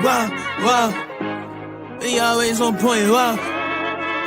Wow, wow. We always on point. Wow,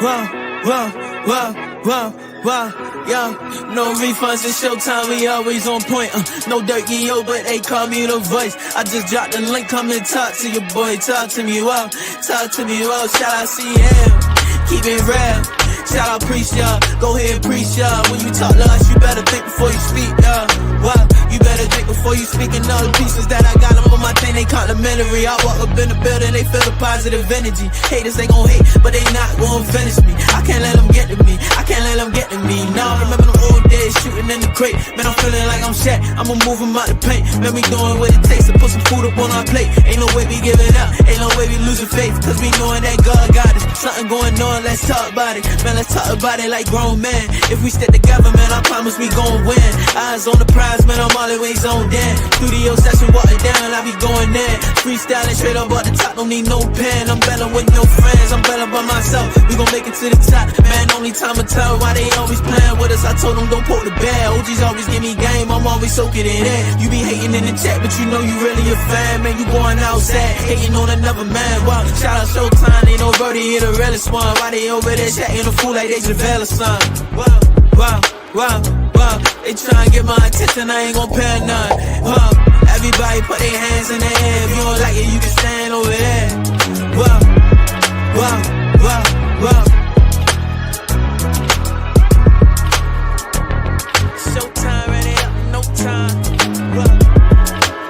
wow, wow, wow, wow, wow. Yo, no refunds, it's showtime, we always on point. No dirt, yo, but they call me the voice. I just dropped the link, come and talk to your boy. Talk to me, wow, talk to me, wow. Shout out CM, keep it real. Shout out preach, y'all, go ahead and preach, y'all. When you talk to us, you better think before you speak, y'all. Wow, you better think before you speak. And all the pieces that I got them on my thing, they complimentary. I walk up in the building, they feel the positive energy. Haters, they gon' hate, but they not gon' finish me. I can't let them get to me, I can't let them get to me. Now I remember the old days, shooting in the crate. Man, I'm feeling like I'm Shaq, I'ma move him out the paint. Man, we doing what it takes to put some food up on our plate. Ain't no way we giving up, ain't no way we losing faith. Cause we knowing that God got us. Something going on, let's talk about it. Man, let's talk about it like grown men. If we stick together, man, I promise we gon' win. Eyes on the prize, man, I'm always on then. Studio session, walking down, I be going there. Freestyling straight up at the top, don't need no pen. I'm better with no friends, I'm better by myself. We gon' make it to the top, man, only time will tell why they always playing with us. I told them don't poke the bear. OGs always give me game, I'm always soaking it in. You be hating in the chat, but you know you really a fan. Man, you going outside, hating on another man. Wow, shout out Showtime, ain't no birdie here, the realest one. Why they over there chatting a fool like they Javelle or something? Wow, wow, wow, wow. They tryna get my attention, I ain't gon' pay none. Wow, everybody put their hands in the air. If you don't like it, you can stand over there. Wow, wow, wow, wow. Showtime, ready up, no time. Wow,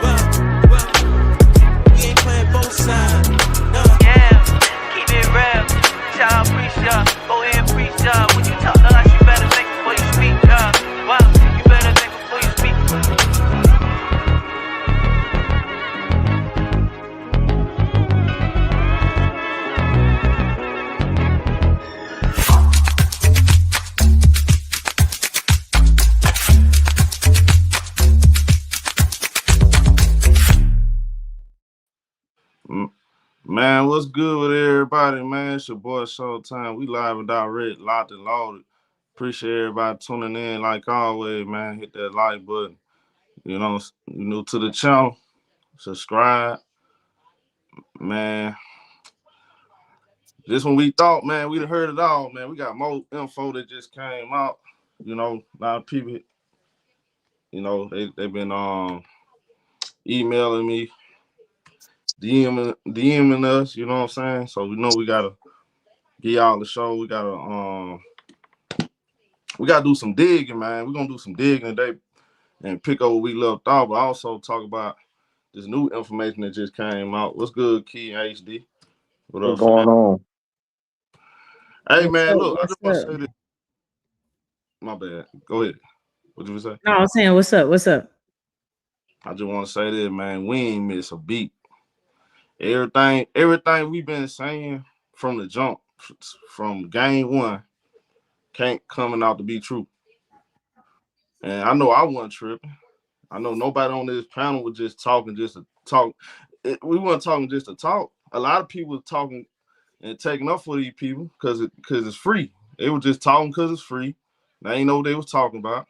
wow, wow. We ain't playing both sides. No. Yeah, keep it real. Shout out, preach y'all. Go ahead and preach y'all. When you talk to us, you better think before you speak, y'all. Wow, you better think before you speak. Man, what's good with everybody, man? It's your boy Showtime. We live and direct, locked and loaded. Appreciate everybody tuning in like always, man. Hit that like button. You know, new to the channel, subscribe. Man, this one we thought, man, we'd heard it all, man. We got more info that just came out. You know, a lot of people, you know, they've been emailing me, DMing us, you know what I'm saying? So we know we gotta get y'all the show. We gotta do some digging, man. We're gonna do some digging today and pick up what we left off, but also talk about this new information that just came out. What's good, Key and HD? What's going on? Hey, man, look, I just want to say this. My bad. Go ahead. What you say? No, I was saying, what's up? What's up? I just want to say this, man. We ain't miss a beat. Everything we've been saying from the jump, from game one, can't coming out to be true. And I know I wasn't tripping. I know nobody on this panel was just talking just to talk. We weren't talking just to talk. A lot of people were talking and taking up for these people because it's free. They were just talking because it's free. They ain't know what they was talking about.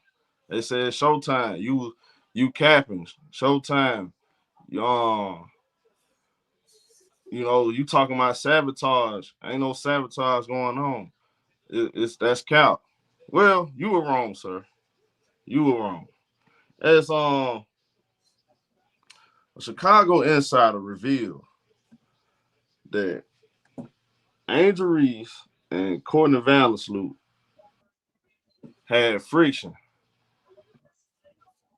They said Showtime, you capping. Showtime, you know, you talking about sabotage. Ain't no sabotage going on. That's cap. Well, you were wrong, sir. You were wrong. As a Chicago insider revealed that Angel Reese and Courtney Vandersloot had friction.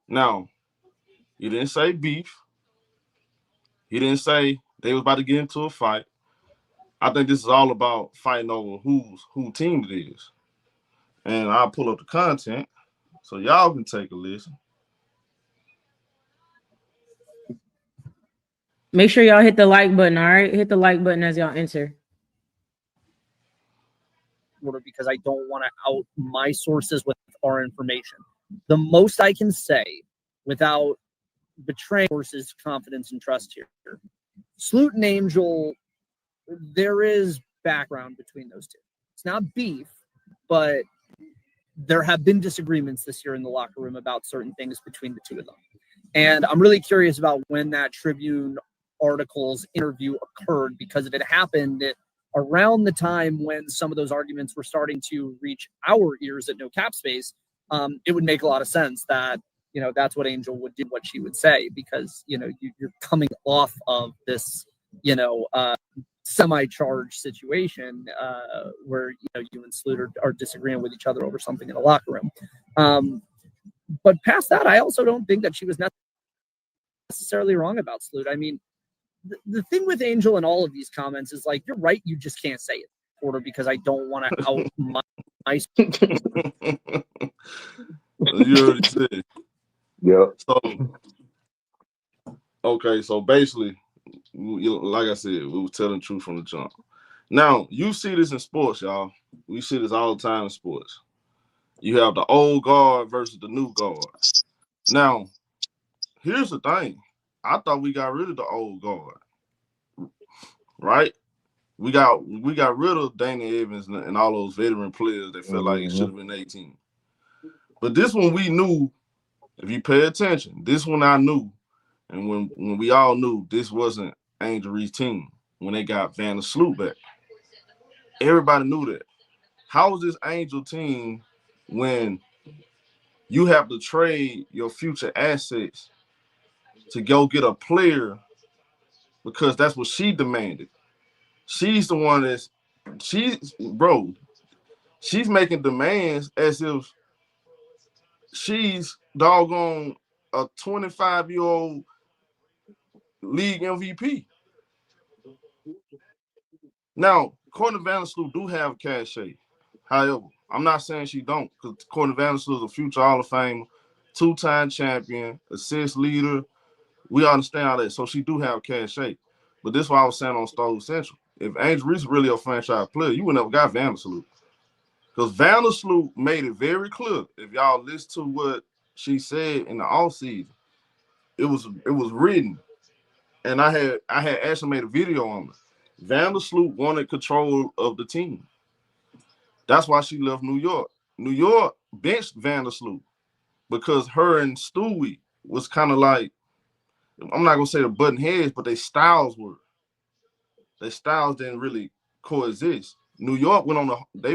Now, he didn't say beef. He didn't say they was about to get into a fight. I think this is all about fighting over who team it is. And I'll pull up the content so y'all can take a listen. Make sure y'all hit the like button, all right? Hit the like button as y'all enter. Because I don't want to out my sources with our information. The most I can say without betraying sources' confidence and trust here. Sloot and Angel, there is background between those two. It's not beef, but there have been disagreements this year in the locker room about certain things between the two of them. And I'm really curious about when that Tribune article's interview occurred, because if it happened around the time when some of those arguments were starting to reach our ears at No Cap Space, it would make a lot of sense that, you know, that's what Angel would do, what she would say, because, you know, you're coming off of this, you know, semi-charged situation where, you know, you and Sluter are disagreeing with each other over something in the locker room. But past that, I also don't think that she was necessarily wrong about Sluter. I mean, the thing with Angel and all of these comments is, like, you're right, you just can't say it, Porter, because I don't want to out my You already said. Yep. So, okay, so basically, like I said, we were telling the truth from the jump. Now, you see this in sports, y'all. We see this all the time in sports. You have the old guard versus the new guard. Now, here's the thing. I thought we got rid of the old guard, right? We got rid of Danny Evans and all those veteran players that felt like it should have been 18. But this one we knew, if you pay attention, this one I knew. And when we all knew this wasn't Angel Reese's team when they got Vandersloot back. Everybody knew that. How is this Angel team when you have to trade your future assets to go get a player because that's what she demanded? She's the one she's making demands as if she's doggone a 25-year-old league MVP. Now, Courtney Vandersloot do have cachet. However, I'm not saying she don't, because Courtney Vandersloot is a future Hall of Famer, 2-time champion, assist leader. We understand all that. So she do have cachet. But this is what I was saying on Star Central. If Angel Reese really a franchise player, you would never got Vandersloot. Because Vandersloot made it very clear. If y'all listen to what she said in the offseason, it was written. And I had actually made a video on it. Vandersloot wanted control of the team. That's why she left New York. New York benched Vandersloot because her and Stewie was kind of like, I'm not gonna say the button heads, but their styles were. Their styles didn't really coexist. New York they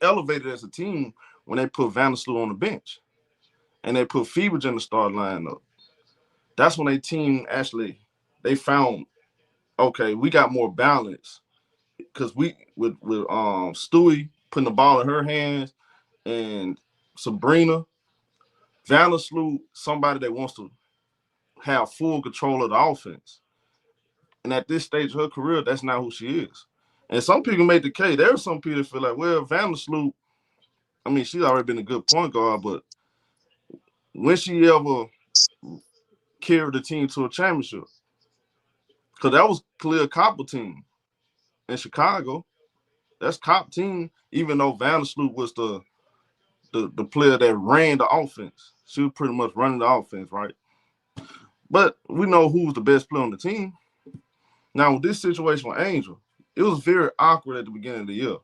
elevated as a team when they put Vandersloot on the bench and they put Feebridge in the start lineup. That's when they team actually they found, okay, we got more balance because we with Stewie putting the ball in her hands and Sabrina, Vandersloot, somebody that wants to have full control of the offense. And at this stage of her career, that's not who she is. And some people make the case. There are some people that feel like, well, Vandersloot, I mean, she's already been a good point guard, but when she ever carried the team to a championship? Because that was clear Copper team in Chicago. That's Cop team, even though Vandersloot was the player that ran the offense. She was pretty much running the offense, right? But we know who was the best player on the team. Now, with this situation with Angel, it was very awkward at the beginning of the year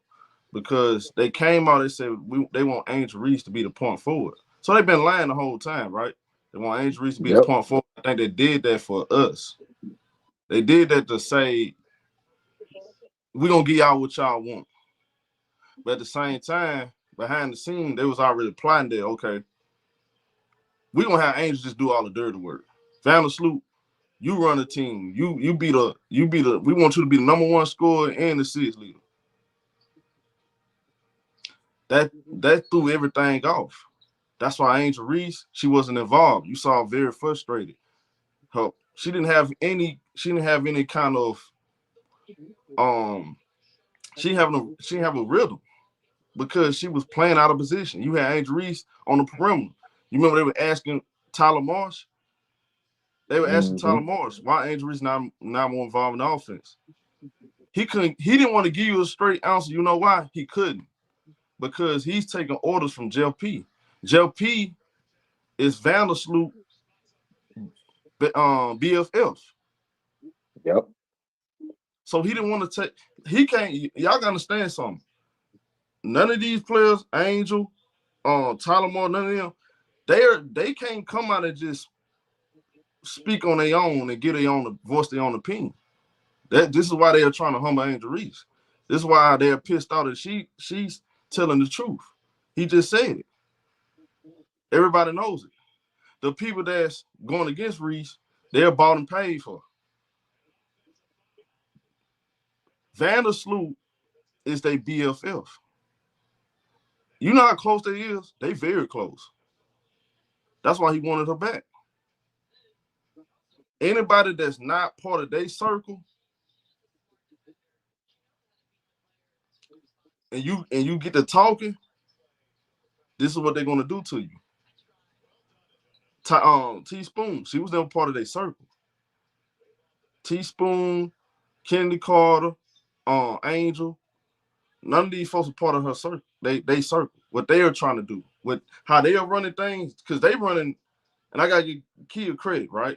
because they came out and said they want Angel Reese to be the point forward. So they've been lying the whole time, right? They want Angel Reese to be the point forward. I think they did that for us. They did that to say, we're going to give y'all what y'all want. But at the same time, behind the scene, they was already plotting that, okay, we're going to have Angel just do all the dirty work. Vandersloot, you run the team. We want you to be the number one scorer and the assist leader. That threw everything off. That's why Angel Reese, she wasn't involved. You saw her very frustrated. She didn't have any kind of she didn't have a rhythm because she was playing out of position. You had Angel Reese on the perimeter. You remember they were asking Tyler Marsh? They were asking Tyler Marsh why Angel Reese not more involved in the offense. He didn't want to give you a straight answer. You know why? He couldn't. Because he's taking orders from Jel P. Jel P is Vandersloot BFF. Yep. So he didn't want to take. He can't. Y'all gotta understand something. None of these players, Angel, Tyler Moore, none of them, they can't come out and just speak on their own and get their own voice, their own opinion. This is why they are trying to humble Angel Reese. This is why they're pissed off that she's telling the truth. He just said it. Everybody knows it. The people that's going against Reese, they're bought and paid for. Vandersloot is their BFF. You know how close they is? They very close. That's why he wanted her back. Anybody that's not part of their circle, and you get to talking, this is what they're gonna do to you. Teaspoon, she was never part of their circle. Teaspoon, Kennedy Carter, Angel, none of these folks are part of her circle. They circle. What they are trying to do, with how they are running things, because they running, and I gotta give Kia credit, right?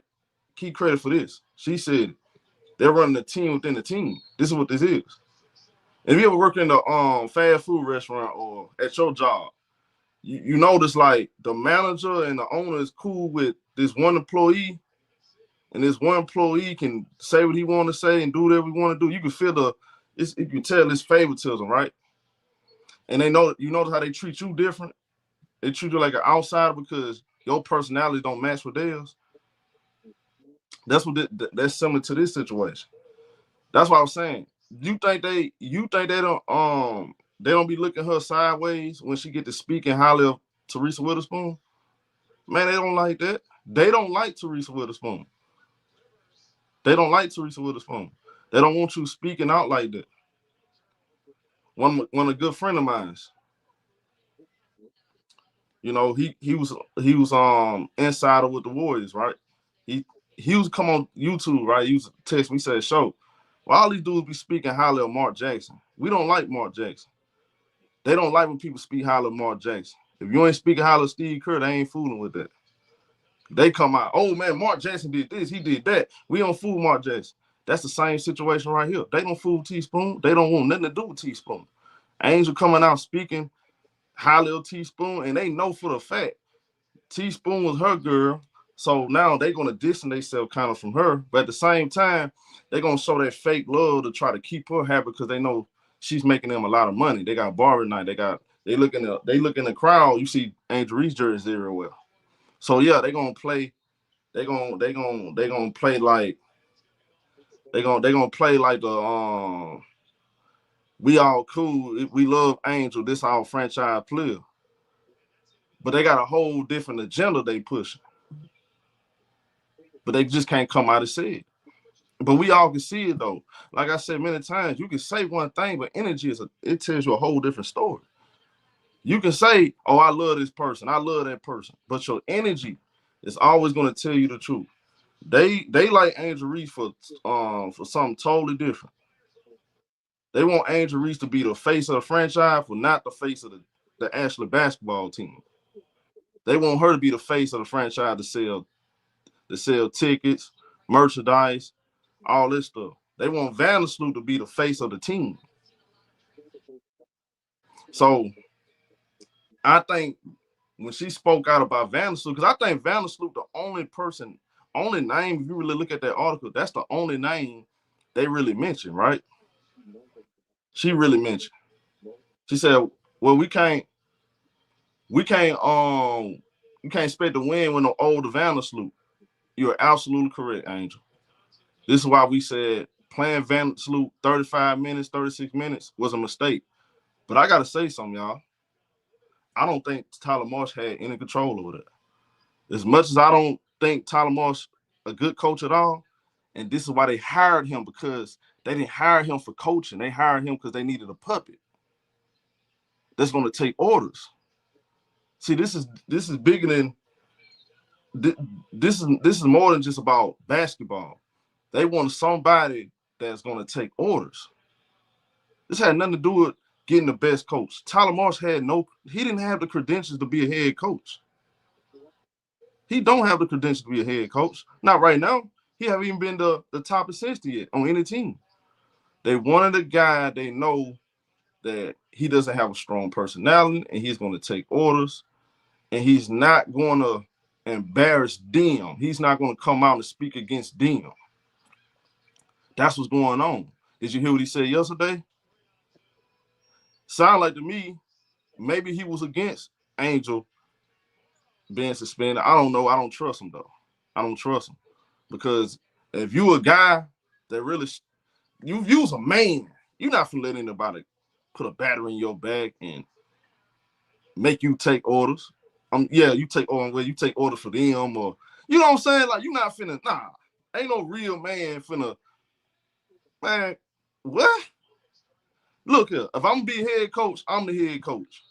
Key credit for this. She said they're running a team within the team. This is what this is. And if you ever work in a fast food restaurant or at your job, you notice like the manager and the owner is cool with this one employee, and this one employee can say what he want to say and do whatever he want to do. You can feel you can tell it's favoritism, right? And you notice how they treat you different. They treat you like an outsider because your personality don't match with theirs. That's similar to this situation. That's what I was saying. You think they don't be looking her sideways when she get to speaking highly of Teresa Witherspoon? Man, they don't like that. They don't like Teresa Witherspoon. They don't like Teresa Witherspoon. They don't want you speaking out like that. One a good friend of mine's. You know, he was insider with the Warriors, right? He was come on YouTube, right? He was text me, he said, "Show, why all these dudes be speaking highly of Mark Jackson? We don't like Mark Jackson. They don't like when people speak highly of Mark Jackson. If you ain't speaking highly of Steve Kerr, they ain't fooling with that. They come out, oh man, Mark Jackson did this, he did that. We don't fool Mark Jackson. That's the same situation right here. They don't fool Teaspoon. They don't want nothing to do with Teaspoon. Angel coming out speaking highly of Teaspoon, and they know for the fact Teaspoon was her girl. So now they're going to distance themselves kind of from her. But at the same time, they're going to show that fake love to try to keep her happy because they know she's making them a lot of money. They got bar night. They look in the crowd. You see Angel Reese jersey very well. So yeah, they're going to play. They're going to play like the we all cool. We love Angel. This our franchise player. But they got a whole different agenda they pushing. But they just can't come out and say it. But we all can see it though. Like I said many times, you can say one thing, but energy it tells you a whole different story. You can say, "Oh, I love this person, I love that person," but your energy is always going to tell you the truth. They like Angel Reese for something totally different. They want Angel Reese to be the face of the franchise, but not the face of the Ashley basketball team. They want her to be the face of the franchise to sell tickets, merchandise, all this stuff. They want Vandersloot to be the face of the team. So I think when she spoke out about Vandersloot, because I think Vandersloot the only name, if you really look at that article, that's the only name they really mentioned, right? She really mentioned. She said, "Well, you can't expect to win with no older Vandersloot." You're absolutely correct, Angel. This is why we said playing Vandersloot 35 minutes, 36 minutes was a mistake. But I got to say something, y'all. I don't think Tyler Marsh had any control over that. As much as I don't think Tyler Marsh a good coach at all, and this is why they hired him, because they didn't hire him for coaching. They hired him because they needed a puppet that's going to take orders. See, this is bigger than this is more than just about basketball. They want somebody that's going to take orders. This had nothing to do with getting the best coach. Tyler Marsh he didn't have the credentials to be a head coach. He don't have the credentials to be a head coach. Not right now. He haven't even been the top assistant yet on any team. They wanted a guy they know that he doesn't have a strong personality and he's going to take orders, and he's not going to embarrass them. He's not going to come out and speak against them. That's what's going on. Did you hear what he said yesterday? Sound like to me, maybe he was against Angel being suspended. I don't know. I don't trust him, though. I don't trust him. Because if you a guy that really, you was a man, you're not for letting anybody put a battery in your back and make you take orders. Yeah, you take orders for them, or you know what I'm saying? Like, you're not finna, ain't no real man finna, man, what? Look here, if I'm gonna be head coach, I'm the head coach.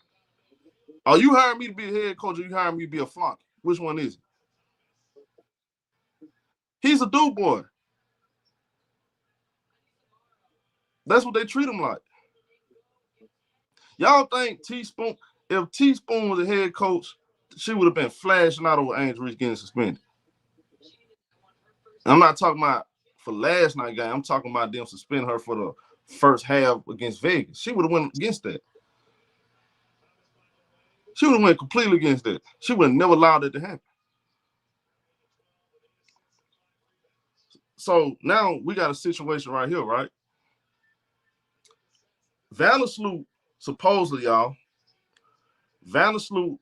Are you hiring me to be a head coach, or you hiring me to be a flunky? Which one is it? He's a dude boy. That's what they treat him like. Y'all think if Teaspoon was a head coach, she would have been flashing out over Angel Reese getting suspended. And I'm not talking about for last night game. I'm talking about them suspending her for the first half against Vegas. She would have went against that. She would have went completely against that. She would have never allowed it to happen. So now we got a situation right here, right? Vandersloot, supposedly, y'all, Vandersloot,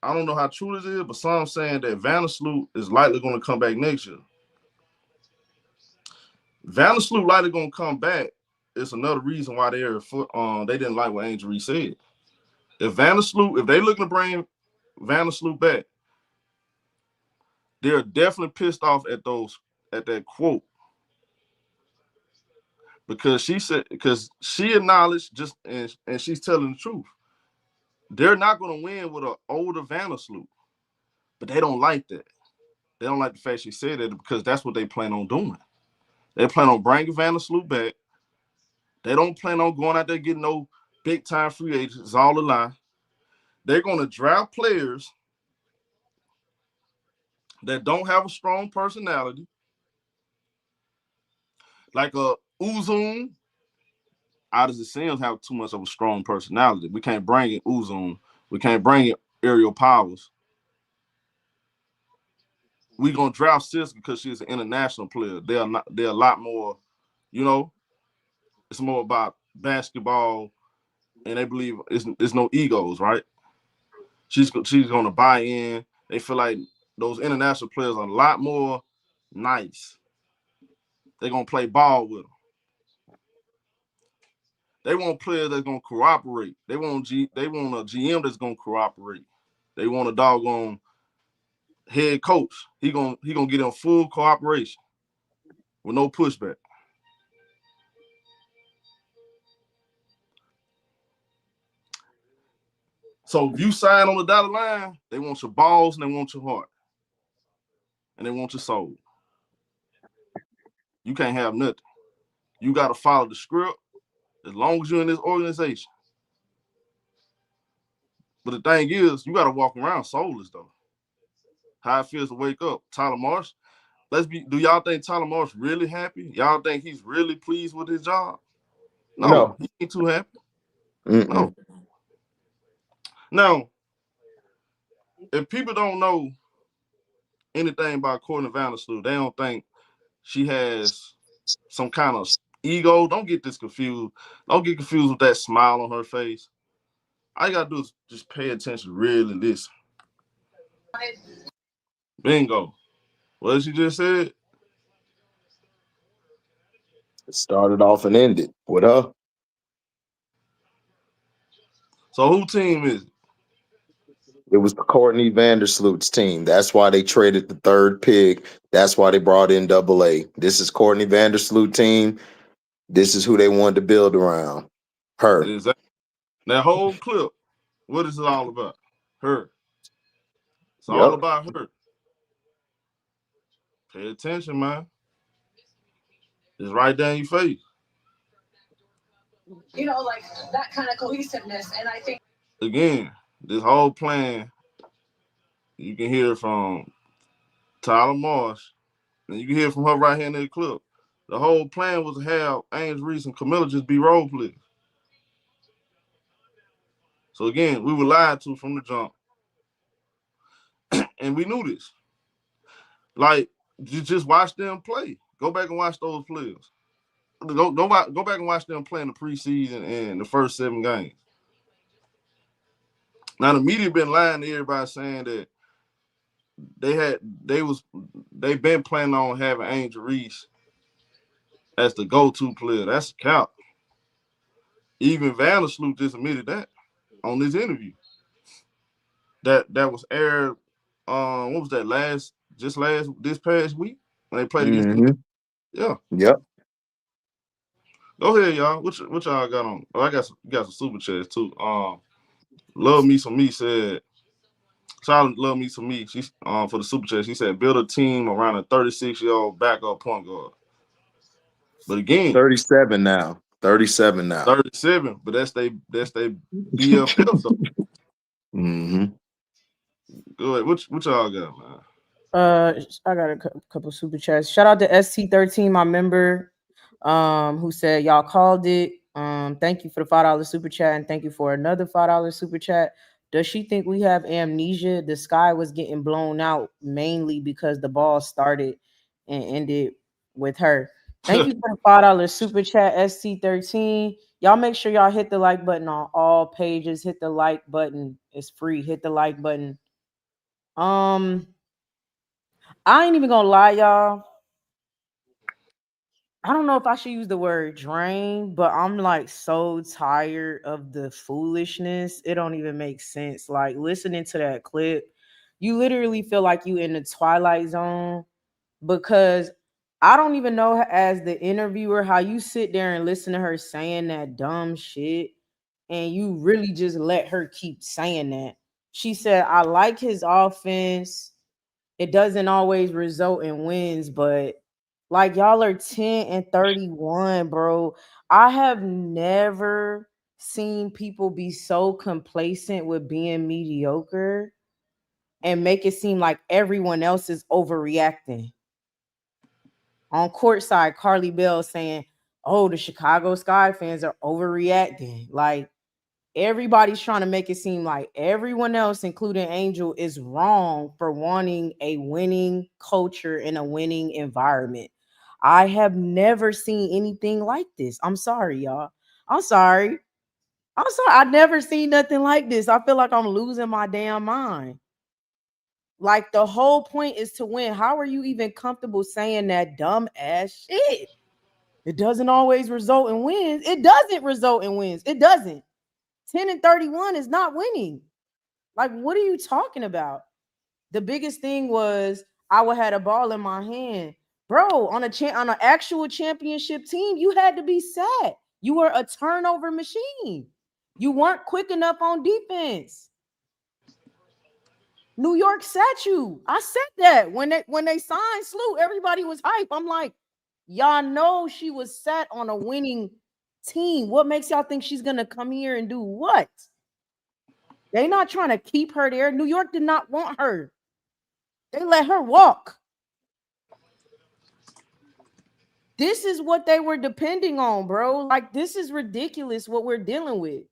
I don't know how true this is, but some saying that Vandersloot is likely going to come back next year. Vandersloot likely going to come back. It's another reason why they didn't like what Angel Reese said. If they looking to bring Vandersloot back, they're definitely pissed off at that quote. Because she acknowledged and she's telling the truth. They're not going to win with an older Vandersloot, but they don't like that. They don't like the fact she said that because that's what they plan on doing. They plan on bringing Vandersloot back. They don't plan on going out there getting no big-time free agents. It's all a lie. They're going to draft players that don't have a strong personality, like Uzun. Out as it seems, have too much of a strong personality. We can't bring in Uzun. We can't bring in Aerial Powers. We're going to draft Sis because she's an international player. They're a lot more, it's more about basketball, and they believe there's no egos, right? She's going to buy in. They feel like those international players are a lot more nice. They're going to play ball with them. They want players that's going to cooperate. They want a GM that's going to cooperate. They want a doggone head coach. He gonna get in full cooperation with no pushback. So if you sign on the dotted line, they want your balls and they want your heart. And they want your soul. You can't have nothing. You got to follow the script as long as you're in this organization. But the thing is, you got to walk around soulless, though. How it feels to wake up. Tyler Marsh, do y'all think Tyler Marsh really happy? Y'all think he's really pleased with his job? No. He ain't too happy. No. Now, if people don't know anything about Courtney Vandersloot, they don't think she has some kind of ego. Don't get this confused. Don't get confused with that smile on her face. All you got to do is just pay attention, really listen. Bingo. What she just said? It started off and ended with her. So who team is it? It was Courtney Vandersloot's team. That's why they traded the third pick. That's why they brought in AA. This is Courtney Vandersloot team. This is who they wanted to build around. Her. Exactly. That whole clip, what is it all about? Her. It's all about her. Pay attention, man. It's right there in your face. Like that kind of cohesiveness. And I think, again, this whole plan, you can hear from Tyler Marsh, and you can hear from her right here in the clip. The whole plan was to have Angel Reese and Camilla just be role players. So again, we were lied to from the jump. And we knew this. Like, you just watch them play. Go back and watch those players. Go back and watch them play in the preseason and the first 7 games. Now the media been lying to everybody saying that they've been planning on having Angel Reese as the go-to player. That's a count. Even Vandersloot just admitted that on this interview. That was aired. What was that this past week when they played against? Yeah. Yep. Go ahead, y'all. What y'all got on? Oh, I got some super chats too. Love Me Some Me said, Charlotte Love Me Some Me. She's for the super chat. She said, build a team around a 36-year-old backup point guard. But again, 37 now. 37 now. 37, but that's they BFF though. Mm-hmm. Go ahead. What y'all got, man? I got a couple super chats. Shout out to ST13, my member, who said y'all called it. Thank you for the $5 super chat, and thank you for another $5 super chat. Does she think we have amnesia? The sky was getting blown out mainly because the ball started and ended with her. Thank you for the $5 super chat, ST13. Y'all make sure y'all hit the like button on all pages. Hit the like button. It's free. Hit the like button. I ain't even gonna lie, y'all. I don't know if I should use the word drain, but I'm like so tired of the foolishness. It don't even make sense. Like listening to that clip, you literally feel like you in the Twilight Zone, because I don't even know, as the interviewer, how you sit there and listen to her saying that dumb shit and you really just let her keep saying that. She said, I like his offense. It doesn't always result in wins, but like y'all are 10-31, bro. I have never seen people be so complacent with being mediocre and make it seem like everyone else is overreacting. On courtside, Carly Bell saying, oh, the Chicago Sky fans are overreacting. Like, everybody's trying to make it seem like everyone else, including Angel, is wrong for wanting a winning culture in a winning environment. I have never seen anything like this. I'm sorry, y'all. I'm sorry. I've never seen nothing like this. I feel like I'm losing my damn mind. Like, the whole point is to win. How are you even comfortable saying that dumb ass shit? It doesn't always result in wins. It doesn't result in wins. It doesn't. 10-31 is not winning. Like, what are you talking about? The biggest thing was I had a ball in my hand. Bro, on an actual championship team, you had to be set. You were a turnover machine. You weren't quick enough on defense. New York sat you. I said that when they signed Sloot, everybody was hype. I'm like, y'all know she was set on a winning team. What makes y'all think she's gonna come here and do what? They not trying to keep her there. New York did not want her. They let her walk. This is what they were depending on, bro. Like, this is ridiculous what we're dealing with.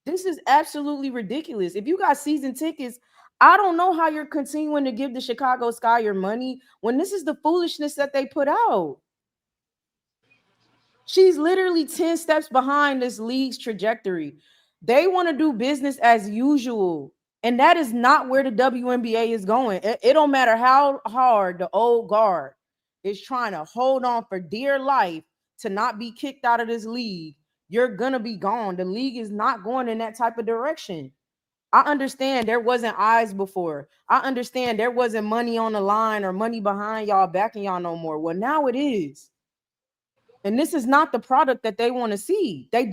This is absolutely ridiculous. If you got season tickets, I don't know how you're continuing to give the Chicago Sky your money when this is the foolishness that they put out. She's literally 10 steps behind this league's trajectory. They want to do business as usual. And that is not where the WNBA is going. It don't matter how hard the old guard is trying to hold on for dear life to not be kicked out of this league. You're going to be gone. The league is not going in that type of direction. I understand there wasn't eyes before. I understand there wasn't money on the line or money behind y'all backing y'all no more. Well, now it is. And this is not the product that they want to see. They're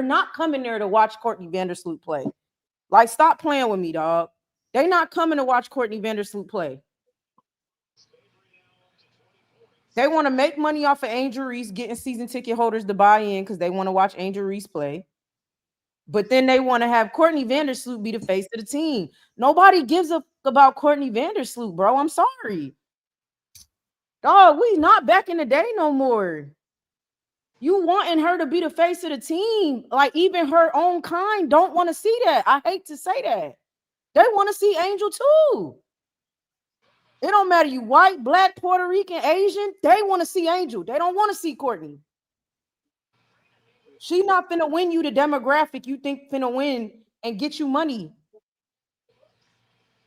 not coming there to watch Courtney Vandersloot play. Like, stop playing with me, dog. They're not coming to watch Courtney Vandersloot play. They want to make money off of Angel Reese getting season ticket holders to buy in because they want to watch Angel Reese play. But then they want to have Courtney Vandersloot be the face of the team. Nobody gives a fuck about Courtney Vandersloot, bro. I'm sorry. Dog, we not back in the day no more. You wanting her to be the face of the team. Like, even her own kind don't want to see that. I hate to say that. They want to see Angel too. It don't matter you white, black, Puerto Rican, Asian. They want to see Angel. They don't want to see Courtney. She not finna win you the demographic you think finna win and get you money.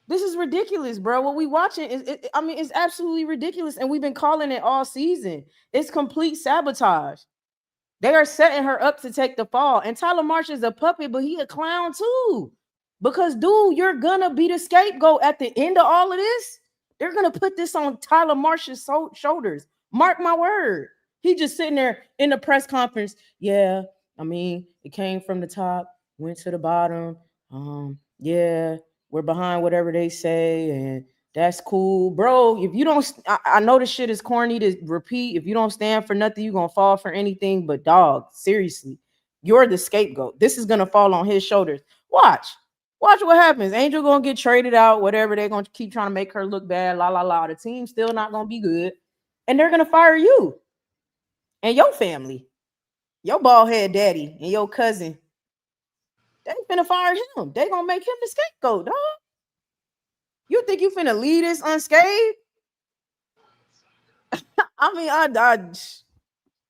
This is ridiculous, bro. What we watching is, it's absolutely ridiculous, and we've been calling it all season. It's complete sabotage. They are setting her up to take the fall, and Tyler Marsh is a puppet, but he a clown too. Because, dude, you're gonna be the scapegoat at the end of all of this. They're gonna put this on Tyler Marsh's shoulders. Mark my word. He just sitting there in the press conference. Yeah, I mean, it came from the top, went to the bottom. Yeah, we're behind whatever they say, and that's cool, bro. If you don't, I know this shit is corny to repeat. If you don't stand for nothing, you're gonna fall for anything. But dog, seriously, you're the scapegoat. This is gonna fall on his shoulders. Watch what happens. Angel gonna get traded out, whatever. They're gonna keep trying to make her look bad. La la la. The team's still not gonna be good, and they're gonna fire you and your family, your bald head daddy and your cousin. They finna fire him. They gonna make him the scapegoat, dog. You think you finna lead this unscathed? I mean,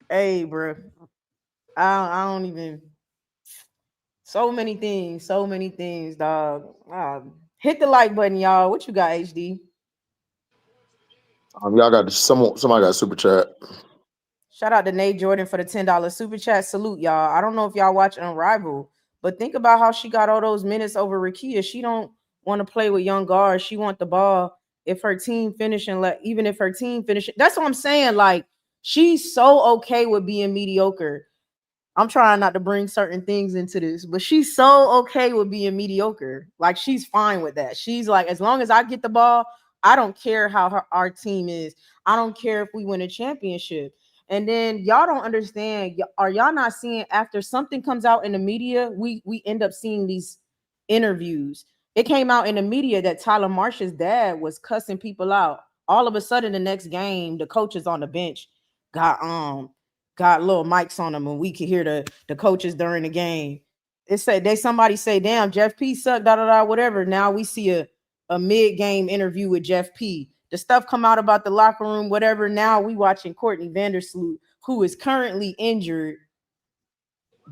hey, bro. I don't even. So many things, dog. Hit the like button, y'all. What you got, HD? Y'all got somebody got a super chat. Shout out to Nate Jordan for the $10 super chat. Salute, y'all. I don't know if y'all watch Unrivaled, but think about how she got all those minutes over Rakia. She don't want to play with young guards. She want the ball. If her team finishing, even if her team finishing, that's what I'm saying. Like, she's so okay with being mediocre. I'm trying not to bring certain things into this, but she's so okay with being mediocre. Like, she's fine with that. She's like, as long as I get the ball, I don't care how our team is. I don't care if we win a championship. And then y'all don't understand. Are y'all not seeing after something comes out in the media, we end up seeing these interviews. It came out in the media that Tyler Marsh's dad was cussing people out. All of a sudden, the next game, the coaches on the bench got little mics on them, and we could hear the coaches during the game. It said somebody say, "Damn, Jeff P sucked." Whatever. Now we see a mid-game interview with Jeff P. The stuff come out about the locker room, whatever. Now we watching Courtney Vandersloot, who is currently injured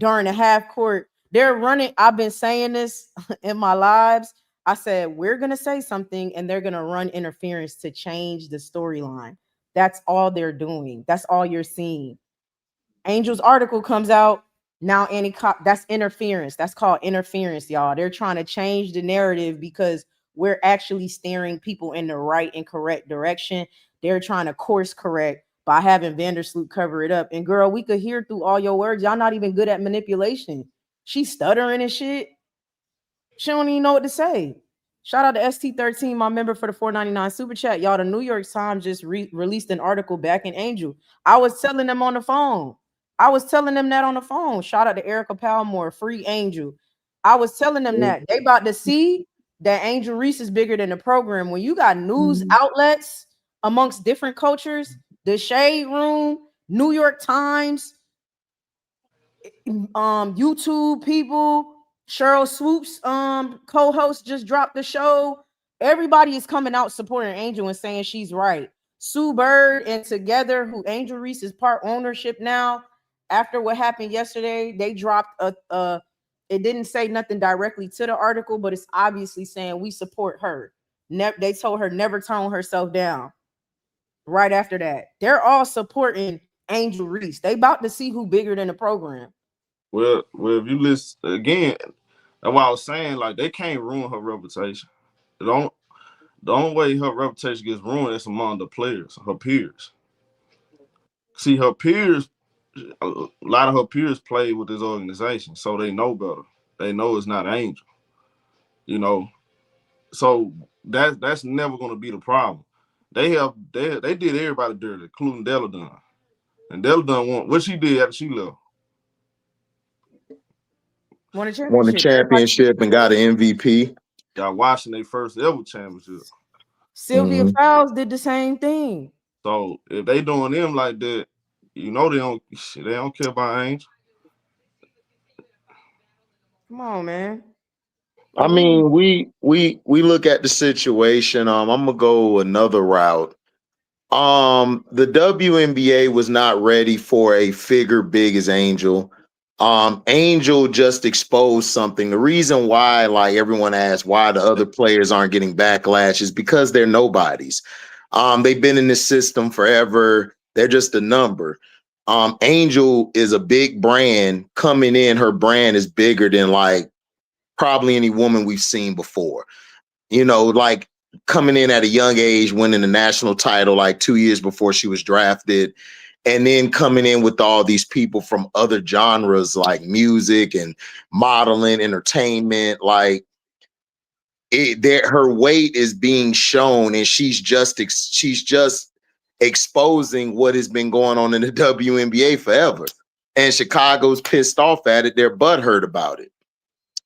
during the half court. They're running. I've been saying this in my lives. I said, we're going to say something and they're going to run interference to change the storyline. That's all they're doing. That's all you're seeing. Angel's article comes out. Now, that's interference. That's called interference, y'all. They're trying to change the narrative because we're actually steering people in the right and correct direction. They're trying to course correct by having Vandersloot cover it up. And girl, we could hear through all your words. Y'all not even good at manipulation. She's stuttering and shit. She don't even know what to say. Shout out to ST13, my member for the $4.99 super chat. Y'all, the New York Times just released an article back in Angel. I was telling them on the phone. Shout out to Erica Palmore, free Angel. I was telling them that they about to see that Angel Reese is bigger than the program. When you got news outlets amongst different cultures, the Shade Room, New York Times, YouTube people, Cheryl Swoop's co-host just dropped the show. Everybody is coming out supporting Angel and saying she's right. Sue Bird and Together, who Angel Reese is part ownership now. After what happened yesterday, they dropped it didn't say nothing directly to the article, but it's obviously saying we support her. They told her never tone herself down. Right after that, they're all supporting Angel Reese. They about to see who bigger than the program. Well, if you listen again, that's why I was saying, like, they can't ruin her reputation. The only way her reputation gets ruined is among the players, her peers. See, her peers, a lot of her peers play with this organization, so they know better. They know it's not Angel, So that's never going to be the problem. They did everybody dirty, including Della Dunn. And Della Dunn won what she did after she left. Won a championship and got an MVP. Got Washington their first ever championship. Sylvia Fowles did the same thing. So if they doing them like that, they don't care about Angel. Come on, man. I mean, we look at the situation. I'm gonna go another route. The WNBA was not ready for a figure big as Angel. Angel just exposed something. The reason why, like everyone asks, why the other players aren't getting backlash is because they're nobodies. They've been in this system forever. They're just a number. Angel is a big brand coming in. Her brand is bigger than like probably any woman we've seen before. You know, like coming in at a young age, winning the national title like 2 years before she was drafted, and then coming in with all these people from other genres like music and modeling, entertainment, like her weight is being shown, and she's just exposing what has been going on in the WNBA forever. And Chicago's pissed off at it. They're butthurt about it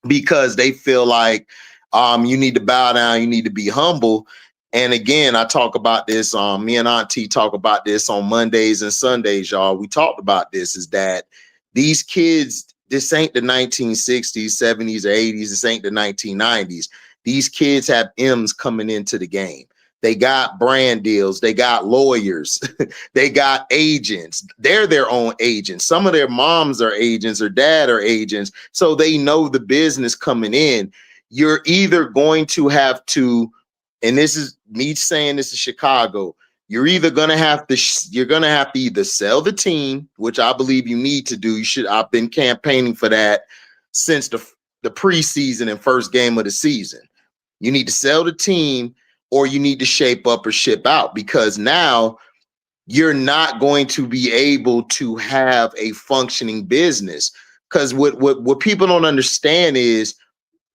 because they feel like you need to bow down, you need to be humble. And again, I talk about this. Me and Auntie talk about this on Mondays and Sundays, y'all. We talked about this, is that these kids, this ain't the 1960s, 70s, or 80s. This ain't the 1990s. These kids have M's coming into the game. They got brand deals. They got lawyers. They got agents. They're their own agents. Some of their moms are agents or dad are agents. So they know the business coming in. You're either going to have to, and this is me saying this is Chicago, you're either going to have to, you're going to have to either sell the team, which I believe you need to do. You should, I've been campaigning for that since the preseason and first game of the season. You need to sell the team, or you need to shape up or ship out, because now you're not going to be able to have a functioning business. Because what people don't understand is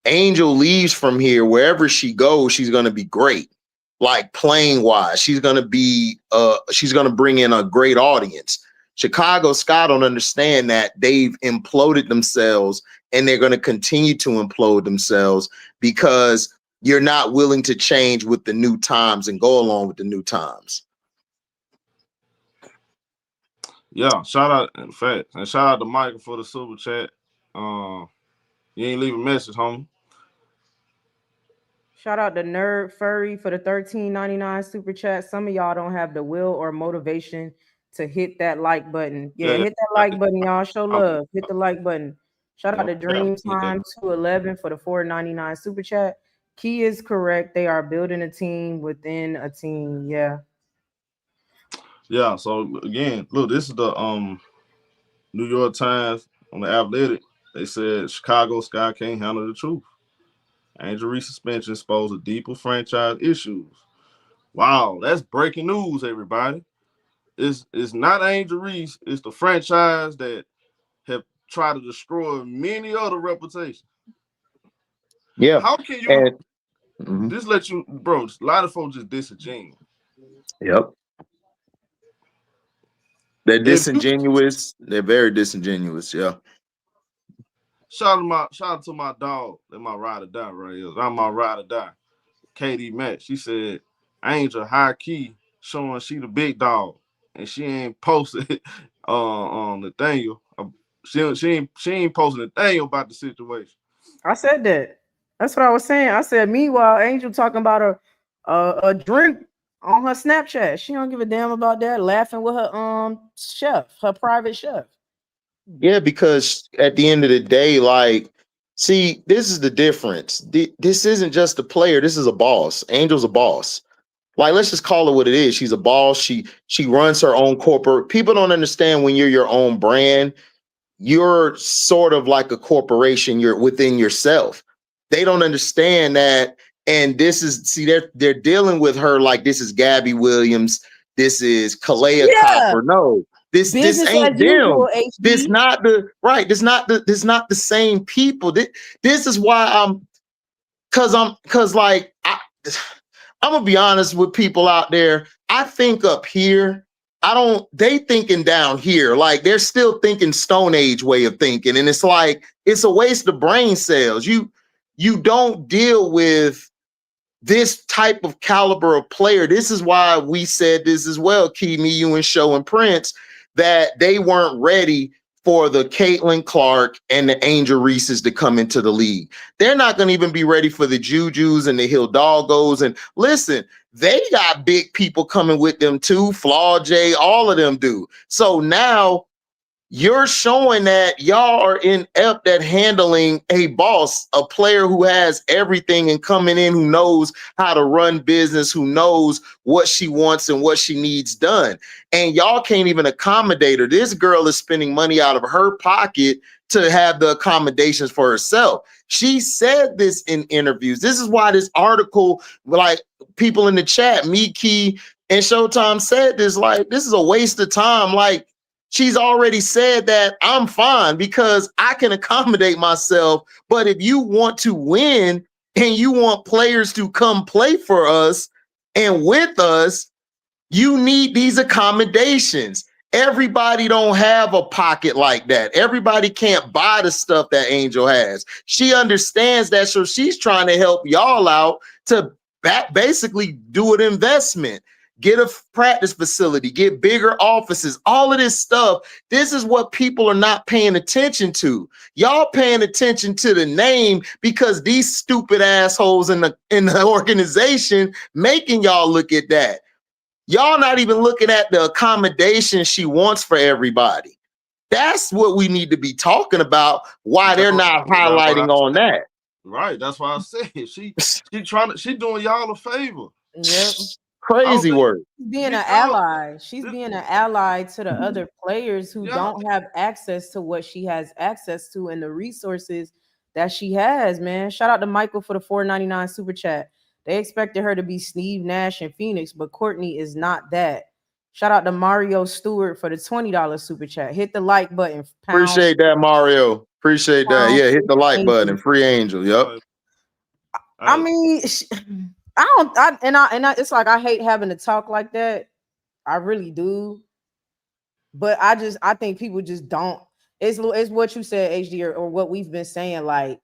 Angel leaves from here, wherever she goes, she's going to be great. Like playing wise, she's going to bring in a great audience. Chicago Sky don't understand that they've imploded themselves, and they're going to continue to implode themselves because you're not willing to change with the new times and go along with the new times. Yeah, shout out, in fact, and shout out to Michael for the super chat. You ain't leave a message, homie. Shout out to Nerd Furry for the $13.99 super chat. Some of y'all don't have the will or motivation to hit that like button. Yeah, hit that like button, y'all. Show love. Hit the like button. Shout out to Dreamtime 211 for the $4.99 super chat. Key is correct. They are building a team within a team. Yeah. Yeah. So again, look, this is the New York Times on the Athletic. They said Chicago Sky can't handle the truth. Angel Reese suspension exposed to deeper franchise issues. Wow, that's breaking news, everybody. It's not Angel Reese. It's the franchise that have tried to destroy many other reputations. Yeah. How can you just let you, bro? A lot of folks just disingenuous. Yep. They're disingenuous. They're very disingenuous. Yeah. Shout out to my dog. That's my ride or die right here. I'm my ride or die. Katie Matt. She said Angel high key showing she the big dog, and she ain't posted on Nathaniel. She ain't posting Nathaniel about the situation. I said that. That's what I was saying. I said, meanwhile, Angel talking about a drink on her Snapchat. She don't give a damn about that. Laughing with her chef, her private chef. Yeah, because at the end of the day, like, see, this is the difference. This isn't just a player. This is a boss. Angel's a boss. Like, let's just call it what it is. She's a boss. She runs her own corporate. People don't understand when you're your own brand, you're sort of like a corporation. You're within yourself. They don't understand that. And this is, see, they're dealing with her like this is Gabby Williams. This is Kalea Copper. No, this ain't them. This not the right. This not the same people. This is why I'm gonna be honest with people out there. I think up here, they thinking down here. Like they're still thinking Stone Age way of thinking. And it's like, it's a waste of brain cells. You don't deal with this type of caliber of player. This is why we said this as well, Key, me, you, and Show and Prince, that they weren't ready for the Caitlin Clark and the Angel Reeses to come into the league. They're not going to even be ready for the Jujus and the Hidalgos. And listen, they got big people coming with them too. Flaw J, all of them do. So now you're showing that y'all are inept at handling a boss, a player who has everything and coming in, who knows how to run business, who knows what she wants and what she needs done. And y'all can't even accommodate her. This girl is spending money out of her pocket to have the accommodations for herself. She said this in interviews. This is why this article, like people in the chat, Miki and Showtime said this, like, this is a waste of time. Like, she's already said that I'm fine because I can accommodate myself. But if you want to win and you want players to come play for us and with us, you need these accommodations. Everybody don't have a pocket like that. Everybody can't buy the stuff that Angel has. She understands that, so she's trying to help y'all out to basically do an investment. Get a practice facility, get bigger offices, all of this stuff. This is what people are not paying attention to. Y'all paying attention to the name because these stupid assholes in the organization making y'all look at that. Y'all not even looking at the accommodation she wants for everybody. That's what we need to be talking about. Why they're not highlighting on that. Right. That's why I said she doing y'all a favor. Yep. Crazy work. Being an ally. She's being an ally to the other players who don't have access to what she has access to and the resources that she has, man. Shout out to Michael for the $4.99 super chat. They expected her to be Steve Nash and Phoenix, but Courtney is not that. Shout out to Mario Stewart for the $20 super chat. Hit the like button. Appreciate that, Mario. Appreciate that. Yeah, hit the like button. Free Angel. Yep. I mean, it's like I hate having to talk like that. I really do. But I think people just don't. It's what you said, HD, or what we've been saying. Like,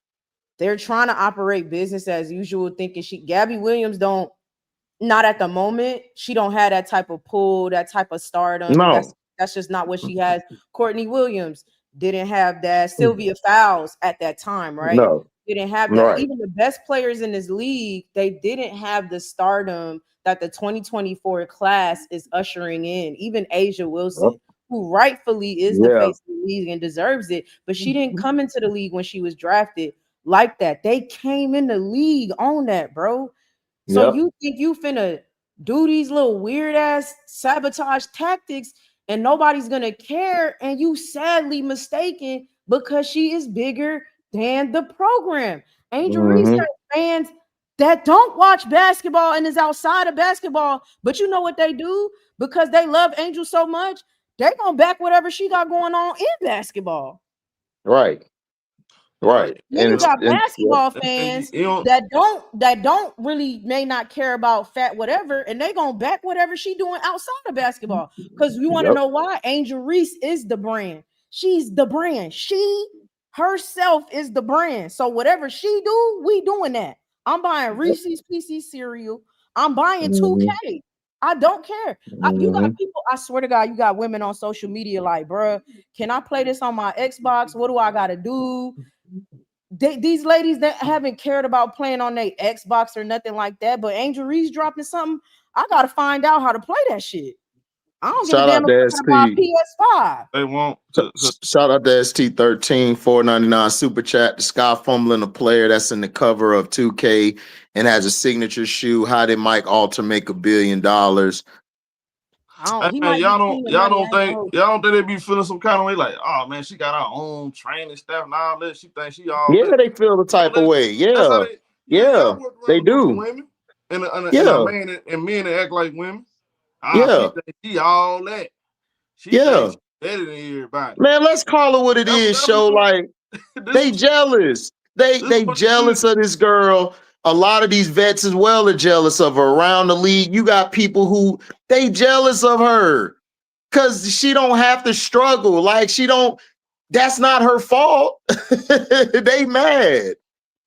they're trying to operate business as usual, thinking Gabby Williams not at the moment. She don't have that type of pull, that type of stardom. No. That's just not what she has. Courtney Williams didn't have that. Sylvia Fowles at that time, right? No. Didn't have that. Right. Even the best players in this league, they didn't have the stardom that the 2024 class is ushering in. Even Asia Wilson, who rightfully is the face of the league and deserves it, but she didn't come into the league when she was drafted like that. They came in the league on that, bro. So you think you finna do these little weird ass sabotage tactics and nobody's gonna care, and you sadly mistaken because she is bigger than the program. Angel Reese has fans that don't watch basketball and is outside of basketball, but you know what they do? Because they love Angel so much, they're gonna back whatever she got going on in basketball. Right. Right. Then you got basketball fans that don't really may not care about fat whatever, and they gonna back whatever she doing outside of basketball. Because you want to know why? Angel Reese is the brand. She's the brand. She herself is the brand. So whatever she do, we doing that. I'm buying Reese's Pieces cereal. I'm buying 2K. I don't care. You got people, I swear to God, you got women on social media like, bruh, can I play this on my Xbox? What do I gotta do? These ladies that haven't cared about playing on their Xbox or nothing like that, but Angel Reese dropping something, I gotta find out how to play that shit. I don't give a damn about PS5. They won't. Shout out to ST13, $4.99 super chat. The Sky fumbling a player that's in the cover of 2K and has a signature shoe. How did Mike Alter make $1 billion? Y'all don't think they be feeling some kind of way like, oh man, she got her own training staff and all that. She thinks she all that. They feel the type of way. They do. Women and men that act like women. She think she all that. She thinks she's better than everybody. Man, let's call it what it is. Show like they jealous. They jealous of this girl. A lot of these vets as well are jealous of her around the league. You got people who they jealous of her because she don't have to struggle. Like that's not her fault. They mad.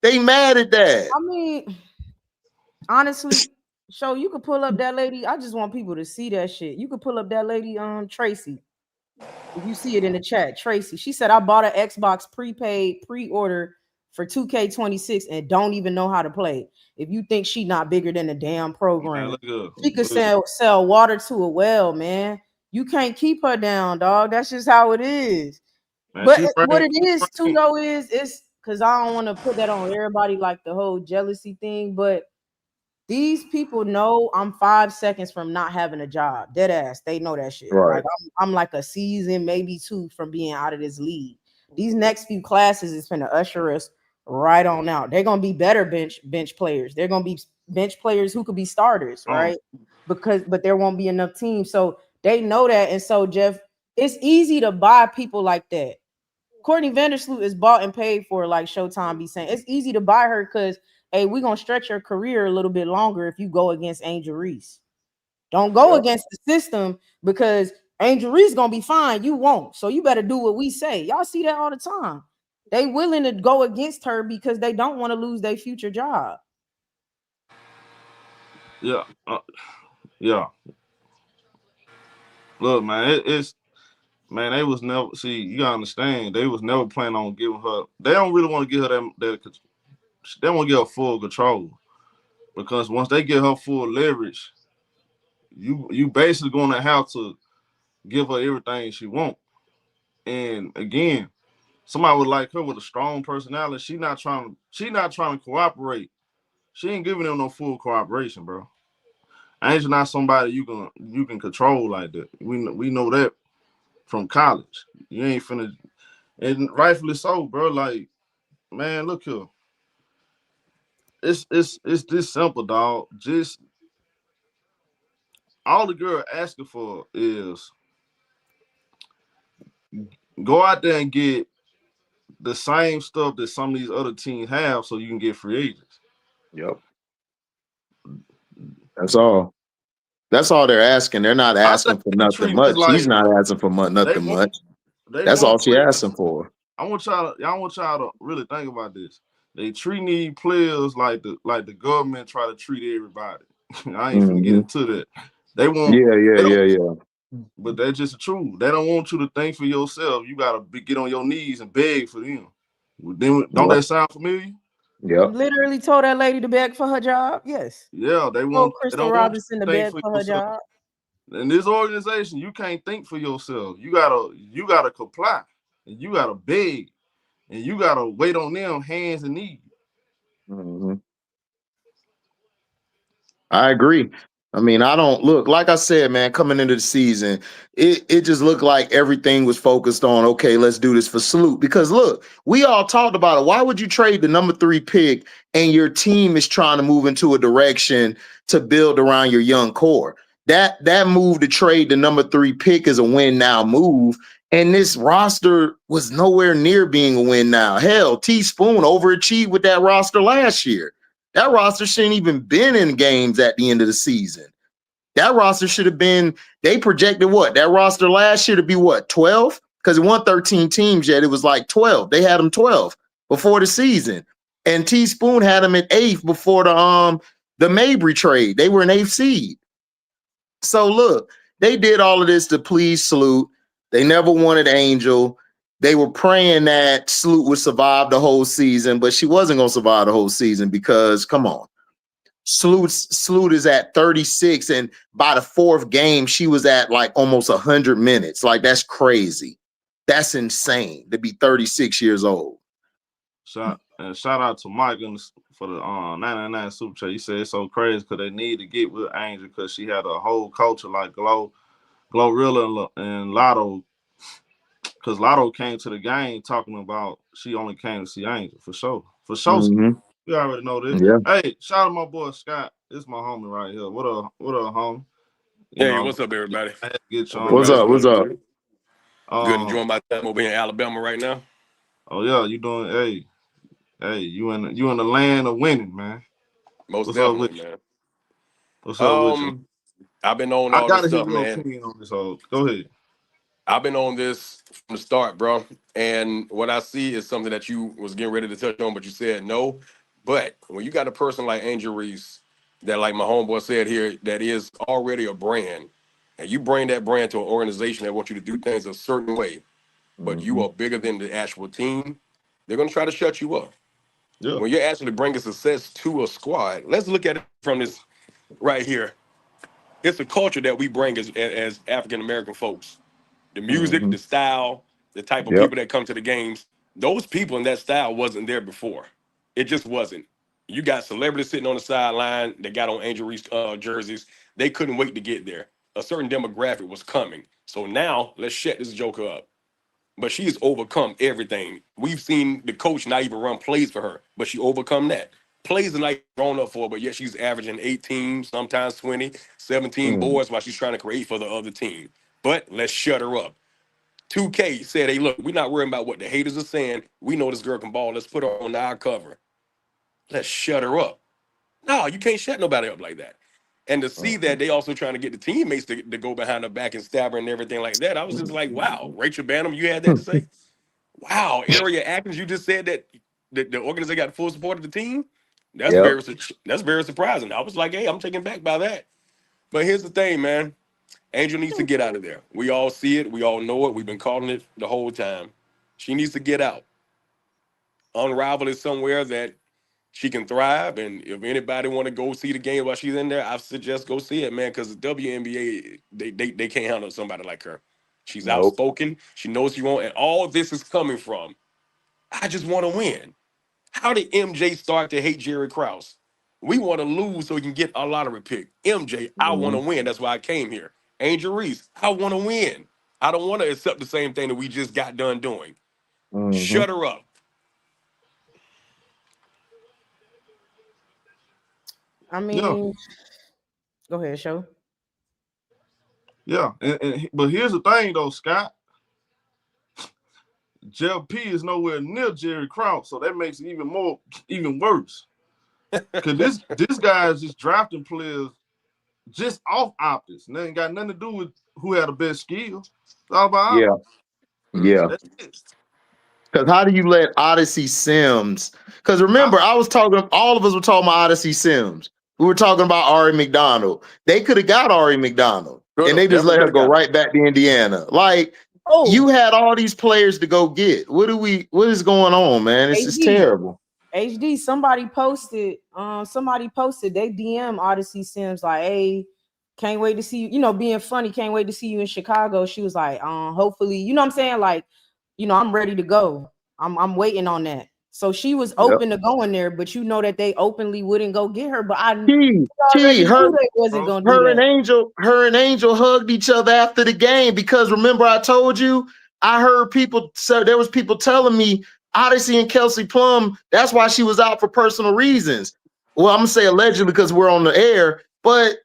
They mad at that. I mean, honestly, so you could pull up that lady. I just want people to see that shit. You could pull up that lady, Tracy. If you see it in the chat, Tracy, she said, I bought an Xbox prepaid pre-order for 2K26 and don't even know how to play. If you think she not bigger than the damn Man, program, look good. she could sell water to a well, man. You can't keep her down, dog. That's just how it is. Man, But what it is too, though, is it's because I don't want to put that on everybody, like the whole jealousy thing, but these people know I'm 5 seconds from not having a job. Dead ass. They know that shit. Right. Like I'm like a season, maybe 2 from being out of this league. These next few classes is gonna usher us right on out. They're gonna be better bench players. They're gonna be bench players who could be starters, right? But there won't be enough teams. So they know that. And so, Jeff, it's easy to buy people like that. Courtney Vandersloot is bought and paid for, like Showtime be saying. It's easy to buy her because, hey, we're going to stretch your career a little bit longer if you go against Angel Reese. Don't go against the system because Angel Reese going to be fine. You won't. So you better do what we say. Y'all see that all the time. They willing to go against her because they don't want to lose their future job. Yeah. Yeah. Look, man, man, they was never, see, you gotta understand, they was never planning on giving her, they don't really want to give her that they want to give her full control. Because once they get her full leverage, you basically gonna have to give her everything she wants. And again, somebody would like her with a strong personality. She not trying to cooperate. She ain't giving them no full cooperation, bro. Angel not somebody you can control like that. We know that from college. You ain't finna, and rightfully so, bro. Like, man, look here. It's this simple, dog. Just all the girl asking for is go out there and get the same stuff that some of these other teams have so you can get free agents. Yep. That's all. That's all they're asking. They're not asking for nothing much. Like, she's not asking for nothing much. That's all she's asking for. I want y'all to really think about this. They treat these players like the government try to treat everybody. I ain't finna get into that. They want yeah. But that's just the truth. They don't want you to think for yourself. You gotta get on your knees and beg for them. Then don't that sound familiar? Yeah. Literally told that lady to beg for her job. Yes. Yeah, they want Crystal Robinson to beg for her job. In this organization, you can't think for yourself. You gotta comply, and you gotta beg, and you gotta wait on them hands and knees. I agree. I mean, I don't look, like I said, man, coming into the season, it just looked like everything was focused on, okay, let's do this for Salute. Because look, we all talked about it. Why would you trade the number 3 pick and your team is trying to move into a direction to build around your young core? That move to trade the number 3 pick is a win now move. And this roster was nowhere near being a win now. Hell, T-Spoon overachieved with that roster last year. That roster shouldn't even been in games at the end of the season. That roster should have been, they projected what? That roster last year to be what, 12? Because it won 13 teams yet. It was like 12. They had them 12 before the season. And T-Spoon had them at 8th before the Mabry trade. They were an 8th seed. So look, they did all of this to please Salute. They never wanted Angel. They were praying that Salute would survive the whole season, but she wasn't going to survive the whole season because, come on, Salute is at 36, and by the 4th game, she was at like almost 100 minutes. Like, that's crazy. That's insane to be 36 years old. Shout out to Mike for the 99 Super Chat. He said it's so crazy because they need to get with Angel because she had a whole culture like Glorilla and Lotto. Because Lotto came to the game talking about she only came to see Angel, for sure. For sure. You already know this. Yeah. Hey, shout out to my boy Scott. It's my homie right here. What up, homie? What's up, everybody? What's up? Good enjoying my time over here in Alabama right now. Oh yeah, you doing? Hey, you in the land of winning, man. Most definitely, man. What's up with you? I've been on all this stuff, man. Opinion on this whole. Go ahead. I've been on this from the start, bro. And what I see is something that you was getting ready to touch on, but you said no. But when you got a person like Angel Reese, that, like my homeboy said here, that is already a brand, and you bring that brand to an organization that wants you to do things a certain way, but you are bigger than the actual team, they're going to try to shut you up. Yeah. When you're actually bringing success to a squad, let's look at it from this right here. It's a culture that we bring as African American folks. The music, the style, the type of Yep. people that come to the games. Those people in that style wasn't there before. It just wasn't. You got celebrities sitting on the sideline that got on Angel Reese jerseys. They couldn't wait to get there. A certain demographic was coming. So now let's shut this joker up. But she has overcome everything. We've seen the coach not even run plays for her, but she overcome that. Plays are not grown up for her, but yet she's averaging 18, sometimes 20, 17 boards while she's trying to create for the other team. But let's shut her up. 2K said, hey, look, we're not worrying about what the haters are saying. We know this girl can ball. Let's put her on our cover. Let's shut her up. No, you can't shut nobody up like that. And to see that they also trying to get the teammates to go behind her back and stab her and everything like that, I was just like, wow, Rachel Banham, you had that to say? Wow, Area Atkins, you just said that the organization got full support of the team? That's Yep. very surprising. I was like, hey, I'm taken back by that. But here's the thing, man. Angel needs to get out of there. We all see it. We all know it. We've been calling it the whole time. She needs to get out. Unravel it somewhere that she can thrive. And if anybody want to go see the game while she's in there, I suggest go see it, man, because the WNBA, they can't handle somebody like her. She's Nope. outspoken. She knows she won't. And all this is coming from, I just want to win. How did MJ start to hate Jerry Krause? We want to lose so we can get a lottery pick. MJ, I want to win. That's why I came here. Angel Reese, I want to win. I don't want to accept the same thing that we just got done doing. Shut her up. I mean, go ahead, show. Yeah, but here's the thing though, Scott. Jeff P is nowhere near Jerry Krause, so that makes it even worse. Because this guy is just drafting players just off optics, and they ain't got nothing to do with who had the best skills. It's all about optics. Yeah. That's it. Because how do you let Odyssey Sims? Because remember, all of us were talking about Odyssey Sims. We were talking about Ari McDonald. They could have got Ari McDonald, and they just let her go right back to Indiana. Like, you had all these players to go get. What is going on, man? It's just terrible. HD, somebody posted they DM Odyssey Sims like, hey, can't wait to see you, being funny, can't wait to see you in Chicago. She was like, hopefully, you know what I'm saying? Like, I'm ready to go. I'm waiting on that. So she was open to going there, but that they openly wouldn't go get her. But her and Angel hugged each other after the game because remember I told you I heard people. So there was people telling me Odyssey and Kelsey Plum. That's why she was out for personal reasons. Well, I'm gonna say allegedly because we're on the air, but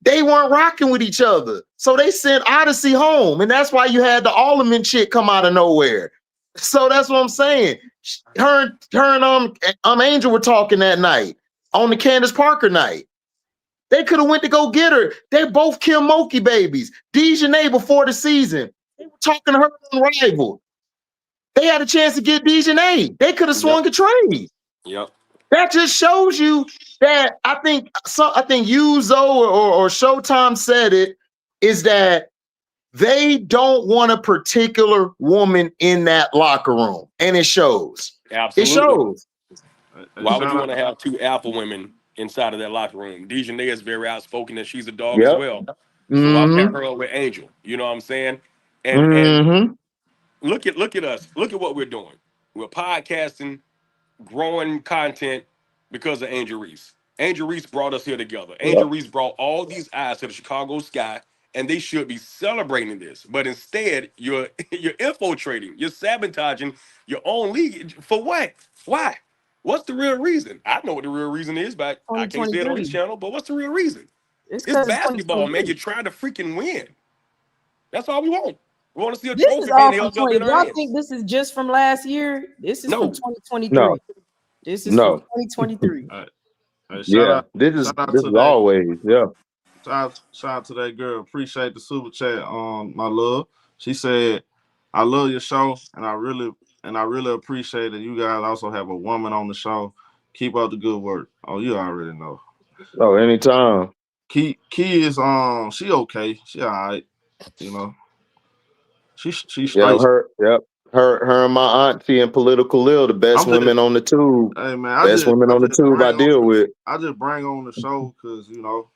they weren't rocking with each other. So they sent Odyssey home, and that's why you had the Allman chick come out of nowhere. So that's what I'm saying. Her and Angel were talking that night on the Candace Parker night. They could have went to go get her. They both Kim Mulkey babies. Dejanay before the season. They were talking to her on Rival. They had a chance to get Dejanay. They could have swung a trade. Yep. That just shows you that I think you, Zoe, or Showtime said it, is that they don't want a particular woman in that locker room. And it shows. Absolutely. It shows. Why would you want to have two alpha women inside of that locker room? Dejanay is very outspoken and she's a dog as well. So I'll pair her up with Angel. You know what I'm saying? And look at us. Look at what we're doing. We're podcasting, growing content because of Angel Reese. Angel Reese brought us here together. Angel Reese brought all these eyes to the Chicago sky, and they should be celebrating this. But instead, you're infiltrating, you're sabotaging your own league. For what? Why? What's the real reason? I know what the real reason is, but I can't say it on this channel. But what's the real reason? It's basketball, man. You're trying to freaking win. That's all we want. We want to see a trophy. This is all from 20. Y'all think this is just from last year? This is from 2023. No. This is from 2023. This is always. Shout out to that girl. Appreciate the super chat. My love. She said, "I love your show, and I really appreciate that you guys also have a woman on the show. Keep up the good work." Oh, you already know. Oh, anytime. Key is she okay. She all right. You know. She's Yeah, straight. her and my auntie and Political Lil, the best I'm just, women on the tube. hey man, Best women on the tube I deal with. I just bring on the show because you know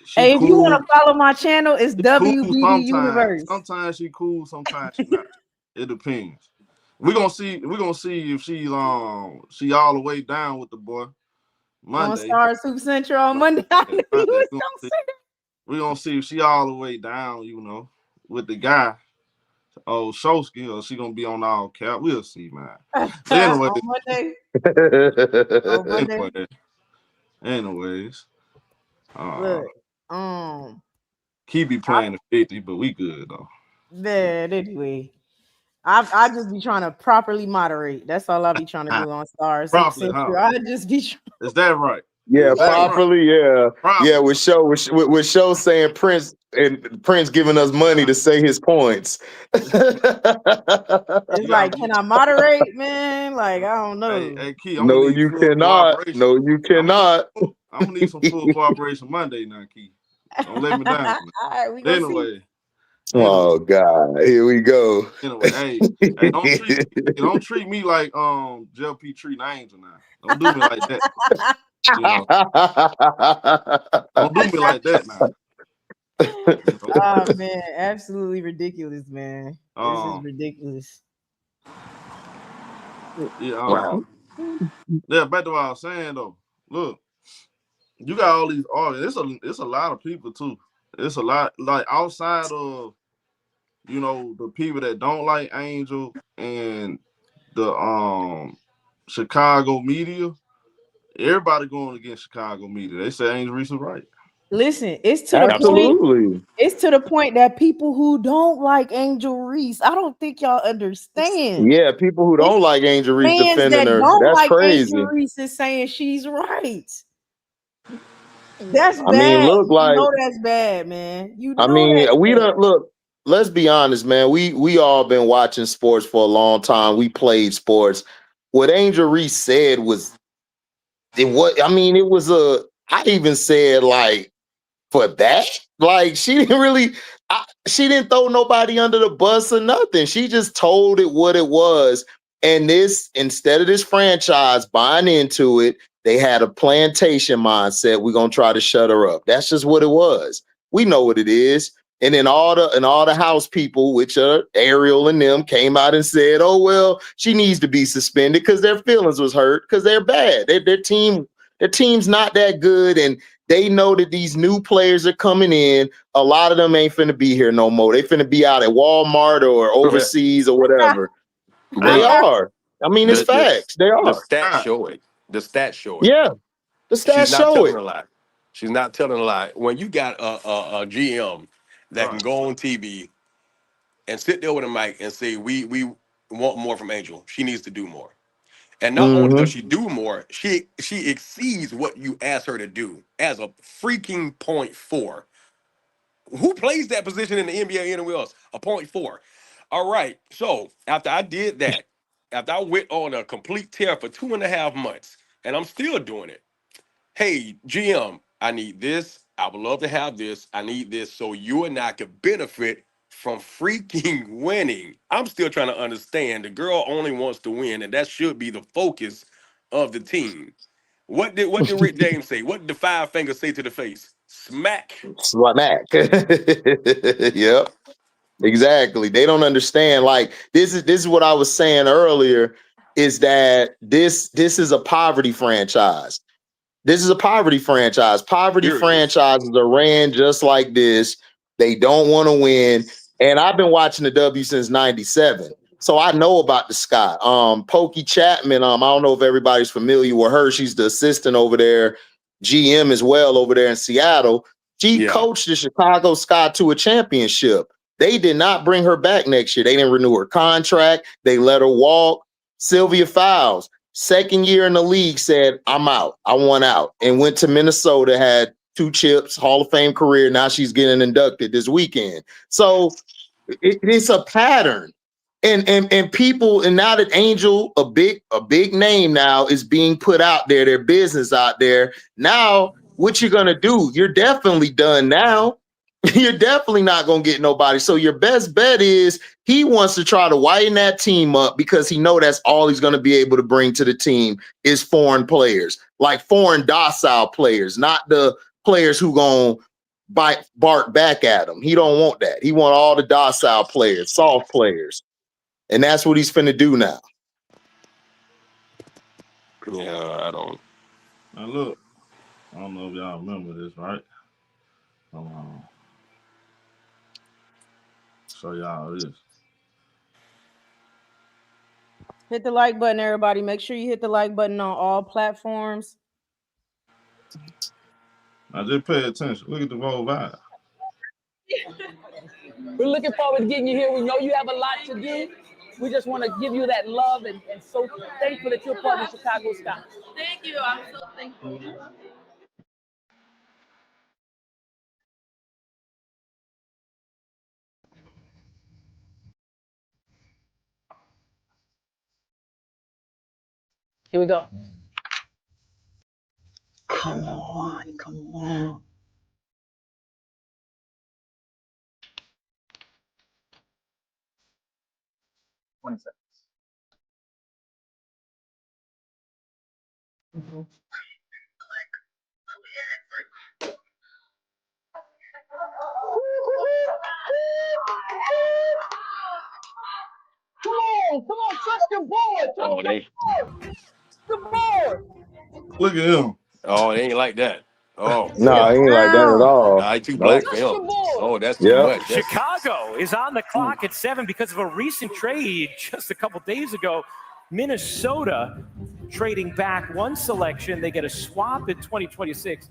she Hey, if you want cool. to follow my channel, it's WBD Universe. Sometimes she cool, sometimes she not. It depends. We're gonna see if she's she all the way down with the boy On Monday. Star Super Central on Monday. I knew you was gonna say that. We're gonna see if she all the way down, you know, with the guy. Oh, Showski, or she gonna be on all cap. We'll see, man. But anyway, On Monday. On Monday. anyways, Look, Key be playing the 50, but we good though. man, anyway. I just be trying to properly moderate. That's all I be trying to do on Stars. Properly, huh? I just be. Is that right? Yeah, Is that properly. Right? Yeah, Properly. yeah. With show saying Prince and Prince giving us money to say his points. It's like, can I moderate, man? Like, I don't know. Hey Key, No, you cannot. No, you cannot. I'm gonna need some full cooperation Monday now, Key. Don't let me down. All right, we gonna Anyway. Oh God, here we go. Anyway, hey, don't treat me like Jeff P. treat Angel now. Don't do me like that. You know? Don't do me like that now. Oh man, absolutely ridiculous, man. This is ridiculous. Yeah, yeah, back to what I was saying though. Look, you got all these artists. It's a lot of people too. It's a lot like outside of you know the people that don't like Angel and the Chicago media. Everybody going against Chicago media. They say Angel Reese is right. Listen, it's to the point. It's to the point that people who don't like Angel Reese, I don't think y'all understand. Yeah, people who don't like Angel Reese defending her. Don't That's crazy. Angel Reese is saying she's right. That's bad. I mean, look like you know that's bad, man. You know I mean, that's we bad. don't look. Let's be honest, man. We all been watching sports for a long time. We played sports. What Angel Reese said was it was. I mean, it was a. I even said like for that, like she didn't really. She didn't throw nobody under the bus or nothing. She just told it what it was. And this, instead of this franchise buying into it, they had a plantation mindset. We're gonna try to shut her up. That's just what it was. We know what it is. And then all the house people, which are Ariel and them, came out and said, "Oh well, she needs to be suspended because their feelings was hurt because they're bad. Their team's not that good, and they know that these new players are coming in. A lot of them ain't finna be here no more. They finna be out at Walmart or overseas or whatever. They are. I mean, it's facts. They are. The stats show it. The stats show it. Yeah, the stats She's not show telling it. a lie. She's not telling a lie. When you got a GM that can go on TV and sit there with a mic and say, we want more from Angel. She needs to do more. And not only does she do more, she exceeds what you ask her to do as a freaking 0.4. Who plays that position in the NBA anywhere else? A 0.4. All right. So after I did that, after I went on a complete tear for 2.5 months, and I'm still doing it. Hey, GM, I need this. I would love to have this. I need this so you and I could benefit from freaking winning. I'm still trying to understand. The girl only wants to win, and that should be the focus of the team. What did Rick James say? What did the five fingers say to the face? Smack. Smack. Yep. Exactly. They don't understand. Like this is what I was saying earlier. Is that this is a poverty franchise. This is a poverty franchise. Poverty franchises are ran just like this. They don't want to win. And I've been watching the W since '97. So I know about the Scott. Pokey Chapman, I don't know if everybody's familiar with her. She's the assistant over there, GM as well over there in Seattle. She coached the Chicago Sky to a championship. They did not bring her back next year. They didn't renew her contract. They let her walk. Sylvia Fowles, second year in the league, said, "I'm out. I want out," and went to Minnesota, had 2 chips, Hall of Fame career. Now she's getting inducted this weekend. So it's a pattern. And people, and now that Angel, a big name now, is being put out there, their business out there. Now what you gonna do? You're definitely done now. You're definitely not gonna get nobody. So your best bet is he wants to try to widen that team up because he know that's all he's gonna be able to bring to the team is foreign players, like foreign docile players, not the players who gonna bark back at him. He don't want that. He want all the docile players, soft players, and that's what he's finna do now. Yeah, I don't. Now look, I don't know if y'all remember this, right? Show y'all this. Hit the like button, everybody. Make sure you hit the like button on all platforms. Now just pay attention. Look at the whole vibe. We're looking forward to getting you here. We know you have a lot to do. We just want to give you that love and so thankful that you're part of Chicago Sky. Thank you. I'm so thankful. Here we go. Come on, come on. Come on, trust your board. Oh, they. The board. Look at him. Oh, they ain't like that. Oh, No, yeah. he ain't like that at all. Nah, he too Nope. black for him. Oh, that's too Yeah. much. That's, Chicago is on the clock at 7 because of a recent trade just a couple days ago. Minnesota trading back one selection. They get a swap in 2026.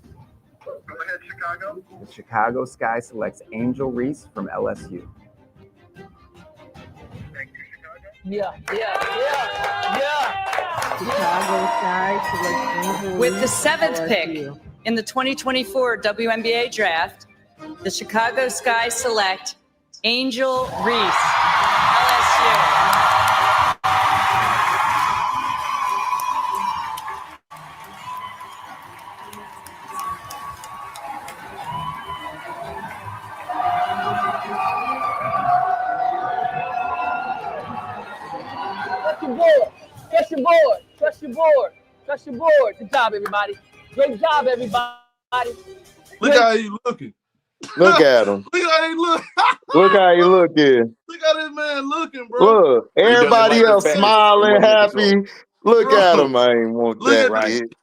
Go ahead, Chicago. The Chicago Sky selects Angel Reese from LSU. Thank you, Chicago. Yeah. Chicago Sky selects Angel With the Reese from 7th pick LSU. in the 2024 WNBA draft, the Chicago Sky select Angel Reese, LSU. Trust your board. Trust your board. Trust your board. Trust your board. Good job, everybody. Great job, everybody. Look how he looking. Look at him. Look how he look. Look how he looking. Look how this man looking, bro. Look, He doesn't everybody like the else fact that smiling, they want to get happy. Look Bro, at him. I ain't want look that. at Right. Kid.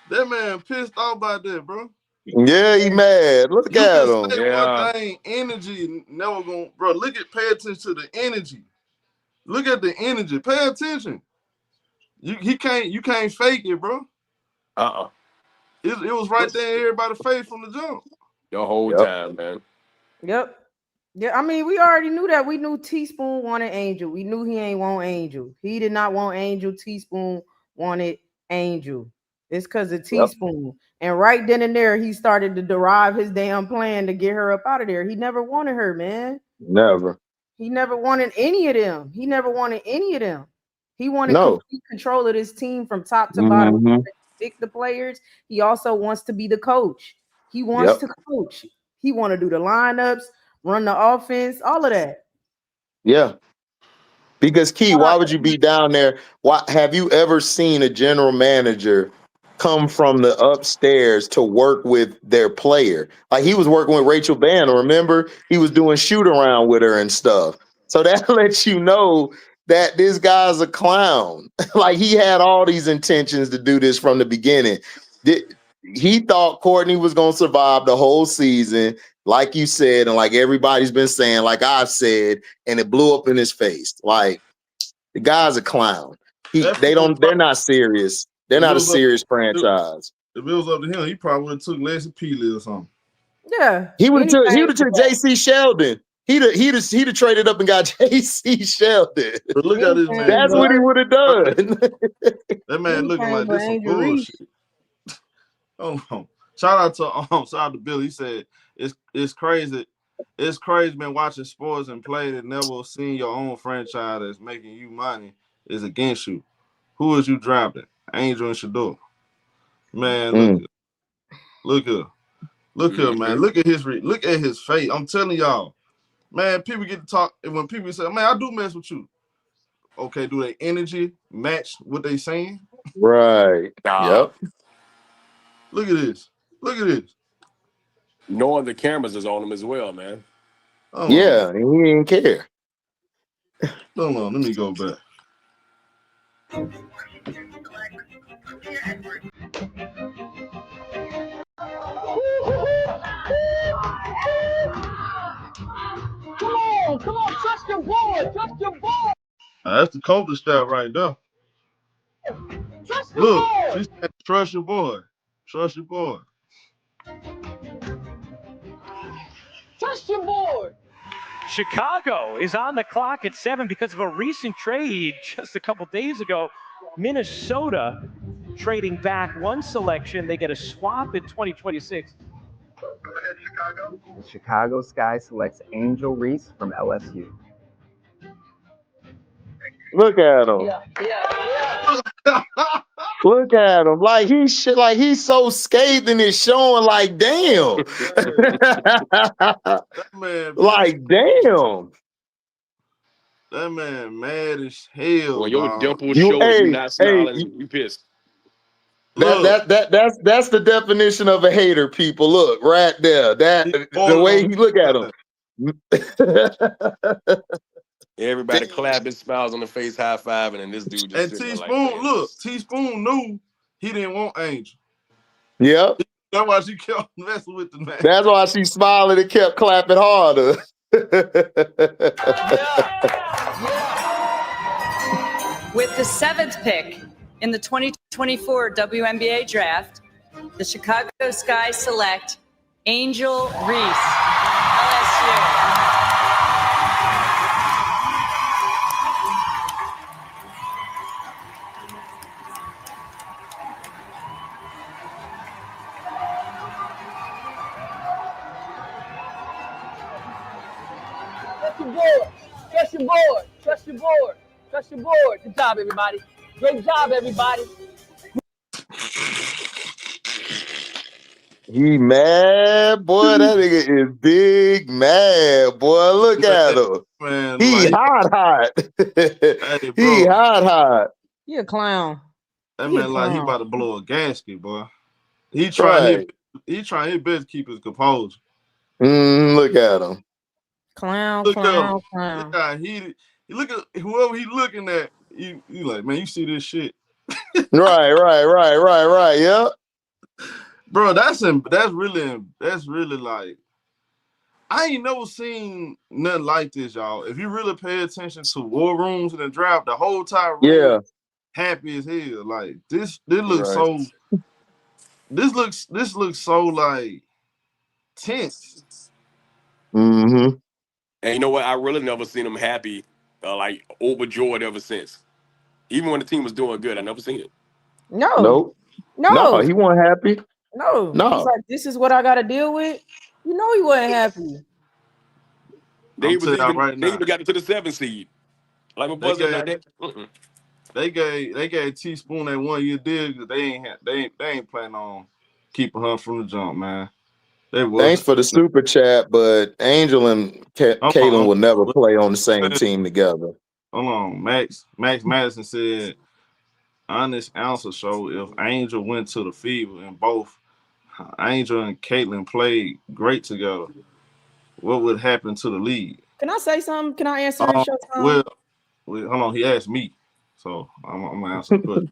That man pissed off about that, bro. Yeah, he mad. Look You at can him. say Yeah. one thing, energy never gonna, bro. Pay attention to the energy. Look at the energy. Pay attention. You can't fake it, bro. It was right there in everybody's face from the jump. The whole Yep. time, man. Yep. Yeah, I mean, we already knew that. We knew Teaspoon wanted Angel. We knew he ain't want Angel. He did not want Angel. Teaspoon wanted Angel. It's because of Teaspoon. And right then and there, he started to derive his damn plan to get her up out of there. He never wanted her, man. Never. He never wanted any of them. He never wanted any of them. He wanted No. complete control of this team from top to bottom. He wanted to pick the players. He also wants to be the coach. He wants to coach. He want to do the lineups, run the offense, all of that. Yeah. Because Key, why would you be down there? Why have you ever seen a general manager come from the upstairs to work with their player? Like he was working with Rachel Banner, remember? He was doing shoot around with her and stuff. So that lets you know that this guy's a clown. Like he had all these intentions to do this from the beginning. He thought Courtney was going to survive the whole season, like you said, and like everybody's been saying, like I've said, and it blew up in his face. Like the guy's a clown. They're not serious. They're not a serious franchise. If it was up to him, he probably would have took Leslie Peely or something. Yeah. He would have took JC Sheldon. He'd have traded up and got JC Sheldon. But look at this man. That's what he would have done. That man looking like this some bullshit. Oh, shout out to Billy. He said it's crazy. It's crazy, man, watching sports and play that never seen your own franchise that's making you money is against you. Who is you drafting? Angel and Shador. Man, look. Look here. Look here, man. Look at his face. I'm telling y'all, man, people get to talk, and when people say, man, I do mess with you. Okay, do their energy match what they saying? Right. Yep. Look at this. Look at this. Knowing the cameras is on him as well, man. Yeah, and he didn't care. Hold on, let me go back. Come on, trust your boy, trust your boy. That's the coaching staff right there. Trust your Look, boy. she said, trust your boy. Trust your boy. Trust your boy. Chicago is on the clock at 7 because of a recent trade just a couple days ago. Minnesota trading back one selection. They get a swap in 2026. The Chicago Sky selects Angel Reese from LSU. Look at him. Look at him. Like he's so scathing and showing like damn. Man, like damn. That man mad as hell. When your dog. dimples show and you not smiling, you pissed. That's the definition of a hater, people. Look, right there. The way he look at him. Everybody clapping, smiles on the face, high fiving, and this dude just And sitting there Teaspoon, like, look, Teaspoon knew he didn't want Angel. Yep. That's why she kept messing with the man. That's why she smiled and kept clapping harder. With the 7th pick in the 2024 WNBA draft, the Chicago Sky select Angel Reese, LSU. Trust your boy. Trust your boy. Trust your boy. Trust your boy. Good job, everybody. Great job, everybody. He mad, boy. That nigga is big mad, boy. Look at him. Man, he like, hot. hey, bro, he hot. You a clown. That He a man like he clown. about to blow a gasket, boy. He trying his best to keep his composure. Look at him. Clown, Look clown, up. clown. Look how he look at whoever he looking at. You like, man, you see this shit. Right. Yep. Bro, that's really like, I ain't never seen nothing like this, y'all. If you really pay attention to war rooms in the draft, the whole time, happy as hell. Like this looks so. This looks so like tense. Mm-hmm. and you know what? I really never seen him happy, like overjoyed ever since. Even when the team was doing good, I never seen it. No, he wasn't happy. No. He's like, this is what I got to deal with. You know, he wasn't happy. They even got into the 7th seed. Like my buzzer like that. They gave Teaspoon that 1 year deal because they ain't planning on keeping her from the jump, man. Thanks for the super chat, but Angel and Caitlin will never play on the same team together. Hold on, Max Madison said, honest answer show if Angel went to the Fever and both Angel and Caitlin played great together, what would happen to the league? Can I say something? Can I answer Showtime? Well, hold on. He asked me, so I'm gonna answer the question.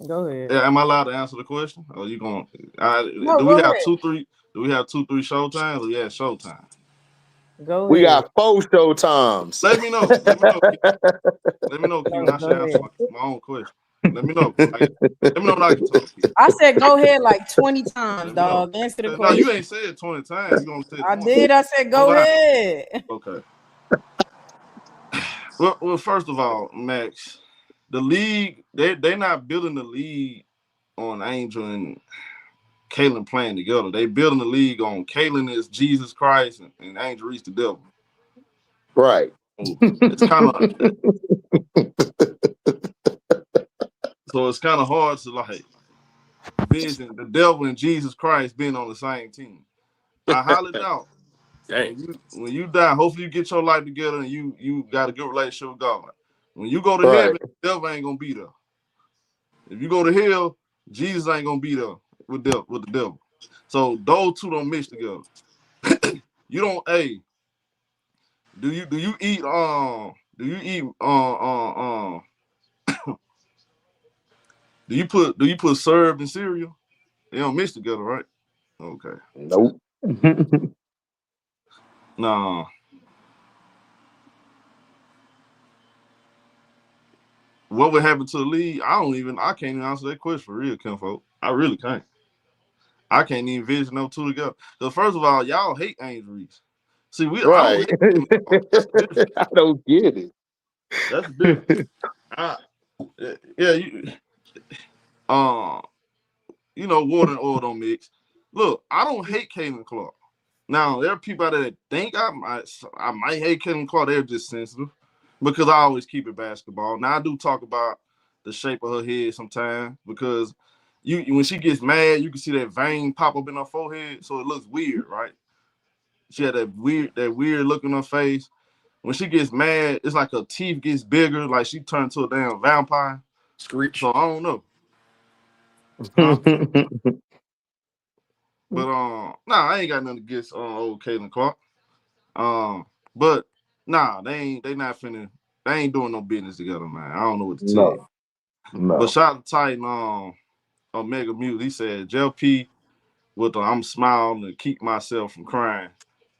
Go ahead. Yeah, am I allowed to answer the question? Or you gonna? No, do we have ahead. 2-3? Do we have 2-3 showtimes? Or yeah, showtime. Go ahead. We got 4 showtimes. Let me know. Let me know, Q. I should answer my own question. Let me know. Let me know when I can talk. I said go ahead like 20 times, dog. Answer the question. No, you ain't said 20 times. You gonna say it I 20. did. I said go ahead. Okay. Well, first of all, Max, the league, they not building the league on Angel and Caitlin playing together. They building the league on Caitlin is Jesus Christ and Angel Reese the devil. Right. It's kind of so it's kind of hard to like envision the devil and Jesus Christ being on the same team. I highly doubt. When you die, hopefully you get your life together and you got a good relationship with God. When you go to heaven, the devil ain't gonna be there. If you go to hell, Jesus ain't gonna be there with the devil. So those two don't mix together. You don't. Hey, do you eat do you put syrup in cereal? They don't mix together, right? Okay. Nope. Nah. What would happen to the league? I can't even answer that question for real, Kinfolk. I really can't. I can't even envision them two together. So first of all, y'all hate Angel Reese. See, Right. I don't hate I don't get it. That's different. Water and oil don't mix. Look, I don't hate Caitlin Clark. Now there are people out there that think I might hate Caitlin Clark. They're just sensitive because I always keep it basketball. Now I do talk about the shape of her head sometimes because when she gets mad, you can see that vein pop up in her forehead, so it looks weird, right? She had that weird look in her face. When she gets mad, it's like her teeth gets bigger, like she turned to a damn vampire. Screech. So I don't know. Huh? But I ain't got nothing against old Caitlin Clark. But they ain't doing no business together, man. I don't know what to tell you. No. But shout out to Titan Omega Mute. He said JLP with I'm smiling to keep myself from crying.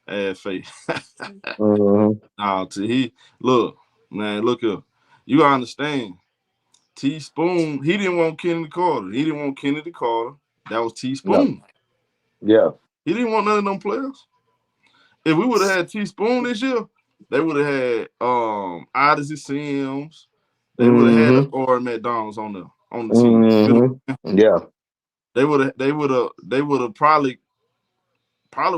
Ass face. Look here. You gotta understand. Teaspoon, he didn't want Kennedy Carter. He didn't want Kennedy Carter. That was Teaspoon. No. Yeah. He didn't want none of them players. If we would have had Teaspoon this year, they would have had Odyssey Sims. They would have had Oral McDonald's on the team. Yeah. They would have probably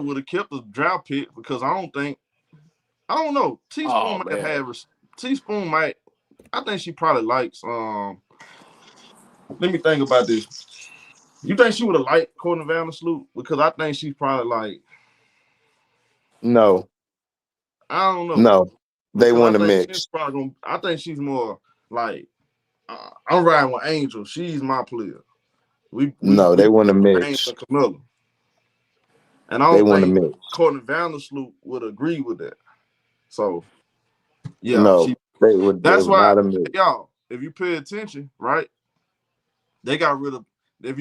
would have kept the draft pick because I don't know. Teaspoon might have Teaspoon might. I think she probably likes. Let me think about this. You think she would have liked Courtney Vandersloot? Because I think she's probably like. No. I don't know. No. They want to mix. I think she's more like I'm riding with Angel. She's my player. They want to mix. And I don't think Courtney Vandersloot would agree with that. So yeah, they would. That's why y'all, if you pay attention, right? They got rid of. If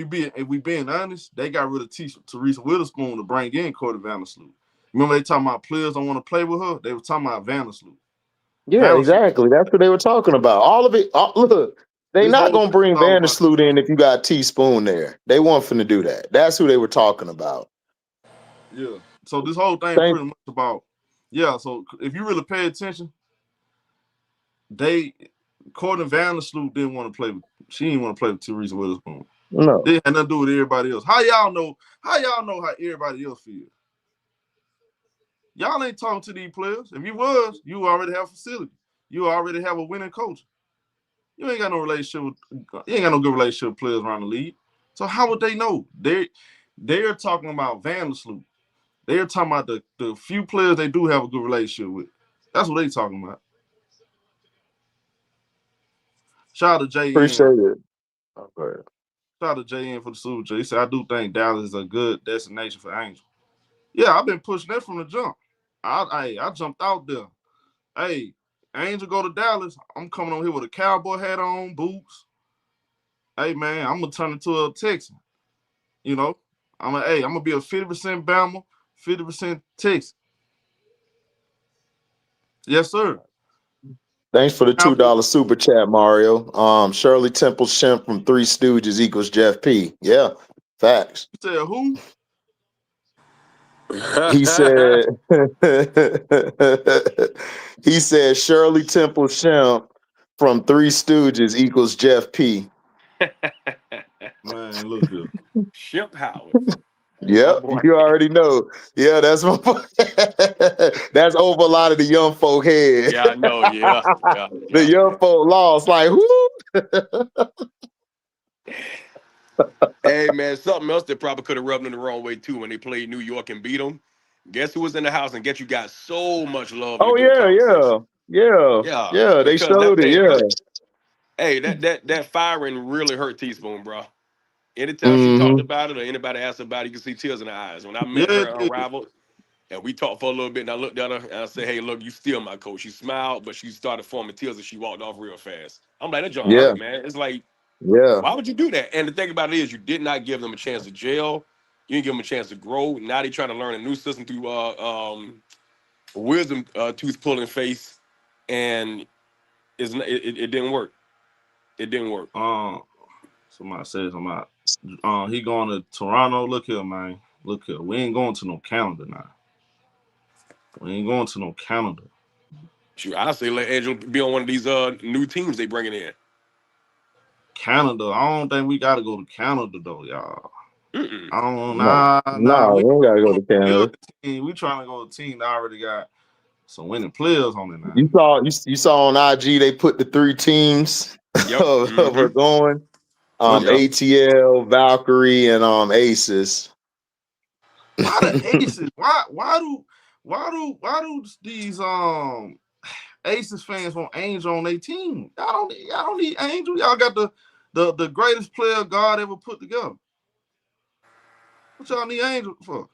we being honest, they got rid of Teresa Witherspoon to bring in Courtney Vandersloot. Remember they talking about players don't want to play with her? They were talking about Vandersloot. Yeah, exactly. That's what they were talking about. All of it. Look, they not gonna bring Vandersloot in if you got Teaspoon there. They want finna do that. That's who they were talking about. Yeah. So this whole thing pretty much about. Yeah. So if you really pay attention, Courtney Vandersloot didn't want to play with. She didn't want to play with Teresa Witherspoon. No. They had nothing to do with everybody else. How y'all know how everybody else feels? Y'all ain't talking to these players. If you was, you already have a facility. You already have a winning coach. You ain't got no relationship you ain't got no good relationship with players around the league. So how would they know? They're talking about Vandersloot. They're talking about the few players they do have a good relationship with. That's what they talking about. Shout out to JN. Appreciate it. Okay. Shout out to JN for the super J. He said, I do think Dallas is a good destination for Angel. Yeah, I've been pushing that from the jump. I jumped out there. Hey, Angel go to Dallas. I'm coming on here with a cowboy hat on, boots. Hey, man, I'm going to turn into a Texan. You know, I'm going to be a 50% Bama, 50% Texan. Yes, sir. Thanks for the $2 super chat, Mario. Shirley Temple Shemp from Three Stooges equals Jeff P. Yeah, facts. You said who? He said Shirley Temple Shemp from Three Stooges equals Jeff P. Man, look here. Shemp Howard. Yep, you already know. Yeah, that's that's over a lot of the young folk head. Yeah, I know. Yeah. The young folk lost. Like, who? Hey man, something else that probably could have rubbed them the wrong way too when they played New York and beat them. Guess who was in the house and guess you got so much love in a Oh good yeah, yeah, conversation. yeah, Yeah, yeah. They because that showed it. thing Yeah. hurt. Hey, that firing really hurt Teaspoon, bro. Anytime she talked Mm-hmm. about it or anybody asked about it, you can see tears in her eyes. When I met Yeah, her it unraveled and we talked for a little bit, and I looked at her and I said, "Hey, look, you still my coach." She smiled, but she started forming tears and she walked off real fast. I'm like, that John Yeah, hurt, man. It's like, yeah. why would you do that? And the thing about it is, you did not give them a chance to jail. You didn't give them a chance to grow. Now they're trying to learn a new system through wisdom tooth pulling face, and it didn't work. It didn't work. Somebody says somebody. He going to Toronto. Look here, man. Look here. We ain't going to no Canada now. We ain't going to no Canada. Shoot, I say let Angel be on one of these new teams they bringing in. Canada. I don't think we got to go to Canada though, y'all. Mm-mm. I don't. No, Nah. we don't gotta go to Canada. We trying to go to a team that already got some winning players on it now. You saw on IG they put the 3 teams Yep. of her going. ATL, Valkyrie, and Aces. Why the Aces? Why do these Aces fans want Angel on their team? Y'all don't need Angel. Y'all got the greatest player God ever put together. What y'all need Angel for?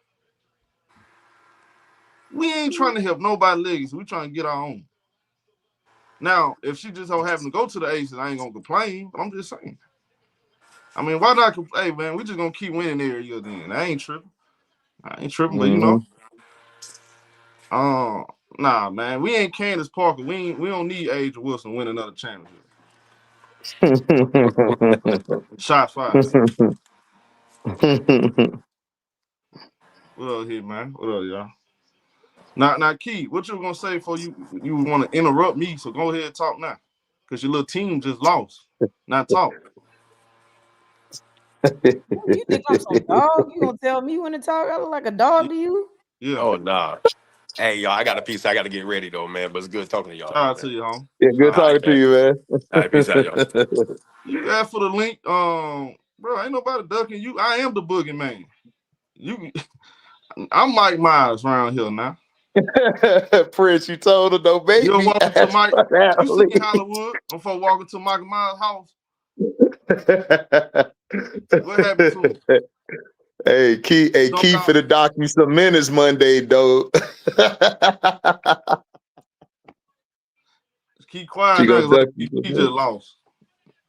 We ain't trying to help nobody legacy. We trying to get our own. Now, if she just so happen to go to the Aces, I ain't gonna complain. But I'm just saying. I mean, why not? Hey, man, we just gonna keep winning every year. Then I ain't tripping. But you know, nah, man, we ain't Candace Parker. We don't need Angel Wilson to win another championship. Shots fired. What up here, man? What up, y'all? Now, Key, what you gonna say before you want to interrupt me? So go ahead and talk now, cause your little team just lost. Now talk. You think I'm some dog? You gonna tell me when to talk? I look like a dog to you? Yeah. Oh nah. Hey y'all, I got a piece. I got to get ready though, man. But it's good talking to y'all. Shout out to you, home. Yeah, good talking to you, man. All right, peace out, y'all. You asked for the link, bro. Ain't nobody ducking you. I am the boogeyman. I'm Mike Myers around here now. Prince, you told her don't make You me walking to ask Mike? for that You link. seen Hollywood before walking to Mike Myers' house? What happened to him? Hey, Key for the doc me some minutes Monday, though. Keep quiet. She Now, gonna duck he you. just lost.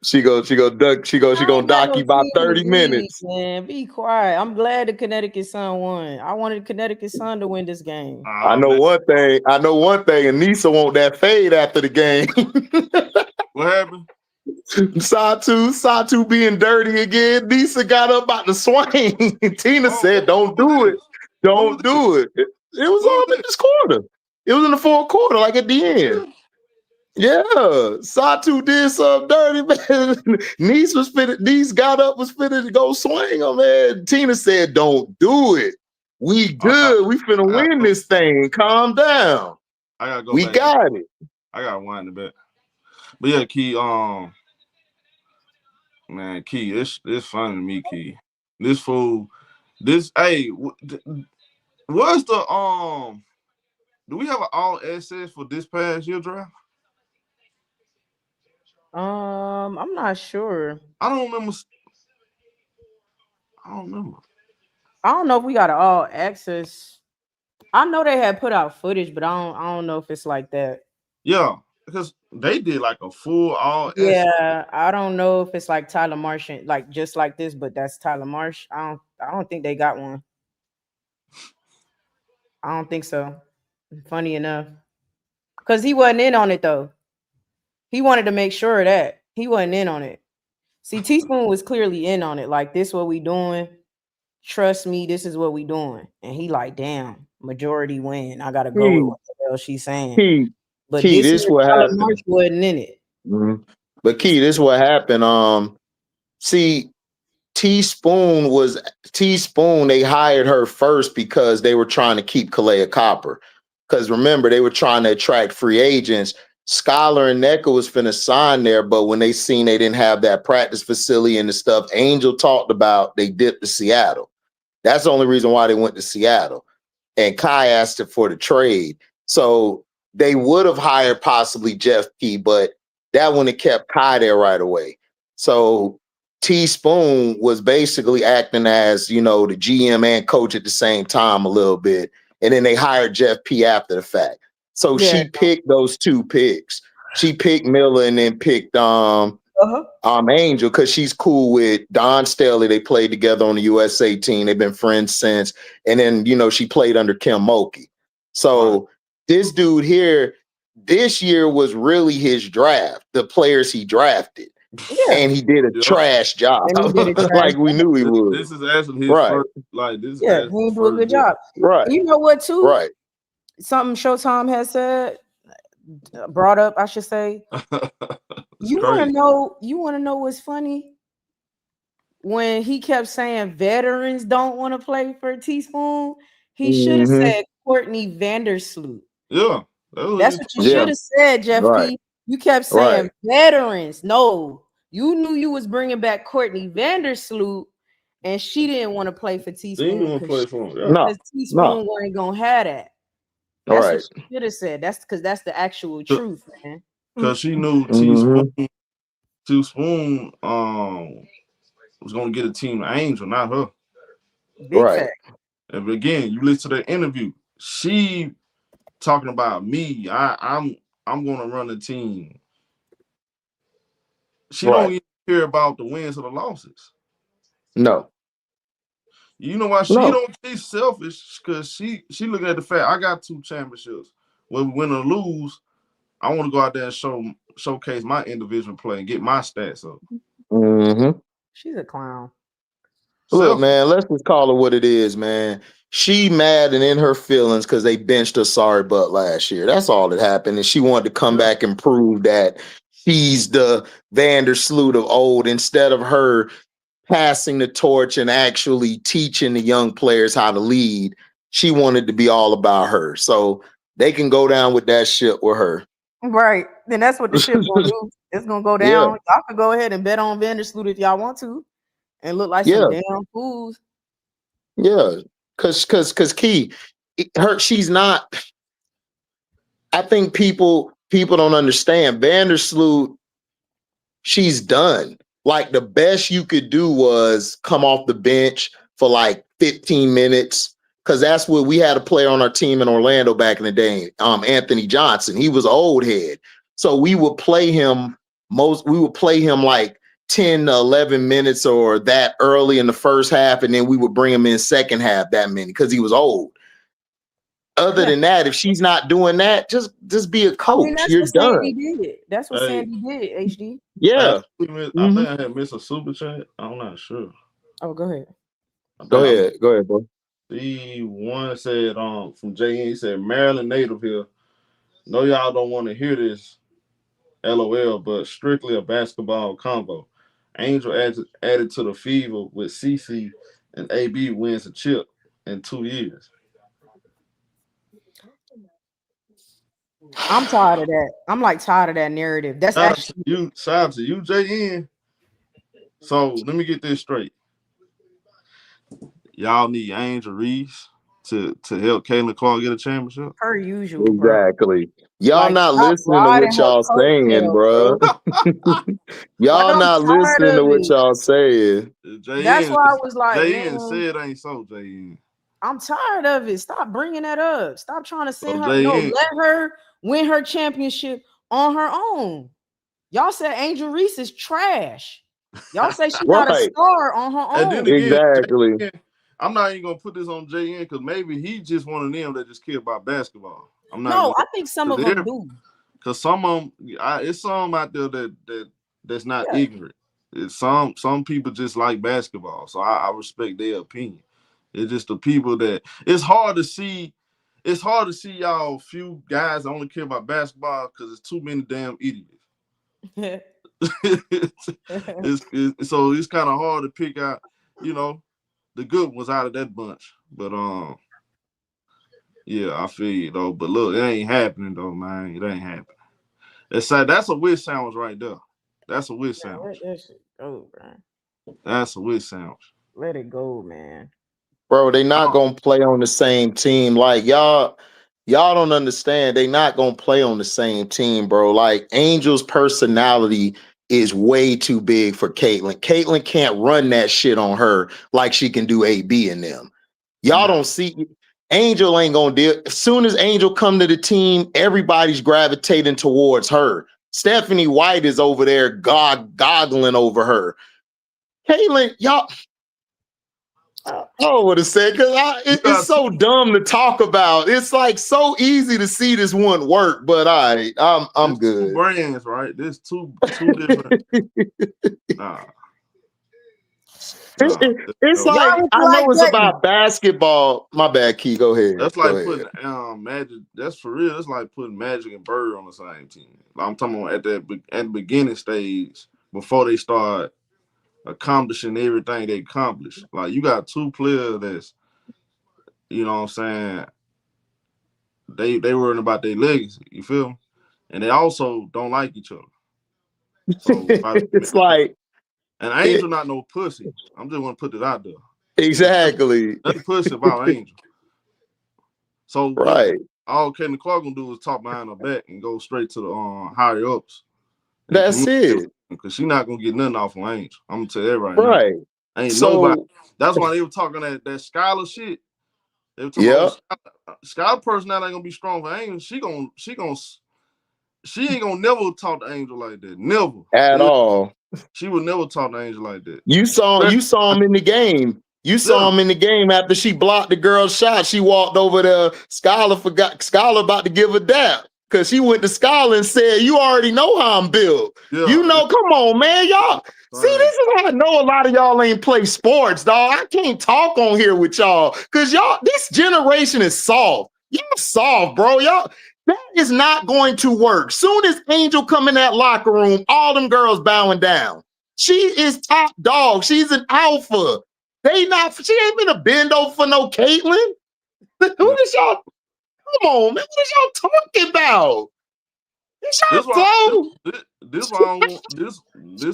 She gonna dock you about 30 minutes. Man, be quiet. I'm glad the Connecticut Sun won. I wanted Connecticut Sun to win this game. I know one thing. Anissa want that fade after the game. What happened? Satu being dirty again. Nisa got up about to swing. Tina said, "Don't do it. Don't do it." It was all in this quarter. It was in the fourth quarter, like at the end. Yeah, Satu did something dirty, man. Niece got up, was fitted to go swing him, man. Tina said, "Don't do it. We good. We finna win this thing. Calm down. I gotta go. We back. got it." I gotta wind it back. But yeah, Key. Man, Key, this funny to me, Key. This fool. Hey, what's the Do we have an all access for this past year draft? I'm not sure. I don't remember. I don't know if we got an all access. I know they had put out footage, but I don't know if it's like that. Yeah, because they did like a full all. Yeah, I don't know if it's like Tyler Marsh, like just like this, but that's Tyler Marsh. I don't think they got one. I don't think so. Funny enough, because he wasn't in on it though. He wanted to make sure that he wasn't in on it. See, Teaspoon was clearly in on it. Like, this what we doing. Trust me, this is what we doing. And he like, damn, majority win. I gotta go with what the hell she's saying. But Key, this what happened. March wasn't in it. Mm-hmm. But Key, this what happened. See, Teaspoon, they hired her first because they were trying to keep Kalea Copper. Because remember, they were trying to attract free agents. Scholar and NECA was finna sign there, but when they seen they didn't have that practice facility and the stuff Angel talked about, they dipped to Seattle. That's the only reason why they went to Seattle. And Kai asked it for the trade. So they would have hired possibly Jeff P, but that wouldn't have kept Kai there right away. So Teaspoon was basically acting as, the GM and coach at the same time a little bit. And then they hired Jeff P after the fact. So she picked those two picks. She picked Miller and then picked Angel because she's cool with Don Staley. They played together on the USA team. They've been friends since. And then, she played under Kim Mulkey. So this dude here, this year was really his draft, the players he drafted. Yeah. And he did a trash job. Like we knew he would. This is actually his first, this he did a good job. Right. You know what, too? Right. Something Showtime has said, brought up, I should say. You want to know what's funny? When he kept saying veterans don't want to play for Teaspoon, he should have said Courtney Vandersloot. Yeah. That's what you should have said, Jeff P. You kept saying veterans. No, you knew you was bringing back Courtney Vandersloot, and she didn't want to play for Teaspoon because Teaspoon wasn't gonna have that. That's what she should have said. That's because that's the actual truth, man. Because she knew Teaspoon was gonna get a team Angel, not her. Big fact. And again, you listen to the interview. She talking about me. I'm gonna run the team. She don't even care about the wins or the loses. No. You know why she don't? She's selfish because she looking at the fact I got 2 championships. Whether we win or lose, I want to go out there and showcase my individual play and get my stats up. She's a clown. Look, man, let's just call it what it is, man. She mad and in her feelings because they benched her sorry butt last year. That's all that happened. And she wanted to come back and prove that she's the Vandersloot of old instead of her passing the torch and actually teaching the young players how to lead. She wanted to be all about her. So they can go down with that shit with her. Right. Then that's what the shit's gonna do. It's gonna go down. Y'all can go ahead and bet on Vandersloot if y'all want to and look like some damn fools. Yeah. Cause Key, she's not. I think people don't understand. Vandersloot, she's done. Like the best you could do was come off the bench for like 15 minutes. Cause that's what we had a player on our team in Orlando back in the day, Anthony Johnson. He was old head. So we would play him like 10 to 11 minutes or that early in the first half, and then we would bring him in second half that many because he was old. Other than that, if she's not doing that, just be a coach. You're done. Sandy did. That's what Sandy did, HD. Yeah. I think I had missed a super chat. I'm not sure. Oh, go ahead. Go ahead, bro. One said from JN, he said, Maryland native here. No, y'all don't want to hear this, LOL, but strictly a basketball combo. Angel added to the fever with CC, and AB wins a chip in 2 years. I'm tired of that. I'm like tired of that narrative. That's actually shout out to you, JN. So let me get this straight. Y'all need Angel Reese to help Caitlin Clark get a championship. Per usual. Exactly. Y'all not listening to what y'all saying, bro. Y'all not listening to what y'all saying. That's why I was like, JN said ain't so, JN. I'm tired of it. Stop bringing that up. Stop trying to send her. No, let her win her championship on her own. Y'all said Angel Reese is trash. Y'all say she's not a star on her own. And then again, exactly. JN, I'm not even gonna put this on JN because maybe he's just one of them that just care about basketball. I think some of them do. Because some of them, it's some out there that's not ignorant. It's some people just like basketball, so I respect their opinion. It's just the people that it's hard to see. It's hard to see y'all few guys that only care about basketball because it's too many damn idiots. So it's kind of hard to pick out, the good ones out of that bunch. But yeah, I feel you though. But look, it ain't happening though, man. It ain't happening. It's like that's a wish sandwich right there. That's a wish sandwich. Let that shit go, bro. That's a wish sandwich. Let it go, man. Bro, they not gonna play on the same team. Like y'all don't understand. They not gonna play on the same team, bro. Like Angel's personality is way too big for Caitlyn. Caitlyn can't run that shit on her like she can do AB in them. Y'all don't see Angel ain't gonna deal. As soon as Angel come to the team, everybody's gravitating towards her. Stephanie White is over there goggling over her. Caitlyn, y'all. I don't want to say because it's so dumb to talk about. It's like so easy to see this one work, but I'm good. Two brands, right? There's two different. It's like I know it's about basketball. My bad, Key. Go ahead. That's like putting Magic. That's for real. It's like putting Magic and Bird on the same team. I'm talking about at the beginning stage before they start accomplishing everything they accomplish. Like you got two players that's, you know what I'm saying, they worrying about their legacy, you feel me? And they also don't like each other. So it's like and Angel not no pussy. I'm just want to put it out there. Exactly. Nothing pussy about Angel. So right. All Caitlyn Clark gonna do is talk behind her back and go straight to the higher ups. That's it. Because she's not gonna get nothing off of Angel. I'm gonna tell you that right now. Ain't so, nobody. That's why they were talking that Skylar shit. They were talking about Skylar personality ain't gonna be strong for Angel. She ain't gonna never talk to Angel like that. Never. At all. She would never talk to Angel like that. You saw him in the game. You saw him in the game after she blocked the girl's shot. She walked over to Skylar about to give a dap. Because she went to Skylar and said, you already know how I'm built. Yeah. You know, come on, man. Y'all. See, this is how I know a lot of y'all ain't play sports, dog. I can't talk on here with y'all. Because y'all, this generation is soft. Y'all soft, bro. Y'all, that is not going to work. Soon as Angel come in that locker room, all them girls bowing down. She is top dog. She's an alpha. She ain't been a bend over for no Caitlyn. Who is y'all? Come on, man. What is y'all talking about? This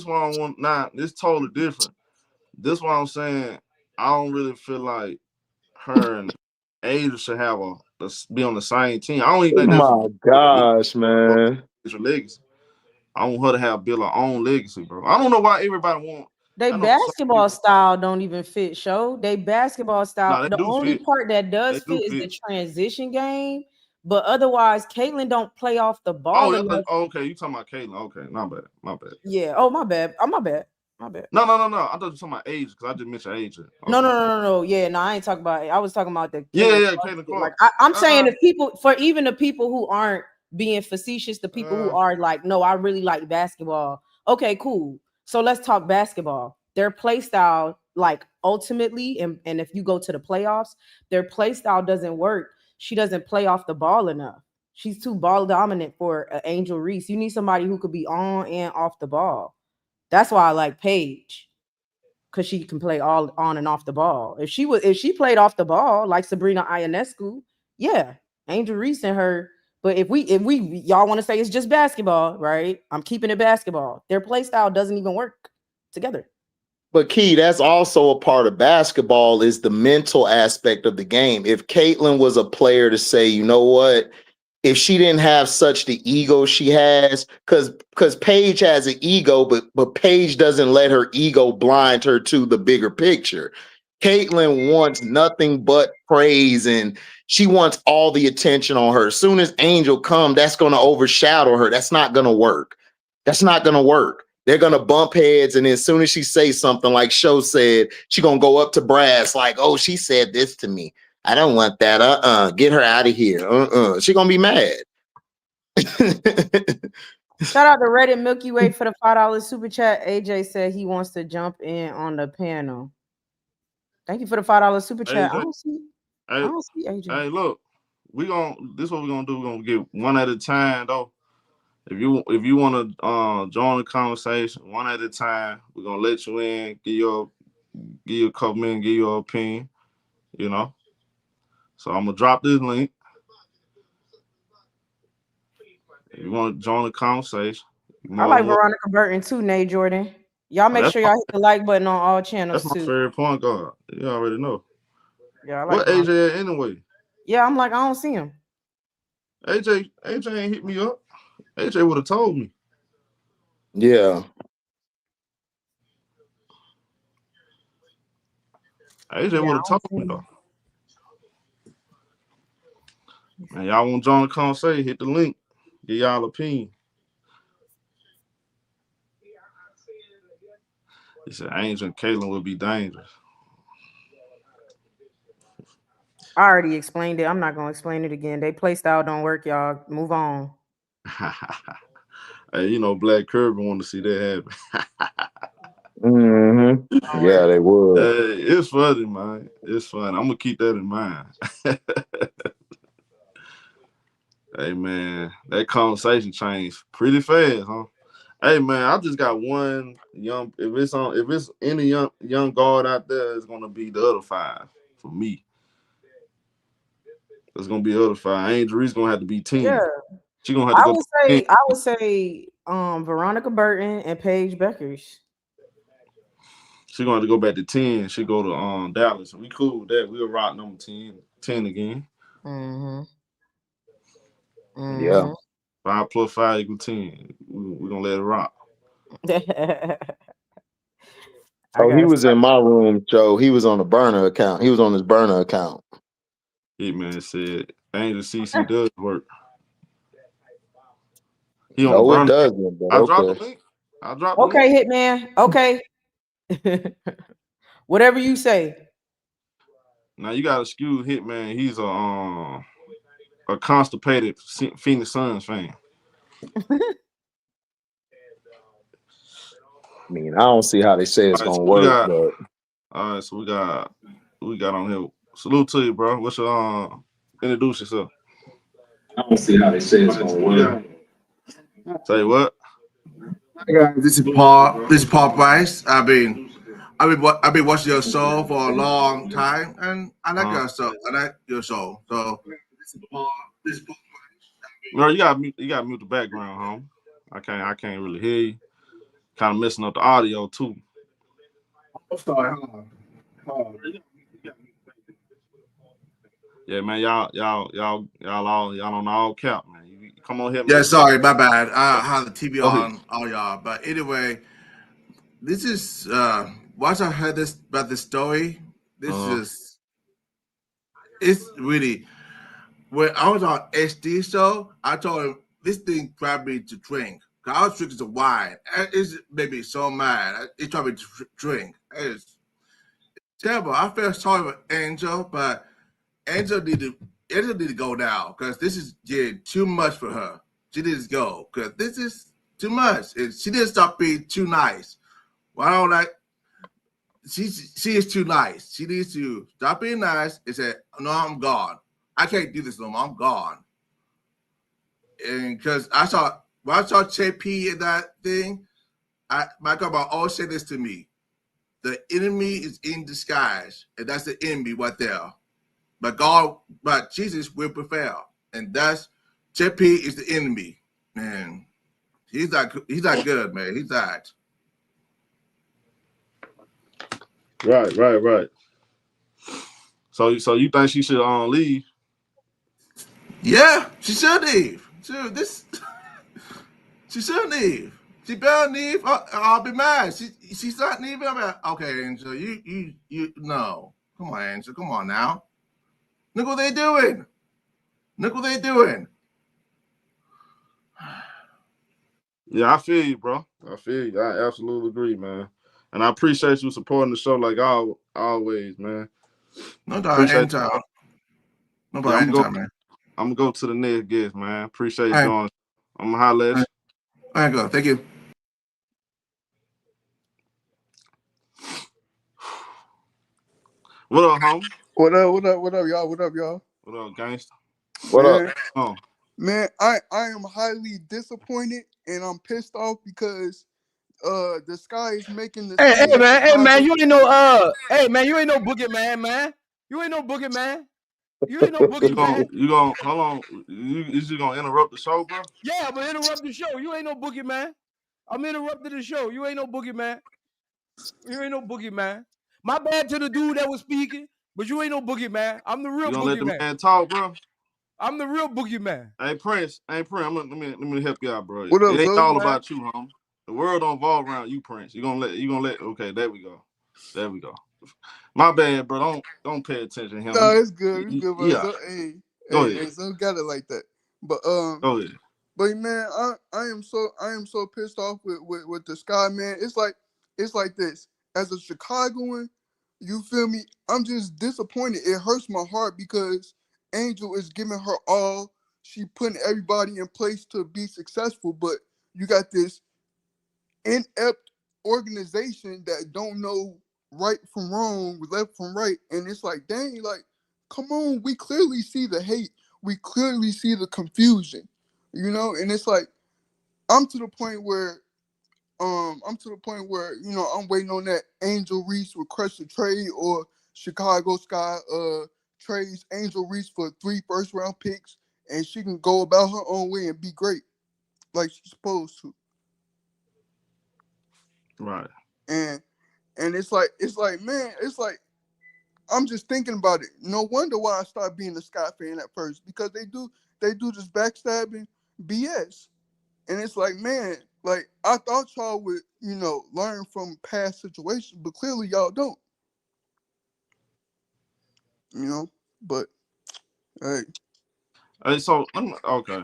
why I want not. This totally different. This why I'm saying I don't really feel like her and Angel should have be on the same team. I don't even think that's my gosh, man. It's a legacy. I want her to build her own legacy, bro. I don't know why everybody want. They basketball style don't even fit, show. They basketball style. The only part that does fit is the transition game. But otherwise, Caitlyn don't play off the ball. Okay. You talking about Caitlyn? Okay, my bad. Yeah. Oh, my bad. My bad. No. I thought you were talking about age because I just mentioned age. Okay. No. Yeah, no, I ain't talking about it. I was talking about the Caitlyn Clark. Like, I'm saying the people, for even the people who aren't being facetious, the people who are like, no, I really like basketball. Okay, cool. So let's talk basketball. Their play style, like ultimately, and if you go to the playoffs, their play style doesn't work. She doesn't play off the ball enough. She's too ball dominant for Angel Reese. You need somebody who could be on and off the ball. That's why I like Paige, because she can play all on and off the ball. If she played off the ball like Sabrina Ionescu, yeah, Angel Reese and her. But if y'all want to say it's just basketball, right? I'm keeping it basketball. Their play style doesn't even work together. But Key, that's also a part of basketball is the mental aspect of the game. If Caitlyn was a player to say, you know what, if she didn't have such the ego she has, because Paige has an ego, but Paige doesn't let her ego blind her to the bigger picture. Caitlyn wants nothing but praise and she wants all the attention on her. As soon as Angel comes, that's going to overshadow her. That's not going to work. That's not going to work. They're going to bump heads. And as soon as she says something like Show said, she going to go up to Brass like, oh, she said this to me. I don't want that. Get her out of here. She going to be mad. Shout out to Reddit Milky Way for the $5 super chat. AJ said he wants to jump in on the panel. Thank you for the $5 super chat. I don't see AJ. Hey, look, this is what we're gonna do. We're gonna get one at a time though. If you want to join the conversation one at a time, we're gonna let you in, give you a couple minutes, give you your opinion, you know. So I'm gonna drop this link. You want to join the conversation? I like Veronica Burton too, Nate Jordan. Y'all make sure y'all hit the like button on all channels that's my too. favorite point guard. You already know. Yeah, I like what AJ anyway? Yeah, I'm like, I don't see him. AJ ain't hit me up. AJ would have told me. Yeah. AJ would have told me though. Man, y'all want to join the conversation? Hit the link. Get y'all opinion. He said Angel and Caitlin will be dangerous. I already explained it. I'm not gonna explain it again. They play style don't work, y'all. Move on. Hey, you know, Black Kirby want to see that happen. Yeah, they would. It's funny, man. It's fun. I'm gonna keep that in mind. Hey, man, that conversation changed pretty fast, huh? Hey, man, I just got one young. If it's any young guard out there, it's gonna be the other 5 for me. It's gonna be the other 5. Angel Reese gonna have to be 10. Yeah, She gonna have to go. I would say Veronica Burton and Paige Beckers. She gonna have to go back to 10. She go to Dallas. We cool with that. We'll rock number 10 again. Yeah. 5 plus 5 equals 10. We're gonna let it rock. Oh, he was in my room, Joe. He was on a burner account. He was on his burner account. Hitman said Angel CC does work. He on No, the it doesn't. But I dropped okay. the link. I dropped the link. Okay, Hitman. Okay. Whatever you say. Now you gotta excuse Hitman. He's a constipated Phoenix Suns fan. I mean, I don't see how they say it's gonna work. All right, so we got on here. Salute to you, bro. What's your introduce yourself? I don't see how they say it's gonna work. Say what? Hey guys, this is Paul. This is Paul Price. I've been watching your show for a long time, and I like your show. So this is Paul. No, you got mute the background, home. I can't really hear you. Kind of messing up the audio too. I'm sorry. Hold on. Yeah, man, y'all on all cap, man. You come on here. Yeah, sorry, my bad. I have the TV on, all y'all. But anyway, this is once I heard about this story, it's really. When I was on HD show, I told him this thing grabbed me to drink. Cause I was drinking some wine. It made me so mad. It tried me to drink. It's terrible. I feel sorry for Angel, but Angel need to go now because this is getting too much for her. She needs to go because this is too much. And she didn't stop being too nice. Why don't I? She is too nice. She needs to stop being nice and say, "No, I'm gone. I can't do this no more. I'm gone." And because when I saw JP in that thing, my God, always say this to me: the enemy is in disguise, and that's the enemy right there. But Jesus will prevail, and that's JP is the enemy, man. He's not good, man. He's not. Right. So you think she should leave? Yeah, she should leave. She should leave. She better leave. I'll be mad. She's not leaving. I'm like, okay, Angel, you no. Come on, Angel. Come on now. Look what they doing. Yeah, I feel you, bro. I feel you. I absolutely agree, man. And I appreciate you supporting the show like always, man. No doubt, anytime. No doubt, anytime, man. I'm gonna go to the next guest, man. Appreciate you joining. I'm gonna holler at you. All right, go. Thank you. What up, homie? What up, y'all? What up, gangster? What up? Oh. Man, I am highly disappointed and I'm pissed off because the Sky is making this. Hey man, you ain't no Boogie Man, man. You ain't no Boogie Man. You ain't no boogeyman. You gonna hold on? Is you gonna interrupt the show, bro? Yeah, I'm gonna interrupt the show. You ain't no boogeyman. I'm interrupting the show. You ain't no boogeyman. You ain't no boogeyman. My bad to the dude that was speaking, but you ain't no boogeyman. I'm the real You gonna let the boogeyman. man talk, bro? I'm the real boogeyman. Hey Prince, let me help you out, bro. What up, It ain't son? all about you, homie. The world don't revolve around you, Prince. You gonna let. Okay, there we go. My bad, bro. Don't pay attention to him. No, it's good. It's good, bro. Yeah. So, Go ahead. so got it like that. But Go ahead. But man, I am so pissed off with the Sky, man. It's like this. As a Chicagoan, you feel me? I'm just disappointed. It hurts my heart because Angel is giving her all. She putting everybody in place to be successful, but you got this inept organization that don't know right from wrong, left from right, and it's like, dang, like, come on, we clearly see the hate, we clearly see the confusion, and it's like, I'm to the point where, I'm waiting on that Angel Reese request a trade or Chicago Sky trades Angel Reese for 3 first-round picks, and she can go about her own way and be great, like she's supposed to. Right. And it's like, man, it's like, I'm just thinking about it. No wonder why I started being a Sky fan at first, because they do this backstabbing BS. And it's like, man, like, I thought y'all would, learn from past situations, but clearly y'all don't. But hey. Hey, so okay.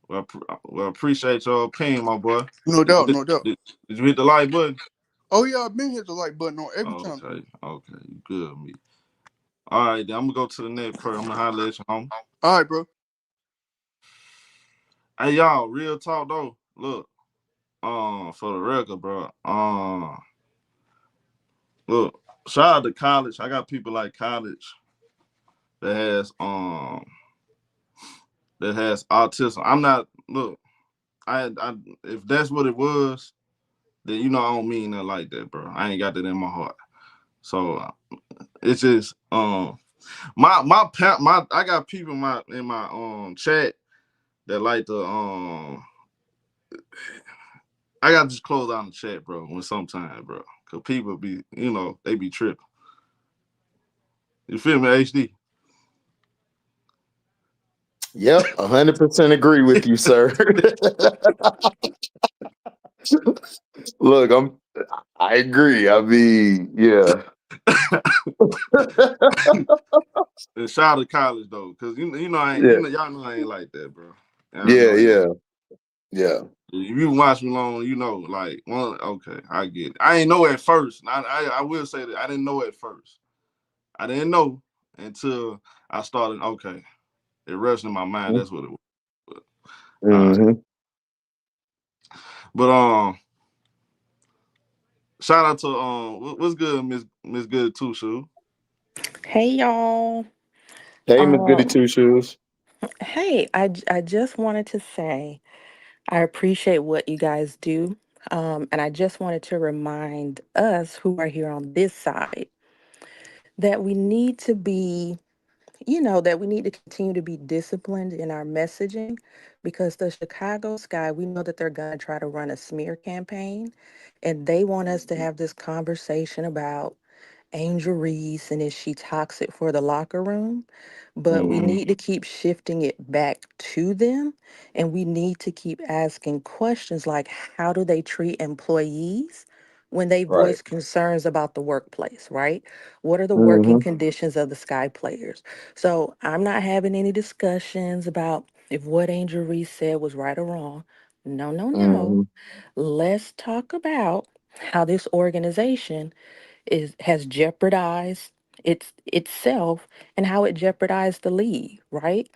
Well, appreciate your opinion, my boy. No doubt. Did you hit the like button? Oh yeah, I've been hit the like button on every time. Okay, you good with me. All right, then I'm gonna go to the next person. I'm gonna holler at you, homie. All right, bro. Hey, y'all, real talk though. Look, for the record, bro. Look, shout out to college. I got people like college that has autism. I'm not. Look, I if that's what it was, then I don't mean nothing like that, bro. I ain't got that in my heart. So it's just I got people in my chat that like to I gotta just close out the chat, bro, when sometimes, bro. Cause people be, they be tripping. You feel me, HD? Yep, 100% agree with you, sir. Look, I agree. I mean, yeah. And shout out to college though, cause y'all know I ain't like that, bro. Yeah. If you watch me long, like, well, okay, I get it. I ain't know at first. I will say that I didn't know at first. I didn't know until I started. Okay, it rushed in my mind. That's what it was. But shout out to what's good, Miss Good Two Shoes. Hey y'all. Hey, Miss Goody Two Shoes. Hey, I just wanted to say I appreciate what you guys do. And I just wanted to remind us who are here on this side that we need to be, that we need to continue to be disciplined in our messaging, because the Chicago Sky, we know that they're going to try to run a smear campaign, and they want us to have this conversation about Angel Reese and is she toxic for the locker room? But we need to keep shifting it back to them, and we need to keep asking questions like, how do they treat employees when they voice concerns about the workplace, right? What are the working conditions of the Sky players? So I'm not having any discussions about if what Angel Reese said was right or wrong. No. Let's talk about how this organization has jeopardized itself and how it jeopardized the league, right?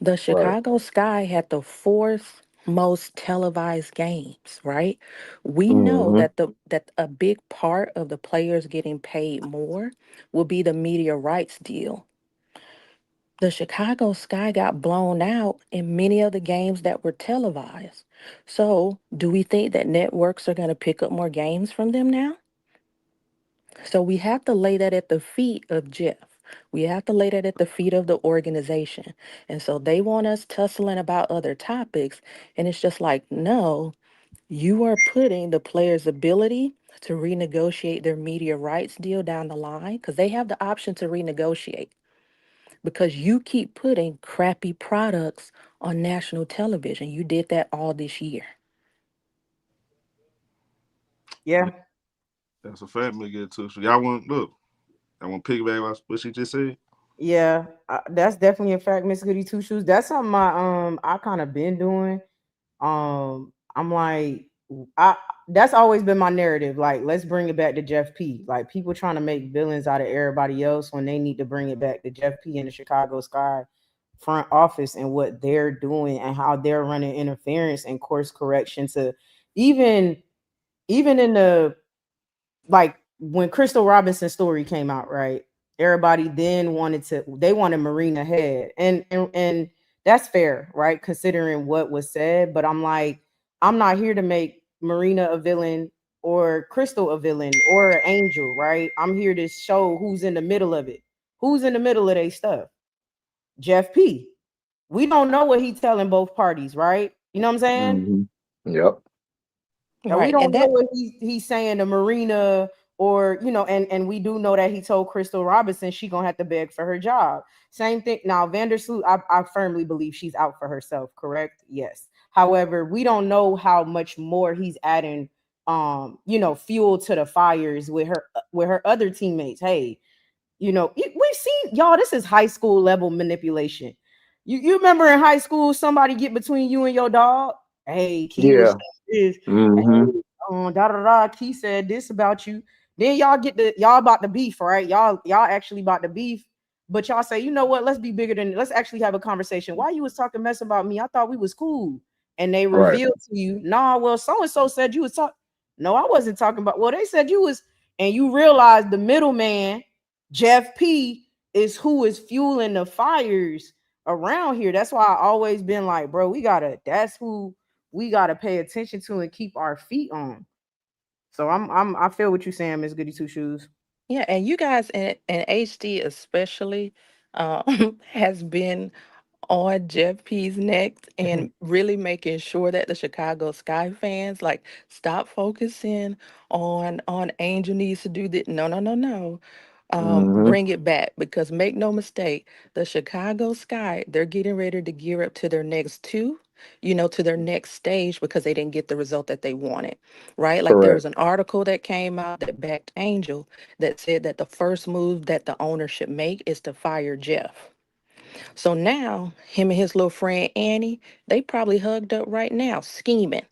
The Chicago Sky had the 4th most televised games, right? We know that a big part of the players getting paid more will be the media rights deal. The Chicago Sky got blown out in many of the games that were televised. So, do we think that networks are going to pick up more games from them now? So we have to lay that at the feet of Jeff. We have to lay that at the feet of the organization. And so they want us tussling about other topics. And it's just like, no, you are putting the player's ability to renegotiate their media rights deal down the line because they have the option to renegotiate because you keep putting crappy products on national television. You did that all this year. Yeah. That's a fact, Miguel too. So y'all want look. I want to piggyback what she just said. Yeah, that's definitely a fact, Miss Goody Two Shoes. That's something I kind of been doing. I'm like, I that's always been my narrative. Like, let's bring it back to Jeff P. Like, people trying to make villains out of everybody else when they need to bring it back to Jeff P. and the Chicago Sky front office and what they're doing and how they're running interference and course correction to even in the, like, when Crystal Robinson's story came out, right? Everybody then wanted Marina head. And that's fair, right? Considering what was said. But I'm like, I'm not here to make Marina a villain or Crystal a villain or an angel, right? I'm here to show who's in the middle of it. Who's in the middle of their stuff? Jeff P. We don't know what he's telling both parties, right? You know what I'm saying? Yep. And we Right. don't And know that, what he's saying to Marina, or and we do know that he told Crystal Robinson she gonna have to beg for her job. Same thing now. Vandersloot, I firmly believe she's out for herself. Correct? Yes. However, we don't know how much more he's adding, fuel to the fires with her other teammates. Hey, we've seen, y'all. This is high school level manipulation. You remember in high school somebody get between you and your dog? Hey, Key was Yeah. this. Mm-hmm. Da da da. Key said this about you. Then y'all about the beef, right? Y'all actually about the beef, but y'all say, you know what? Let's be bigger than. Let's actually have a conversation. Why you was talking mess about me? I thought we was cool. And they Right. revealed to you, nah. Well, so and so said you was talking. No, I wasn't talking about. Well, they said you was, and you realize the middleman, Jeff P, is who is fueling the fires around here. That's why I always been like, bro, that's who we gotta pay attention to and keep our feet on. So I feel what you're saying, Miss Goody Two Shoes. yeah, and you guys and HD especially has been on Jeff P's neck and really making sure that the Chicago Sky fans like stop focusing on Angel needs to do this. No, no, no, no. Mm-hmm. Bring it back because make no mistake, the Chicago Sky, they're getting ready to gear up to their next to their next stage because they didn't get the result that they wanted, right? Like there was Correct. an article that came out that backed Angel that said that the first move that the owner should make is to fire Jeff. So now, him and his little friend Annie, they probably hugged up right now, scheming.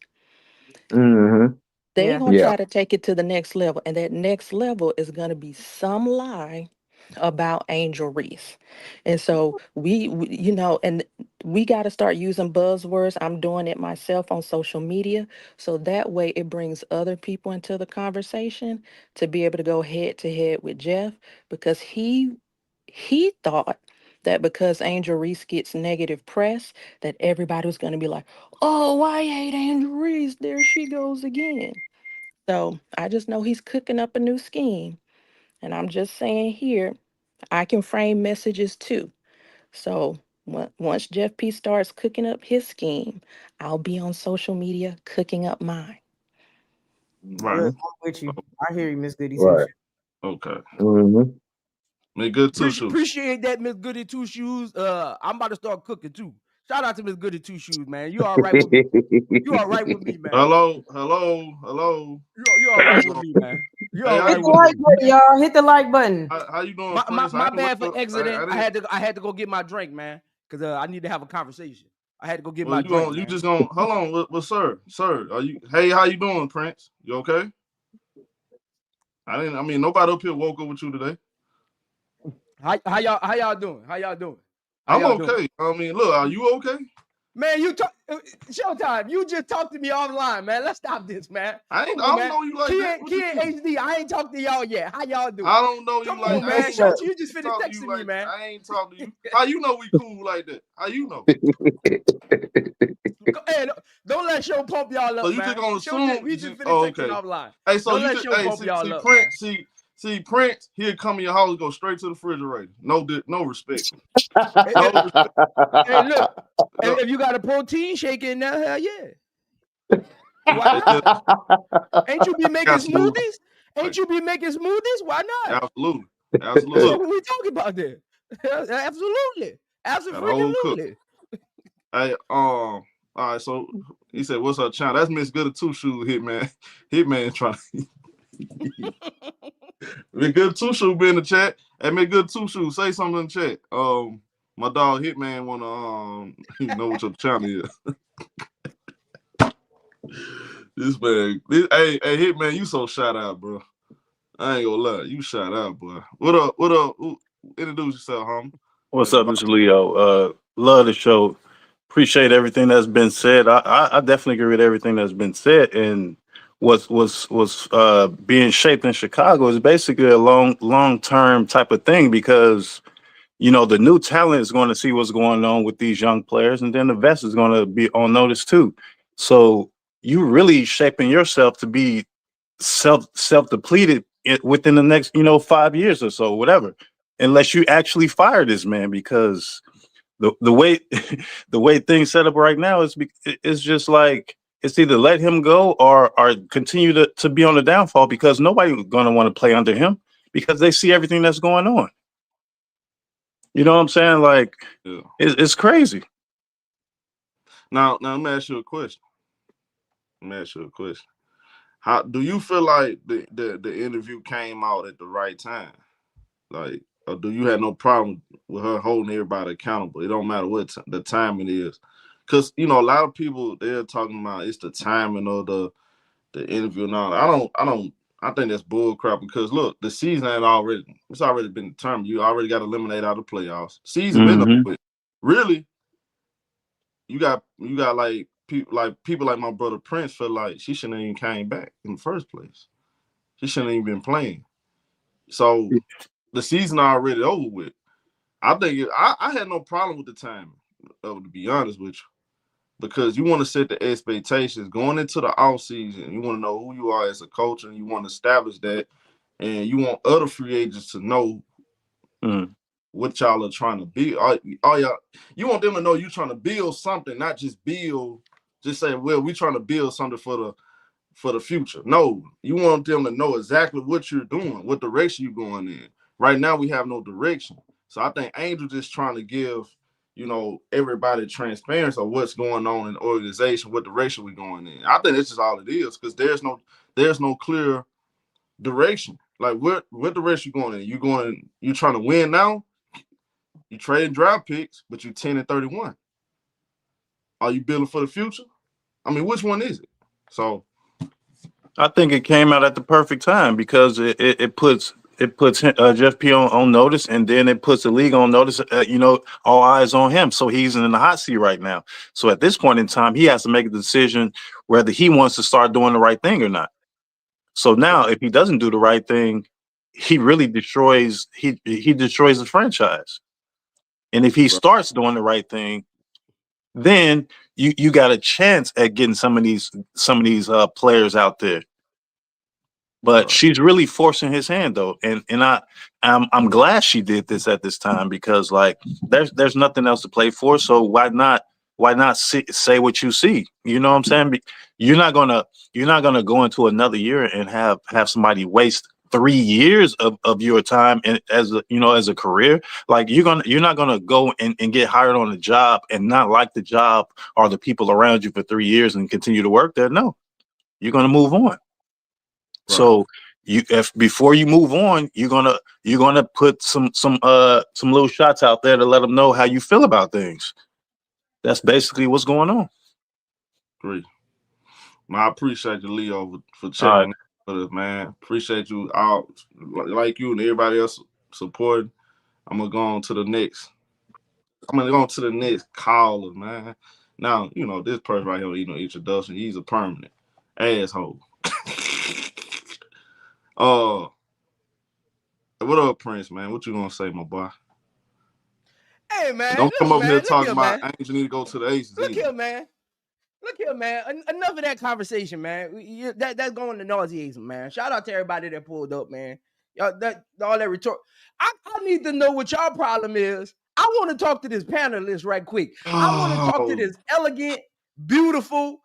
Mm-hmm. They Yeah. gonna Yeah. try to take it to the next level, and that next level is gonna be some lie about Angel Reese. And so and we got to start using buzzwords. I'm doing it myself on social media, so that way it brings other people into the conversation to be able to go head to head with Jeff because he thought that because Angel Reese gets negative press, that everybody was going to be like, oh, I hate Angel Reese. There she goes again. So I just know he's cooking up a new scheme. And I'm just saying here, I can frame messages too. So once Jeff P starts cooking up his scheme, I'll be on social media cooking up mine. Right. I'm with you. I hear you, Miss Goody Two Right. Shoes. Okay. Mm-hmm. Make good two shoes. Appreciate that, Miss Goody Two Shoes. I'm about to start cooking too. Shout out to Miss Goody Two Shoes, man. You all right with me? You all right with me, man? Hello. You all right with me, man? You all Hey, right Hit the with like me? button, y'all. Hit the like button. How you doing, My Prince? I ain't bad for wake up. exiting. I didn't. I had to go get my drink, man, because I need to have a conversation. I had to go get Well, my drink, you man. just gonna hold on. Well, sir, are you? Hey, how you doing, Prince? You okay? I mean, nobody up here woke up with you today. How y'all doing? How y'all doing? I'm okay. I mean, look, are you okay? Man, you talk Showtime. You just talked to me offline, man. Let's stop this, man. I Come on, don't man. know you like that. Key and HD, I ain't talked to y'all yet. How y'all doing? I don't know you Come like on, man. that. You just finished texting me, man. I ain't talking to you. How you know we cool like that? How you know? Hey, don't let show pump y'all up, So you man. just gonna assume We just finished oh, texting okay. offline. Hey, so Don't you let just show pump y'all see up, Prince, man. See, Prince, he'll come in your house, go straight to the refrigerator. No respect. Hey, No respect. hey, look, if you got a protein shake in there, hell yeah. Why It's not? just, Ain't you be making got smooth. smoothies? Ain't you be making smoothies? Why not? Absolutely. So Absolutely. what we talking about there? Absolutely. Got a whole cook. Absolutely. Hey, all right, so he said, what's her channel? That's Miss Good at Two Shoes, Hitman. Hitman trying to Miss Good Two Shoes be in the chat. Hey, Miss Good Two Shoes, say something in the chat. My dog Hitman wanna know what your channel is. This man, hey Hitman, you so shout out, bro. I ain't gonna lie, you shout out, boy. What up? Introduce yourself, homie. What's up, Mr. Leo? Love the show. Appreciate everything that's been said. I definitely agree with everything that's been said. And what's being shaped in Chicago is basically a long term type of thing, because the new talent is going to see what's going on with these young players, and then the vets is going to be on notice too. So you really shaping yourself to be self depleted within the next 5 years or so, whatever, unless you actually fire this man, because the way the way things set up right now is just like, it's either let him go or continue to be on the downfall, because nobody's going to want to play under him because they see everything that's going on. You know what I'm saying? Like, yeah. It's crazy. Now let me ask you a question. How do you feel like the interview came out at the right time? Like, or do you have no problem with her holding everybody accountable? It don't matter what the time it is, because a lot of people, they're talking about it's the timing of the interview and all. I think that's bull crap, because look, the season it's already been determined. You already got eliminated out of the playoffs. Season been up with. Really, you got like people like my brother Prince feel like she shouldn't even came back in the first place. She shouldn't even been playing. So the season already over with. I think I had no problem with the timing, to be honest with you, because you want to set the expectations going into the off season. You want to know who you are as a coach, and you want to establish that, and you want other free agents to know what y'all are trying to build. You want them to know you're trying to build something, not just say, well, we're trying to build something for the future. No, you want them to know exactly what you're doing, what direction you're going in. Right now, we have no direction. So I think Angel just trying to give, everybody transparency of what's going on in the organization, what direction we're going in. I think that's just all it is, because there's no clear direction. Like, what direction you going in? You trying to win now? You trade draft picks, but you're 10-31. Are you building for the future? I mean, which one is it? So I think it came out at the perfect time, because it puts Jeff P on notice, and then it puts the league on notice. All eyes on him, so he's in the hot seat right now. So at this point in time, he has to make a decision whether he wants to start doing the right thing or not. So now, if he doesn't do the right thing, he really destroys the franchise. And if he starts doing the right thing, then you got a chance at getting some of these players out there. But she's really forcing his hand, though, and I'm glad she did this at this time, because like there's nothing else to play for. So why not say what you see? You know what I'm saying? You're not gonna go into another year and have somebody waste 3 years of your time as a career. Like, you're not gonna go and get hired on a job and not like the job or the people around you for 3 years and continue to work there. No, you're gonna move on. So if before you move on, you're gonna put some little shots out there to let them know how you feel about things. That's basically what's going on. Great. I appreciate you, Leo, for checking with us, man. Appreciate you all, like you and everybody else supporting. I'm gonna go on to the next. Caller, man. Now, this person right here, introduction. He's a permanent asshole. What up, Prince, man? What you gonna say, my boy? Hey, man. Don't come up here talking about Angel need to go to the Aces. Look here, man. Enough of that conversation, man. That's going to nauseate, man. Shout out to everybody that pulled up, man. Y'all, all that retort. I need to know what y'all problem is. I want to talk to this panelist right quick. I want to talk to this elegant, beautiful,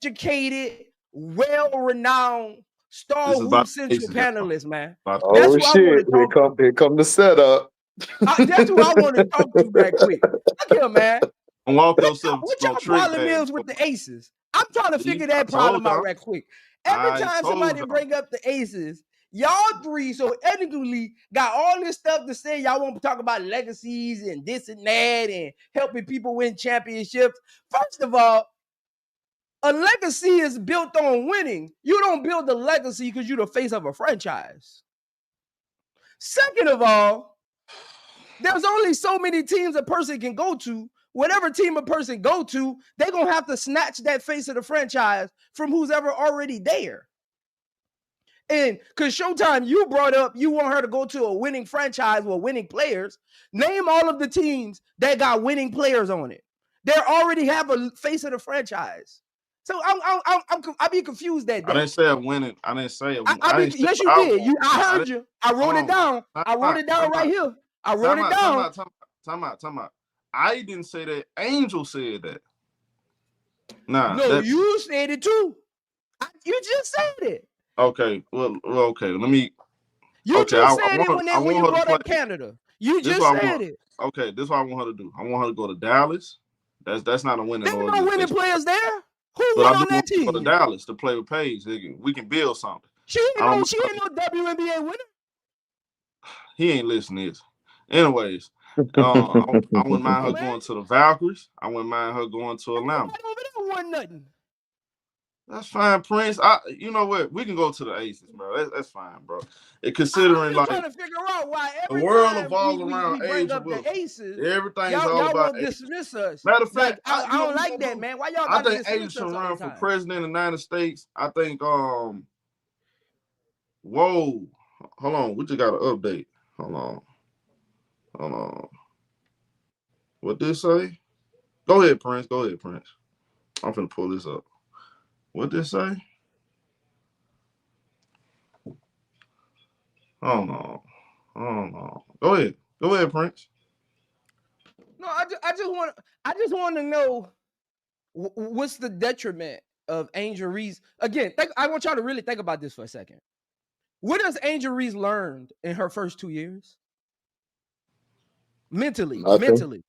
educated, well-renowned Star This is about Hoop Central panelist, man. Oh That's who I want shit! to talk to. Here come the setup. That's who I want to talk to right quick. Look here, man. Walk yourself What no y'all trick problem bag. is with the aces? I'm trying to figure that I problem told out y'all. right quick. Every I time told somebody y'all. bring up the aces, y'all three so technically got all this stuff to say. Y'all want to talk about legacies and this and that and helping people win championships. First of all, a legacy is built on winning. You don't build a legacy because you're the face of a franchise. Second of all, there's only so many teams a person can go to. Whatever team a person go to, they're going to have to snatch that face of the franchise from who's ever already there. And because Showtime, you brought up you want her to go to a winning franchise with winning players. Name all of the teams that got winning players on it. They already have a face of the franchise. So I be confused that day. I didn't say a winning. I didn't say it. Yes, you did. I heard you. I wrote it down. I wrote it down right here. I wrote it down. Time out. I didn't say that. Angel said that. Nah. No, you said it too. You just said it. Okay. Well, okay. Let me. You just said it when you brought up Canada. You just said it. Okay, this is what I want her to do. I want her to go to Dallas. That's not a winning. There's no winning players there. Who but won I on that team? Go to Dallas to play with Paige. We can build something. She ain't no WNBA winner. He ain't listening to this. Anyways, I wouldn't mind her going to the Valkyries. I wouldn't mind her going to Atlanta. Won nothing. That's fine, Prince. You know what? We can go to the Aces, bro. That's fine, bro. Considering I'm trying to figure out why every the world time evolves we around bring up Angel the Aces, everything's y'all all about won't dismiss us. Matter of fact, I don't like that, man. Why y'all gotta dismiss us all the time? I think Angel should run for president of the United States. I think whoa, hold on. We just got an update. Hold on. What did it say? Go ahead, Prince. I'm finna pull this up. What did it say? Oh no. Go ahead, Prince. No, I just want to know what's the detriment of Angel Reese. Again, I want y'all to really think about this for a second. What has Angel Reese learned in her first 2 years? Mentally. Nothing.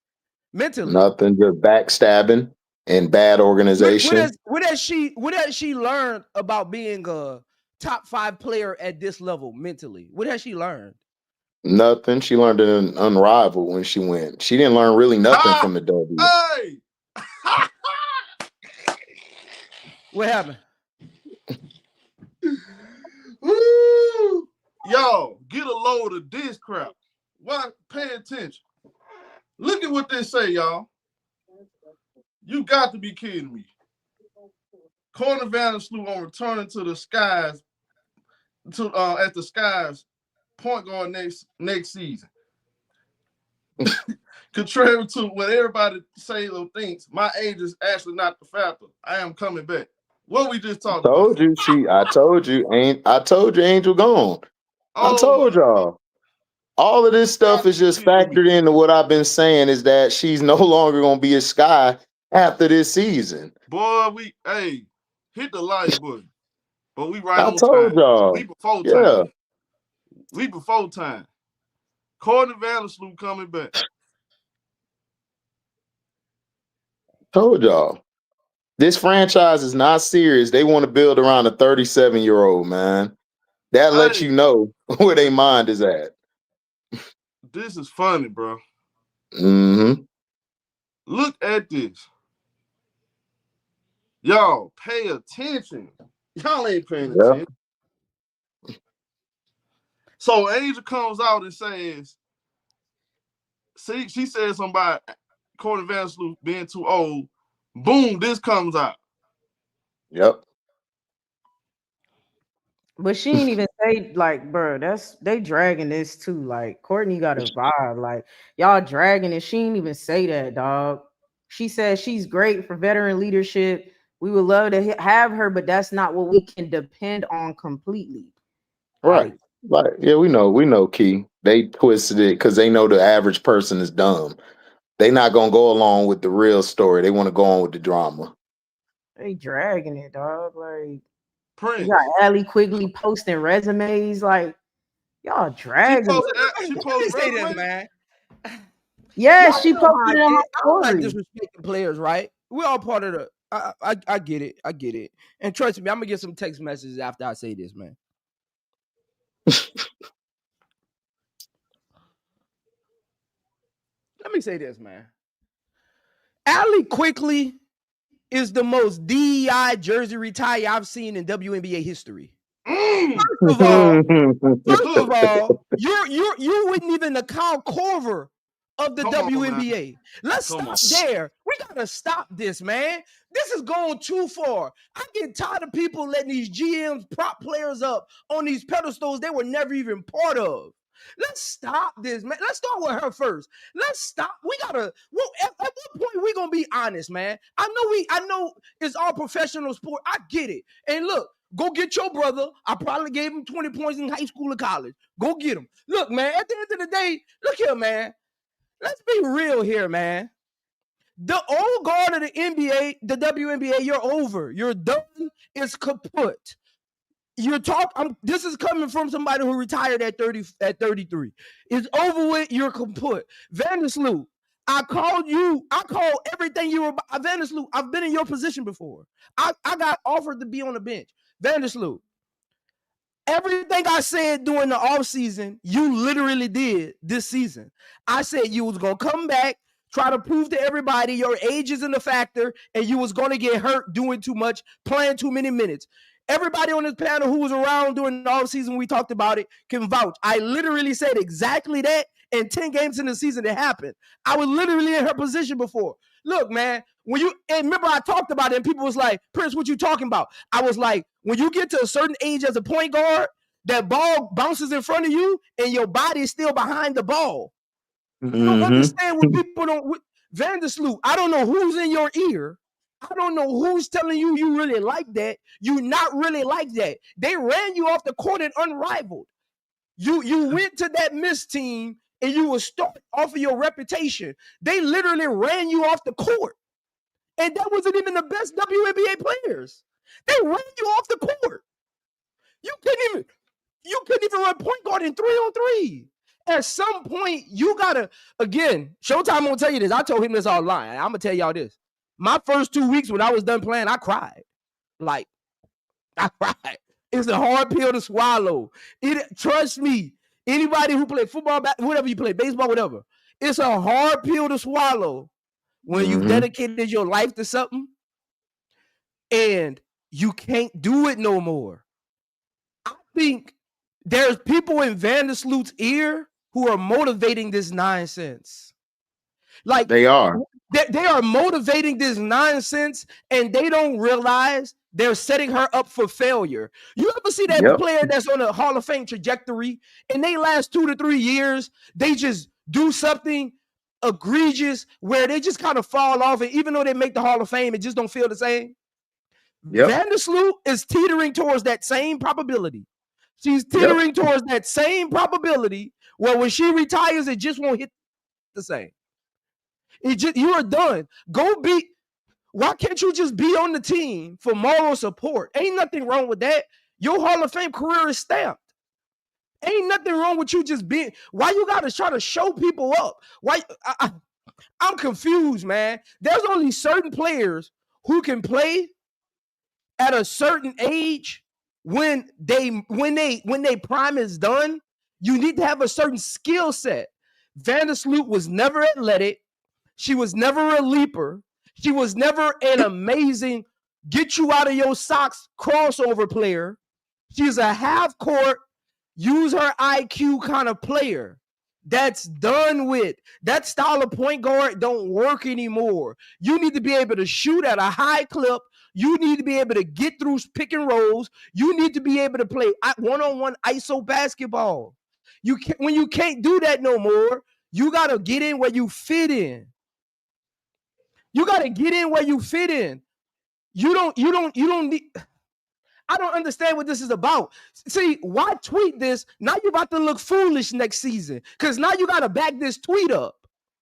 Nothing. Just backstabbing and bad organization. What has she learned about being a top 5 player at this level mentally? What has she learned? Nothing. She learned an unrivaled when she went. She didn't learn really nothing from the W. Hey! What happened? Woo! Yo, get a load of this crap. Why? Pay attention. Look at what they say, y'all. You got to be kidding me. Courtney Vandersloot on returning to the Skies at the Skies point guard next season. Contrary to what everybody say or thinks, my age is actually not the factor. I am coming back. What we just talked about. I told you, Angel gone. I told y'all. All of this stuff is just factored into what I've been saying is that she's no longer going to be a Sky after this season. Boy, hit the like button. But we right on time. I told y'all. We before time. We before time. Courtney Vandersloot coming back. Told y'all. This franchise is not serious. They want to build around a 37-year-old, man. That lets you know where their mind is at. This is funny, bro. Mm-hmm. Look at this. Y'all, pay attention. Y'all ain't paying attention. So Angel comes out and says, see, she says something about Courtney Vandersloot being too old. Boom, this comes out. Yep. But she ain't even say, like, bro, they dragging this too. Like, Courtney got a vibe. Like, y'all dragging it. She ain't even say that, dog. She said she's great for veteran leadership. We would love to have her, but that's not what we can depend on completely. Right. Like, yeah, we know, Key. They twisted it because they know the average person is dumb. They not gonna go along with the real story. They want to go on with the drama. They dragging it, dog. Like you Prince. got Allie Quigley posting resumes. Like y'all dragging. She Let posts me say this, resumes. man. Yeah, Y'all she know how posted it on her I don't like story. disrespecting players, right? We're all part of the. I get it. I get it. And trust me, I'm gonna get some text messages after I say this, man. Let me say this, man. Allie Quigley is the most DEI jersey retire I've seen in WNBA history. First of all, you wouldn't even account Corver of the WNBA. Let's stop there. We gotta stop this, man. This is going too far. I get tired of people letting these GMs prop players up on these pedestals they were never even part of. Let's stop this, man. Let's start with her first. Let's stop. We gotta. Well, at what point we gonna be honest, man? I know it's all professional sport. I get it. And look, go get your brother. I probably gave him 20 points in high school or college. Go get him. Look, man. At the end of the day, look here, man. Let's be real here, man. The old guard of the NBA, the WNBA, you're over. You're done. It's kaput. This is coming from somebody who retired at 33. It's over with. You're kaput. Vandersloot, I called everything you were Vandersloot. I've been in your position before. I got offered to be on the bench. Vandersloot, everything I said during the offseason, you literally did this season. I said you was going to come back, try to prove to everybody your age isn't a factor, and you was going to get hurt doing too much, playing too many minutes. Everybody on this panel who was around during the offseason, we talked about it, can vouch. I literally said exactly that, and 10 games in the season it happened. I was literally in her position before. Look, man, remember I talked about it, and people was like, Prince, what you talking about? I was like, when you get to a certain age as a point guard, that ball bounces in front of you, and your body is still behind the ball. You don't understand what people don't. Vandersloot, I don't know who's in your ear. I don't know who's telling you you really like that. You not really like that. They ran you off the court and unrivaled. You went to that Miss team and you were starting off of your reputation. They literally ran you off the court. And that wasn't even the best WNBA players. They ran you off the court. You couldn't even run point guard in 3-on-3. At some point, you gotta, again, Showtime won't tell you this. I told him this online. I'm gonna tell y'all this. My first 2 weeks when I was done playing, I cried. Like, I cried. It's a hard pill to swallow. Trust me, anybody who play football, whatever you play, baseball, whatever, it's a hard pill to swallow when you've dedicated your life to something and you can't do it no more. I think there's people in Vandersloot's ear who are motivating this nonsense. Like they are. They are motivating this nonsense, and they don't realize they're setting her up for failure. You ever see that player that's on a Hall of Fame trajectory, and they last 2 to 3 years, they just do something egregious where they just kind of fall off, and even though they make the Hall of Fame, it just don't feel the same? Vandersloot is teetering towards that same probability. She's teetering towards that same probability where when she retires, it just won't hit the same. You are done. Why can't you just be on the team for moral support? Ain't nothing wrong with that. Your Hall of Fame career is stamped. Ain't nothing wrong with you just being. Why you got to try to show people up? Why? I'm confused, man. There's only certain players who can play at a certain age. When they prime is done, you need to have a certain skill set. Vandersloot was never athletic. She was never a leaper. She was never an amazing get you out of your socks crossover player. She's a half court, use her IQ kind of player. That's done with. That style of point guard don't work anymore. You need to be able to shoot at a high clip. You need to be able to get through pick and rolls. You need to be able to play one-on-one ISO basketball. When you can't do that no more, you got to get in where you fit in. You got to get in where you fit in. You don't need. I don't understand what this is about. See, why tweet this? Now you about to look foolish next season because now you got to back this tweet up.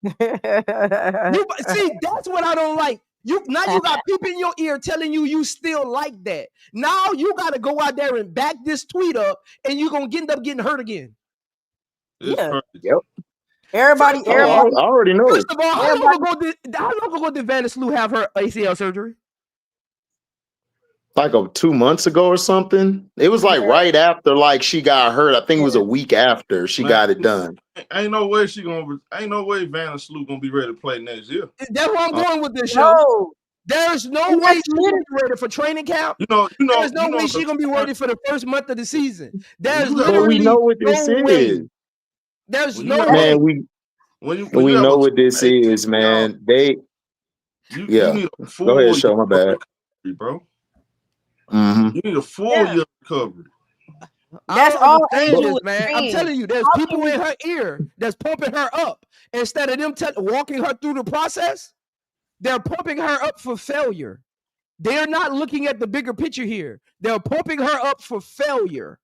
See, that's what I don't like. You got people in your ear telling you still like that. Now you got to go out there and back this tweet up, and you're gonna end up getting hurt again. Yep. Everybody. I already know. First of all, how long ago did Vandersloot have her ACL surgery? Like 2 months ago or something. It was like right after she got hurt. I think it was a week after she got it done. Ain't no way Vandersloot gonna be ready to play next year. That's where I'm going with this show. There's no way she's gonna be ready for training camp. There's no way she's gonna be ready for the first month of the season. There's literally we know what this no is. way. There's no way. Man, we know what this is, man. You need a full Go ahead, show my bad. recovery, bro. Mm-hmm. You need a full year recovery. That's all Angel, man. I'm telling you, there's people in her ear that's pumping her up. Instead of them walking her through the process, they're pumping her up for failure. They're not looking at the bigger picture here. They're pumping her up for failure.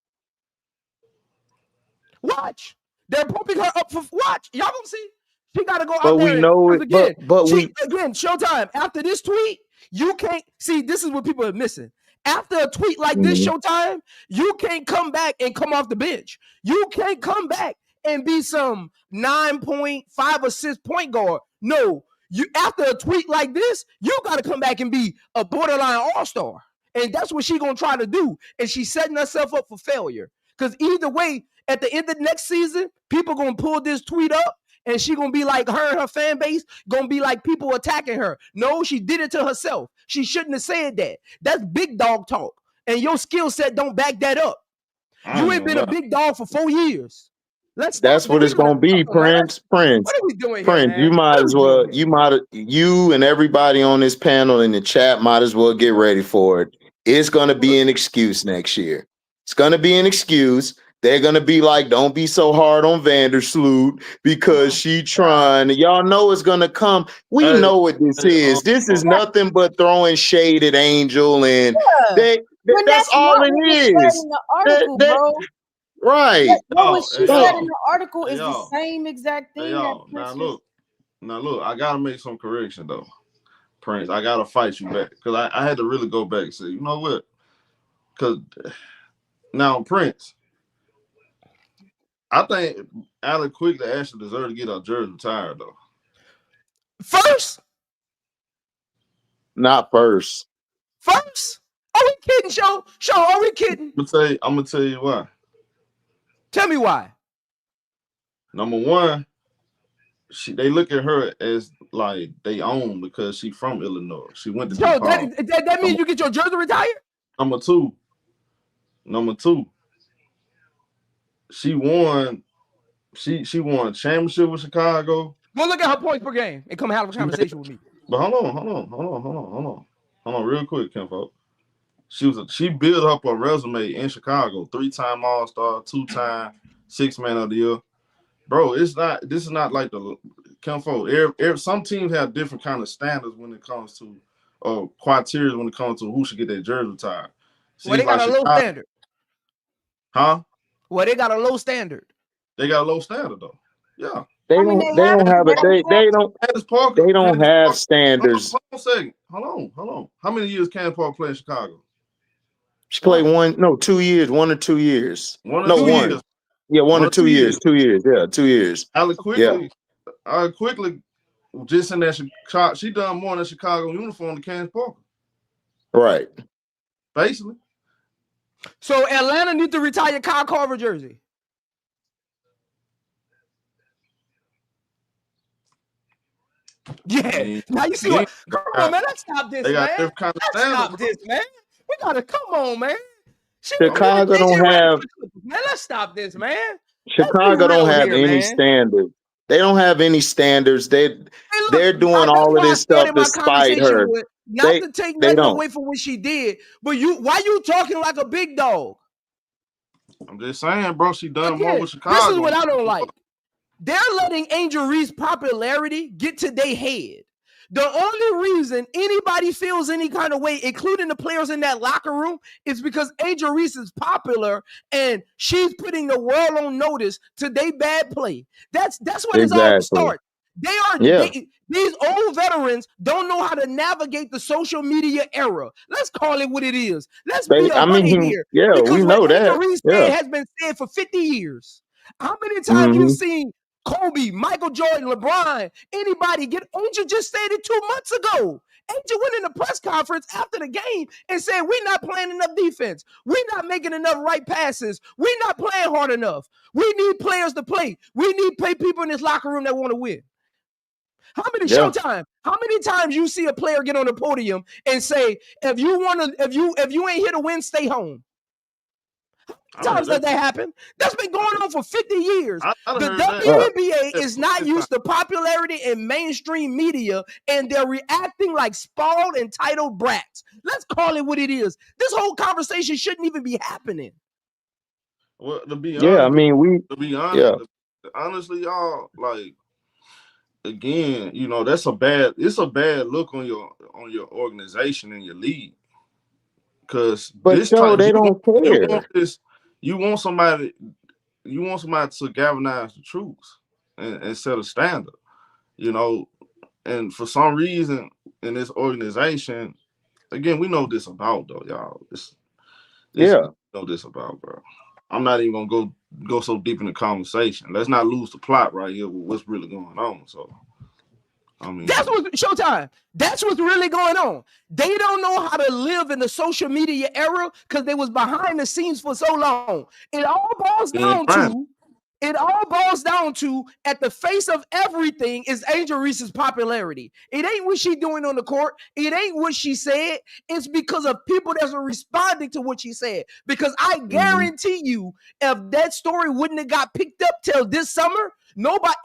Watch. They're pumping her up for watch. Y'all gonna see. She gotta go out there. But we know it. Again, Again, Showtime. After this tweet, you can't see. This is what people are missing. After a tweet like this, Showtime, you can't come back and come off the bench. You can't come back and be some 9.5 assist point guard. No, you after a tweet like this, you got to come back and be a borderline all-star. And that's what she's going to try to do. And she's setting herself up for failure. Because either way, at the end of next season, people going to pull this tweet up and she going to be like her and her fan base going to be like people attacking her. No, she did it to herself. She shouldn't have said that. That's big dog talk. And your skill set don't back that up. You ain't been a big dog for 4 years. That's what it's gonna be, Prince. What are we doing here, Prince, man? you and everybody on this panel in the chat might as well get ready for it. It's gonna be an excuse next year. It's gonna be an excuse. They're gonna be like, don't be so hard on Vandersloot because she trying. Y'all know it's gonna come. We know what this is. This is nothing but throwing shade at Angel, and that's all it is. Right. What she said in the article is the same exact thing. Now look, I gotta make some correction though, Prince. I gotta fight you back because I had to really go back and say, you know what? Because now, Prince, I think Alec Quigley actually deserved to get her jersey retired though. First? Not first. First? Are we kidding, Show? Are we kidding? I'm gonna tell you why. Tell me why. Number one, they look at her as like they own because she's from Illinois. She went to that means you get your jersey retired? Number two, she won a championship with Chicago. Go look at her points per game and come have a conversation with me. But hold on, real quick, Kenfolk. She built up a resume in Chicago, 3-time All-Star, 2-time Six-Man of the Year. Bro, this is not like the Kenfolk. Some teams have different kind of standards when it comes to criteria when it comes to who should get their jersey retired. Well, they got a low standard. Huh? Well, they got a low standard. They got a low standard though. Yeah. They don't have standards. Hold on a second. Hold on. How many years Candace Parker played in Chicago? She played 2 years, 1 or 2 years. One. Yeah, 1 or 2 years. 2 years. Yeah, 2 years. Alec Quigley, just in that Chicago, she done more in the Chicago uniform than Candace Parker. Right. Basically. So Atlanta need to retire Kyle Korver jersey. Yeah. Now you see what? Come on, man. Let's stop this, man. Let's stop this, man. We gotta come on, man. Chicago don't have. Man, let's stop this, man. Chicago don't have any standards. They don't have any standards. They're doing all of this stuff to spite her. Not to take nothing away from what she did, but why you talking like a big dog? I'm just saying, bro. She done more with Chicago. This is what I don't like. They're letting Angel Reese's popularity get to their head. The only reason anybody feels any kind of way, including the players in that locker room, is because Angel Reese is popular and she's putting the world on notice to their bad play. That's what it's all Exactly. starts. Yeah. These old veterans don't know how to navigate the social media era. Let's call it what it is. Let's be I mean, $100 here. yeah, Because we what know Angel that. Reese Yeah. said has been said for 50 years. How many times you seen Kobe, Michael Jordan, LeBron, anybody get Angel just said it 2 months ago. Angel went in the press conference after the game and said, we're not playing enough defense. We're not making enough right passes. We're not playing hard enough. We need players to play. We need people in this locker room that want to win. How many Showtime? How many times you see a player get on the podium and say, if you ain't here to win, stay home? Times that happen. That's been going on for 50 years. The WNBA is not used to popularity in mainstream media, and they're reacting like spoiled, entitled brats. Let's call it what it is. This whole conversation shouldn't even be happening. Well, to be honest, I mean, honestly, y'all, like, again, you know, it's a bad look on your organization and your league. Because this Joe, time they don't care. You want somebody to galvanize the troops and set a standard, you know. And for some reason in this organization, again, we know this about though, y'all. We know this about, bro. I'm not even gonna go so deep in the conversation. Let's not lose the plot right here with what's really going on. So I mean, that's what Showtime. That's what's really going on. They don't know how to live in the social media era because they was behind the scenes for so long. It all boils down to at the face of everything is Angel Reese's popularity. It ain't what she doing on the court. It ain't what she said. It's because of people that's responding to what she said. Because I guarantee you, if that story wouldn't have got picked up till this summer,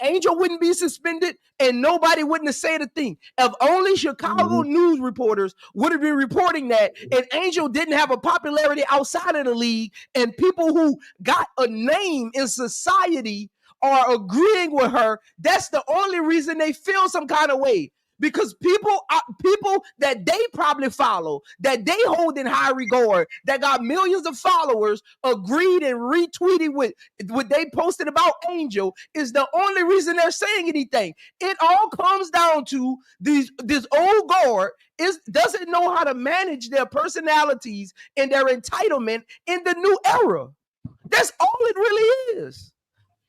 Angel wouldn't be suspended and nobody wouldn't have said a thing. If only Chicago news reporters would have been reporting that, and Angel didn't have a popularity outside of the league, and people who got a name in society are agreeing with her, that's the only reason they feel some kind of way. Because people that they probably follow, that they hold in high regard, that got millions of followers, agreed and retweeted with what they posted about Angel, is the only reason they're saying anything. It all comes down to this old guard doesn't know how to manage their personalities and their entitlement in the new era. That's all it really is.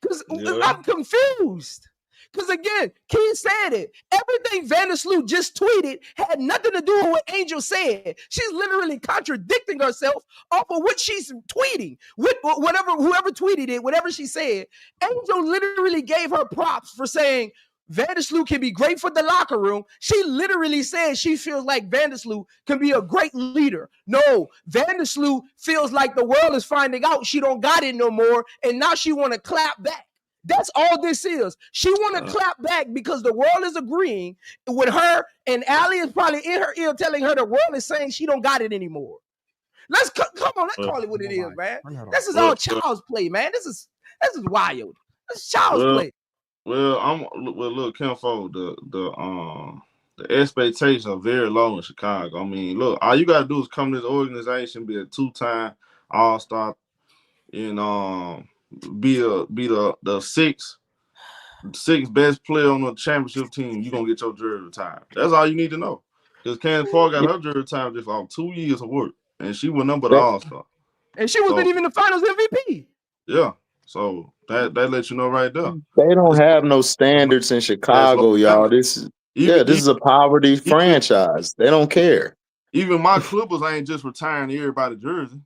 Because I'm confused. Because again, Keith said it. Everything Vandersloot just tweeted had nothing to do with what Angel said. She's literally contradicting herself off of what she's tweeting. Whoever tweeted it, whatever she said, Angel literally gave her props for saying Vandersloot can be great for the locker room. She literally said she feels like Vandersloot can be a great leader. No, Vandersloot feels like the world is finding out she don't got it no more, and now she want to clap back. That's all this is. She want to clap back because the world is agreeing with her, and Allie is probably in her ear telling her the world is saying she don't got it anymore. Let's call it what it is, man. This is all child's play, man. This is wild. This is child's play. Well, look, Kenfo, the expectations are very low in Chicago. I mean, look, all you gotta do is come to this organization, be a 2-time All-Star, and be the sixth best player on the championship team. You're gonna get your jersey retired. That's all you need to know. Because Candace Parker got her jersey retired just off 2 years of work, and she was number the All-Star. And she wasn't even the Finals MVP. Yeah. So that lets you know right there. They don't have no standards in Chicago, y'all. This is a poverty franchise. They don't care. Even my Clippers ain't just retiring everybody's jersey.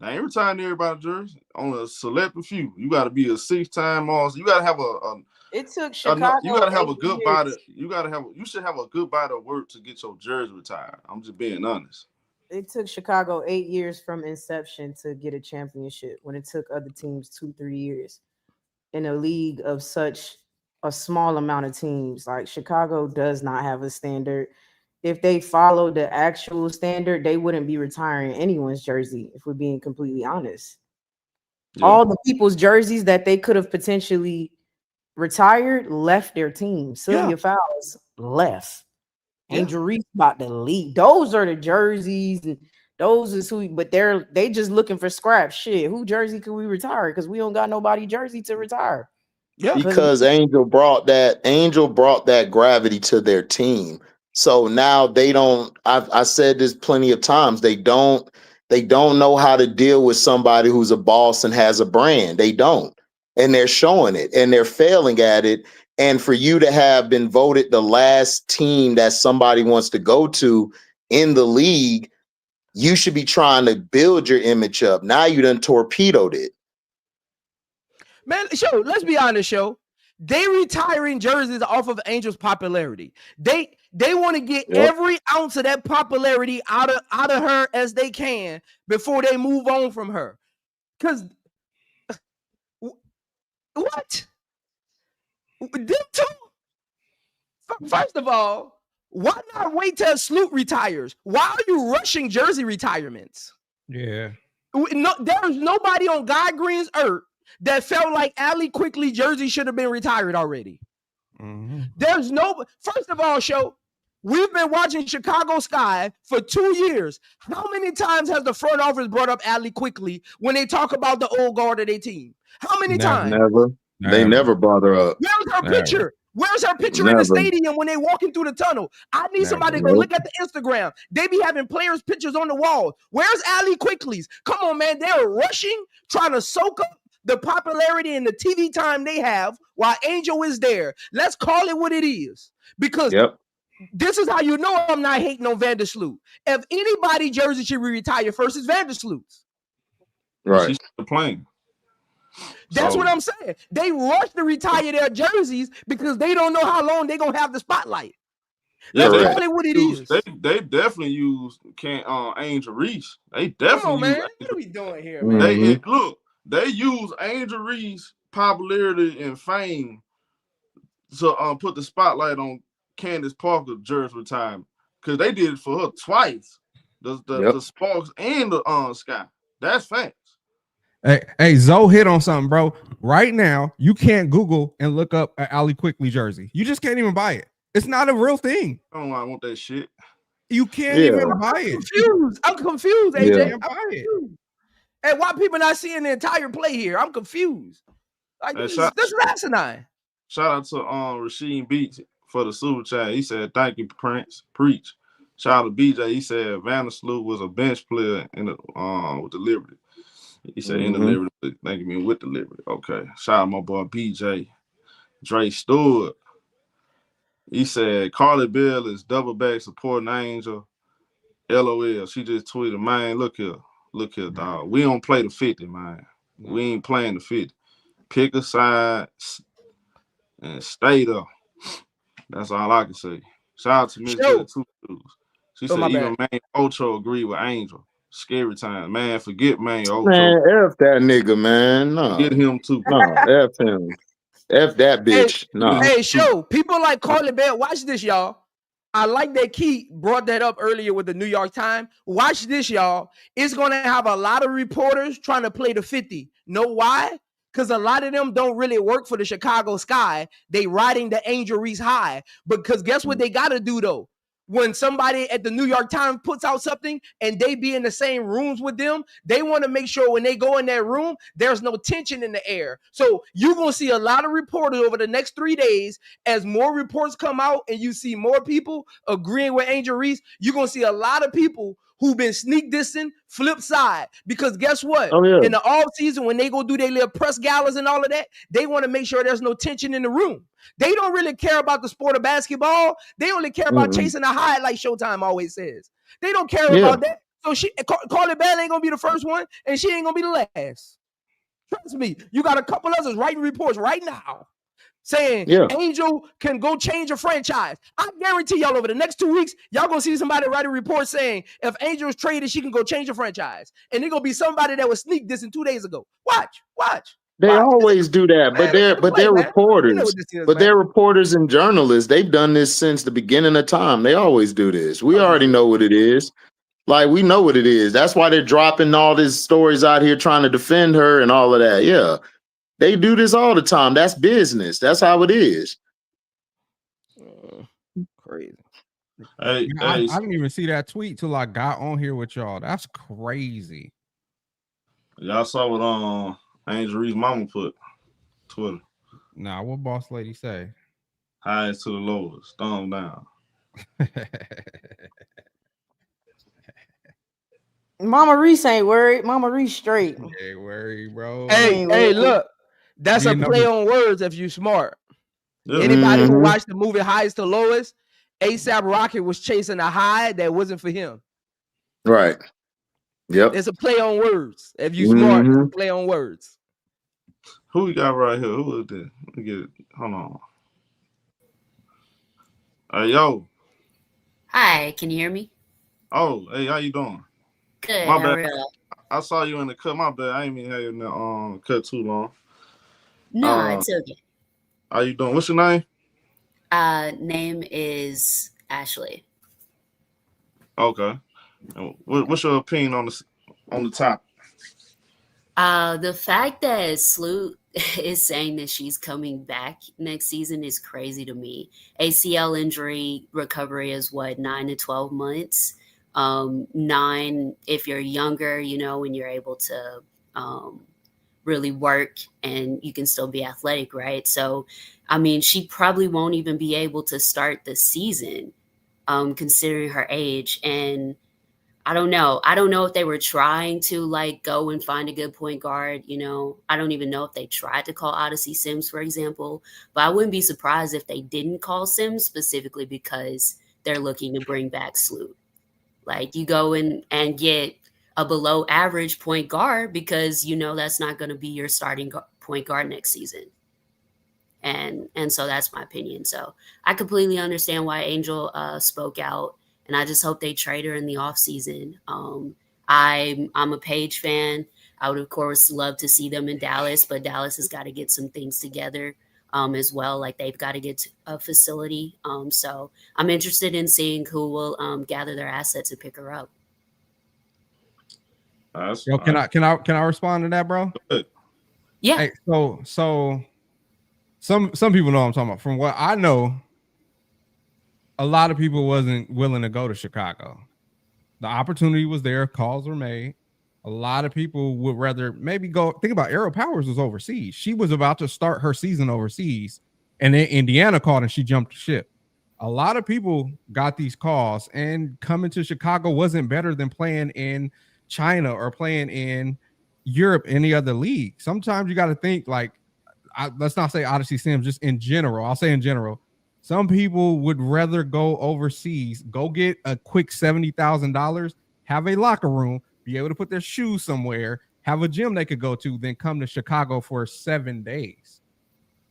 They ain't retiring everybody's jersey. On a select few. You got to be a 6-time All-Star. You got to have It took Chicago. You got to have a good body. You should have a good body of work to get your jersey retired. I'm just being honest. It took Chicago 8 years from inception to get a championship, when it took other teams 2-3 years. In a league of such a small amount of teams, like Chicago does not have a standard. If they followed the actual standard, they wouldn't be retiring anyone's jersey, if we're being completely honest. Yeah. All the people's jerseys that they could have potentially retired left their team. Sylvia Fowles left. Angel Reese about to lead. Those are the jerseys, and those is who. But they just looking for scrap shit. Who jersey could we retire? Because we don't got nobody jersey to retire. Yeah, because Angel brought that gravity to their team. So now they don't. I said this plenty of times. They don't know how to deal with somebody who's a boss and has a brand. They don't, and they're showing it, and they're failing at it. And for you to have been voted the last team that somebody wants to go to in the league, you should be trying to build your image up. Now you done torpedoed it. Man, let's be honest, they retiring jerseys off of Angel's popularity. They want to get every ounce of that popularity out of her as they can before they move on from her. Because what? Them two? First of all, why not wait till Sloot retires? Why are you rushing jersey retirements? Yeah. No, there's nobody on God Green's earth that felt like Ali Quickly jersey should have been retired already. Mm-hmm. There's no. First of all, we've been watching Chicago Sky for 2 years. How many times has the front office brought up Ali Quickly when they talk about the old guard of their team? How many times? Never. They never brought her up. Where's her picture? Where's her picture in the stadium when they walking through the tunnel? I need somebody to go look at the Instagram. They be having players' pictures on the wall. Where's Ali Quickly's? Come on, man. They're rushing, trying to soak up the popularity and the TV time they have while Angel is there. Let's call it what it is. Because this is how you know I'm not hating on Vandersloot. If anybody jersey should retire first, it's Vandersloot's. Right. She's still playing. That's what I'm saying. They rush to retire their jerseys because they don't know how long they're going to have the spotlight. Let's call it what it is. They definitely use Angel Reese. They definitely Come on, man. use What are we doing here, man? They use Angel Reese popularity and fame to put the spotlight on Candace Parker jersey retirement, because they did it for her twice. The Sparks and the Sky. That's facts. Hey, Zoe hit on something, bro. Right now, you can't Google and look up an Ali Quickly jersey. You just can't even buy it. It's not a real thing. I don't want that shit. You can't even buy it. I'm confused, AJ. I'm confused. And why people not seeing the entire play here? I'm confused. Like this is asinine. Shout out to Rasheem Beats for the super chat. He said, "Thank you, Prince. Preach." Shout out to BJ. He said Vandersloot was a bench player in the with the Liberty. He said in the Liberty. Thank you, with the Liberty. Okay. Shout out my boy BJ. Dre Stewart. He said Carly Bell is double back supporting Angel. LOL. She just tweeted, man, look here, dog. We don't play the 50, man. We ain't playing the 50. Pick a side and stay there. That's all I can say. Shout out to Miss Two. She said even Man Ocho agreed with Angel. Scary time. Man, forget Man Ocho. Man, F that nigga, man. No. Get him too. No, F him. F that bitch. No. Hey, people like Carly Bell. Watch this, y'all. I like that Keith brought that up earlier with the New York Times. Watch this, y'all. It's going to have a lot of reporters trying to play the 50. Know why? Because a lot of them don't really work for the Chicago Sky. They riding the Angel Reese high. Because guess what they got to do, though? When somebody at the New York Times puts out something and they be in the same rooms with them, they want to make sure when they go in that room, there's no tension in the air. So you're going to see a lot of reporters over the next 3 days. As more reports come out and you see more people agreeing with Angel Reese, you're going to see a lot of people who've been sneak dissing flip side. Because guess what? In the off season, when they go do their little press galas and all of that, they want to make sure there's no tension in the room. They don't really care about the sport of basketball. They only care about chasing the high, like Showtime always says. They don't care about that. So Carly Bell ain't gonna be the first one, and she ain't gonna be the last. Trust me. You got a couple others writing reports right now saying Angel can go change a franchise. I guarantee y'all over the next 2 weeks, y'all gonna see somebody write a report saying if Angel is traded, she can go change a franchise. And they're gonna be somebody that was sneak dissing 2 days ago. Watch. They always do that, but they're reporters. But they're reporters and journalists. They've done this since the beginning of time. They always do this. We already know what it is. Like, we know what it is. That's why they're dropping all these stories out here trying to defend her and all of that. Yeah. They do this all the time. That's business. That's how it is. Crazy. Hey, I hey, didn't even see that tweet till I got on here with y'all. That's crazy. y'all saw what Angel Reese's mama put Twitter. Nah, what boss lady say? Highest to the lowest, thumb down. Mama Reese ain't worried. Mama Reese straight. Ain't worried, bro. Hey, look, that's a You know- play on words if you smart. Yeah. Anybody who Mhm. watched the movie Highest to Lowest, ASAP Rocky was chasing a high that wasn't for him. Right. Yep. It's a play on words. If you smart, it's a play on words. Who we got right here? Who is this? Let me get it. Hold on. Hey, yo. Hi, can you hear me? Oh, hey, how you doing? Good. My How bad. are you? I saw you in the cut. My bad. I ain't even had you in the cut too long. No, it's okay. How you doing? What's your name? Name is Ashley. Okay. And what's your opinion on the topic? The fact that Sloot is saying that she's coming back next season is crazy to me. ACL injury recovery is what, 9 to 12 months. 9 if you're younger, you know, when you're able to really work and you can still be athletic, right? So, I mean, she probably won't even be able to start the season, considering her age. And I don't know. I don't know if they were trying to like go and find a good point guard. You know, I don't even know if they tried to call Odyssey Sims, for example. But I wouldn't be surprised if they didn't call Sims specifically because they're looking to bring back Sloot. Like you go in and get a below average point guard because you know that's not going to be your starting point guard next season. And so that's my opinion. So I completely understand why Angel spoke out, and I just hope they trade her in the offseason. I'm a Paige fan. I would of course love to see them in Dallas, but Dallas has got to get some things together as well. Like they've got to get to a facility. So I'm interested in seeing who will gather their assets and pick her up. Yo, can I respond to that, bro? Yeah. Hey, so some people know what I'm talking about. From what I know, a lot of people wasn't willing to go to Chicago. The opportunity was there, calls were made. A lot of people would rather maybe go. Think about Arrow Powers was overseas. She was about to start her season overseas, and then Indiana called and she jumped ship. A lot of people got these calls, and coming to Chicago wasn't better than playing in China or playing in Europe, any other league. Sometimes you got to think like, let's not say Odyssey Sims, just in general. I'll say in general, some people would rather go overseas, go get a quick $70,000, have a locker room, be able to put their shoes somewhere, have a gym they could go to, than come to Chicago for 7 days.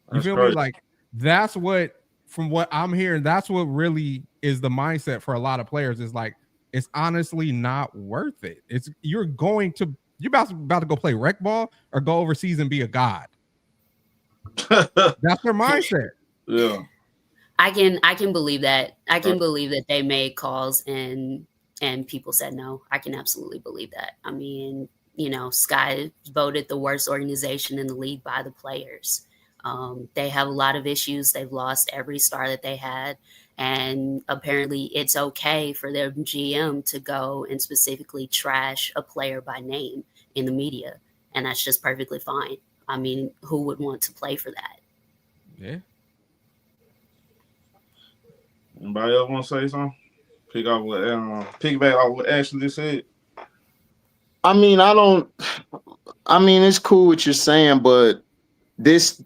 You That's feel crazy. me? Like that's what, from what I'm hearing, that's what really is the mindset for a lot of players. Is like, it's honestly not worth it. It's you're about to go play rec ball or go overseas and be a god. That's their mindset. Yeah. I can believe that. I can believe that they made calls and people said no. I can absolutely believe that. I mean, you know, Sky voted the worst organization in the league by the players. They have a lot of issues. They've lost every star that they had. And apparently it's okay for their GM to go and specifically trash a player by name in the media. And that's just perfectly fine. I mean, who would want to play for that? Yeah. Anybody else want to say something? Piggyback off what Ashley just said. I mean, it's cool what you're saying, but this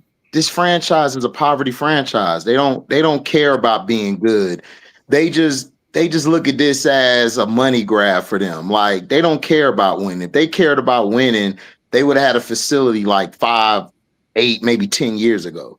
franchise is a poverty franchise. They don't care about being good. They just look at this as a money grab for them. Like they don't care about winning. If they cared about winning, they would have had a facility like 5, 8, maybe 10 years ago.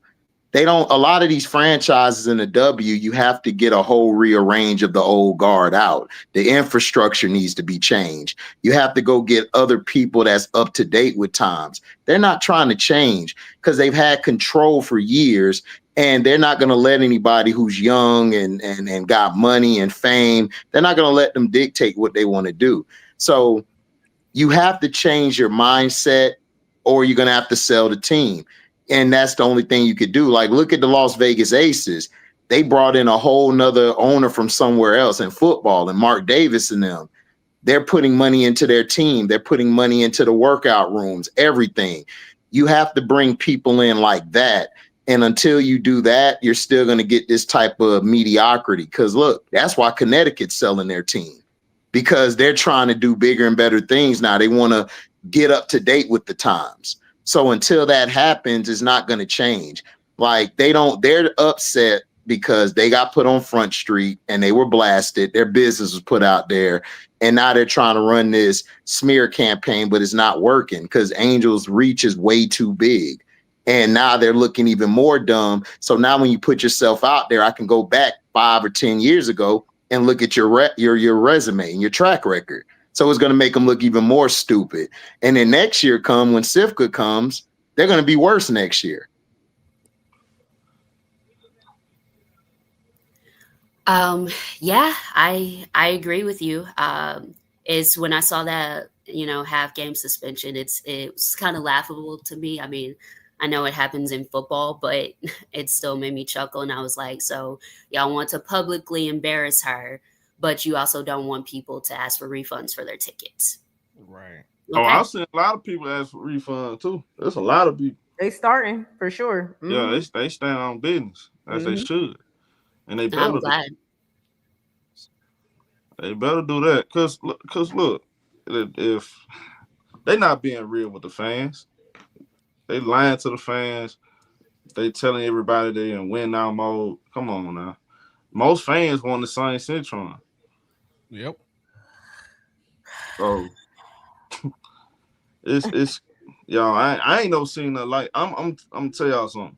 They don't. A lot of these franchises in the W, you have to get a whole rearrange of the old guard out. The infrastructure needs to be changed. You have to go get other people that's up to date with times. They're not trying to change because they've had control for years, and they're not going to let anybody who's young and got money and fame, they're not going to let them dictate what they want to do. So you have to change your mindset, or you're going to have to sell the team. And that's the only thing you could do. Like, look at the Las Vegas Aces. they brought in a whole nother owner from somewhere else in football, and Mark Davis and them. They're putting money into their team. They're putting money into the workout rooms, everything. You have to bring people in like that. And until you do that, you're still going to get this type of mediocrity. Because look, that's why Connecticut's selling their team, because they're trying to do bigger and better things now. They want to get up to date with the times. So until that happens, it's not going to change. Like they're upset because they got put on Front Street and they were blasted. Their business was put out there. And now they're trying to run this smear campaign, but it's not working because Angel's reach is way too big. And now they're looking even more dumb. So now when you put yourself out there, I can go back 5 or 10 years ago and look at your resume and your track record. So it's going to make them look even more stupid. And then next year when Sifka comes, they're going to be worse next year. Yeah, I agree with you. It's when I saw that, half game suspension, it's kind of laughable to me. I mean, I know it happens in football, but it still made me chuckle. And I was like, so y'all want to publicly embarrass her, but you also don't want people to ask for refunds for their tickets. Right. Okay. Oh, I've seen a lot of people ask for refunds too. There's a lot of people. They starting for sure. Yeah, they stand on business as they should. And they better I'm glad. They better do that. Cause look, if they not being real with the fans, they lying to the fans. They telling everybody they in win now mode. Come on now. Most fans want the same Centron. Yep. So it's y'all. I ain't never seen that. Like I'm gonna tell y'all something.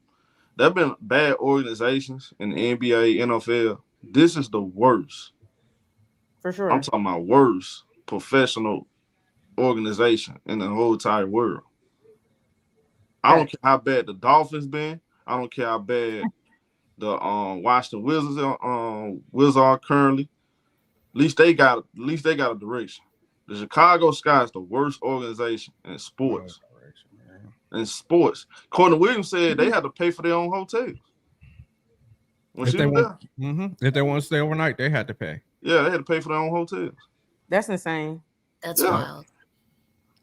There have been bad organizations in the NBA, NFL. This is the worst. For sure. I'm talking about worst professional organization in the whole entire world. I don't care how bad the Dolphins been. I don't care how bad the Washington Wizards are currently. At least they got a direction. The Chicago Sky is the worst organization in sports. In sports, Courtney Williams said they had to pay for their own hotels. When she was there. If they want to stay overnight, they had to pay. Yeah, they had to pay for their own hotels. That's insane. That's wild.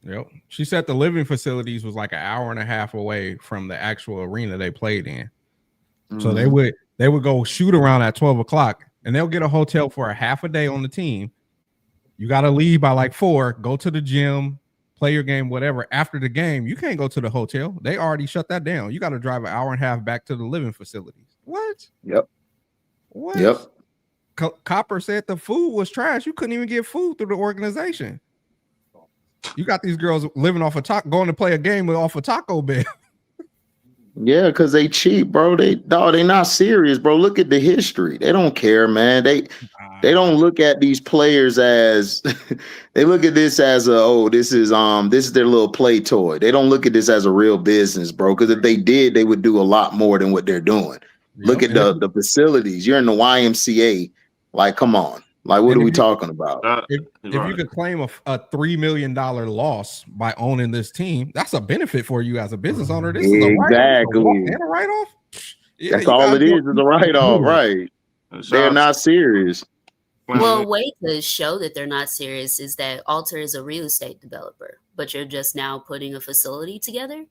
Yep. She said the living facilities was like an hour and a half away from the actual arena they played in. So they would go shoot around at 12 o'clock and they'll get a hotel for a half a day on the team. You got to leave by like 4, go to the gym, play your game, whatever. After the game, you can't go to the hotel. They already shut that down. You got to drive an hour and a half back to the living facilities. What? Yep. What? Yep. Copper said the food was trash. You couldn't even get food through the organization. You got these girls living off a going to play a game off a Taco Bell. Yeah, because they cheap, bro. They not serious, bro. Look at the history. They don't care, man. They don't look at these players as they look at this as this is their little play toy. They don't look at this as a real business, bro. Because if they did, they would do a lot more than what they're doing. Yep. Look at the facilities. You're in the YMCA. Like, come on. Like, what are we talking about? If you could claim a $3 million loss by owning this team, that's a benefit for you as a business owner. This is a write-off. Yeah, that's all it is a write-off, right? They're not serious. Well, a way to show that they're not serious is that Alter is a real estate developer, but you're just now putting a facility together.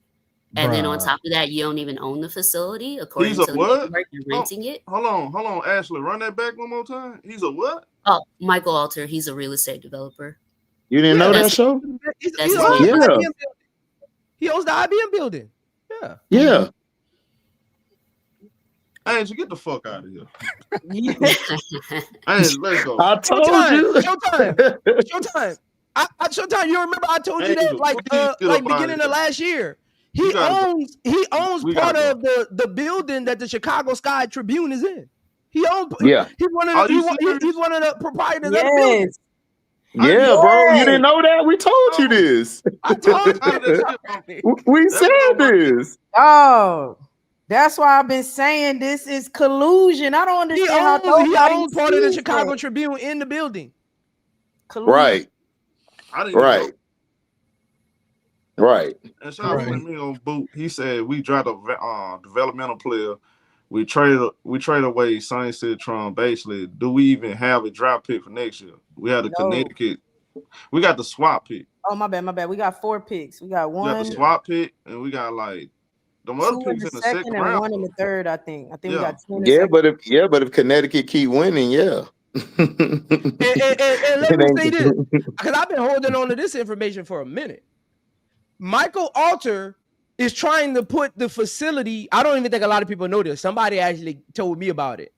And then on top of that, you don't even own the facility. According to the network, you're renting it. Hold on, Ashley, run that back one more time. He's a what? Oh, Michael Alter, he's a real estate developer. You didn't know that show? He owns the IBM building. Yeah. Yeah. Angel, get the fuck out of here. Angel, let's go. I told you. Showtime. Showtime. You remember I told you that like beginning of last year. He owns part of the building that the Chicago Sky Tribune is in. He owns. Yeah. He's one of the proprietors of the building. Yeah, bro. You didn't know that? We told you this. I told you. We said this. Oh, that's why I've been saying this is collusion. I don't understand he owns part of the Chicago Tribune in the building. Collusion. Right. Right. And shout out to me on Boot. He said we dropped a developmental player we trade away Saint Citron. Basically, do we even have a draft pick for next year? We have the Connecticut. We got the swap pick. Oh, my bad. We got 4 picks. We got We got one, the swap pick, and we got like the other 2 in picks the in the second, second and round. 1 in the third. I think we got 2 in the Yeah, second. but if Connecticut keep winning, yeah. And let me say this, because I've been holding on to this information for a minute. Michael Alter is trying to put the facility. I don't even think a lot of people know this. Somebody actually told me about it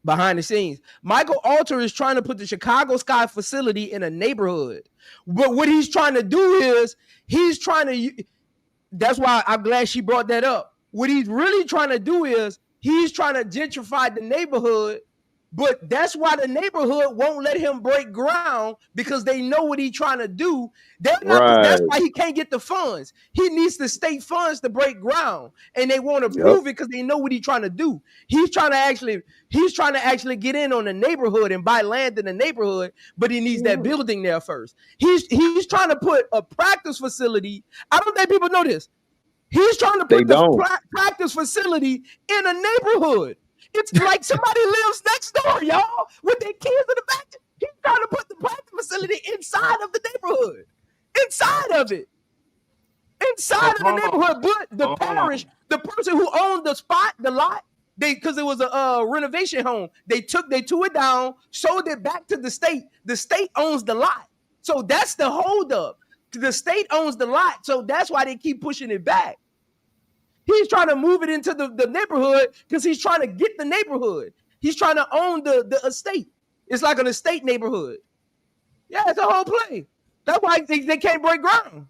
behind the scenes. Michael Alter is trying to put the Chicago Sky facility in a neighborhood. But what he's trying to do is he's trying to. That's why I'm glad she brought that up. What he's really trying to do is he's trying to gentrify the neighborhood. But that's why the neighborhood won't let him break ground, because they know what he's trying to do. That's why he can't get the funds. He needs the state funds to break ground, and they won't approve it because they know what he's trying to do. He's trying to actually get in on the neighborhood and buy land in the neighborhood, but he needs that building there first. He's trying to put a practice facility. I don't think people know this. He's trying to put the practice facility in a neighborhood. It's like somebody lives next door, y'all, with their kids in the back. He's trying to put the practice facility inside of the neighborhood. Inside of it. Inside of the neighborhood. But the parish, the person who owned the spot, the lot, because it was a renovation home, they tore it down, sold it back to the state. The state owns the lot. So that's the holdup. The state owns the lot. So that's why they keep pushing it back. He's trying to move it into the neighborhood because he's trying to get the neighborhood. He's trying to own the estate. It's like an estate neighborhood. Yeah, it's a whole play. That's why they can't break ground.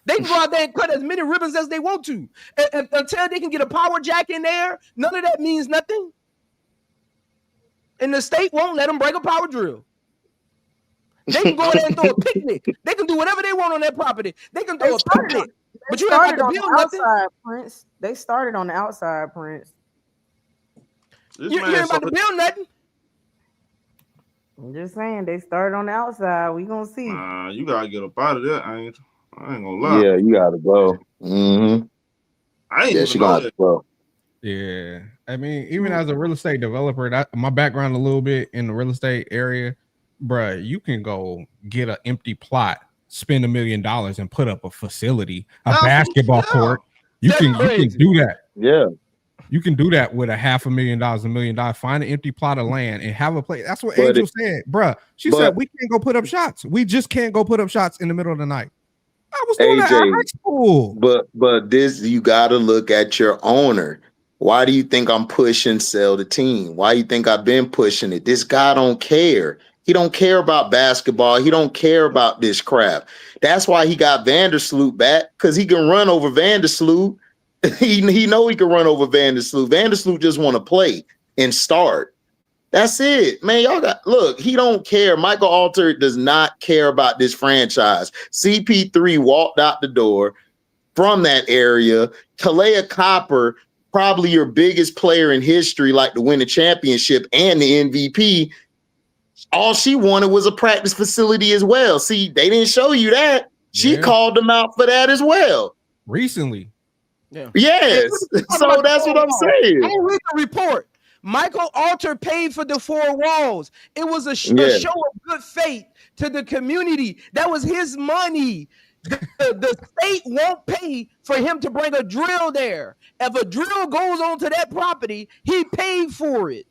They can go out there and cut as many ribbons as they want to. Until they can get a power jack in there, none of that means nothing. And the state won't let them break a power drill. They can go there and throw a picnic. They can do whatever they want on their property. They can throw a picnic. But you ain't got to build nothing. Prince. They started on the outside, Prince. You ain't about to build nothing. I'm just saying, they started on the outside. We gonna see. You gotta get up out of there, Angel. I ain't gonna lie. Yeah, you gotta go. Mm-hmm. I ain't even know that. Go. Yeah, I mean, even as a real estate developer, my background a little bit in the real estate area, bruh, you can go get an empty plot, spend $1 million, and put up a facility, a basketball court. You can do that. Yeah. You can do that with $500,000, $1 million. Find an empty plot of land and have a place. That's what Angel said, bruh. She said we can't go put up shots. We just can't go put up shots in the middle of the night. I was doing that at high school. But this, you gotta look at your owner. Why do you think I'm pushing sell the team? Why you think I've been pushing it? This guy don't care. He don't care about basketball. He don't care about this crap. That's why he got Vandersloot back, because he can run over Vandersloot. he know he can run over Vandersloot. Vandersloot just want to play and start. That's it, man. Y'all look. He don't care. Michael Alter does not care about this franchise. CP3 walked out the door from that area. Kalea Copper, probably your biggest player in history, like to win a championship and the MVP. All she wanted was a practice facility as well. See, they didn't show you that. She called them out for that as well. Recently. Yeah. Yes. So that's what I'm saying. I read the report. Michael Alter paid for the 4 walls. It was a show of good faith to the community. That was his money. The state won't pay for him to bring a drill there. If a drill goes onto that property, he paid for it.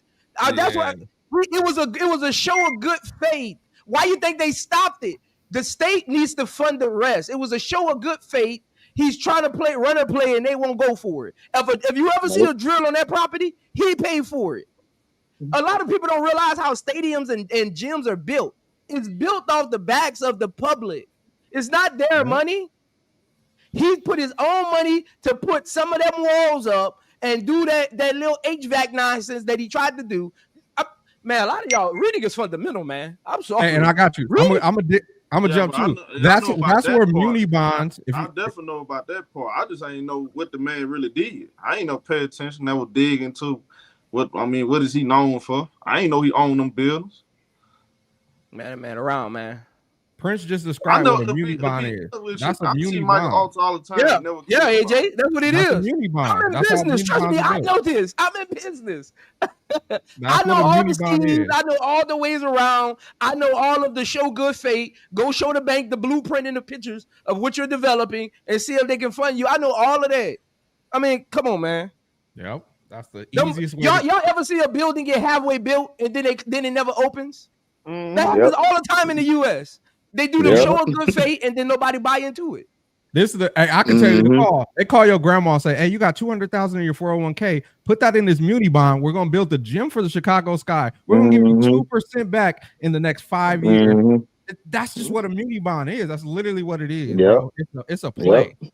That's why it was a show of good faith. Why you think they stopped it? The state needs to fund the rest. It was a show of good faith. He's trying to run a play, and they won't go for it. If you ever see a drill on that property, he paid for it. A lot of people don't realize how stadiums and gyms are built. It's built off the backs of the public. It's not their money. He put his own money to put some of them walls up and do that little HVAC nonsense that he tried to do. Man, a lot of y'all reading is fundamental, man. I'm sorry. And I got you. I'm gonna jump too. That's where muni bonds. I definitely know about that part. I just ain't know what the man really did. I ain't no pay attention. Never dig into what is he known for? I ain't know he owned them buildings. Man around, man. Prince just I described know what a muni bond is. That's a I see muni Michael bond. Alter all the time. Yeah, Never yeah, cared about AJ, it. that's what it That's a is. muni I'm bond. in That's how business. muni Trust bonds me, are I built. know this. I'm in business. I That's know what a all muni the bond schemes. is. I know all the ways around. I know all of the show good fate. Go show the bank the blueprint and the pictures of what you're developing and see if they can fund you. I know all of that. I mean, come on, man. Yep. That's the Them- easiest way y'all, to y'all ever see a building get halfway built and then it never opens? Mhm. That happens Yep. all the time in the U.S. They do the Yep. show of good fate and then nobody buy into it. This is the I can tell you the Mhm. call. They call your grandma and say, "Hey, you got 200,000 in your 401k. Put that in this muni bond. We're gonna build the gym for the Chicago Sky. We're gonna give you Mhm. 2% back in the next 5 years." Mhm. That's just what a muni bond is. That's literally what it is, Yep. bro. It's a play. Yep.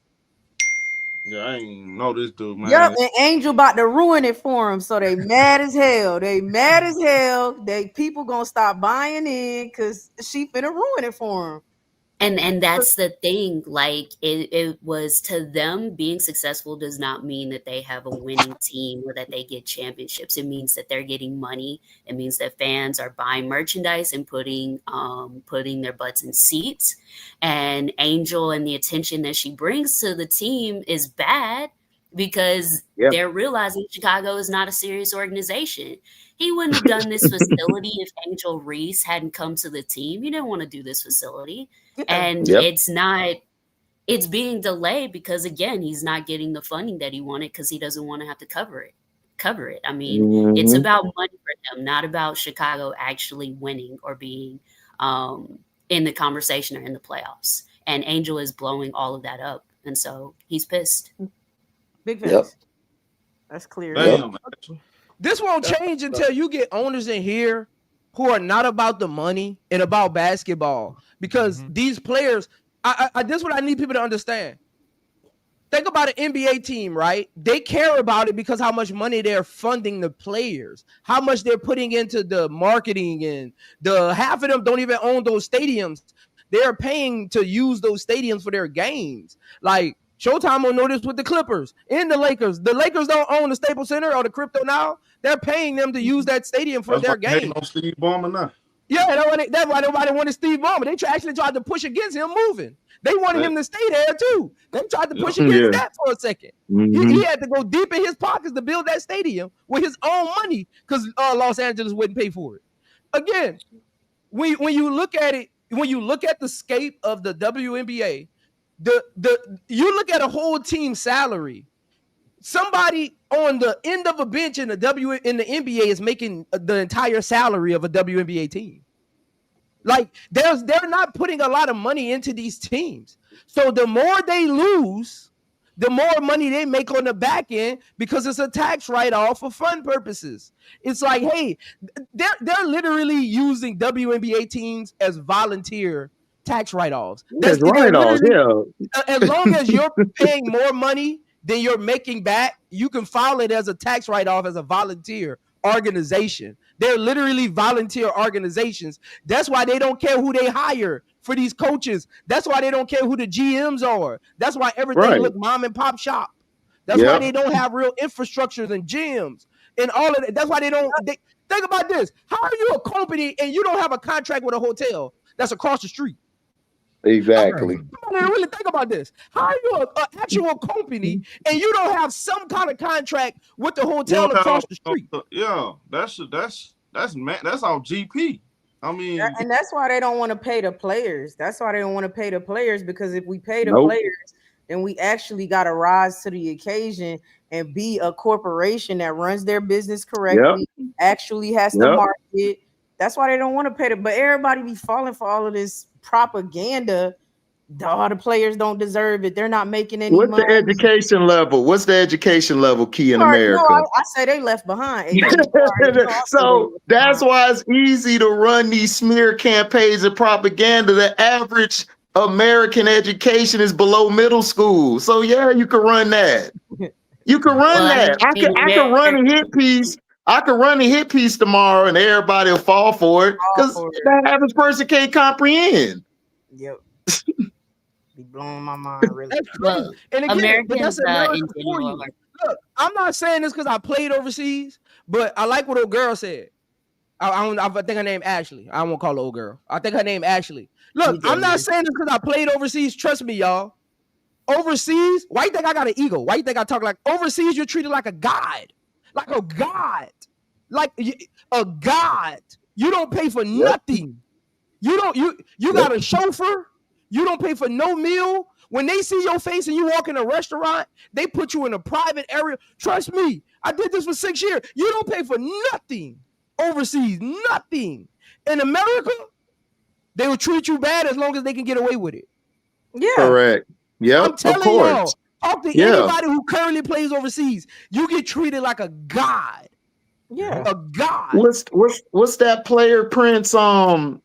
Yeah, I ain't know this dude, man. Yep, and Angel about to ruin it for him. So they mad as hell. They mad as hell. They people gonna stop buying in because she finna ruin it for him. And that's the thing, like it was to them, being successful does not mean that they have a winning team or that they get championships. It means that they're getting money. It means that fans are buying merchandise and putting their butts in seats. And Angel and the attention that she brings to the team is bad because Yep. they're realizing Chicago is not a serious organization. He wouldn't have done this facility if Angel Reese hadn't come to the team. He didn't want to do this facility. And Yep. it's being delayed because, again, he's not getting the funding that he wanted because he doesn't want to have to cover it. I mean, it's Mhm. about money for him, not about Chicago actually winning or being in the conversation or in the playoffs. And Angel is blowing all of that up. And so he's pissed. Big Yep. face. That's clear. Damn, This won't change until you get owners in here who are not about the money and about basketball. Because these players, this is what I need people to understand. Think about an NBA team, right? They care about it because how much money they're funding the players, how much they're putting into the marketing, and half of them don't even own those stadiums. They're paying to use those stadiums for their games. Like Showtime will notice with the Clippers and the Lakers. The Lakers don't own the Staples Center or the Crypto now. They're paying them to use that stadium for that's their why they hating game. on Steve Ballmer now. Yeah, that's why nobody wanted Steve Ballmer. They actually tried to push against him moving. They wanted him to stay there too. They tried to push against Yeah. that for a second. Mhm. He had to go deep in his pockets to build that stadium with his own money because Los Angeles wouldn't pay for it. Again, when you look at it, when you look at the scape of the WNBA, you look at a whole team salary. Somebody on the end of a bench in the NBA is making the entire salary of a WNBA team. Like they're not putting a lot of money into these teams. So the more they lose, the more money they make on the back end because it's a tax write-off for fun purposes. It's like, hey, they're literally using WNBA teams as volunteer tax write-offs. That's write-offs. Yeah. As long as you're paying more money than you're making back, you can file it as a tax write-off as a volunteer organization. They're literally volunteer organizations. That's why they don't care who they hire for these coaches. That's why they don't care who the GMs are. That's why everything look mom and pop shop. That's why they don't have real infrastructures and gyms and all of that. That's why they don't. Think about this. How are you a company and you don't have a contract with a hotel that's across the street? Exactly. Come on, really think about this. How are you an actual company and you don't have some kind of contract with the hotel across the street? Yeah, that's our GP. I mean, And that's why they don't want to pay the players. That's why they don't want to pay the players, because if we pay the Nope. players, then we actually got to rise to the occasion and be a corporation that runs their business correctly, actually has to market. That's why they don't want to pay them. But everybody be falling for all of this propaganda. All the players don't deserve it. They're not making any What's money. the education level? What's the education level key in No, America? I say they left behind. So that's why it's easy to run these smear campaigns and propaganda. The average American education is below middle school. So yeah, you can run that. You can run that. I can run a hit piece. I could run a hit piece tomorrow and everybody will fall for it because the average person can't comprehend. Yep. Be blowing my mind, really. That's crazy. And again, Americans that's America in for general you. Look, I'm not saying this because I played overseas, but I like what old girl said. I think her name Ashley. I won't call her old girl. I think her name Ashley. Look, I'm not saying this because I played overseas. Trust me, y'all. Overseas, why you think I got an ego? Why you think I talk like overseas? You're treated like a god, like a god, like a god. You don't pay for nothing. You got a chauffeur. You don't pay for no meal. When they see your face and you walk in a restaurant, they put you in a private area. Trust me, I did this for 6 years. You don't pay for nothing overseas, nothing. In America, they will treat you bad as long as they can get away with it. Yeah, correct. Yep, I'm telling of course. y'all. Talk to anybody who currently plays overseas. You get treated like a god. Yeah, a god. What's that player, Prince? Josh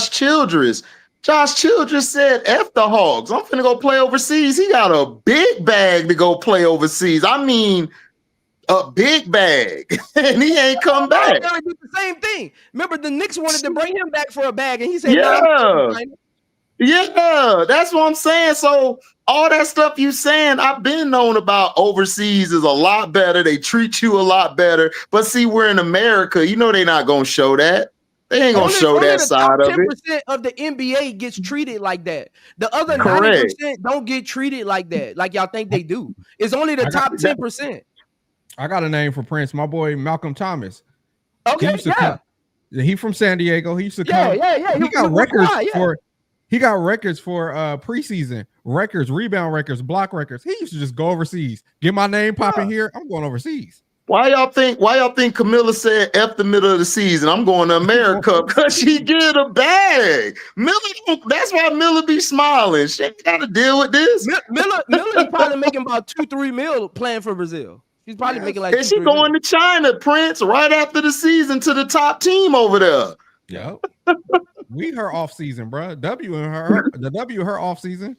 Childress. Josh Childress said, F the Hogs. I'm finna go play overseas. He got a big bag to go play overseas. I mean, a big bag. And he ain't come back. Did the same thing. Remember, the Knicks wanted to bring him back for a bag, and he said, Yeah. "No, Yeah, that's what I'm saying. So all that stuff you saying, I've been known about overseas is a lot better. They treat you a lot better. But see, we're in America. You know they're not gonna show that. They ain't gonna show that side of it. 10% of the NBA gets treated like that. The other Correct. 90% don't get treated like that, like y'all think they do. It's only the top 10%. I got a name for Prince. My boy Malcolm Thomas. Okay, He from San Diego. He used to come. Yeah. He got records for. He got records for preseason records, rebound records, block records. He used to just go overseas. Get my name popping here. I'm going overseas. Why y'all think Camilla said F the middle of the season? I'm going to America because she get a bag. Miller, that's why Miller be smiling. She ain't got to deal with this. Miller is probably making about 2-3 mil playing for Brazil. She's probably making like. And she going to China, Prince, right after the season to the top team over there. Yep. We her off season, bro. The W her off season.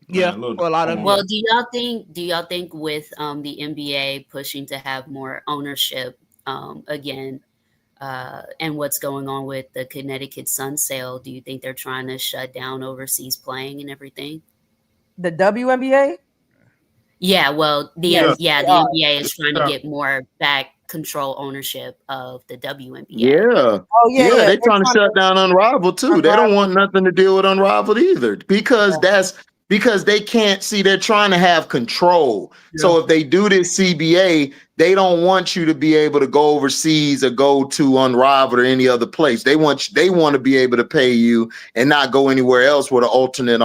Yeah, for a lot of. Well, do y'all think with the NBA pushing to have more ownership again, and what's going on with the Connecticut Sun sale, do you think they're trying to shut down overseas playing and everything? The WNBA? Yeah, well, the NBA is trying to get more back control ownership of the WNBA. Yeah. They're trying to shut down Unrivaled too. They don't want nothing to deal with Unrivaled either because they can't see. They're trying to have control. Yeah. So if they do this CBA, they don't want you to be able to go overseas or go to Unrivaled or any other place. They want to be able to pay you and not go anywhere else with an alternate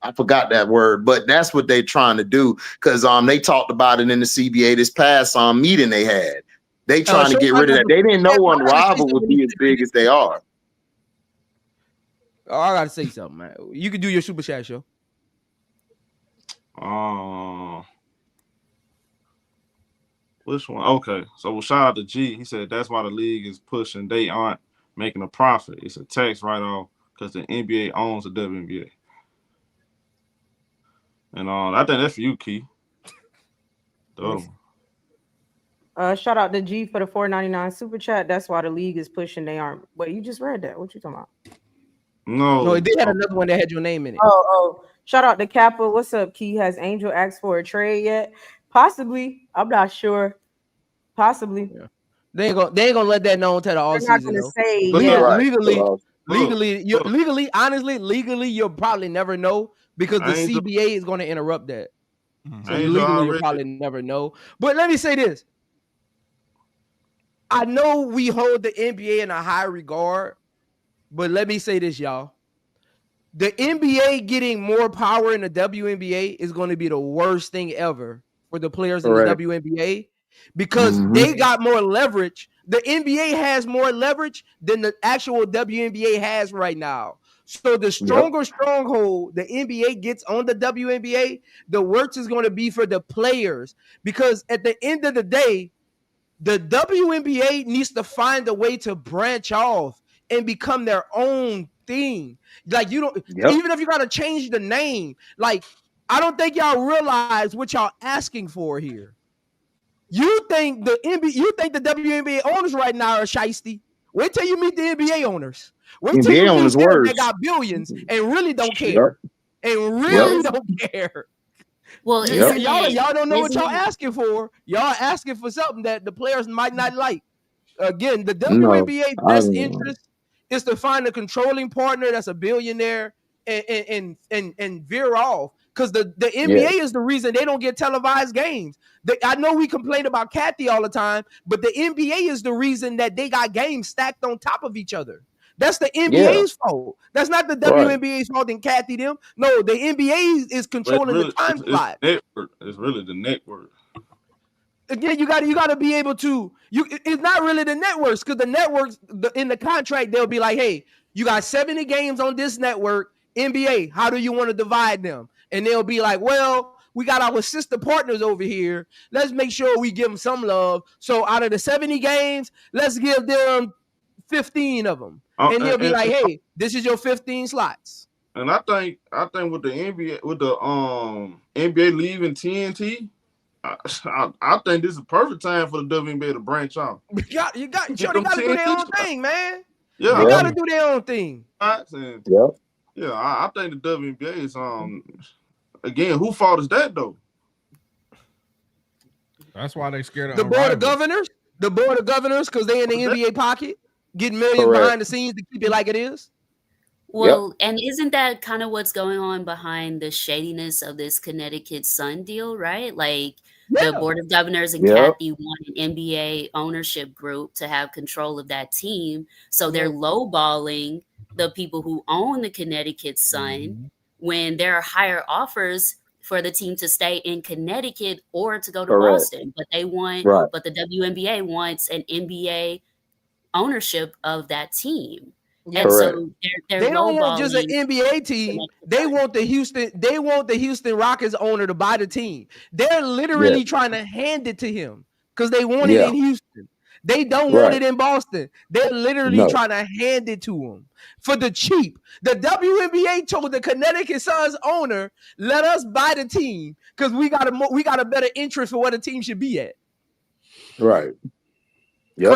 I forgot that word, but that's what they're trying to do because they talked about it in the CBA this past meeting they had. They trying to get rid of that. They didn't know Unrivaled would be as big as they are. Oh, I gotta say something, man. You can do your super chat show. Which one? Okay, so we'll shout out to G. He said that's why the league is pushing. They aren't making a profit. It's a tax write-off because the NBA owns the WNBA. And I think that's for you, Key. The other one. Shout out to G for the $4.99 super chat. That's why the league is pushing. They aren't. Wait, you just read that. What you talking about? No, they had another one that had your name in it. Oh. Shout out to Kappa. What's up, Key? Has Angel asked for a trade yet? Possibly. I'm not sure. Possibly. Yeah. They ain't gonna let that known to the all season. Legally, honestly, you'll probably never know because the CBA is going to interrupt that. So legally, you'll probably never know. But let me say this. I know we hold the NBA in a high regard, but let me say this, y'all. The NBA getting more power in the WNBA is going to be the worst thing ever for the players in the WNBA because they got more leverage. The NBA has more leverage than the actual WNBA has right now. So the stronger stronghold the NBA gets on the WNBA, the worse is going to be for the players. Because at the end of the day, the WNBA needs to find a way to branch off and become their own thing. Like you don't, even if you got to change the name, like I don't think y'all realize what y'all asking for here. You think the WNBA owners right now are shiesty. Wait till you meet the NBA owners. Wait till you meet them that got billions and really don't care. And really don't care. Well, Y'all don't know what isn't y'all it? asking for. Y'all asking for something that the players might not like. Again, the No, WNBA I best don't. interest is to find a controlling partner that's a billionaire and veer off. Because the Yeah, NBA is the reason they don't get televised games. I know we complain about Kathy all the time, but the NBA is the reason that they got games stacked on top of each other. That's the yeah, NBA's fault. That's not the right. WNBA's fault and Kathy them. No, the NBA is But controlling the time it's slot. network. It's really the network. Again, you got to be able to. It's not really the networks because the networks in the contract they'll be like, hey, you got 70 games on this network. NBA, how do you want to divide them? And they'll be like, well, we got our sister partners over here. Let's make sure we give them some love. So out of the 70 games, let's give them 15 of them. And they'll be like, hey, this is your 15 slots. And I think with the NBA, with the NBA leaving TNT, I think this is a perfect time for the WNBA to branch out. You got to do their own thing, man. Yeah, They got to do their own thing. And, Yep. yeah, I think the WNBA is again, who fault is that though? That's why they scared of the board of governors. The board of governors, because they in the NBA pocket, getting millions behind the scenes to keep it like it is. Well, and isn't that kind of what's going on behind the shadiness of this Connecticut Sun deal, right? Like the Board of Governors and Kathy want an NBA ownership group to have control of that team. So they're lowballing the people who own the Connecticut Sun when there are higher offers for the team to stay in Connecticut or to go to Boston. But they want, but the WNBA wants an NBA ownership of that team. And so they're they don't want just an lowballing NBA team. They want the Houston Rockets owner to buy the team. They're literally trying to hand it to him because they want it in Houston. They don't want it in Boston. They're literally trying to hand it to him for the cheap. The WNBA told the Connecticut Suns owner, "Let us buy the team because we got a better interest for where the team should be at." Right. Yep.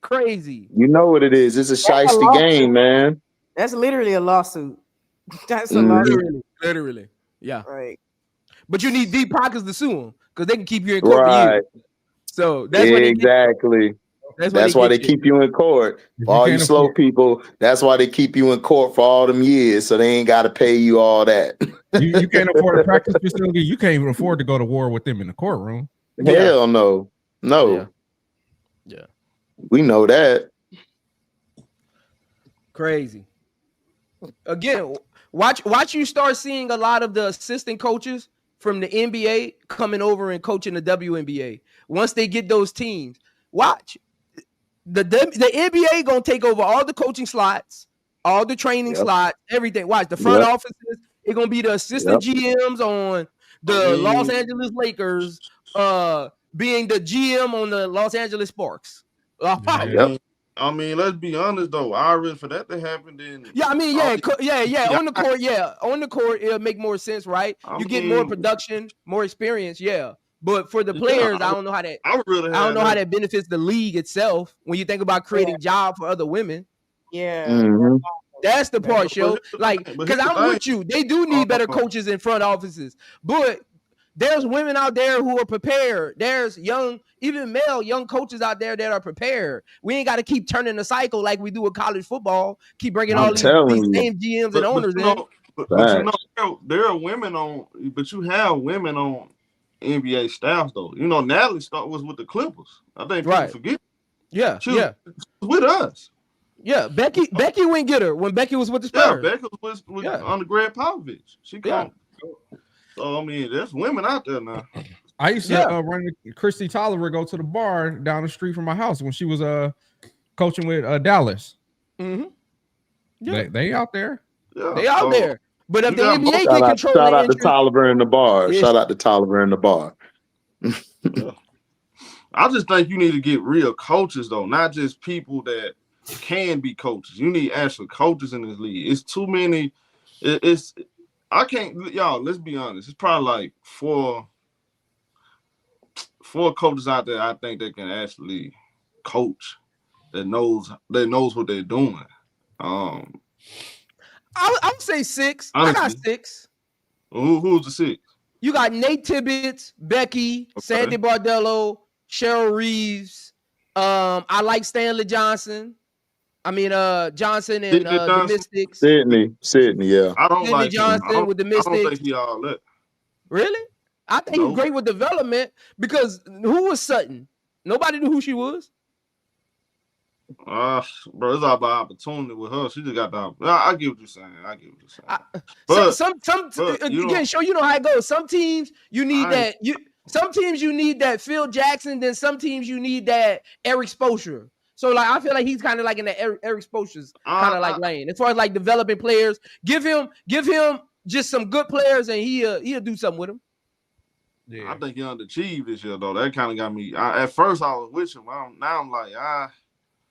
Crazy. You know what it is. It's a shiesty game, man. That's literally a lawsuit. That's a lawsuit. Literally. Yeah. Right. But you need deep pockets to sue them because they can keep you in court for years. So that's exactly. That's why they keep you in court. For all you slow people, that's why they keep you in court for all them years, so they ain't got to pay you all that. You can't afford a practice facility. You can't even afford to go to war with them in the courtroom. Hell no. Yeah. We know that. Crazy. Again, watch you start seeing a lot of the assistant coaches from the NBA coming over and coaching the WNBA. Once they get those teams, watch. The NBA gonna take over all the coaching slots, all the training slots, everything. Watch the front offices. It's gonna be the assistant GMs on the Los Angeles Lakers, being the GM on the Los Angeles Sparks. I mean, let's be honest though. I read for that to happen. Then on the court, it'll make more sense, right? You get more production, more experience, But for the players, I don't know how that. I don't know how that benefits the league itself when you think about creating jobs for other women. That's the part, show. Like, because I'm with you. They do need better coaches in front offices, but there's women out there who are prepared. There's even male young coaches out there that are prepared. We ain't got to keep turning the cycle like we do with college football. Keep bringing all these same GMs and owners in. But you know, there are women on, but you have women on NBA staffs though. You know, Natalie was with the Clippers. I think people forget. She was with us. Yeah, Becky went get her when Becky was with the Spurs. Yeah, Becky was under Greg Popovich. She come. So I mean, there's women out there now. I used to run Christy Tolliver go to the bar down the street from my house when she was coaching with Dallas. They out there. Yeah, they out there. But if the NBA can control shout out to Tolliver in the bar. Shout out to Tolliver in the bar. I just think you need to get real coaches though, not just people that can be coaches. You need actual coaches in this league. It's too many. I can't, y'all. Let's be honest. It's probably like four coaches out there. I think that can actually coach. That knows what they're doing. I would say 6. Honestly, I got 6. Who's the 6? You got Nate Tibbetts, Becky, Sandy Bardello, Cheryl Reeves. I like Stanley Johnson. I mean, Johnson and the Mystics. Sydney, yeah. I don't Sidney like him. Johnson with the I don't Mystics. think he all that. Really? I think he's great with development because who was Sutton? Nobody knew who she was. Bro, it's all about opportunity with her. She just got the. I get what you're saying. But Again, show you know how it goes. Some teams you need that. Some teams you need that Phil Jackson. Then some teams you need that Eric Spoelstra. So like I feel like he's kind of like in the Eric Spoelstra's kind of like lane as far as like developing players. Give him just some good players and he'll do something with them. Yeah. I think he underachieved this year though. That kind of got me. At first I was with him. Now I'm like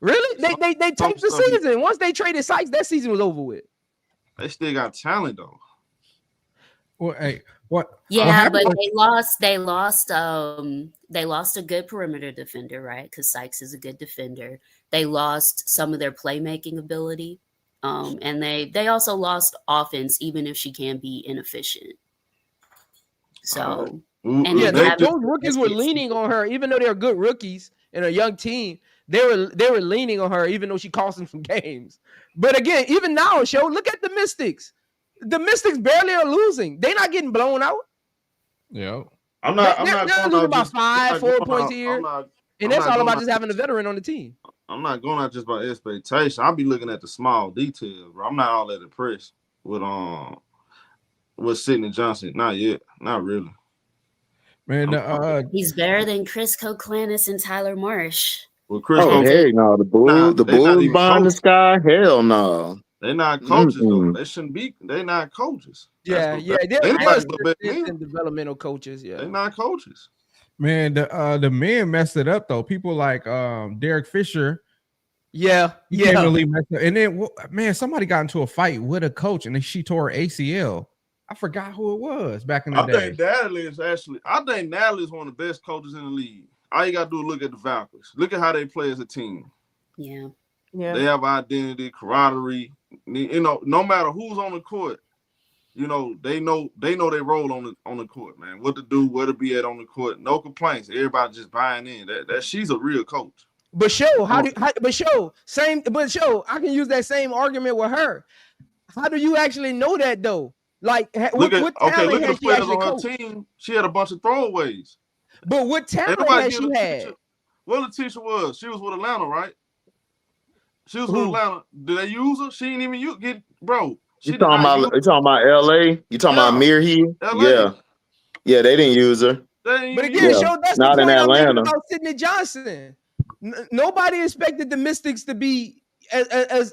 Really? They taped the season. Once they traded Sykes, that season was over with. They still got talent though. Well, hey, what? Yeah, but they lost a good perimeter defender, right? Because Sykes is a good defender. They lost some of their playmaking ability. And they also lost offense, even if she can be inefficient. So those rookies were leaning on her, even though they're good rookies and a young team. They were leaning on her, even though she cost them some games. But again, even now, look at the Mystics. The Mystics barely are losing. They're not getting blown out. Yeah, I'm not losing about 4 points here, and that's all about just having a veteran on the team. I'm not going out just by expectation. I'll be looking at the small details, bro. I'm not all that impressed with Sidney Johnson. Not yet. Not really. Man, he's better than Chris Koklanis and Tyler Marsh. Well, Chris, hey, no, the Bulls buying the sky. Hell no. They're not coaches though. They shouldn't be. They're not coaches. They're developmental coaches. Yeah, they're not coaches. Man, the men messed it up though. People like Derek Fisher. Yeah. Really messed up. And then man, somebody got into a fight with a coach and then she tore her ACL. I forgot who it was back in the day. I think Natalie is one of the best coaches in the league. All you gotta do is look at the Valkyries. Look at how they play as a team. Yeah. They have identity, camaraderie. You know, no matter who's on the court, you know, they know their role on the court, man. What to do, where to be at on the court. No complaints. Everybody just buying in. That she's a real coach. But I can use that same argument with her. How do you actually know that though? Like, look at the players on her team. She had a bunch of throwaways. But what talent has she had? Well, Letitia was. She was with Atlanta, right? She was with Atlanta. Did they use her? She didn't even get, bro. You talking about LA? You talking about Mir here? Yeah. Yeah, they didn't use her. But again, that's not the in point Atlanta. I'm making about Sidney Johnson. Nobody expected the Mystics to be as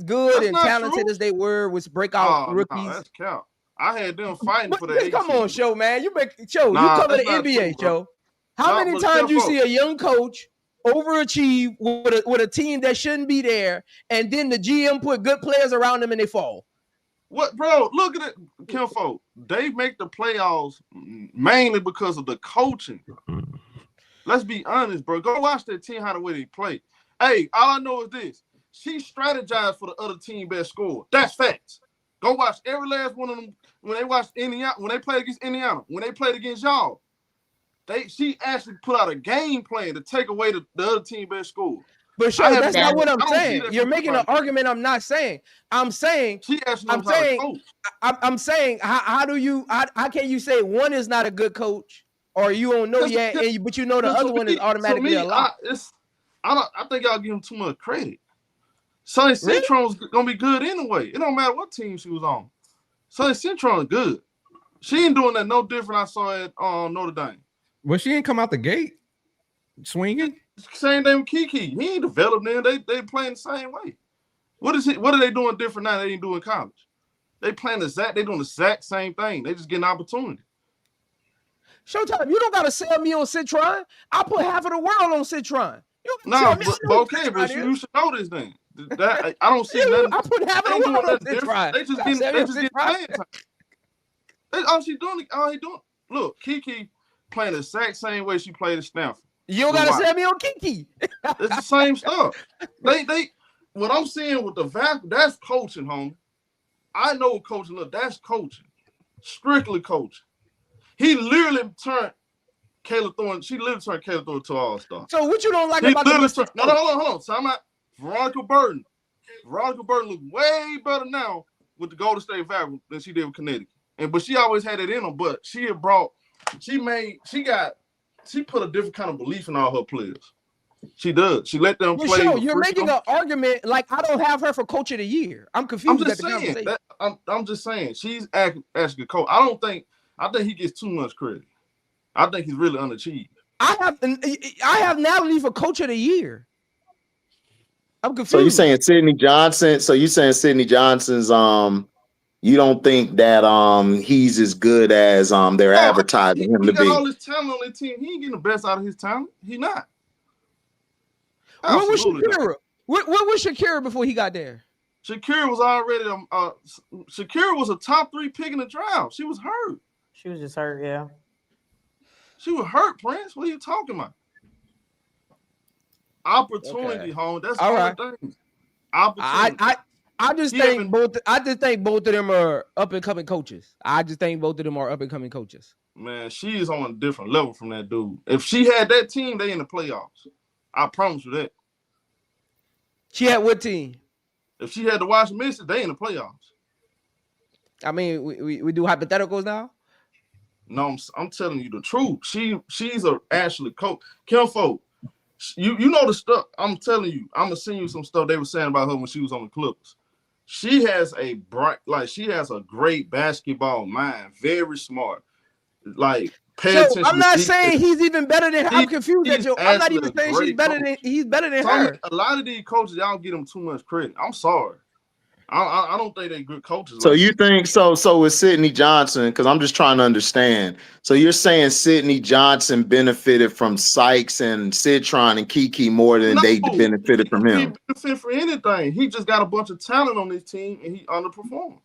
good and talented as they were with breakout rookies. No, that's count. I had them fighting for the. Come on, show man. You cover the NBA, show. How many times you see a young coach overachieve with a team that shouldn't be there, and then the GM put good players around them and they fall? What, bro? Look at it, Kimfo. They make the playoffs mainly because of the coaching. Let's be honest, bro. Go watch that team how the way they play. Hey, all I know is this: she strategized for the other team best score. That's facts. Go watch every last one of them when they watched Indiana, when they played against Indiana, when they played against y'all. She actually put out a game plan to take away the other team best score. But sure, that's not what I'm saying. You're making an argument I'm not saying. I'm saying how can you say one is not a good coach or you don't know yet, but you know the other one is automatically a lot? I think y'all give him too much credit. Sonny Citron's gonna be good anyway. It don't matter what team she was on. Sonny Citron is good. She ain't doing that no different I saw at Notre Dame. Well, she ain't come out the gate swinging. Same thing with Kiki. He ain't developed then. They playing the same way. What are they doing different now they ain't doing in college? They playing they doing the exact same thing. They just getting opportunity. Showtime, you don't gotta sell me on Citron. I put half of the world on Citron. But you should know this thing. I don't see nothing. I put half of the world on Citron. They just getting playing time. All he doing. Look, Kiki playing the exact same way she played at Stanford. You don't gotta sell me on Kiki. It's the same stuff. What I'm seeing with that's coaching, homie. I know coaching. Look, that's coaching. Strictly coaching. He literally turned Kayla Thorne. She literally turned Kayla Thorne to all-star. So what you don't like He about the literally Mississippi? turned, no, hold on. Time out. Veronica Burton. Veronica Burton look way better now with the Golden State Falcons than she did with Connecticut. But she always had it in her. But she put a different kind of belief in all her players. She does. She let them play. Sure, you're making an argument like I don't have her for coach of the year. I'm confused. I'm just saying she's actually coach. I think he gets too much credit. I think he's really underachieved. I have Natalie for coach of the year. I'm confused. So you're saying Sydney Johnson? So you saying Sydney Johnson's you don't think that he's as good as they're advertising him to be? He got all his talent on the team. He ain't getting the best out of his talent. He not. What was Shakira? What was Shakira before he got there? Shakira was already Shakira was a top 3 pick in the draft. She was hurt. She was just hurt, yeah. She was hurt, Prince. What are you talking about? Opportunity, home. That's all right. I just think both of them are up and coming coaches. I just think both of them are up and coming coaches. Man, she is on a different level from that dude. If she had that team, they in the playoffs. I promise you that. She had what team? If she had the Washington Mystics, they in the playoffs. I mean, we do hypotheticals now. No, I'm telling you the truth. She's a actually coach. Kimfo, you know the stuff. I'm telling you. I'm gonna send you some stuff they were saying about her when she was on the Clippers. She has a great basketball mind. Very smart. Like pay attention. I'm not saying he's even better than her. I'm confused at you. I'm not even saying he's better than her. A lot of these coaches, y'all give them too much credit. I'm sorry. I don't think they're good coaches. So you think so with Sydney Johnson, because I'm just trying to understand. So you're saying Sydney Johnson benefited from Sykes and Citron and Kiki more than they benefited from him? He benefited for anything. He just got a bunch of talent on this team and he underperformed.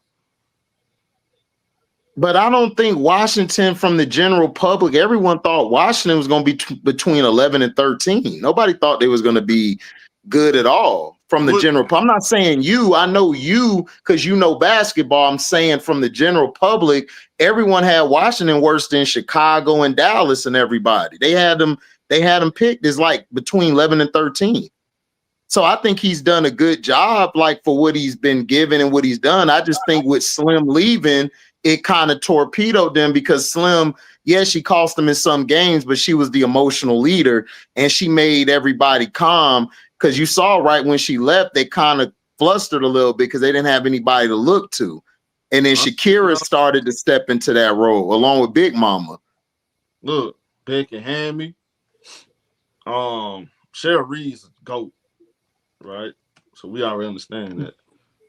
But I don't think Washington, from the general public, everyone thought Washington was going to be between 11 and 13. Nobody thought they was going to be good at all from the general public. I'm not saying you. I know you because you know basketball. I'm saying from the general public, everyone had Washington worse than Chicago and Dallas and everybody. They had them picked as like between 11 and 13. So I think he's done a good job, like for what he's been given and what he's done. I just think with Slim leaving, it kind of torpedoed them because Slim, yes, she cost them in some games, but she was the emotional leader and she made everybody calm. Because you saw right when she left, they kind of flustered a little bit because they didn't have anybody to look to. And then Shakira started to step into that role along with Big Mama. Look, Becky Hammy, Cheryl Reed's GOAT, right? So we already understand that.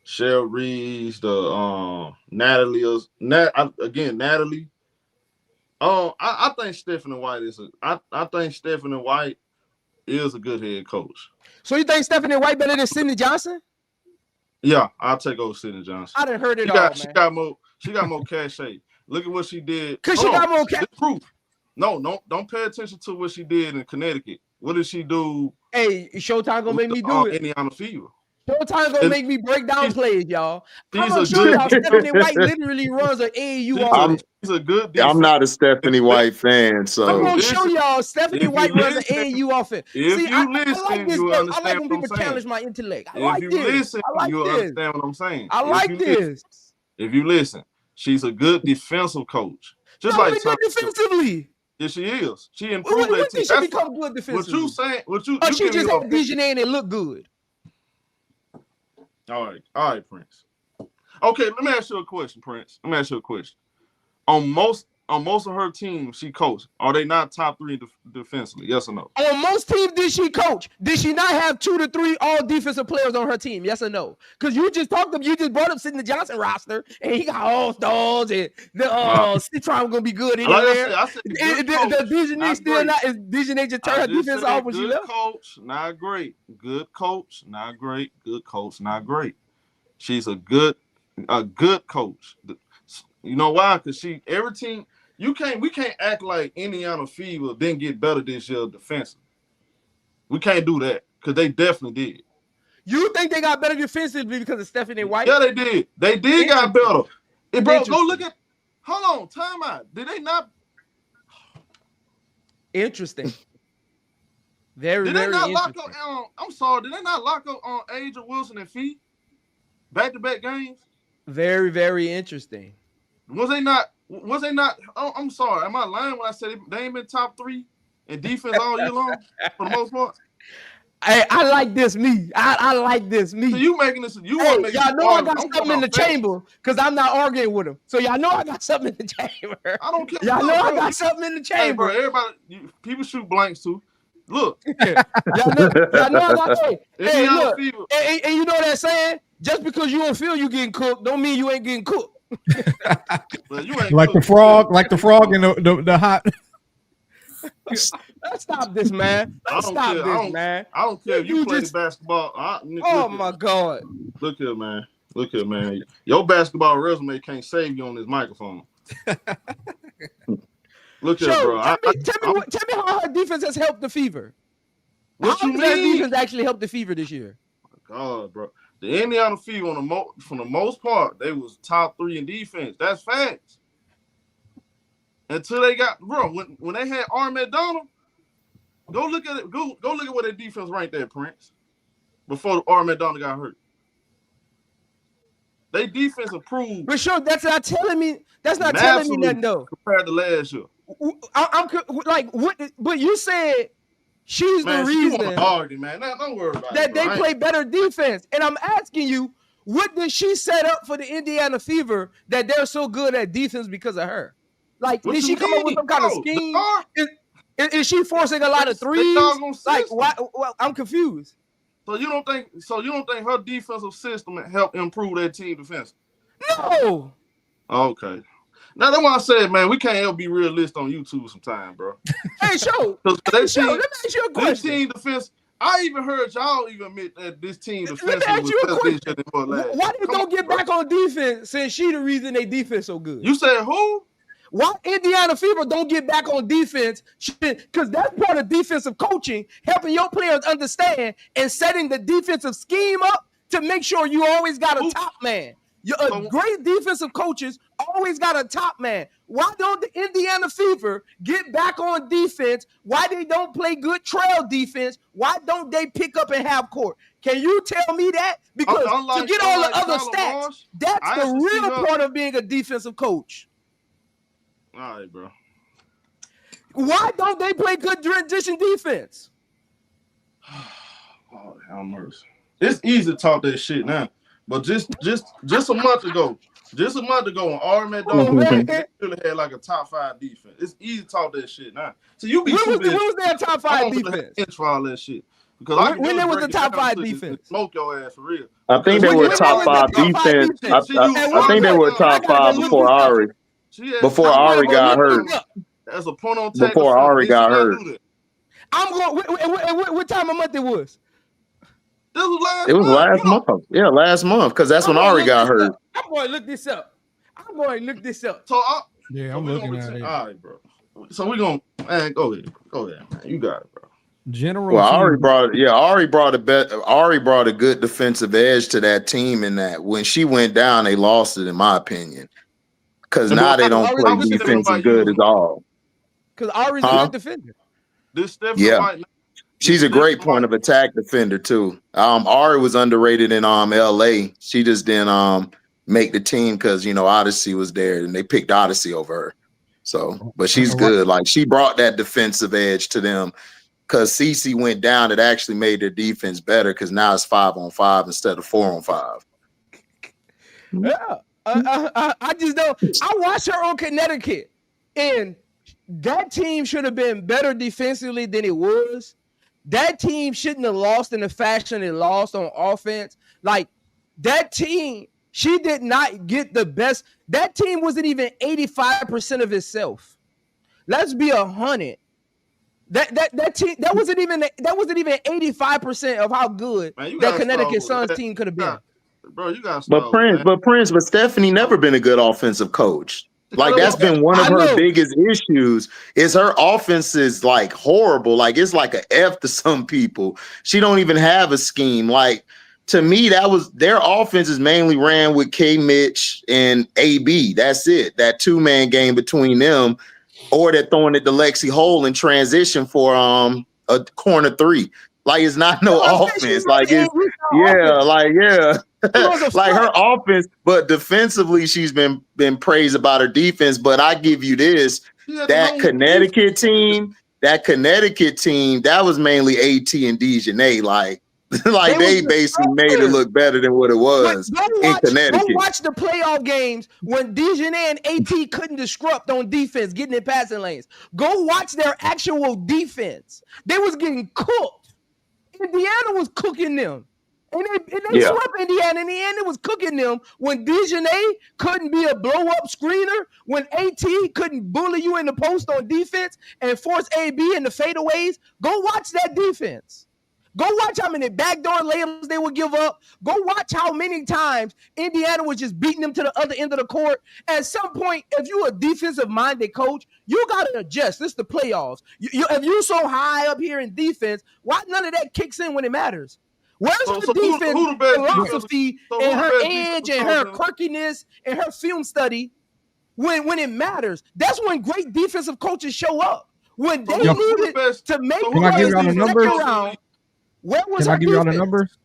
Cheryl Reed's Natalie. I think Stephanie White is a good head coach. So you think Stephanie White better than Sydney Johnson? Yeah, I'll take over Sydney Johnson. I done heard it She got more cachet. Look at what she did. Cause she got more cachet. Proof. No, don't pay attention to what she did in Connecticut. What did she do? Hey, Showtime gonna make me do it. Indiana Fever. Showtime gonna make me break down plays, y'all. I'm gonna show y'all Stephanie White literally runs an AAU offense. I'm not a Stephanie White fan, so I'm gonna show y'all Stephanie White runs an AAU offense. See, I like this. I like when people challenge my intellect. I like this. You'll understand what I'm saying. I like this. If you listen, she's a good defensive coach. Just like good defensively. Yes, she is. She improved that team. She become good defensively. She just had Dejanay and it looked good. All right, Prince. Okay, let me ask you a question, Prince. On most of her teams she coached, are they not top 3 defensively? Yes or no? On most teams did she coach? Did she not have 2 to 3 all defensive players on her team? Yes or no? Because you just brought up Sydney Johnson roster, and he got all stars, and the Citron gonna be good in there. The Dejanay still not. Is Dejanay just turn her defense off when she left? Coach, not great. Good coach, not great. Good coach, not great. She's a good coach. You know why? Because every team. We can't act like Indiana Fever didn't get better this year defensively. We can't do that because they definitely did. You think they got better defensively because of Stephanie White? Yeah, they did. They did got better. Hey, bro, go look at. Hold on, time out. Did they not? Interesting. Very, Did they very not lock interesting. up? I'm sorry. Did they not lock up on Angel Wilson and Fee back-to-back games? Very, very interesting. Was they not? Oh, I'm sorry. Am I lying when I said they ain't been top 3 in defense all year long for the most part? I like this me. I like this me. So you making this? Y'all know I got something in the chamber because I'm not arguing with him. So y'all know I got something in the chamber. I don't care. Y'all know bro. I got something in the chamber. Hey, bro, everybody, people shoot blanks too. Look, y'all know I got. Hey, look, fever. and you know what I'm saying? Just because you don't feel you getting cooked, don't mean you ain't getting cooked. Well, you ain't like cooked. the frog in the hot. Let's stop this, man. Let's stop this, man. I don't care if you play basketball. Oh my God! Look here, man. Look here, man. Your basketball resume can't save you on this microphone. Look here, bro. Tell me how her defense has helped the Fever. What how you does her mean? defense actually helped the Fever this year? God, bro. The Indiana Fever, for the most part, they was top 3 in defense. That's facts. Until they got, bro, when they had Ahmed Donald, go look at it. Go look at what their defense ranked there, Prince. Before Ahmed Donald got hurt, they defense improved. But sure, that's not telling me. That's not telling me nothing though. Compared to last year, I'm like, what? But you said she's the reason. Argue, man. Don't worry about that it, they play better defense, and I'm asking you, what did she set up for the Indiana Fever that they're so good at defense because of her? Like, did she come up with some kind of scheme? Is she forcing a lot of threes? Like, why? Well, I'm confused. So you don't think her defensive system helped improve their team defense? No. Okay. Now that's why I said, man, we can't ever be realistic on YouTube sometime, bro. Hey, show. Let me ask you a question. This team defense. I even heard y'all even admit that this team defense was better this year than what last. Why they don't get back on defense since she the reason they defense so good? You said who? Why Indiana Fever don't get back on defense? Because that's part of defensive coaching, helping your players understand and setting the defensive scheme up to make sure you always got a top man. Great defensive coaches always got a top man. Why don't the Indiana Fever get back on defense? Why they don't play good trail defense? Why don't they pick up and have court? Can you tell me that? Because to get all the other stats, that's the real part of being a defensive coach. All right, bro. Why don't they play good transition defense? Oh, have mercy. It's easy to talk that shit now, but just a month ago, when Ahmed Donald really had like a top 5 defense. It's easy to talk that shit now. So you be when was their top 5 defense? Inch for all that shit. Because when there was the top 5 defense, smoke your ass for real. I think they were top 5 defense. I think they were top 5 before Ari. Before Ari got hurt. That's a point on tape. Before Ari got hurt. I'm going. What time of month it was? It was last month. Yeah, last month, because that's when Ari got hurt. I'm going to look this up. I'm So I'm looking at it. All right, bro. So we're going to, man, go ahead, man. You got it, bro. General. Well, Ari brought a good defensive edge to that team in that when she went down, they lost it, in my opinion. Because now they don't play defense as good as all. Because Ari's a good defender. She's a great point of attack defender too. Ari was underrated in LA. She just didn't make the team because Odyssey was there and they picked Odyssey over her. So, but she's good. Like she brought that defensive edge to them because Cece went down. It actually made their defense better because now it's 5-on-5 instead of 4-on-5. Yeah. I just don't. I watched her on Connecticut, and that team should have been better defensively than it was. That team shouldn't have lost in the fashion it lost on offense. Like that team, she did not get the best. That team wasn't even 85% of itself. Let's be 100. That team that wasn't even 85% of how good that Connecticut Suns team could have been. Bro, you got but Stephanie never been a good offensive coach. Like that's been one of her biggest issues. Is her offense is like horrible. Like it's like an F to some people. She don't even have a scheme. Like to me, that was their offense is mainly ran with K Mitch and AB. That's it. That 2-man game between them. or they're throwing it to Lexi Hole in transition for a corner three. Like it's not no offense. Like it's like her offense, but defensively she's been praised about her defense. But I give you this, that Connecticut team, that was mainly AT and DeJounte. Like they basically made it look better than what it was in Connecticut. Go watch the playoff games when DeJounte and AT couldn't disrupt on defense, getting in passing lanes. Go watch their actual defense. They was getting cooked. Indiana was cooking them. And they swept Indiana in the end. It was cooking them when DeJounte couldn't be a blow-up screener, when AT couldn't bully you in the post on defense and force AB in the fadeaways. Go watch that defense. Go watch how many backdoor layups they would give up. Go watch how many times Indiana was just beating them to the other end of the court. At some point, if you're a defensive-minded coach, you got to adjust. This is the playoffs. If you're so high up here in defense, why none of that kicks in when it matters? Where's the defense philosophy and her edge and her quirkiness and her film study when it matters? That's when great defensive coaches show up. When they needed to make plays in the second round. Where was Can I give you all the numbers?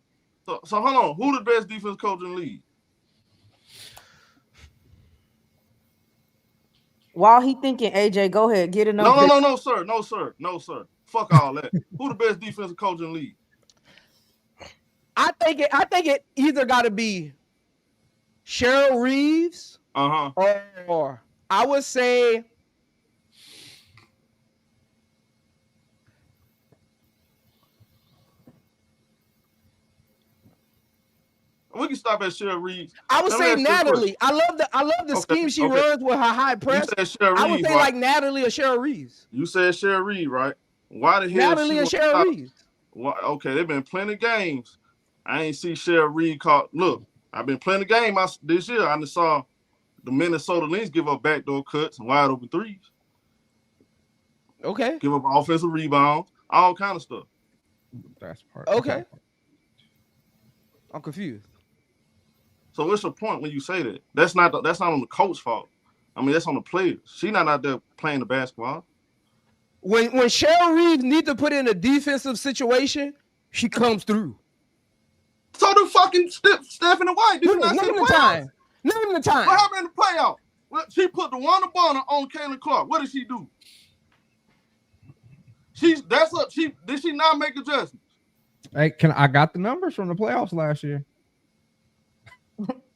So hold on. Who the best defense coach in the league? While he thinking, AJ, go ahead, get a number. No, sir. Fuck all that. Who the best defensive coach in the league? I think it either got to be Cheryl Reeves, or I would say we can stop at Cheryl Reeves. I would say Natalie. I love the scheme she runs with her high press. I would say like Natalie or Cheryl Reeves. You said Cheryl Reeves, right? Why the hell Natalie or Cheryl Reeves? Okay, they've been plenty of games. I ain't see Cheryl Reeves caught. Look, I've been playing the game this year. I just saw the Minnesota Lynx give up backdoor cuts and wide open threes. Okay. Give up offensive rebounds, all kind of stuff. That's part. Okay. I'm confused. So what's your point when you say that? That's not on the coach's fault. I mean, that's on the players. She's not out there playing the basketball. When Cheryl Reeves needs to put in a defensive situation, she comes through. So do fucking Stephanie White. Did you not see the playoffs? None of the time. What happened in the playoff? Well, she put the Wanda Bonner on Caitlin Clark. What did she do? Did she not make adjustments? Hey, I got the numbers from the playoffs last year.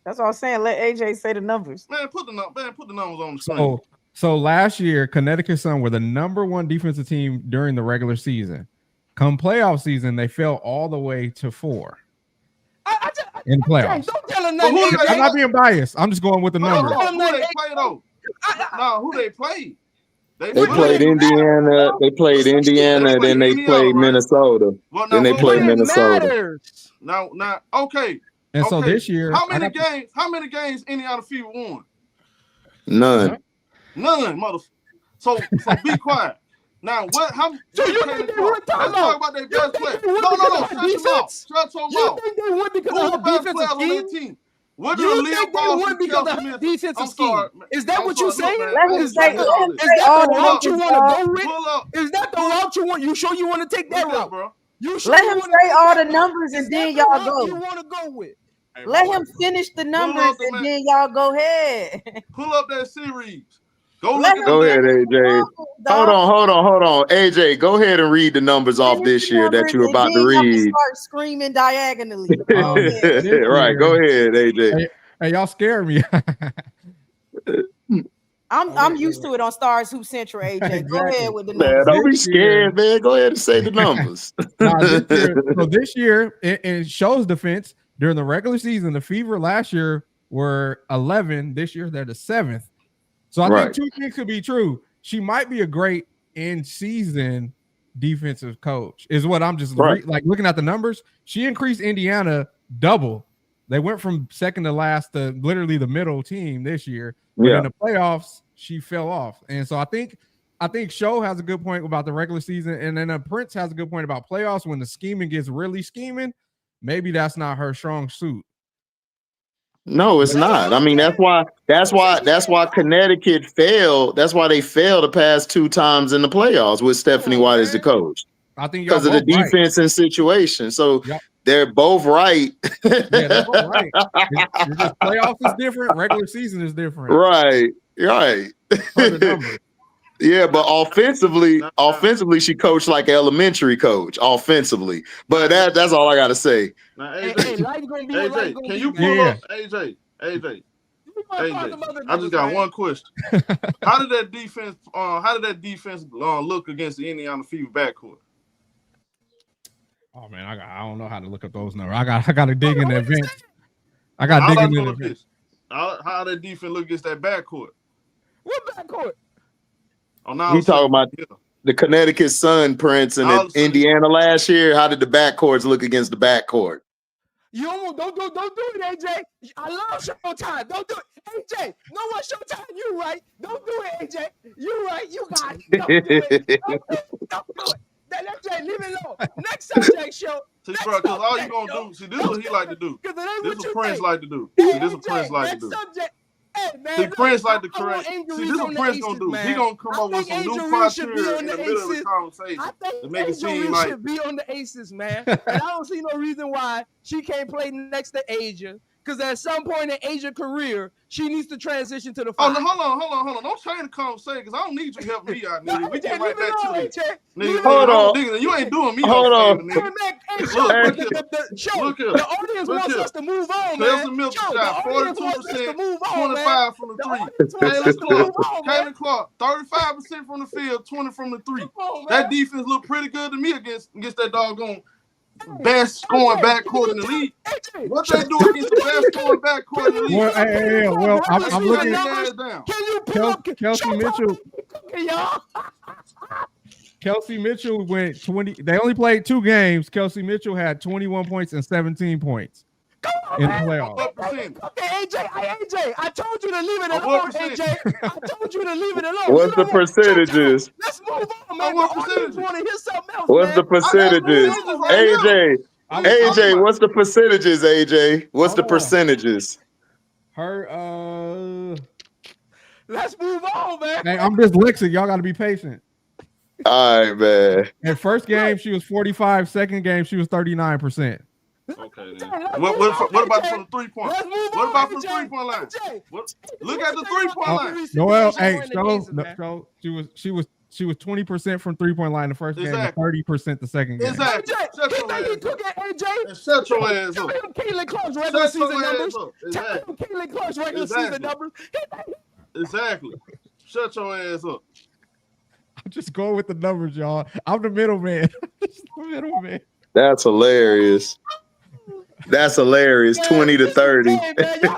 That's what I'm saying. Let AJ say the numbers. Man, put the numbers on the screen. So last year, Connecticut Sun were the #1 defensive team during the regular season. Come playoff season, they fell all the way to 4 in the playoffs. Don't tell her nothing. I'm not being biased. I'm just going with the numbers. Who they play though? Who they played? They played Indiana. They played Indiana. Then they played Minnesota. Then they played Minnesota. Now, okay. And so this year, how many games Indiana Fever won? None, mother. So be quiet. Now, So you think they won? Let's talk about their best player. No. Shut your mouth. You think they won because of her defensive scheme? What you think they won because of her defensive scheme? Is that what you're saying? Is that the route you want to go with? Is that the route you want? You sure you want to take that route, bro? Let him say all the numbers and then y'all go. You want to go with? Let him finish the numbers and then y'all go ahead. Pull up that series. Go ahead, AJ. Hold on. AJ, go ahead and read the numbers off this year that you're about to read. Start screaming diagonally. Right. Go ahead, AJ. Hey, y'all scare me. I'm used to it on Stars Hoop Central, AJ. Exactly. Go ahead with the numbers. Man, don't be scared, man. Go ahead and say the numbers. This year, in Show's defense, during the regular season, the Fever last year were 11. This year, they're the 7th. So I think two things could be true. She might be a great in-season defensive coach, is what I'm just like looking at the numbers. She increased Indiana double. They went from second to last to literally the middle team this year. But in the playoffs, she fell off. And so I think Show has a good point about the regular season, and then Prince has a good point about playoffs. When the scheming gets really scheming, maybe that's not her strong suit. No, it's not. I mean, that's why Connecticut failed. That's why they failed the past 2 times in the playoffs with Stephanie White as the coach. I think y'all Because of the both right. defense and situation. So they're both right. Yeah, they're both right. It's just playoffs is different. Regular season is different. Right. Yeah, but offensively, she coached like an elementary coach. Offensively, but that's all I gotta say. Now, Hey, life gonna be what life AJ, gonna can be, you man. pull up AJ? I just got one question. How did that defense look against the Indiana Fever backcourt? Oh man, I don't know how to look up those numbers. I got to dig in the events. I got to dig in the events. How that defense look against that backcourt? What backcourt? Oh, now We talking about the Connecticut Sun, Prince, and Indiana last year. How did the backcourts look against the backcourt? You don't do it, AJ. I love Showtime. Don't do it, AJ. No one Showtime. You right. Don't do it, AJ. You right. You got it. Don't do it. Don't do it. AJ, leave it alone. Next subject, show. See, bro, because all you gonna do. See, this is what he like to do. This is what Prince like to do. See, this is what Prince like to do. Hey, man, see, Prince like to correct. See, this is what Prince gonna do. Man. He gonna come up with some new criteria in the middle of the conversation to make it seem like should be on the Aces, man. And I don't see no reason why she can't play next to Asia. Because at some point in Asia's career, she needs to transition to the five. Oh, hold on. Don't change the conversation because I don't need you to help me out, nigga. We get right back to it. Nigga, hold on. Nigga, you ain't doing me hold no on. favor, nigga. Look, the audience wants us to move on, man. Chelsea Milton shot 42%, 25 from the three. Kevin Clark, 35% from the field, 20 from the three. That defense looked pretty good to me against that doggone best scoring backcourt in the league. What they do against the best scoring backcourt in the league? Well, I'm looking. Can you pull up Kelsey Mitchell? Kelsey Mitchell went 20. They only played 2 games. Kelsey Mitchell had 21 points and 17 points in the playoffs. Okay, AJ, I told you to leave it alone, AJ. I told you to leave it alone. What's the percentages? Let's move on, man. The audience want to hear something else. What's the percentages? AJ, what's the percentages, AJ? What's the percentages? Let's move on, man. Hey, I'm dyslexic. Y'all got to be patient. All right, man. In first game, she was 45. Second game, she was 39%. Okay, then. What about from the 3-point? What about from the 3-point line? Look at the 3-point line. Noel, hey, she was 20% from 3-point line the first game, and 30% the second game. Exactly. Shut your ass up. Caitlin Clark's regular season numbers. Caitlin Clark's regular season numbers. Exactly. Shut your ass up. I'm just going with the numbers, y'all. I'm the middleman. That's hilarious. That's hilarious. 20 to 30. Hey, man, y'all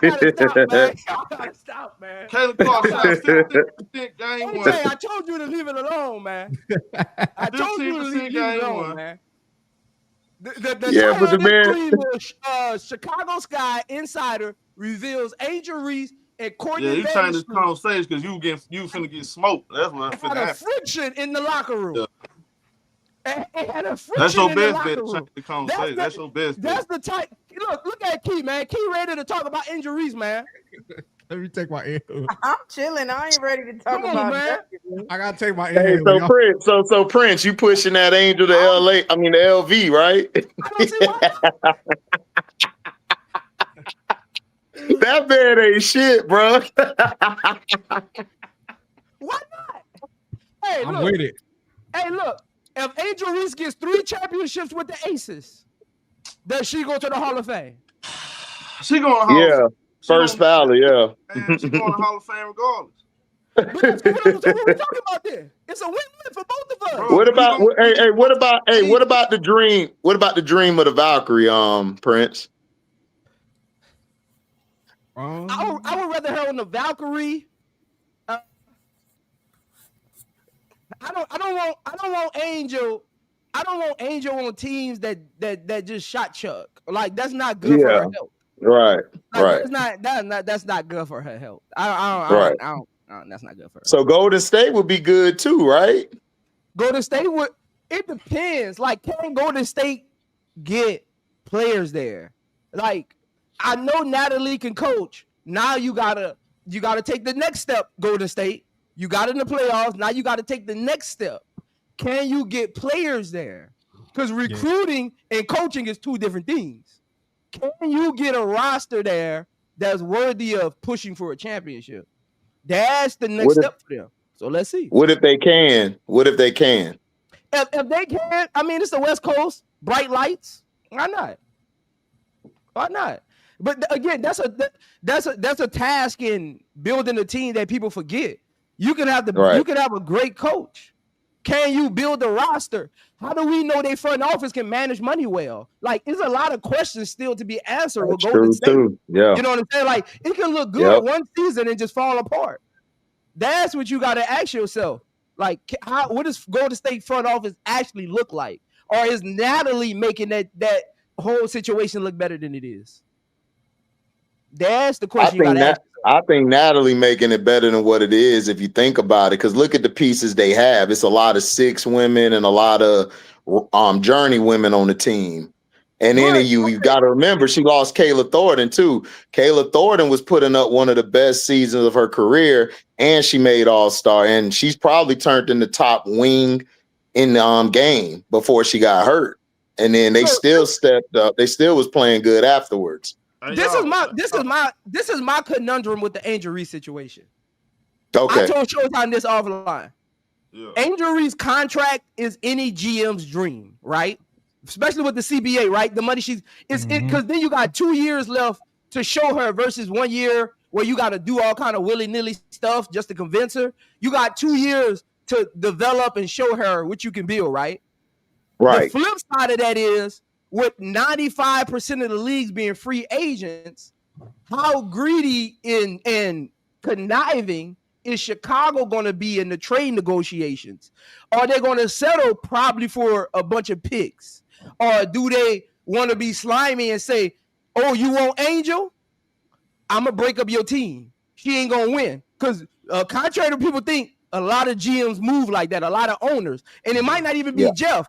gotta stop, man. Caleb Clark shot 50% game 1. I told you to leave it alone, man. I told you to leave it alone, man. The Chicago Sky Insider reveals Angel Reese and Courtney. Yeah, you trying this conversation because you finna get smoked. That's what I'm finna had a happen. friction in the locker room. Yeah. It had a friction That's your in the best locker bet. room. The conversation. That's your best bet. That's the type. Look at Key, man. Key ready to talk about injuries, man. Let me take my L. I'm chilling. I ain't ready to talk about that. I gotta take my Hey, L. so Prince, you pushing that Angel to LA? I mean the LV, right? That man ain't shit, bro. Why not? Hey, I'm look. with it. Hey, look. If Angel Reese gets 3 championships with the Aces, does she go to the Hall of Fame? She going to Hall of Fame. First ballot, yeah. And she going to Hall of Fame regardless. What we talking about there? It's a win-win for both of us. What about the dream? What about the dream of the Valkyrie, Prince? I would rather her on the Valkyrie. I don't want Angel. I don't want Angel on teams that just shot Chuck. Like that's not good for her health. Right. That's not good for her health. That's not good for her. So Golden State would be good too, right? Golden State would. It depends. Like, can Golden State get players there? Like, I know Natalie can coach. Now you gotta take the next step, Golden State. You got in the playoffs. Now you got to take the next step. Can you get players there? Because recruiting and coaching is two different things. Can you get a roster there that's worthy of pushing for a championship? That's the next step for them. So let's see. What if they can? What if they can? If they can, I mean, it's the West Coast, bright lights. Why not? Why not? But again, that's a task in building a team that people forget. You can have you can have a great coach. Can you build a roster? How do we know their front office can manage money well? Like, there's a lot of questions still to be answered with Golden State. Yeah. You know what I'm saying? Like, it can look good one season and just fall apart. That's what you got to ask yourself. Like, what does Golden State front office actually look like? Or is Natalie making that whole situation look better than it is? That's the question you got to ask. I think Natalie making it better than what it is if you think about it, because look at the pieces they have. It's a lot of 6 women and a lot of journey women on the team. And then you got to remember she lost Kayla Thornton too. Kayla Thornton was putting up one of the best seasons of her career, and she made All-Star, and she's probably turned in the top wing in the game before she got hurt. And then they still stepped up. They still was playing good afterwards. This is my conundrum with the Angel Reese situation. Okay. I told Showtime this offline. Yeah. Angel Reese's contract is any GM's dream, right? Especially with the CBA, right? The money because then you got 2 years left to show her versus 1 year where you got to do all kind of willy-nilly stuff just to convince her. You got 2 years to develop and show her what you can build, right? Right. The flip side of that is, with 95% of the leagues being free agents, how greedy and conniving is Chicago going to be in the trade negotiations? Are they going to settle probably for a bunch of picks? Or do they want to be slimy and say, oh, you want Angel? I'm going to break up your team. She ain't going to win. Because contrary to people think, a lot of GMs move like that, a lot of owners. And it might not even be Jeff.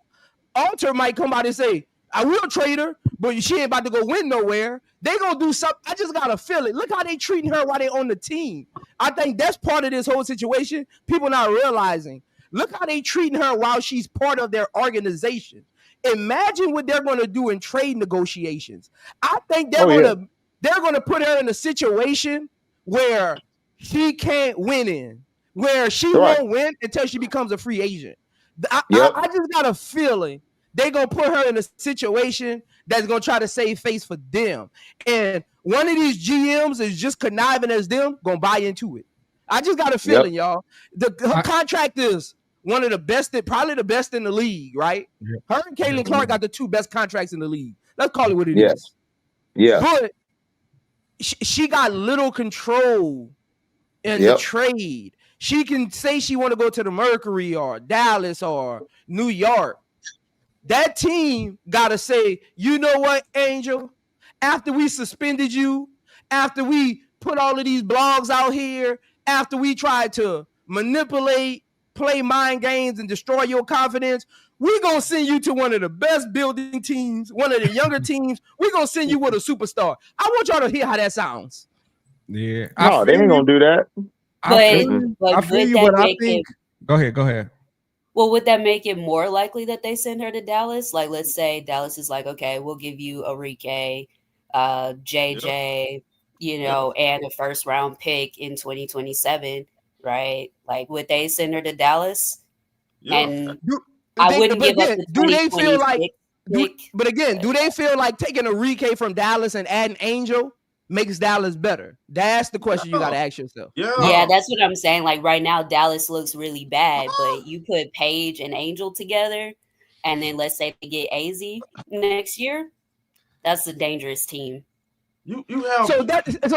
Alter might come out and say, I will trade her, but she ain't about to go win nowhere. They gonna do something. I just gotta feel it. Look how they treating her while they on the team. I think that's part of this whole situation. People not realizing. Look how they treating her while she's part of their organization. Imagine what they're gonna do in trade negotiations. I think they're gonna put her in a situation where she can't win in, where she won't win until she becomes a free agent. I just got a feeling they're going to put her in a situation that's going to try to save face for them. And one of these GMs is just conniving as them, going to buy into it. I just got a feeling, y'all. Her contract is one of the best, probably the best in the league, right? Her and Caitlin Clark got the 2 best contracts in the league. Let's call it what it is. Yeah. But she got little control in the trade. She can say she want to go to the Mercury or Dallas or New York. That team got to say, you know what, Angel? After we suspended you, after we put all of these blogs out here, after we tried to manipulate, play mind games, and destroy your confidence, we're going to send you to one of the best building teams, one of the younger teams. We're going to send you with a superstar. I want y'all to hear how that sounds. Yeah. No, they ain't going to do that. I feel you, but I think... Go ahead. Well, would that make it more likely that they send her to Dallas? Like, let's say Dallas is like, okay, we'll give you Enrique, JJ, and a first-round pick in 2027, right? Like, would they send her to Dallas? Yeah. And I wouldn't give up the 2026 pick. But again, do they feel like taking Enrique from Dallas and adding Angel makes Dallas better? That's the question you got to ask yourself. Yeah, that's what I'm saying. Like right now, Dallas looks really bad, but you put Paige and Angel together, and then let's say they get AZ next year. That's a dangerous team. You have so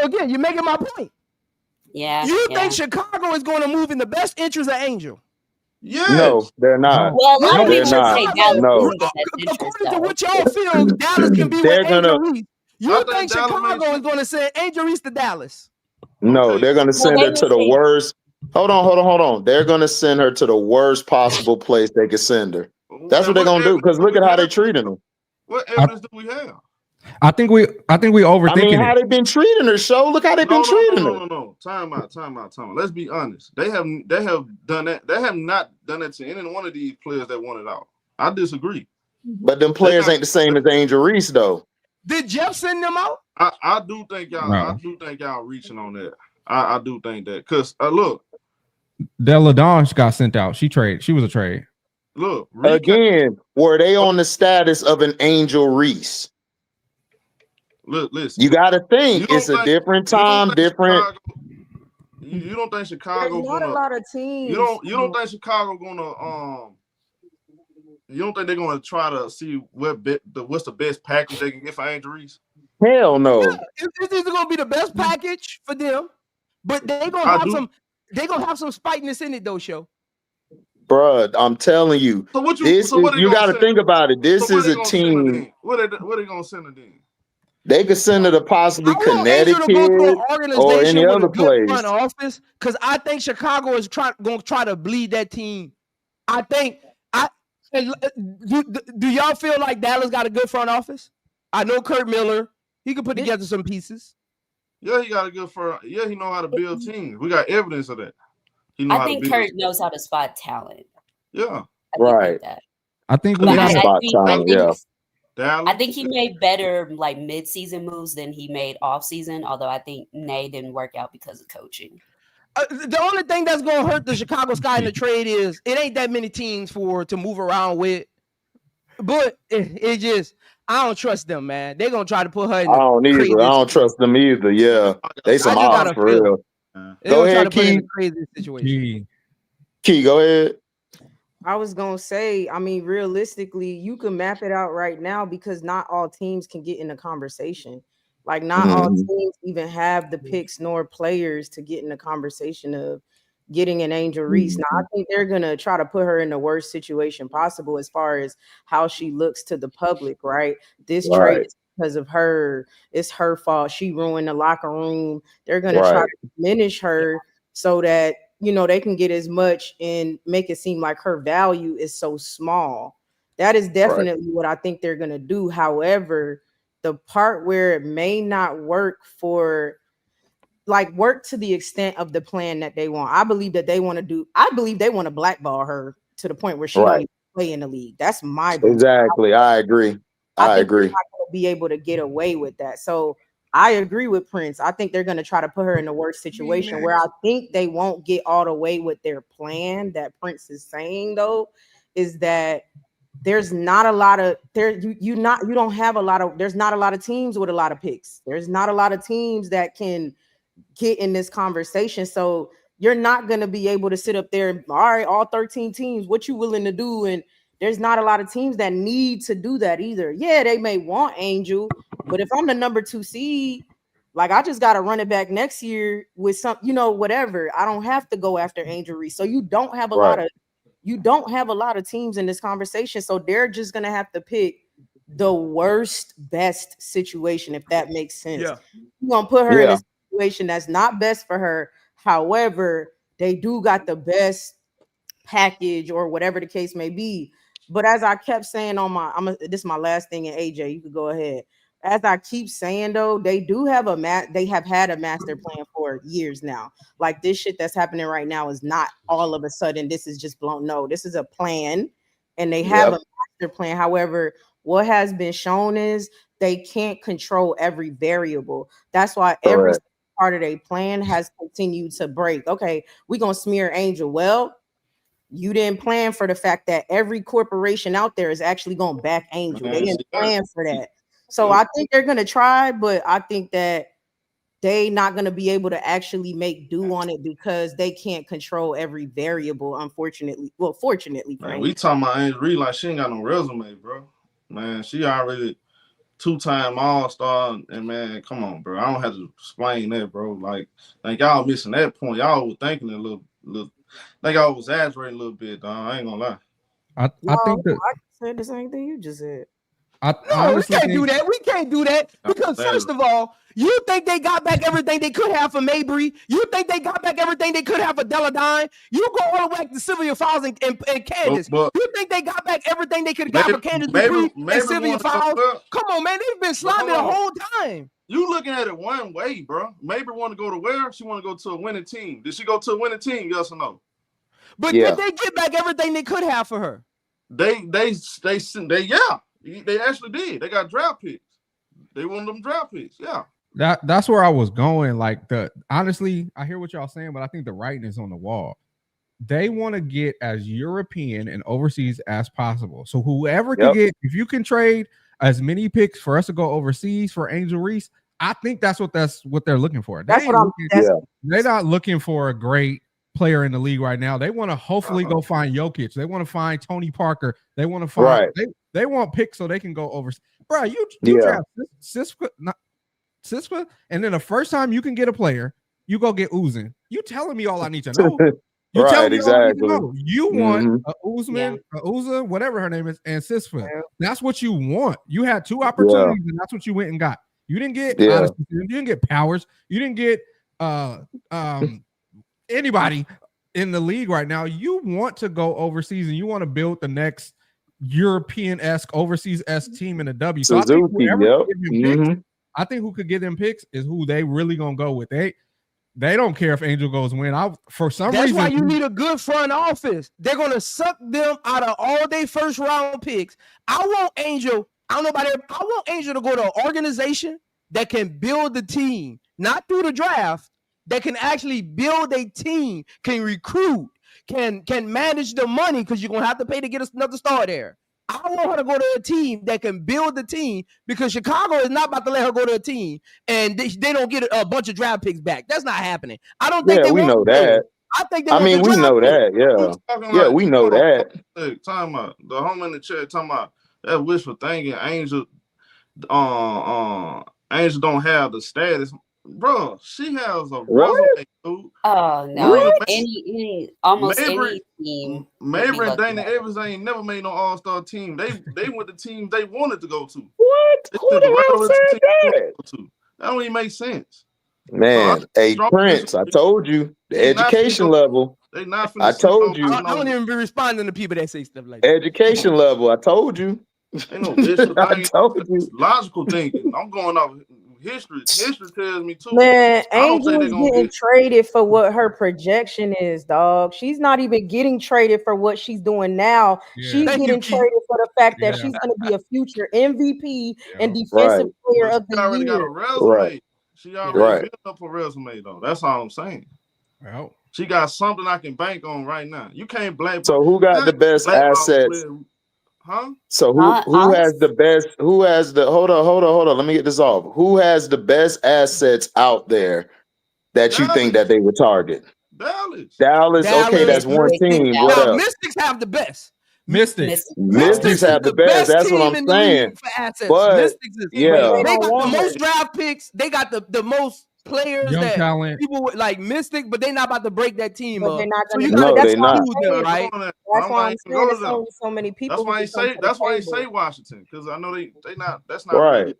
again, you're making my point. Yeah. You think Chicago is going to move in the best interest of Angel? Yes. No, they're not. Well, a lot of people not. say Dallas. No. According to what y'all feel, Dallas can be with Angel Reese. You think Chicago is going to send Angel Reese to Dallas? No, they're going to send her to the worst. Hold on. They're going to send her to the worst possible place they could send her. That's what they're going to do, because look at how they're treating them. What evidence do we have? I think we overthinking I mean, how it. they been treating her? Show, look how they been treating her. No. Time out. Let's be honest. They have done that. They have not done that to any one of these players that wanted out. I disagree. But them players ain't the same as Angel Reese, though. Did Jeff send them out? I do think y'all. No. I do think y'all reaching on that. I do think that because look, Della Dawn got sent out. She was a trade. Look again. Were they on the status of an Angel Reese? Look, listen. You got to think it's a different time, different. You don't think Chicago There's not gonna? a lot of teams. You don't think Chicago gonna You don't think they're gonna try to see what's the best package they can get for Angel Reese? Hell no. Yeah, it's either gonna be the best package for them, but they gonna have some. They gonna have some spikiness in it though, show. Bruh, I'm telling you, So what you got to think about it. This is a team. What are they gonna send her then? They could send her to possibly Connecticut to go to an or organization any with other a good front place. office, because I think Chicago is gonna try to bleed that team. I think do y'all feel like Dallas got a good front office? I know Kurt Miller, he could put together some pieces. Yeah, he got a good front. Yeah, he know how to build teams. We got evidence of that. He know I how think to build. Kurt knows how to spot talent. Yeah, right. I think we But got I think he made better like mid-season moves than he made off-season. Although I think Nay didn't work out because of coaching. The only thing that's gonna hurt the Chicago Sky in the trade is it ain't that many teams to move around with. But it just I don't trust them, man. They're gonna try to put her in. I don't either. I don't trust them either. Yeah, they some odds for real. Go ahead, Key. Crazy situation. Key, go ahead. I was gonna say, I mean, realistically, you can map it out right now because not all teams can get in the conversation. Like, not all teams even have the picks nor players to get in the conversation of getting an Angel Reese. Now, I think they're gonna try to put her in the worst situation possible as far as how she looks to the public, right? This trade is because of her. It's her fault. She ruined the locker room. They're gonna try to diminish her so that they can get as much and make it seem like her value is so small. That is definitely what I think they're going to do. However, the part where it may not work to the extent of the plan that they want. I believe that they want to blackball her to the point where she don't even play in the league. That's my belief. Exactly. I agree. I agree. They're not going to be able to get away with that. So I agree with Prince. I think they're going to try to put her in the worst situation where I think they won't get all the way with their plan that Prince is saying, though, is that there's not a lot of there's not a lot of teams with a lot of picks. There's not a lot of teams that can get in this conversation. So you're not going to be able to sit up there and, all right, all 13 teams, what you willing to do? And there's not a lot of teams that need to do that either. Yeah, they may want Angel, but if I'm the number 2 seed, like I just got to run it back next year with some, whatever. I don't have to go after Angel Reese. So you don't have a lot of teams in this conversation. So they're just gonna have to pick the worst, best situation, if that makes sense. Yeah. You're gonna put her in a situation that's not best for her. However, they do got the best package or whatever the case may be. But as I kept saying this is my last thing, and AJ, you could go ahead. As I keep saying, though, they do have they have had a master plan for years now. Like, this shit that's happening right now is not all of a sudden this is just blown. No, this is a plan, and they have a master plan. However, what has been shown is they can't control every variable. That's why every part of their plan has continued to break. Okay, we're gonna smear Angel. Well, you didn't plan for the fact that every corporation out there is actually going to back Angel. They didn't plan for that. So I think they're going to try, but I think that they not going to be able to actually make do on it because they can't control every variable, unfortunately. Well, fortunately for we talking about Angel Reese like she ain't got no resume, bro. Man, she already 2-time All-Star, and man, come on, bro. I don't have to explain that, bro. Like y'all missing that point. Y'all was thinking a little I think I was exaggerating a little bit, dog. I ain't gonna lie. I think that I said the same thing you just said. I No, honestly we can't think do that. We can't do that because first of all, you think they got back everything they could have for Mabry. You think they got back everything they could have for Deladine. You go all the way back to Sylvia Fowles and Candace. But you think they got back everything they could have got for Candace Dupree and Sylvia Fowles? Come on, man. They've been slimy the whole time. You looking at it one way, bro. Mabry want to go to where? She want to go to a winning team. Did she go to a winning team? Yes or no? But did they get back everything they could have for her? They actually did. They got draft picks. They wanted them draft picks. Yeah. that's where I was going. Like honestly, I hear what y'all saying, but I think the writing is on the wall. They want to get as European and overseas as possible. So whoever can get, if you can trade as many picks for us to go overseas for Angel Reese, I think that's what they're looking for. They're not looking for a great player in the league right now. They want to hopefully go find Jokic. They want to find Tony Parker. They want to find they want picks so they can go over. Bro, you draft Siska, and then the first time you can get a player, you go get Uzin. You telling me all I need to know. You telling me all I need to know. You want a Uzman, a Uza, whatever her name is, and Siska. That's what you want. You had two opportunities, and that's what you went and got. You didn't get you didn't get Powers. You didn't get anybody in the league right now. You want to go overseas and you want to build the next European-esque, overseas-esque team in the W. So I think who could get them picks is who they really gonna go with. They don't care if Angel goes win. For some reason, that's why you need a good front office. They're gonna suck them out of all their first round picks. I want Angel. I don't know about it. I want Angel to go to an organization that can build the team, not through the draft. That can actually build a team, can recruit, can manage the money because you're gonna have to pay to get another star there. I want her to go to a team that can build the team because Chicago is not about to let her go to a team and they don't get a bunch of draft picks back. That's not happening. I don't think we know that. I think we know that. Yeah, we know that. Talking about the home in the chat. Talking about that wishful thinking. Angel don't have the status. Bro, she has a resume, dude. Oh no! Almost any team. Mabry and Dana Evans ain't never made no All-Star team. They went to teams they wanted to go to. What? Who the hell said that? That don't even make sense. Man, hey Prince, I told you the education level. They not. I told you. I don't even be responding to people that say stuff like that. Education level. I told you. Ain't no bishop. I told you. Logical thinking. I'm going off. History tells me too. Man, Angel's getting traded for what her projection is, dog. She's not even getting traded for what she's doing now. Yeah. She's getting traded for the fact that she's going to be a future MVP and defensive player of the year. She already got a resume. She already built up a resume, though. That's all I'm saying. Well, she got something I can bank on right now. You can't blame. So who got the best assets? Huh? So who has the best? Who has the? Hold on. Let me get this off. Who has the best assets out there that you think that they would target? Dallas. Okay, that's one team. What else? Mystics have the best. Mystics have the best. That's what I'm saying. But Mystics they got the most draft picks. They got the most players young that talent. People like Mystic, but they're not about to break that team up. They're not so gonna that's why them, right? That's why I'm saying there's only so many people. That's why I say Washington, because I know they not. That's not right.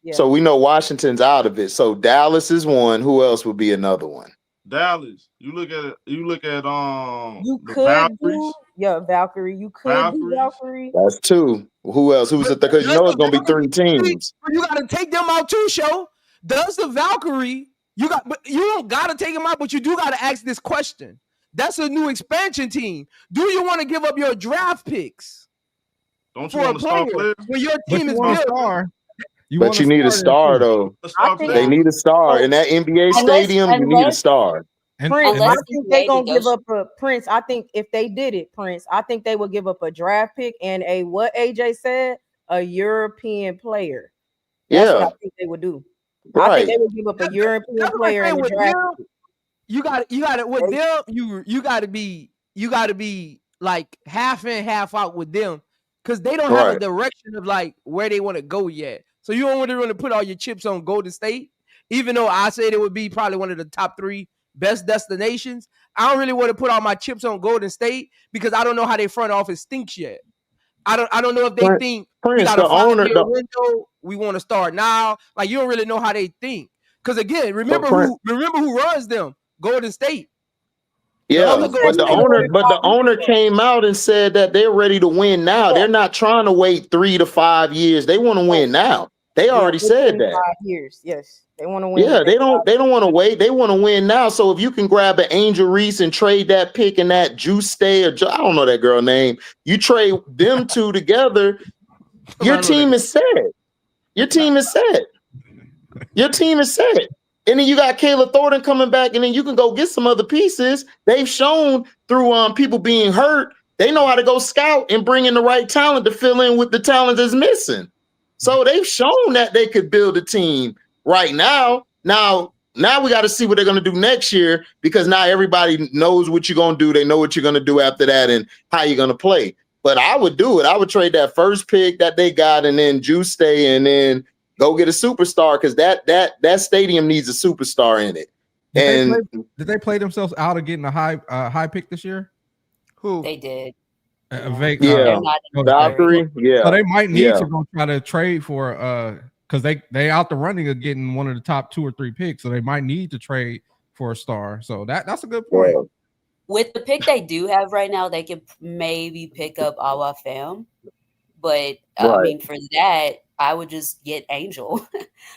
Yeah. So we know Washington's out of it. So Dallas is one. Who else would be another one? Dallas. You look at You could do Valkyrie. You could do Valkyrie. That's two. Who else? Who's because you know it's gonna be three teams. You got to take them out too, show. Does the Valkyrie, you don't gotta take them out, but you do gotta ask this question. That's a new expansion team. Do you want to give up your draft picks? Don't you want a star player? When your team is built? But you need a star though. They need a star in that NBA stadium. You need a star. Prince, I think they're gonna give up a Prince. I think if they did it, Prince, I think they would give up a draft pick and what AJ said, a European player. That's what I think they would do. I think they would give up a European player in the draft. You got it with them. You got to be like half in, half out with them because they don't have a direction of like where they want to go yet. So you don't want to put all your chips on Golden State, even though I said it would be probably one of the top 3 best destinations. I don't really want to put all my chips on Golden State because I don't know how their front office thinks yet. I don't know if they think we Prince, got a the owner, 5-year window. We want to start now. Like you don't really know how they think. Because again, remember Prince, who runs them? Golden State. The yeah, other Golden State. but the owner came out and said that they're ready to win now. They're not trying to wait 3 to 5 years. They want to win now. They already said that. 5 years. Yes, they want to win. Yeah, they don't want to wait. They want to win now. So if you can grab an Angel Reese and trade that pick and that Juice Stay, or I don't know that girl name, you trade them two together, your team is set. Your team is set. Your team is set. And then you got Kayla Thornton coming back, and then you can go get some other pieces. They've shown through people being hurt, they know how to go scout and bring in the right talent to fill in with the talent that's missing. So they've shown that they could build a team right now. Now we got to see what they're going to do next year, because now everybody knows what you're going to do. They know what you're going to do after that and how you're going to play. But I would do it. I would trade that first pick that they got and then Juice Stay and then go get a superstar, because that stadium needs a superstar in it. Did they play themselves out of getting a high pick this year? Who? They did. Valkyrie. Yeah. So they might need to go try to trade for because they out the running of getting one of the top 2 or 3 picks. So they might need to trade for a star. So that's a good point. Yeah. With the pick they do have right now, they could maybe pick up Awa Fam. But I mean, for that, I would just get Angel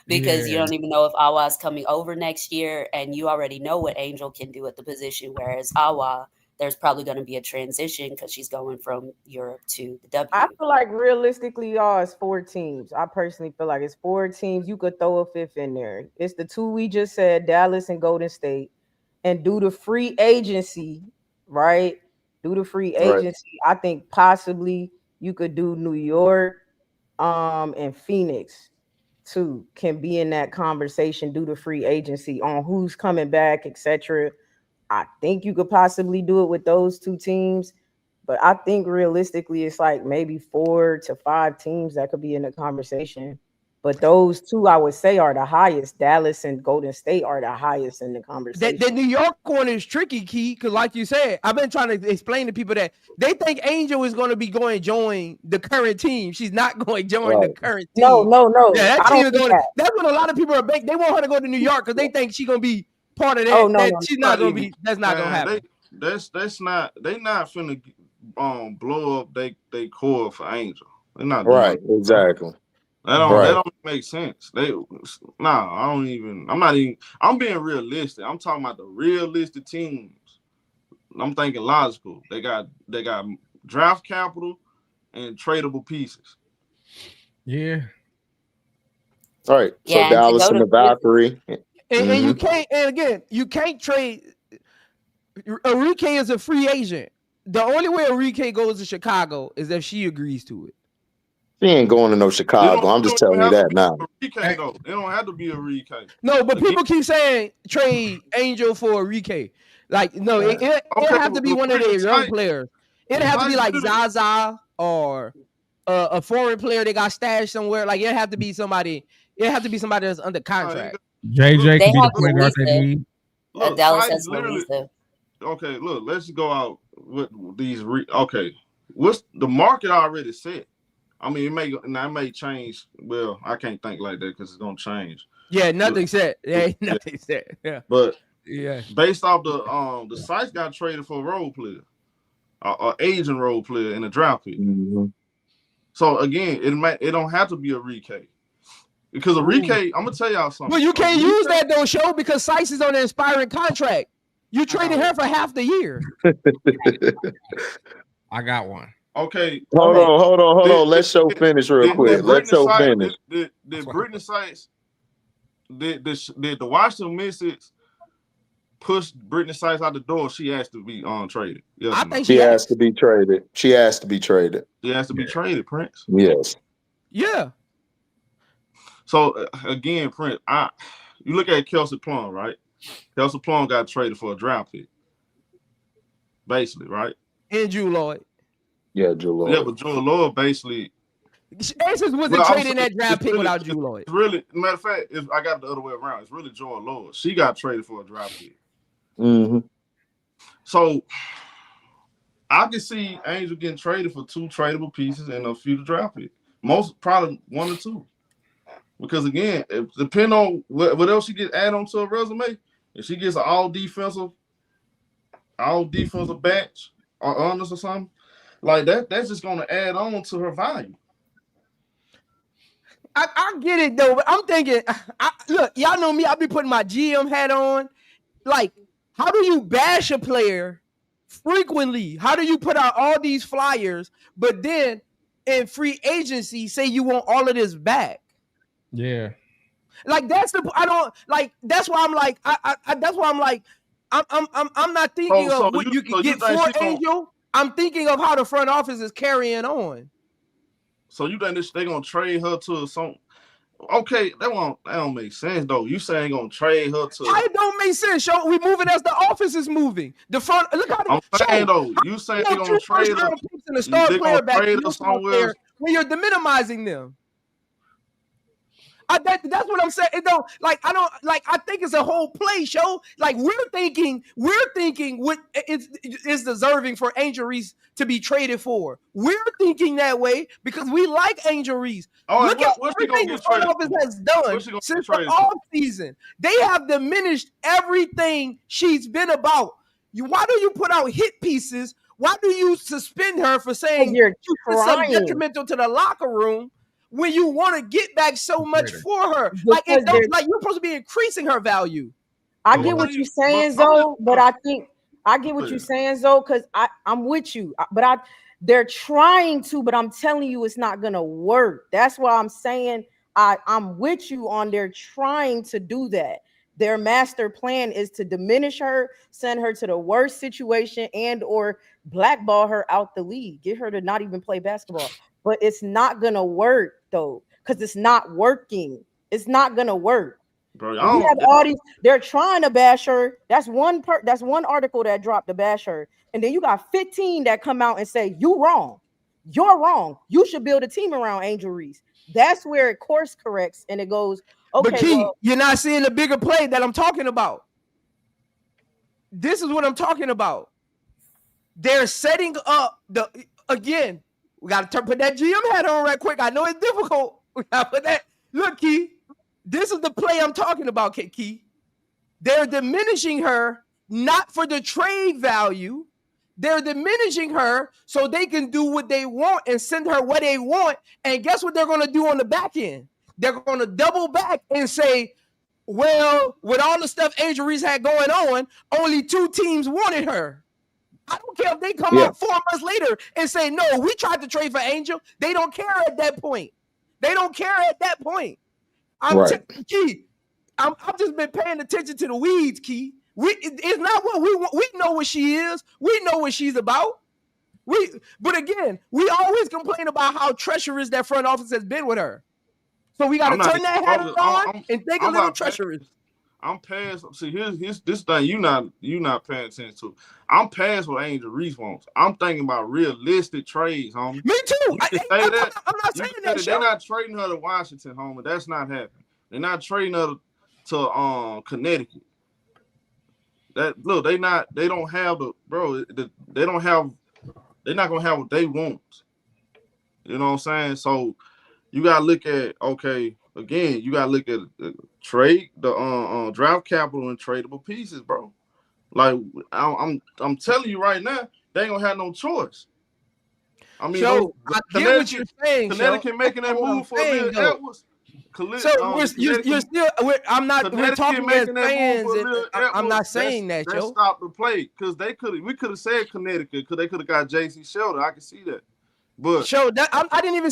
because you don't even know if Awa is coming over next year, and you already know what Angel can do at the position. Whereas Awa, there's probably going to be a transition because she's going from Europe to the W. I feel like realistically, y'all, it's 4 teams. I personally feel like it's 4 teams. You could throw a 5th in there. It's the 2 we just said, Dallas and Golden State, and do the free agency, right? Do the free agency. I think possibly you could do New York, and Phoenix too can be in that conversation. Do the free agency on who's coming back, etc. I think you could possibly do it with those 2 teams, but I think realistically it's like maybe 4 to 5 teams that could be in the conversation. But those 2 I would say are the highest. Dallas and Golden State are the highest in the conversation. The New York one is tricky, Key, because like you said, I've been trying to explain to people that they think Angel is going to be going to join the current team. She's not going to join the current team. No. Yeah, that team is going. That's what a lot of people are. They want her to go to New York because they think she's going to be part of that. She's not going to be. That's not going to happen. That's not. They not finna blow up they core for Angel. They're not exactly. That don't make sense. I'm being realistic. I'm talking about the realistic teams. I'm thinking logical. They got draft capital and tradable pieces. Yeah. All right. So Dallas and the Valkyrie. And you can't, and again, you can't trade. Enrique is a free agent. The only way Enrique goes to Chicago is if she agrees to it. She ain't going to no Chicago. I'm just telling you that now. It don't have to be a Enrique. No, but people keep saying trade Angel for Enrique. Like, no, it have to be one of their young players. It have to be like Zaza or a foreign player they got stashed somewhere. Like, it have to be somebody. It have to be somebody that's under contract. JJ can be the point guard they need. Dallas has Louisa. Okay, look, let's go out with these. What's the market already set? I mean, it may change. Well, I can't think like that because it's gonna change. Yeah, nothing set. Yeah, nothing set. Yeah, but yeah, based off the Sites got traded for a role player, an Asian role player in a draft pick. Mm-hmm. So again, it don't have to be a Enrique. Because Enrique, I'm gonna tell y'all something. Well, you can't use that though, show, because Sites is on an expiring contract. You traded her for half the year. I got one. Okay. Hold on. Let Show finish real quick. Let Show finish. Did Brittany Sites, did the Washington Mystics push Brittany Sites out the door? She has to be traded. Yes, I think she has to be traded. She has to be traded. She has to be traded, Prince. Yes. Yeah. So again, Prince, you look at Kelsey Plum, right? Kelsey Plum got traded for a draft pick, basically, right? And Drew Lloyd. Yeah, Drew Lloyd. Yeah, but Drew Lloyd basically. Aces wasn't trading that draft pick without Drew Lloyd. It's really, matter of fact, I got it the other way around. It's really Joy Lloyd. She got traded for a draft pick. Mm-hmm. So I can see Angel getting traded for 2 tradable pieces and a future draft pick. Most probably 1 or 2. Because again, depending on what else she gets added onto her resume, if she gets an all defensive batch or honors or something like that, that's just gonna add on to her value. I get it though, but I'm thinking, look, y'all know me. I be putting my GM hat on. Like, how do you bash a player frequently? How do you put out all these flyers, but then in free agency say you want all of this back? Yeah. Like that's the I don't like. That's why I'm like that's why I'm like I'm not thinking of what you can get for Angel. I'm thinking of how the front office is carrying on. So you think they're gonna trade her to some? Okay, that don't make sense though. You saying gonna trade her to? It don't make sense. Show we moving as the office is moving. The front. Look how I'm saying though. You saying they're gonna trade her? And a star player back somewhere when you're minimizing them. That's what I'm saying. It don't like I don't like. I think it's a whole play show. Like we're thinking what is deserving for Angel Reese to be traded for. We're thinking that way because we like Angel Reese. Look at everything the front office has done since the off season. They have diminished everything she's been about. Why do you put out hit pieces? Why do you suspend her for saying you're something detrimental to the locker room? When you want to get back so much for her, like it don't, like you're supposed to be increasing her value. I get what you're saying, Zoe, but I think I get what you're saying, Zoe, because I'm with you. But they're trying to, but I'm telling you, it's not gonna work. That's why I'm saying I'm with you on they're trying to do that. Their master plan is to diminish her, send her to the worst situation, and or blackball her out the league, get her to not even play basketball. But it's not gonna work though, because it's not working. It's not gonna work. Bro, we have all these. They're trying to bash her. That's one That's one article that dropped to bash her, and then you got 15 that come out and say you wrong. You're wrong. You should build a team around Angel Reese. That's where it course corrects and it goes. Okay, but Key, you're not seeing the bigger play that I'm talking about. This is what I'm talking about. They're setting up again. We got to put that GM hat on right quick. I know it's difficult. We got to put that. Look, Key, this is the play I'm talking about, Key. They're diminishing her not for the trade value. They're diminishing her so they can do what they want and send her what they want. And guess what they're going to do on the back end? They're going to double back and say, well, with all the stuff Angel Reese had going on, only 2 teams wanted her. I don't care if they come out 4 months later and say, no, we tried to trade for Angel. They don't care at that point. They don't care at that point. Key, I've just been paying attention to the weeds, Key. It's not what we want. We know what she is. We know what she's about. But again, we always complain about how treacherous that front office has been with her. So we got to turn that hat on and think a little treacherous. I'm past. See, here's this thing you not paying attention to. I'm past what Angel Reese wants. I'm thinking about realistic trades, homie. Me too. I'm not saying that. They're not trading her to Washington, homie. That's not happening. They're not trading her to Connecticut. They don't have the bro. They're not gonna have what they want. You know what I'm saying? So you gotta look at again. You gotta look at trade the draft capital and tradable pieces, bro. Like I'm telling you right now, they ain't gonna have no choice. I mean, I get what you're saying. Connecticut making that move for Lil Edwards. You're still. I'm not. We're talking as fans. I'm not saying that, Joe. Stop the play because we could have said Connecticut because they could have got J.C. Shelder. I can see that, but I didn't even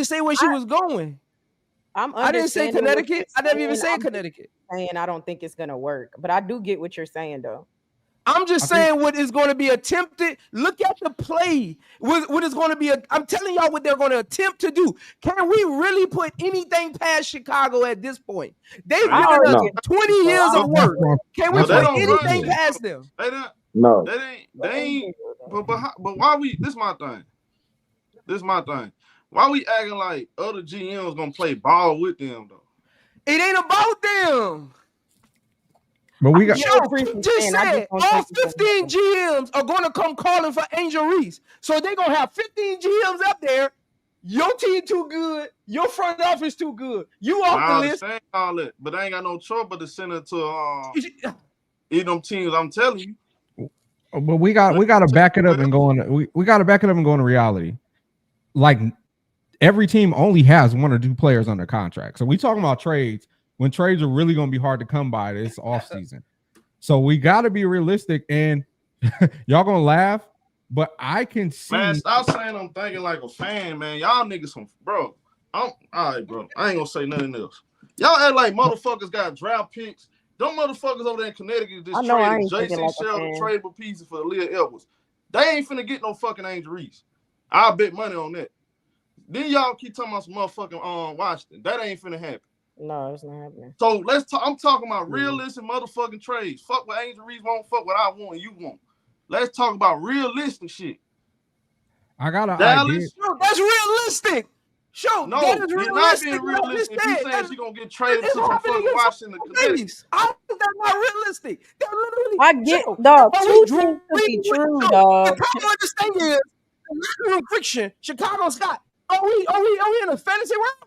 say where she was going. I didn't say Connecticut. I didn't even say Connecticut. Saying I don't think it's gonna work, but I do get what you're saying though. I'm just saying what is going to be attempted. Look at the play. What is going to be? I'm telling y'all what they're going to attempt to do. Can we really put anything past Chicago at this point? They've given us 20 years of work. Can we put anything past them? No. They ain't. But why we? This is my thing. Why we acting like other GMs gonna play ball with them though? It ain't about them. But we got just said all 15 GMs are going to come calling for Angel Reese. So they're going to have 15 GMs up there. Your team too good. Your front office too good. You off the I list. understand all that, but I ain't got no choice but to send it to eat them teams. I'm telling you. But we got to back it up and go on. We got to back it up and go into reality. Like every team only has 1 or 2 players under contract. So we talking about trades when trades are really going to be hard to come by this offseason. So we got to be realistic, and y'all gonna laugh, but I can see. Man, stop saying I'm thinking like a fan, man. Y'all niggas some bro. I'm all right, bro. I ain't gonna say nothing else. Y'all act like motherfuckers got draft picks. Them motherfuckers over there in Connecticut just traded J.C. Sheldon tradable pieces for Leah Edwards. They ain't finna get no fucking Angel Reese. I'll bet money on that. Then y'all keep talking about some motherfucking Washington. That ain't finna happen. No, it's not happening. So let's talk. I'm talking about realistic motherfucking trades. Fuck what Angel Reese want. Fuck what I want and you want. Let's talk about realistic shit. I got an Dallas. idea. No, that's realistic. Show No, that is you're not being realistic. realistic. If you saying she's gonna get traded to some fucking Washington, Connecticut. I think that's not realistic. They're literally. I get, dog. 2 things to be true, dog. This thing is locker room friction. Chicago Scott. Are we in a fantasy world?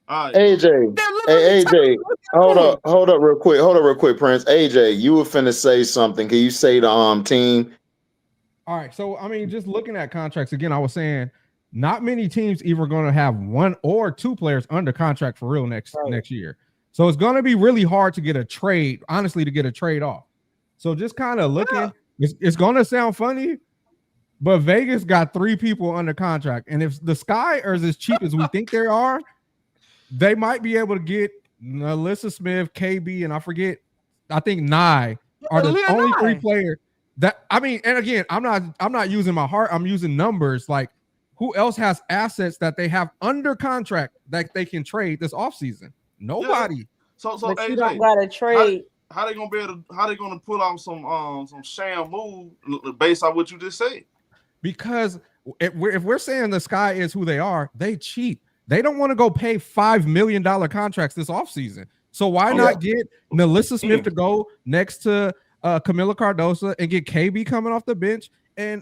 AJ, hey AJ, hold up real quick, Prince. AJ, you were finna say something. Can you say the team? All right, so I mean, just looking at contracts again, I was saying not many teams either going to have 1 or 2 players under contract for real next year. So it's going to be really hard to get a trade, honestly, to get a trade off. So just kind of looking, it's going to sound funny, but Vegas got 3 people under contract, and if the Sky are as cheap as we think they are, they might be able to get Alyssa Smith, KB, and I think Nye are the only 3 players that, I mean, and again, I'm not using my heart, I'm using numbers. Like, who else has assets that they have under contract that they can trade this offseason? Nobody. Yeah. So but AJ, you don't gotta trade. How they gonna pull off some sham move based on what you just said? Because if we're saying the Sky is who they are, they cheap. They don't want to go pay $5 million contracts this offseason. So why not get Melissa Smith to go next to Camila Cardoso and get KB coming off the bench and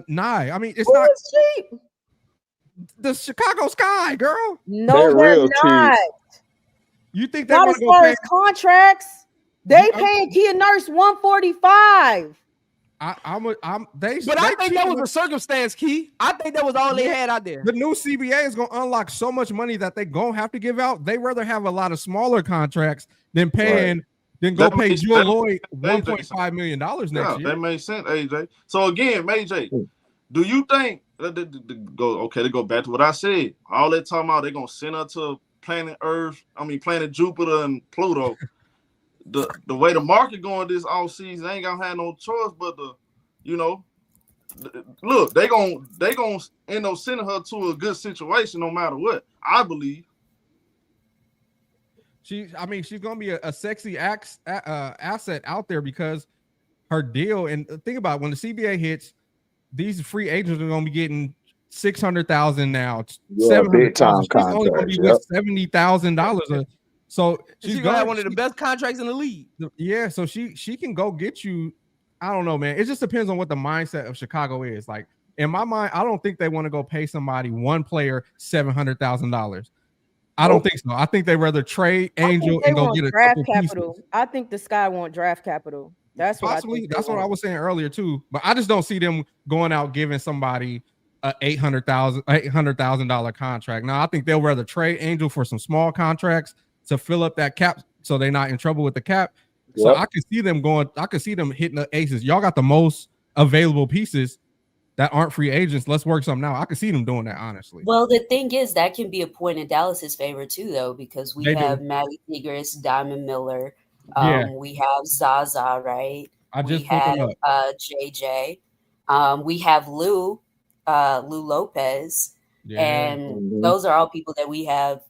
Nye? I mean, it's not cheap. The Chicago Sky, girl. No, they're not. You think they not want as to go far pay? as contracts? They paying Kia Nurse $145. But I think that was a circumstance, Key. I think that was all they had out there. The new CBA is going to unlock so much money that they going to have to give out. They rather have a lot of smaller contracts than paying than go pay Jewel Lloyd $1.5 million next year. That makes sense, AJ. So again, AJ, do you think to go back to what I said? All that talking about, they're gonna send her to planet Jupiter and Pluto. The way the market going this all season, they ain't gonna have no choice but look, they gonna end up sending her to a good situation no matter what. I believe. She's gonna be a sexy asset out there because her deal. And think about it, when the CBA hits, these free agents are gonna be getting $600,000 now, $700,000. She's only gonna be with $70,000. So she's gonna have one of the best contracts in the league. Yeah, so she can go get you. I don't know, man. It just depends on what the mindset of Chicago is. Like in my mind, I don't think they want to go pay one player $700,000. I don't think so. I think they rather trade Angel and go get a draft couple capital. pieces. I think the Sky want draft capital. That's what Possibly. That's what I was saying earlier too. But I just don't see them going out giving somebody a $800,000 contract. Now I think they'll rather trade Angel for some small contracts to fill up that cap, so they're not in trouble with the cap. So I can see them going. I can see them hitting the aces. Y'all got the most available pieces that aren't free agents. Let's work something out. I can see them doing that, honestly. Well, the thing is, that can be a point in Dallas's favor too, though, because we have Maddie Tigris, Diamond Miller. We have Zaza, right? We have JJ. We have Lou Lopez, and those are all people that we have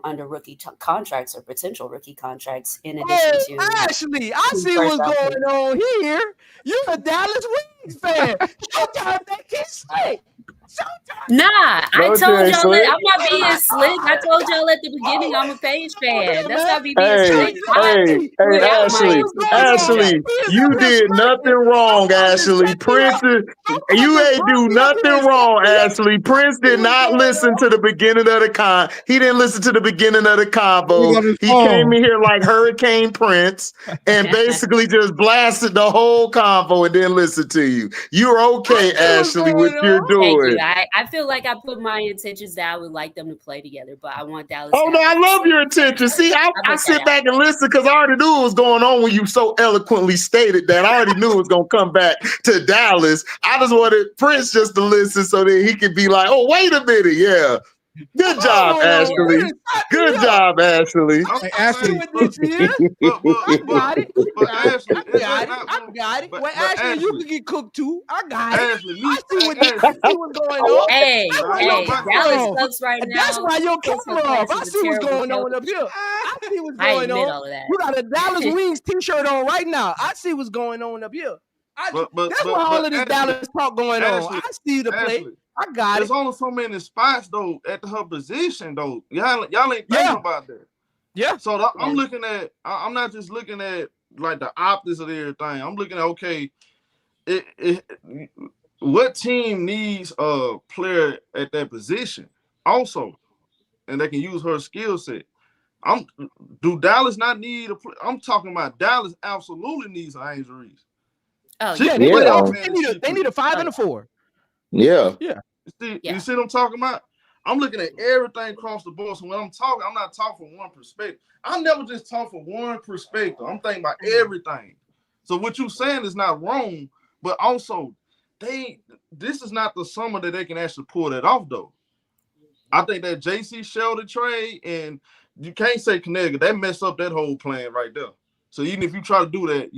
under rookie contracts or potential rookie contracts. In addition to Ashley, I see what's going on here. You're a Dallas Wings fan. Showtime, they can say. Showtime, Nah, I No, you told ain't y'all slick. I'm not being slick. I told y'all at the beginning I'm a Page fan. That's not me being Hey, slick. I hey, put out my Ashley, intentions, Joe. you did nothing wrong, Ashley. You ain't do nothing wrong, Ashley. Prince did not listen to the beginning of the He didn't listen to the beginning of the convo. He came in here like Hurricane Prince and basically just blasted the whole convo and didn't listen to you. You're okay, Ashley, what you're Thank doing. you. I feel like I put my intentions that I would like them to play together, but I want Dallas. Oh no, I love your attention. See, I sit back and listen because I already knew what was going on when you so eloquently stated that. I already knew it was gonna come back to Dallas. I just wanted Prince just to listen so that he could be like, oh, wait a minute, yeah. Good job, Ashley. Good job, Ashley. Hey, Ashley, what this is? I got it. I got it. Well, Ashley, you can get cooked too. I got it. I see what's going on. Hey, Dallas off. sucks right now. That's why your Crystal camera off. Palace I is a see what's terrible going on up here. I see what's I going admit on. all of that. You got a Dallas Wings t-shirt on right now. I see what's going on up here. That's why all of this Ashley, Dallas talk going on. Ashley, I see the play. Ashley, I got There's it. only so many spots though at her position though. Y'all ain't thinking about that. Yeah. So I'm looking at. I'm not just looking at like the optics of everything. I'm looking at okay, what team needs a player at that position also, and they can use her skill set. Do Dallas not need a? I'm talking about Dallas absolutely needs an Angel Reese. Oh yeah, they need a 5 and a 4. Yeah. Yeah. You see what I'm talking about? I'm looking at everything across the board. So when I'm talking, I'm not talking from one perspective. I never just talk from one perspective. I'm thinking about everything. So what you're saying is not wrong, but also this is not the summer that they can actually pull that off though. I think that JC Sheldon trade, and you can't say Connecticut, that messed up that whole plan right there. So even if you try to do that,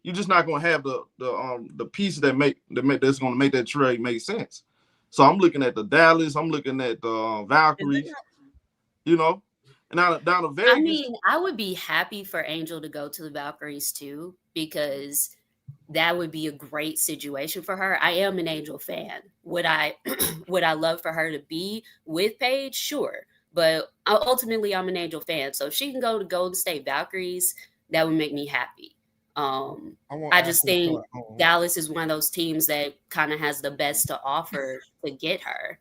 you're just not gonna have the pieces that's gonna make that trade make sense. So I'm looking at the Dallas, I'm looking at the Valkyries, and down to Vegas. I mean, I would be happy for Angel to go to the Valkyries too, because that would be a great situation for her. I am an Angel fan. Would I love for her to be with Paige? Sure. But ultimately I'm an Angel fan. So if she can go to Golden State Valkyries, that would make me happy. I just think Dallas is one of those teams that kind of has the best to offer to get her.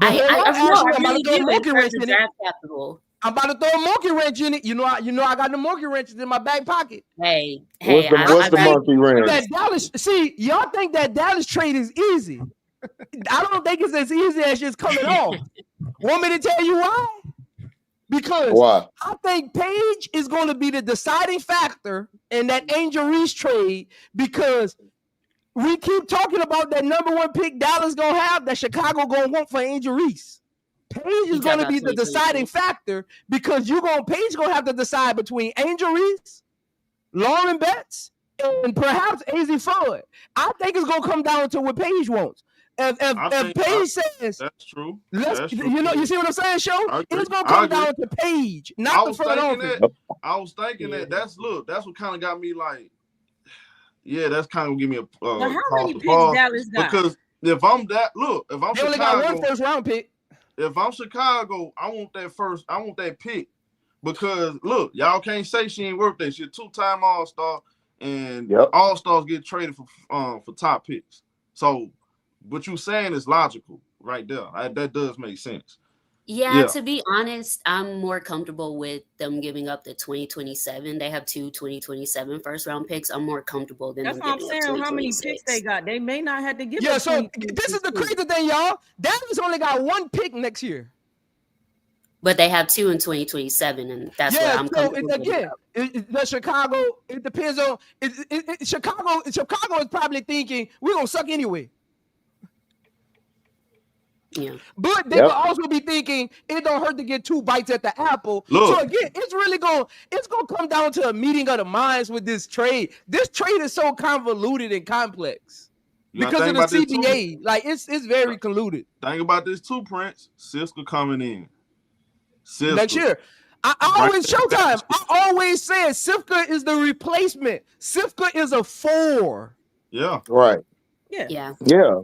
I really do in terms of draft capital. I'm about to throw a monkey wrench in it. You know, I got the monkey wrenches in my back pocket. Hey, what's the monkey wrench? That Dallas, see, y'all think that Dallas trade is easy. I don't think it's as easy as just coming off. Want me to tell you why? Because I think Paige is going to be the deciding factor in that Angel Reese trade, because we keep talking about that number 1 pick Dallas going to have that Chicago going to want for Angel Reese. Paige is going to be the deciding factor, because Paige going to have to decide between Angel Reese, Lauren Betts, and perhaps AZ Fudd. I think it's going to come down to what Paige wants. If Paige says that's true, you see what I'm saying, Show? It's gonna come down to Paige, not the front office. I was thinking that that's what kind of got me like, that's kind of give me a how many picks Dallas got? Because if I'm they Chicago, only got 1 first round pick. If I'm Chicago, I want that pick, because look, y'all can't say she ain't worth that. She's a 2-time All-Star, and All-Stars get traded for top picks. So what you're saying is logical right there. That does make sense. Yeah, to be honest, I'm more comfortable with them giving up the 2027. They have 2 2027 first round picks. I'm more comfortable than that's them what I'm giving saying. up How many picks they got? They may not have to give. Yeah, so this is the crazy thing, y'all. Dallas only got 1 pick next year. But they have 2 in 2027, and that's what I'm comfortable with. Again, the Chicago, it depends on Chicago is probably thinking we're gonna suck anyway. Yeah. But they could also be thinking it don't hurt to get 2 bites at the apple. So again, it's gonna come down to a meeting of the minds with this trade. This trade is so convoluted and complex because of the CBA. Like it's very convoluted. Think about this too, Prince. Siska coming in next year. I always Showtime. I always said Sifka is the replacement. Sifka is a 4. Yeah. Right. Yeah. Yeah.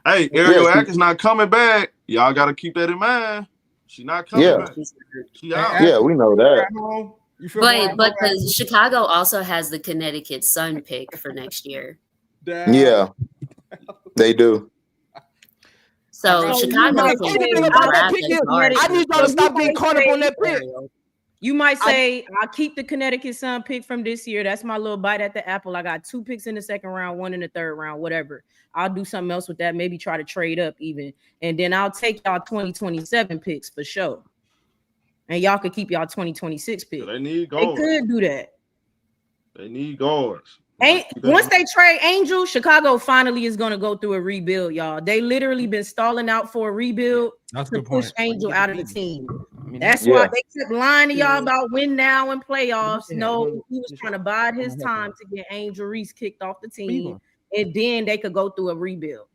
Hey, Ariel Atkins not coming back. Y'all got to keep that in mind. She not coming back. She out. Yeah, we know that. But the Chicago also has the Connecticut Sun pick for next year. Yeah, they do. So Chicago, I need y'all to stop getting caught up on that pick. You might say, I'll keep the Connecticut Sun pick from this year. That's my little bite at the apple. I got 2 picks in the second round, 1 in the third round, whatever. I'll do something else with that. Maybe try to trade up even. And then I'll take y'all 2027 picks for sure. And y'all could keep y'all 2026 picks. They need guards. They could do that. They need guards. Once they trade Angel, Chicago finally is going to go through a rebuild, y'all. They literally been stalling out for a rebuild to push Angel out of the team. That's why they kept lying to y'all about win now and playoffs. No, he was trying to bide his time to get Angel Reese kicked off the team, and then they could go through a rebuild.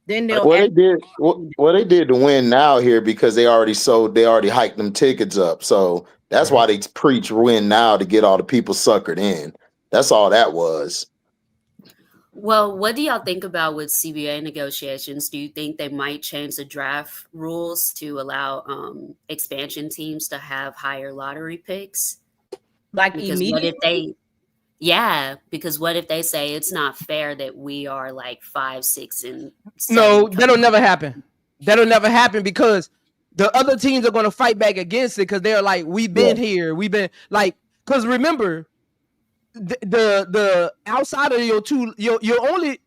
Then they'll they did to win now here because they already hiked them tickets up. So that's why they preach win now to get all the people suckered in. That's all that was. Well, what do y'all think about with CBA negotiations? Do you think they might change the draft rules to allow expansion teams to have higher lottery picks? Like because what if they? Yeah, because what if they say it's not fair that we are like 5, 6, and 7? No, that'll never happen. That'll never happen because the other teams are going to fight back against it because they're like, we've been here, we've been like, because remember. The outside of your two, you're only.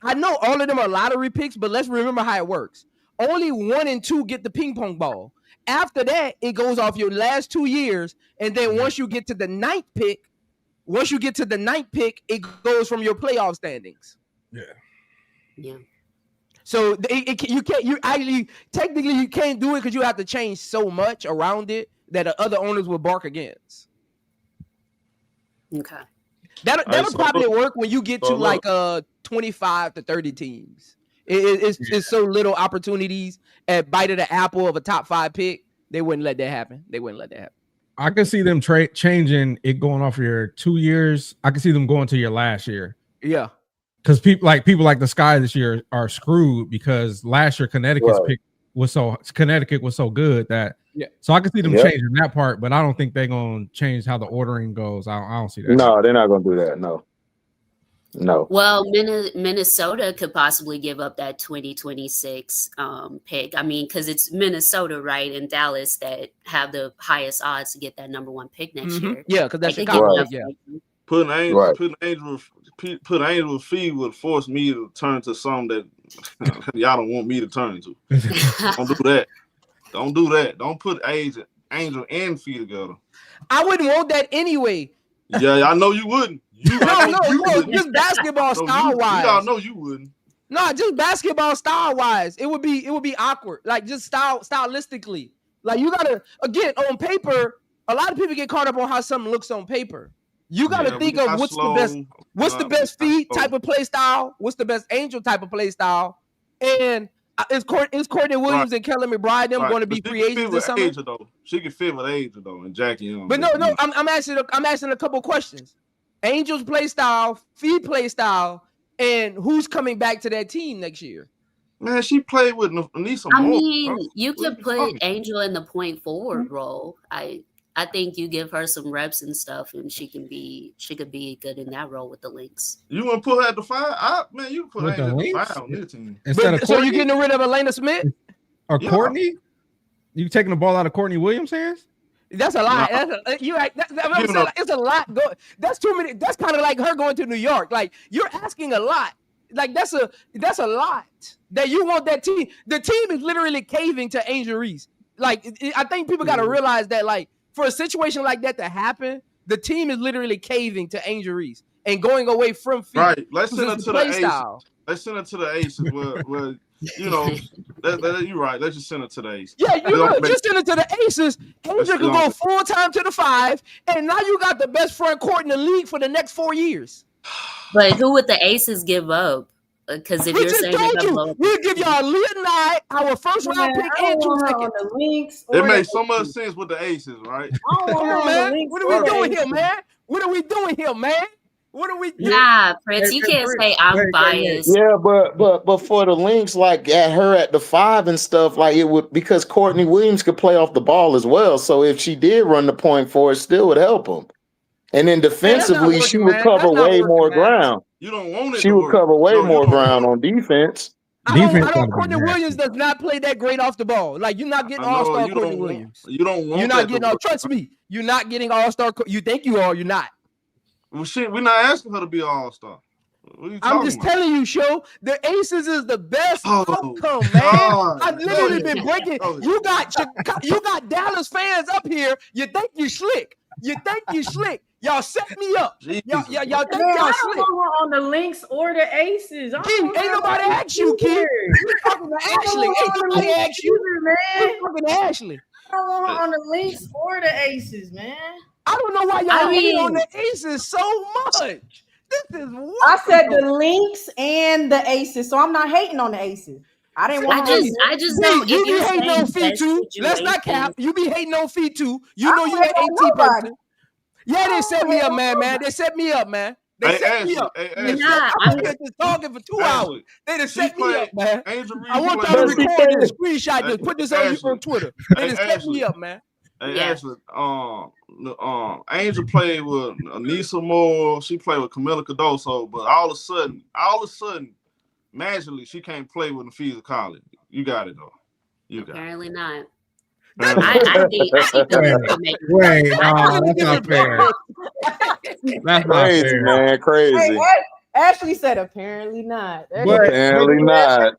I know all of them are lottery picks, but let's remember how it works. Only 1 and 2 get the ping pong ball. After that, it goes off your last 2 years, and then once you get to the 9th pick, it goes from your playoff standings. Yeah. So technically you can't do it because you have to change so much around it that the other owners will bark against. Okay. That'll probably work when you get to like 25 to 30 teams. It's so little opportunities at bite of the apple of a top 5 pick. They wouldn't let that happen. I can see them changing it going off your 2 years. I can see them going to your last year. Yeah. Because people like the Sky this year are screwed because last year Connecticut was so good that. Yeah. So I can see them changing that part, but I don't think they're gonna change how the ordering goes. I don't see that. No, they're not gonna do that. No. Well, Minnesota could possibly give up that 2026 pick. I mean, because it's Minnesota, right, and Dallas that have the highest odds to get that number 1 pick next year. Yeah, because that's Chicago. Right. Yeah. Putting Angel fee would force me to turn to something that y'all don't want me to turn to. Don't do that. Don't do that. Don't put Angel and fee together. I wouldn't want that anyway. Yeah, I know you wouldn't. No, just basketball style wise. Y'all know you wouldn't. No, just basketball style wise. It would be awkward. Like just stylistically. Like you gotta again on paper. A lot of people get caught up on how something looks on paper. You gotta think of what's the best feed type of play style. What's the best Angel type of play style, and is Courtney Williams and Kelly McBride them going to be free agents this summer? She can fit with Angel though, and Jackie Young. But no, I'm asking a couple questions. Angel's play style, feed play style, and who's coming back to that team next year? Man, she played with Nisa. I mean, you could put Angel in the point forward role. I think you give her some reps and stuff, and she could be good in that role with the Lynx. You want to put her at the 5? Man, you put her at the 5 on this team. So you getting rid of Elena Smith or Courtney? You taking the ball out of Courtney Williams' hands? That's a lot. It's a lot. That's too many. That's kind of like her going to New York. Like you're asking a lot. Like that's a lot that you want that team. The team is literally caving to Angel Reese. Like I think people got to realize that. Like. For a situation like that to happen, the team is literally caving to Angel Reese and going away from feet. Right. Let's send it to the Aces. Let's send it to the Aces where you know, you're right. Let's just send it to the Aces. Yeah, just send it to the Aces. Angel can go full time to the 5, and now you got the best front court in the league for the next 4 years. But who would the Aces give up? Because if you're saying we'll give y'all Leah Nye, our first round pick, and 2 seconds. It makes so much sense with the Aces, right? Man. What are we doing here, man? What are we doing? Nah, Prince, you can't say I'm biased. Yeah, but for the Lynx, like at her at the 5 and stuff, like it would, because Courtney Williams could play off the ball as well. So if she did run the point for it, still would help them. And then defensively, she would cover way more ground. You don't want it. She would cover way more ground on defense. I don't. Courtney Williams does not play that great off the ball. Like you're not getting all-star Courtney Williams. You don't want. You're not getting all. Trust me, you're not getting all-star. You think you are? You're not. Well, shit, we're not asking her to be an all-star. I'm just telling you, show the Aces is the best outcome, man. I've literally been breaking. You got Dallas fans up here. You think you slick? You think you slick? Y'all set me up. Y'all think y'all slick? I don't want her on the Lynx or the Aces. Ain't nobody asked you, kid. We're talking to Ashley. Ain't nobody asked you, man. We're talking to Ashley. I don't want her on the Lynx or the Aces, man. I don't know why y'all hate on the Aces so much. This is wild. I said the Lynx and the Aces, so I'm not hating on the Aces. I didn't want. I just know you be hating on feet too. Let's not cap. You be hating on feet too. You know you an AT person. Yeah, they set me up, man. They set me up, man. They set me up. I'm just talking for 2 hours. They just set me up, man. I want y'all to record this screenshot. Just put this on Twitter. They just set me up, man. Hey, Ashley, Angel played with Anissa Moore. She played with Camila Cardoso, but all of a sudden, magically, she can't play with Nafisa Collins. You got it, though. Apparently not. Wait, that's not fair. That's not crazy, fair, man. Crazy. Hey, Ashley said apparently not. Apparently not.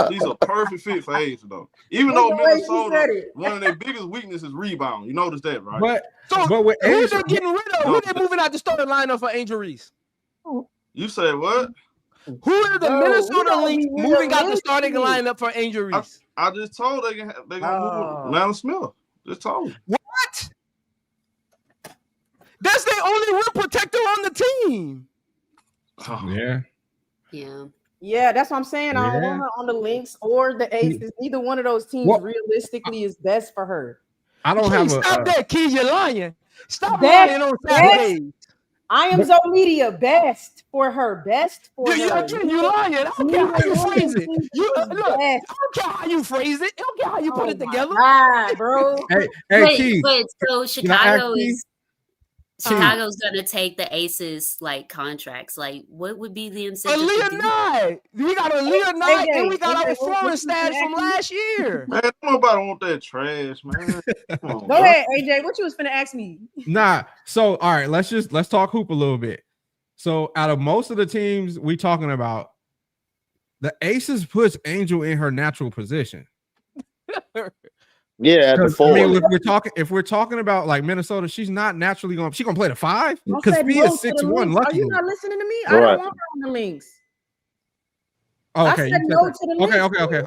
She's a perfect fit for Asia, though. Even though Minnesota, one of their biggest weaknesses is rebound. You notice that, right? But with who they getting rid of? Who they moving out the starting lineup for Angel Reese? You said what? Who are the Minnesota Lynx moving out the starting lineup for Angel Reese? I just told they gonna move Lana Smith. Just told you. What? That's their only rim protector on the team. Yeah, that's what I'm saying. I don't want her on the Lynx or the Aces. Neither one of those teams realistically is best for her. I don't have a stop that, Key. You're lying. Stop lying on Saturdays. I am Zomedia. Best for her. Best for her. You lying. I don't care how you phrase it. I don't care how you phrase it. I don't care how you put it together. Bro. But so Chicago's gonna take the Aces like contracts. Like, what would be the incentive? Aaliyah Knight. We got Aaliyah Knight, and we got our foreign stash from last year. Man, nobody want that trash, man. Go ahead, AJ. What you was finna ask me? Nah. So all right, let's talk hoop a little bit. So out of most of the teams we talking about, the Aces puts Angel in her natural position. Yeah, at the 4. I mean, if we're talking about like Minnesota, she's not naturally going. She's gonna play the 5 because P is 6'1". Lucky. Are you not listening to me? I don't want her on the Lynx. Okay. I said no to the Lynx.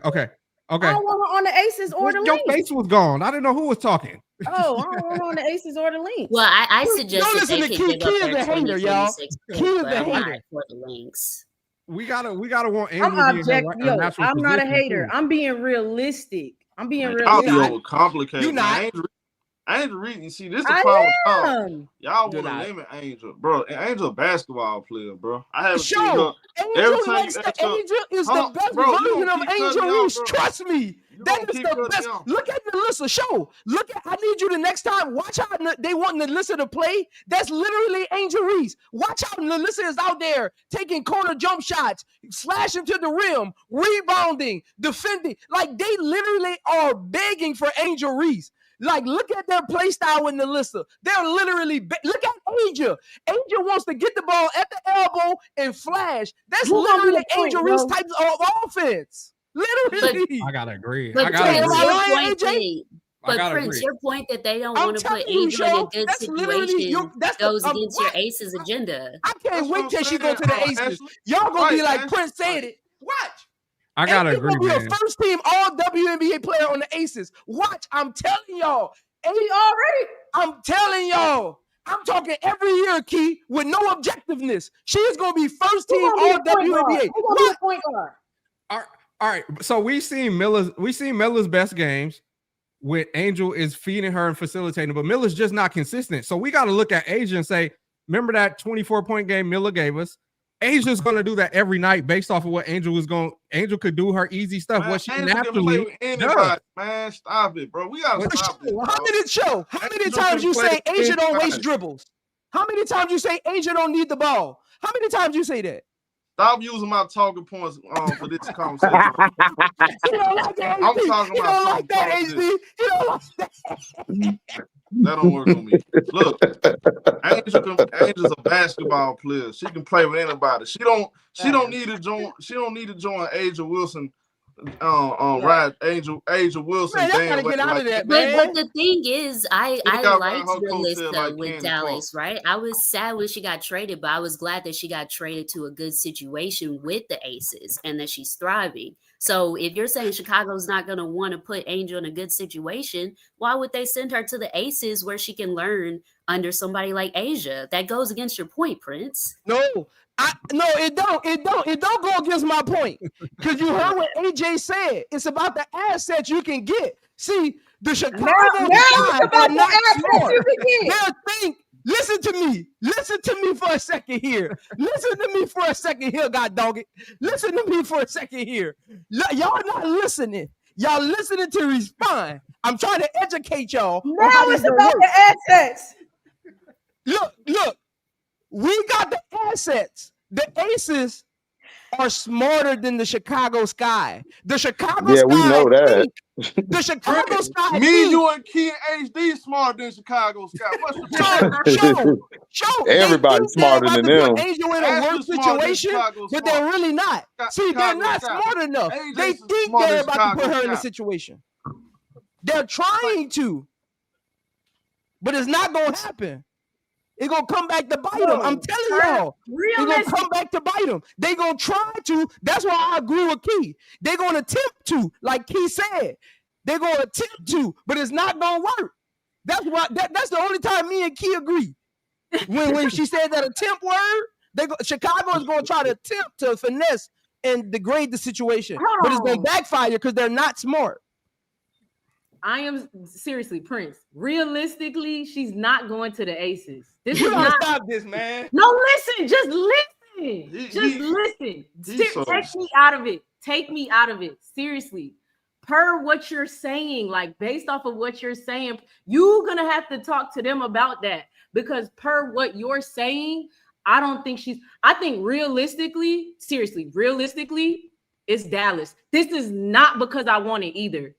Okay. I don't want her on the Aces or the Your Lynx. face was gone. I didn't know who was talking. I don't want her on the Aces or the Lynx. Well, I suggest that they Key can give up is their a hater, y'all. 2026 Key is but a I'm not hater. for the Lynx. We gotta want Angel I'm to be in her natural I'm not a position, hater. too. I'm being realistic. I'm being Y'all realistic. be overcomplicated. You not. Angel Reese, you see, this is the problem with y'all. Y'all Do want to not. limit Angel, bro. Angel a basketball player, bro. I haven't seen her. Show Every Angel time next you to ask her, Angel is Huh? the best Bro, you version don't of keep cutting Angel me off, Reese. bro. Trust me. That don't is keep the cutting best. me off. Look at Nalissa. Show. Look at. I need you the next time. Watch how they want Nalissa to play. That's literally Angel Reese. Watch how Nalissa is out there taking corner jump shots, slashing to the rim, rebounding, defending. Like they literally are begging for Angel Reese. Like, look at their play style with Nalissa. They're literally look at Angel. Angel wants to get the ball at the elbow and flash. That's literally Angel Reese type of offense. Literally. I gotta agree. But I gotta Prince, agree. your lying, point AJ? Prince, your point that they don't I'm want to put telling you, Angel in a Show, good that's literally situation that's goes the, against your Aces agenda. I can't That's wait what till I'm she go saying, to the Aces. Ashley. Y'all gonna be Right, like Ashley. Prince said it. Watch. I gotta Angel agree, gonna be man. a first team all WNBA player on the Aces. Watch, I'm telling y'all. I'm telling y'all. I'm talking every year, Key, with no objectiveness. She is gonna be first team all WNBA. What? Point guard. All right. So we seen Miller's best games. with Angel is feeding her and facilitating, but Miller's just not consistent. So we got to look at Asia and say, remember that 24-point game Miller gave us? Asia's going to do that every night based off of what Angel was going. Angel could do her easy stuff. Man, what she Angel can play naturally with anybody, does. man. Stop it, bro. We gotta stop it. How many times you say Asia don't waste dribbles? How many times you say Asia don't need the ball? How many times you say that? Stop using my talking points for this conversation. You don't like that, I'm HD. talking You about don't like that, something HD. You don't like that. That don't work on me. Look, Angel's a basketball player. She can play with anybody. She don't need to join. She don't need to join Asia Wilson. Right, Angel Wilson. Man, that's gotta get out of that, man. But the thing is, I got liked her the coach list said, though like, with Candy Dallas, right? I was sad when she got traded, but I was glad that she got traded to a good situation with the Aces and that she's thriving. So if you're saying Chicago's not going to want to put Angel in a good situation, why would they send her to the Aces where she can learn under somebody like Asia? That goes against your point, Prince. No, it don't go against my point. Because you heard what AJ said. It's about the assets you can get. See, the Chicago Sky are not smart. They'll think, listen to me for a second here. Listen to me for a second here, God dog it. Listen to me for a second here. Y'all not listening. Y'all listening to respond. I'm trying to educate y'all. Now it's about the assets. Look. We got the assets. The Aces are smarter than the Chicago Sky. The Chicago Sky. We know that. The Chicago Sky. Me, you, and Key HD smarter than Chicago Sky. What's the Show. Everybody's smarter than them. Angel in a work situation, but they're really not. See, they're not smart enough. They think they're about to put her in a situation. They're trying to, but it's not gonna happen. It's going to come back to bite them. I'm telling y'all. It's going to come back to bite them. They're going to try to. That's why I agree with Key. They're going to attempt to, like Key said. They're going to attempt to, but it's not going to work. That's why. That's the only time me and Key agree. When she said that attempt word, Chicago is going to try to attempt to finesse and degrade the situation. But it's going to backfire because they're not smart. I am seriously, Prince. Realistically, she's not going to the Aces. This You is gotta not. stop this, man. No, listen. Just listen. Listen. Take me out of it. Take me out of it. Seriously. Per what you're saying, like based off of what you're saying, you're gonna have to talk to them about that because per what you're saying, I don't think she's. I think realistically, seriously, it's Dallas. This is not because I want it either.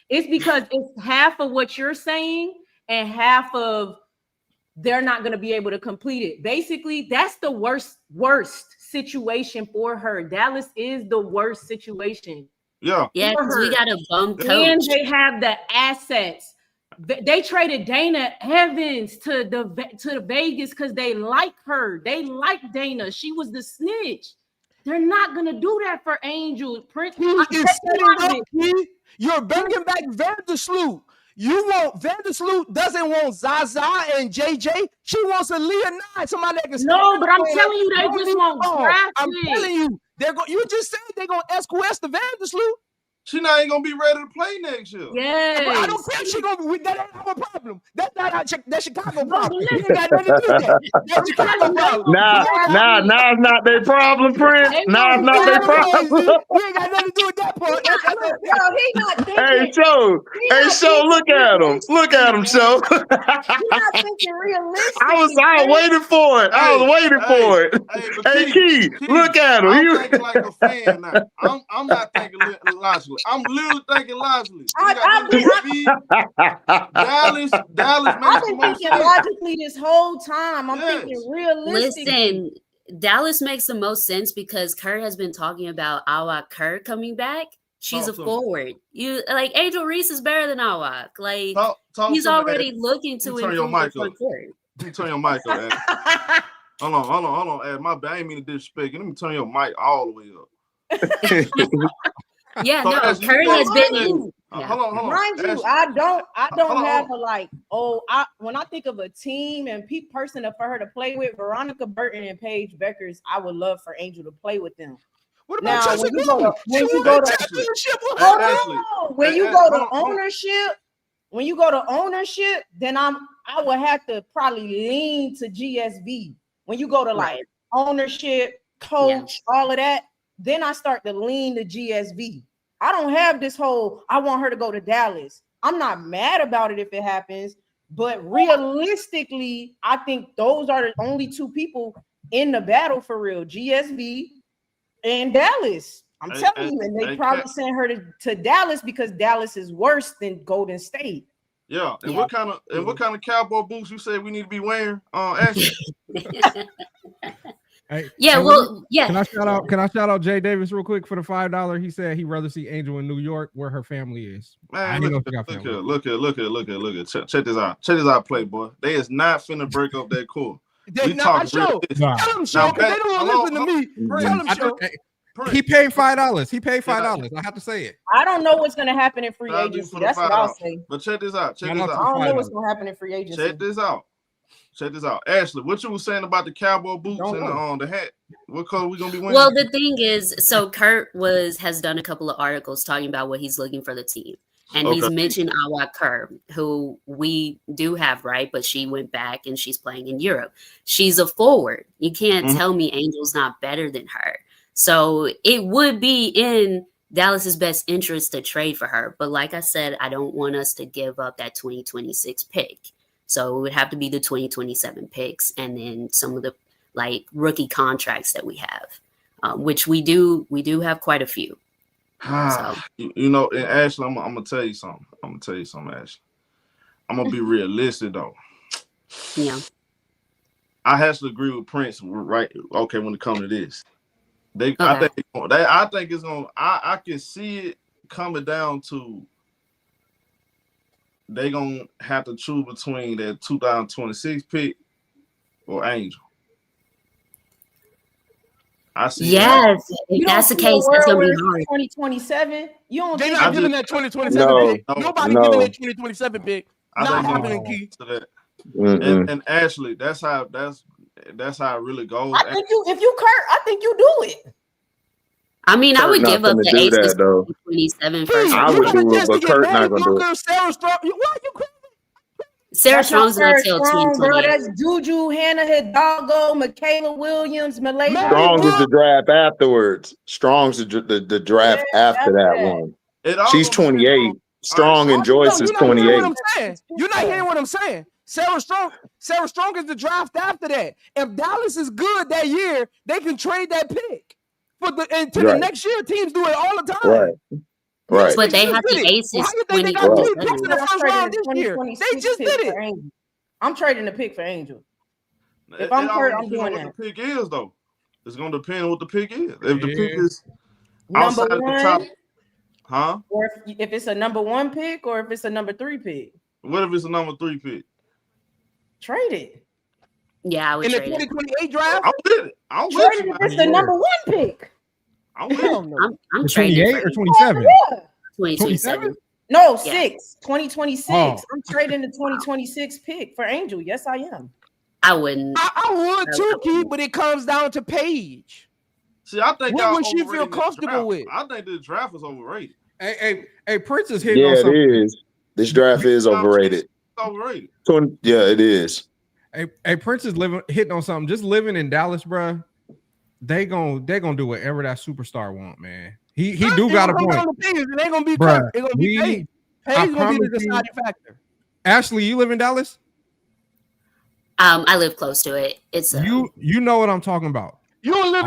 It's because it's half of what you're saying and half of they're not going to be able to complete it. Basically, that's the worst situation for her. Dallas is the worst situation. Yeah. Yeah, because we got a bum coach. And they have the assets. They traded Dana Evans to the Vegas because they like her. They like Dana. She was the snitch. They're not going to do that for Angel. Prince You're bringing back Vandersloot. Vandersloot doesn't want Zaza and JJ. She wants a Leonard, somebody that can. No, but I'm telling you, they just won't draft I'm it. telling you, you just said they're gonna SQS the Vandersloot. She not even gonna be ready to play next year. Yes. I don't care if she gonna be. That ain't our problem. That's not our that Chicago problem. You ain't got nothing to do with that. That's Chicago problem. Nah, it's not their problem, Prince. Nah, it's not their problem. You ain't got nothing to do with that part. He not thinking. Hey, Show, look at him. Look at him, Show. You're not thinking realistic. I was waiting for it. Hey, Key, look at him. I'm thinking like a fan now. I'm not thinking logically. I'm literally thinking logically. I've been Dallas thinking logically this whole time. I'm thinking realistically. Listen, Dallas makes the most sense because Kerr has been talking about Awak Kerr coming back. She's a forward. You like Angel Reese is better than Awak. Like he's already looking to turn your mic up. Let me turn your mic up. Hold on, Ed. My bad. I ain't mean to disrespect you. Let me turn your mic all the way up. Yeah, no, Kerr has been in. Hold on. Mind you, I don't have a when I think of a team and person for her to play with, Veronica Burton and Paige Beckers, I would love for Angel to play with them. What about now, when you go to ownership, When you go to ownership, then I would have to probably lean to GSV. When you go to like ownership, coach, all of that, then I start to lean to GSV. I don't have this whole, I want her to go to Dallas. I'm not mad about it if it happens, but realistically, I think those are the only two people in the battle for real, GSV and Dallas. I'm telling you, and they probably sent her to Dallas because Dallas is worse than Golden State. Yeah, and what kind of cowboy boots you say we need to be wearing? Ashley. Can I shout out Jay Davis real quick for the $5? He said he'd rather see Angel in New York, where her family is. Man, look here. Check this out. Check this out, Playboy. They is not finna break up that core. They not show. Tell them show, because they don't listen to me. Tell them show. He paid $5. He paid $5. I have to say it. I don't know what's gonna happen in free agency. That's what I'll say. But check this out. I don't know what's gonna happen in free agency. Check this out. Ashley, what you were saying about the cowboy boots and the hat? What color we gonna be wearing? Well, the thing is, so Kurt has done a couple of articles talking about what he's looking for the team. And he's mentioned Awa Kerr, who we do have, right? But she went back and she's playing in Europe. She's a forward. You can't tell me Angel's not better than her. So it would be in Dallas's best interest to trade for her. But like I said, I don't want us to give up that 2026 pick. So it would have to be the 2027 picks and then some of the like rookie contracts that we have, which we do have quite a few. So. You know, and Ashley, I'm gonna tell you something. Ashley. I'm gonna be realistic though. Yeah. I have to agree with Prince, right? Okay, when it comes to this. I think it's gonna. I can see it coming down to they gonna have to choose between that 2026 pick or Angel. I see. Yes, if that's the case, it's gonna be hard. 2027. You don't. They're not giving that 2027 pick. Nobody giving that 2027 pick. Not happening, Keith. And Ashley, that's how it really goes. I think if you Kurt, I think you do it. I mean, I would give up the ace to 2027 first. I would do it, but Kurt not gonna do it. Sarah Strong, Sarah Strong's not till 2028. That's Juju, Hannah Hidalgo, Michaela Williams, Malay. Strong's is the draft afterwards. Strong's the draft after that one. She's 28. Strong and Joyce is 28. You're not hearing what I'm saying. Sarah Strong is the draft after that. If Dallas is good that year, they can trade that pick. Until the next year, teams do it all the time. Right. But they have the aces. Why they got 3 picks in the first round this year? They just did it. I'm trading the pick for Angel. If I'm Kurt, I'm doing that. What the pick is though? It's gonna depend on what the pick is. If the pick is number outside one, the top, huh? Or if it's a number 1 pick, or if it's a number 3 pick. What if it's a number 3 pick? Trade it. Yeah, I would in the trade 2028 draft. I'm with it. Trade it if it's the number 1 pick. I'm with it. I'm trading 28 or 27? 2027. No, 2026. I'm trading the 2026 pick for Angel. Yes, I am. I wouldn't. I would too, Keith, but it comes down to Paige. See, I think what would she feel comfortable with? I think the draft is overrated. Hey, Prince is hitting on Yeah, something. it is. This draft is overrated. It's overrated. Yeah, it is. Hey, Prince is hitting on something. Just living in Dallas, bro. They gonna do whatever that superstar want, man. He do got a point. It ain't gonna be Kurt. It's gonna be Paige. Paige gonna be the deciding factor. Ashley, you live in Dallas? I live close to it. It's you know what I'm talking about. You don't live.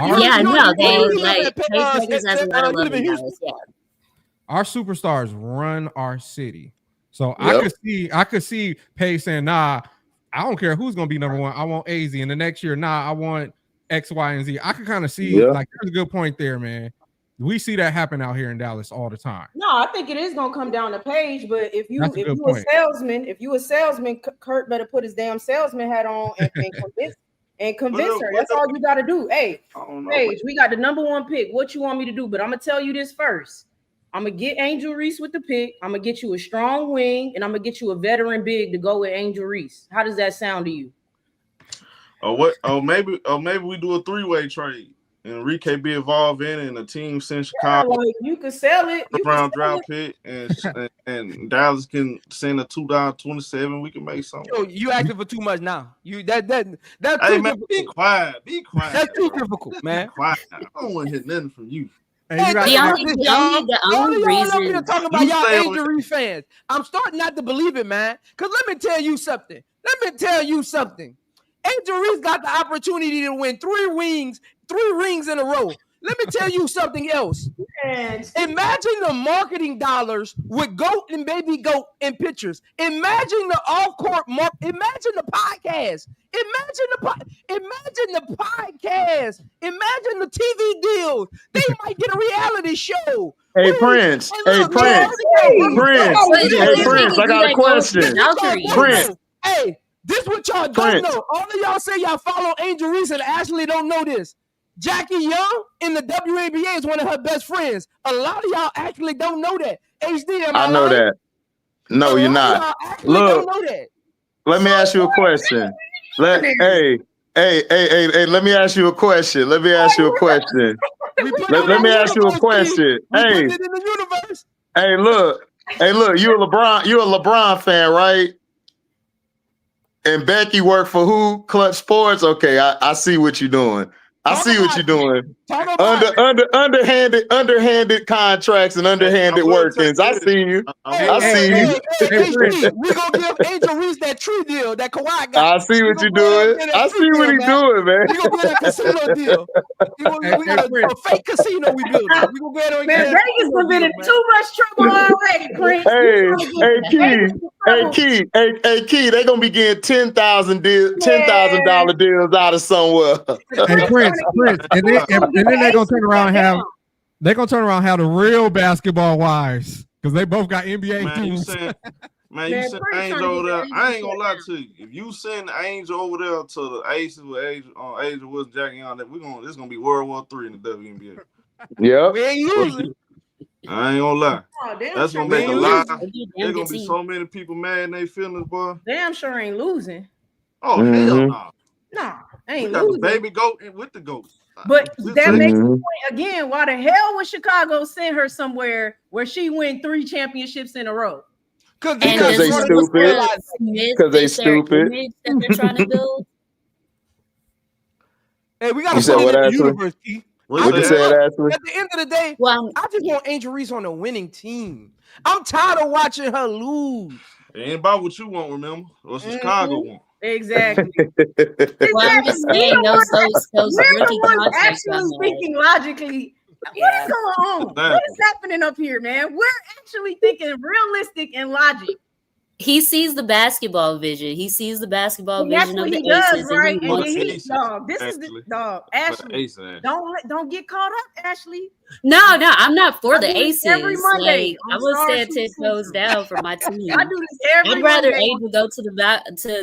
Our superstars run our city, so I could see Paige saying, "Nah, I don't care who's gonna be number 1. I want AZ." And the next year, "Nah, I want X, Y, and Z." I could kind of see like there's a good point there, man. We see that happen out here in Dallas all the time. No, I think it is gonna come down to Paige. But if you a salesman, Kurt better put his damn salesman hat on and convince her. That's all you got to do. Hey, Paige, we got the number 1 pick. What you want me to do? But I'm gonna tell you this first. I'm gonna get Angel Reese with the pick. I'm gonna get you a strong wing, and I'm gonna get you a veteran big to go with Angel Reese. How does that sound to you? Maybe we do a 3-way trade. Enrique be involved in it, and the team send Yeah, Chicago like you could sell it. You could round sell draft pick, and Dallas can send a 2027. We can make something. Yo, you asking for too much now. That's Hey too man, difficult. be quiet. Be quiet. That's too difficult, man. Be quiet. I don't want to hear nothing from you. Hey, you got The only All y'all up here reason talking about You y'all stay on Angel Reese fans. I'm starting not to believe it, man. Because let me tell you something. Angel Reese got the opportunity to win 3 rings in a row. Let me tell you something else. Imagine the marketing dollars with GOAT and Baby GOAT in pictures. Imagine the off-court imagine the podcast. Imagine the podcast. Imagine the TV deals. They might get a reality show. Hey Prince. Hey Prince. Prince. I got a question. Prince. Hey, this what y'all don't know. All of y'all say y'all follow Angel Reese and Ashley don't know this. Jackie Young in the WNBA is one of her best friends. A lot of y'all actually don't know that. HD, I know that. No, you're not. Look, don't know that. let me ask you a question. Let me ask you a question. Let me ask you a question. Let me ask you a question. Hey, look, you a LeBron fan, right? And Becky worked for who? Clutch Sports. Okay, I see what you're doing. I see what you're doing. Underhanded contracts and underhanded workings. I see you. I see you. We're gonna give Angel Reese that tree deal that Kawhi got. I see what you're doing. I see what he's doing, man. We're gonna get that casino deal. We got a fake casino we building. We're gonna get on. Man, Vegas has been in too much trouble already, Prince. Key, they gonna be getting $10,000 deals out of somewhere. Hey, Prince, and then they're gonna turn around and have the real basketball wives because they both got NBA teams. You send Angel over there. I ain't gonna lie to you. If you send Angel over there to the Aces with Angel was Jackie on that, it's gonna be World War III in the WNBA. Yeah, we ain't losing. I ain't gonna lie. That's gonna make a lot. There's gonna be team. so many people mad in their feelings, boy. Damn sure ain't losing. Oh hell no. No, ain't We got losing. the baby goat with the goat. But that makes the point again. Why the hell would Chicago send her somewhere where she win 3 championships in a row? Because they stupid. Because they stupid. That they're trying to build. Hey, we got to put it in the universe, Keith. What you said, Ashley? At the end of the day, I just want Angel Reese on a winning team. I'm tired of watching her lose. It ain't about what you want, remember? Or what Chicago want. Exactly. Well, I'm just saying those we're rookie the ones contracts. actually thinking logically. What is going on? What is happening up here, man? We're actually thinking realistic and logic. He sees the basketball vision. He sees the basketball vision of the Aces, right? and he wants it. Dog, this is the dog. Ashley, don't get caught up, Ashley. No, I'm not for the do this Aces. every Monday. Like, I will stand 10 toes down for my team. I do this every I'd rather Monday. Angel go to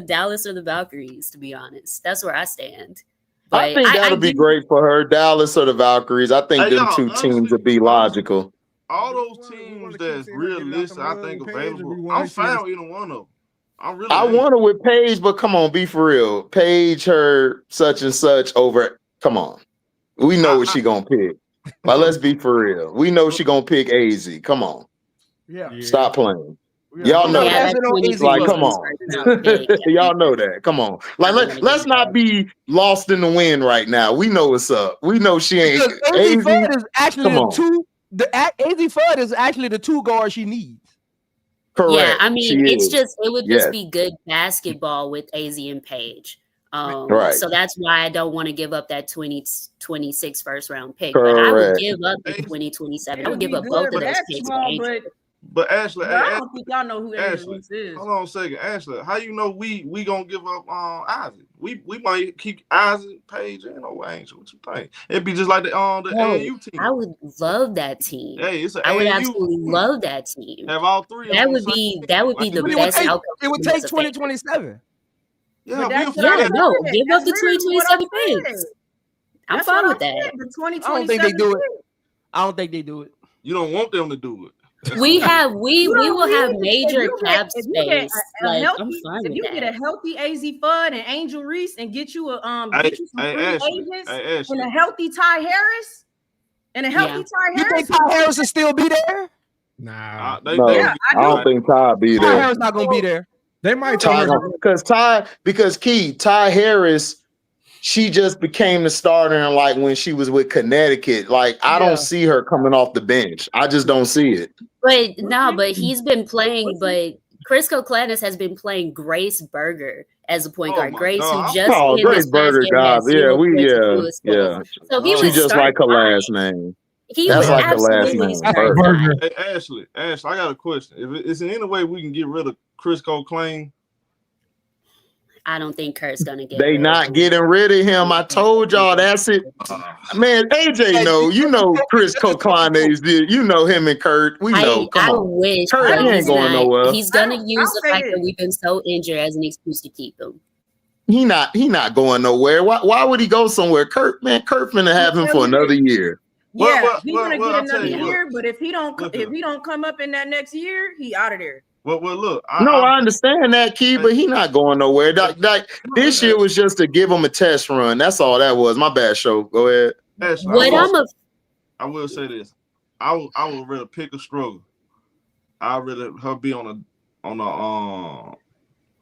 Dallas or the Valkyries, to be honest. That's where I stand. But I think that'll be great for her. Dallas or the Valkyries. I think them two teams would be logical. All those teams that's realistic, I think available. I'm fine with either one of them. I want her with Paige, but come on, be for real. Paige, her such and such over. Come on, we know what she gonna pick. But let's be for real. We know she gonna pick AZ. Come on. Yeah. Stop playing. Y'all know that. Like, come on. Y'all know that. Come on. Like, let's not be lost in the wind right now. We know what's up. We know she ain't. AZ Fudd is actually the two. The AZ Fudd is actually the 2 guards she needs. Correct. Yeah, I mean, She it's is. just it would just Yes. be good basketball with AZ and Paige. Right. So that's why I don't want to give up that 2026 first round pick. But I would Correct. give up the 2027. I would give up both of those picks for Angel. But Ashley, I don't think y'all know who Angel Reese is. Hold on a second, Ashley. How you know we gonna give up Isaac? We might keep Isaac, Paige, and Angel. What you think? It'd be just like the AAU team. I would love that team. Hey, it's an I would AAU absolutely love that team. Have all 3. That would be the best outcome. It would take 2027. Yeah, give up the 2027 picks. I'm fine with that. I don't think they do it. I don't think they do it. You don't want them to do it. We will have If major you cap if you get space. a Like, healthy, I'm fine if with you get a that. healthy AZ Fudd and Angel Reese and get you some free agents and a healthy Ty Harris and a healthy Ty You Harris. think Ty Harris will still be there? Nah. No, Yeah, I don't think Ty be Ty there. Harris not gonna be there. They might Ty, because Ty Harris, she just became the starter and like when she was with Connecticut. Like I don't see her coming off the bench. I just don't see it. But no, but he's been playing. But Chris Koklanis has been playing Grace Berger as a point guard. Grace, who just in Grace this past Berger, game had God, 0 points and 2 yeah. assists. So he She would just start like her fine. last name. He That's would like her last absolutely name. start Berger. fine. Hey, Ashley, I got a question. If it's in any way we can get rid of Chris Koklain, I don't think Kurt's gonna get They rid not of him. getting rid of him. I told y'all that's it. Man, AJ you know Chris Koklanes did. You know him and Kurt. We know. I Come on. wish Kurt, but he ain't he's going not. nowhere. He's gonna use I'll the say fact this. that we've been so injured as an excuse to keep him. He not going nowhere. Why would he go somewhere? Kurt finna have him for another year. Yeah, he's gonna get I'll tell another you what. year, but if he don't come up in that next year, he out of there. Well, look. I understand that, Key, but he not going nowhere. This year was just to give him a test run. That's all that was. My bad, show. Go ahead. I will say this. I would rather pick a struggle. I'd rather her be on a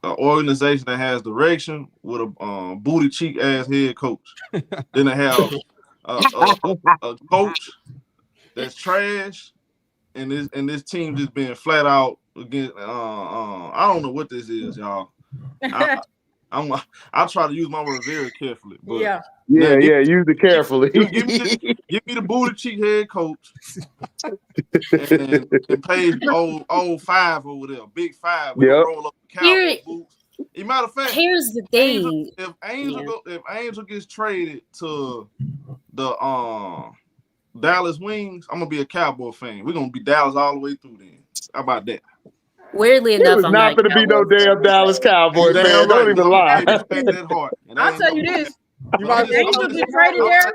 organization that has direction with a booty cheek ass head coach than to have a coach that's trash and this team just being flat out against. I don't know what this is, y'all. I try to use my words very carefully, but use it carefully. give me the booty cheek head coach and pay old five over there, big five. We roll up the Cowboy boots. As a matter of fact, here's the thing: if Angel gets traded to the Dallas Wings, I'm gonna be a Cowboy fan. We're gonna be Dallas all the way through. Then how about that? Weirdly enough, I'm not gonna be no damn Dallas Cowboy fan. Don't even lie. I'll tell you this. Angel get traded there,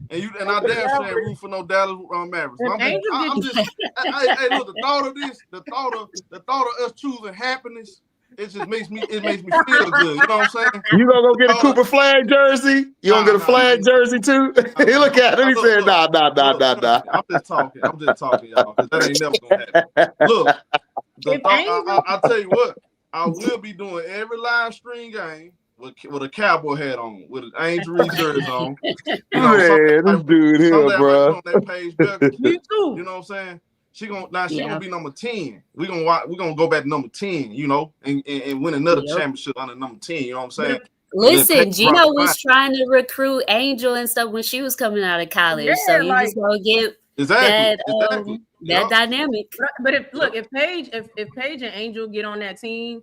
and I damn sure ain't root for no Dallas Mavericks. Hey, look, the thought of us choosing happiness, it just makes me feel good. You know what I'm saying? You gonna go get a Cooper flag jersey? You gonna get a flag jersey too? Look at him. He said, nah. I'm just talking, y'all, because that ain't never gonna happen. Look, I'll tell you what, I will be doing every live stream game with a cowboy hat on, with an Angel Reese jersey on. You know, this dude here, bro. On that page, me too. You know what I'm saying? She gonna be number 10. We're gonna go back to number 10, you know, and win another championship under number 10. You know what I'm saying? Listen, Gino was trying to recruit Angel and stuff when she was coming out of college, so you just gonna get that dynamic. But if Paige and Angel get on that team,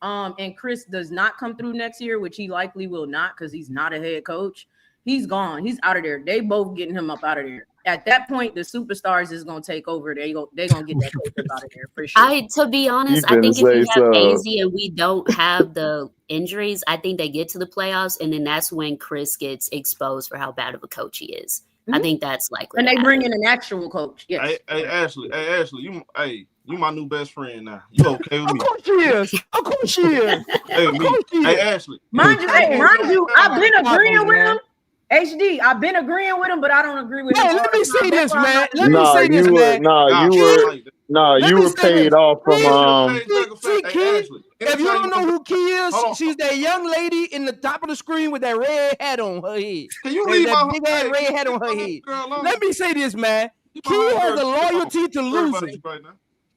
and Chris does not come through next year, which he likely will not because he's not a head coach, he's gone. He's out of there. They both getting him up out of there. At that point, the superstars is gonna take over. They gonna get that coach up out of there for sure. To be honest, I think if we have AZ and we don't have the injuries, I think they get to the playoffs, and then that's when Chris gets exposed for how bad of a coach he is. I think that's likely. And they bring in an actual coach. Yes. Hey, Ashley, you my new best friend now. You okay with me? Of course she is. Hey, Ashley. Mind you, I've been agreeing with him. HD, I've been agreeing with him, but I don't agree with him. Hey, let me say this, man. You were paid off from If you don't know who Key is, she's that young lady in the top of the screen with that red hat on her head. Can you leave that big ass red hat on her head? Let me say this, man. Key has a loyalty to losing.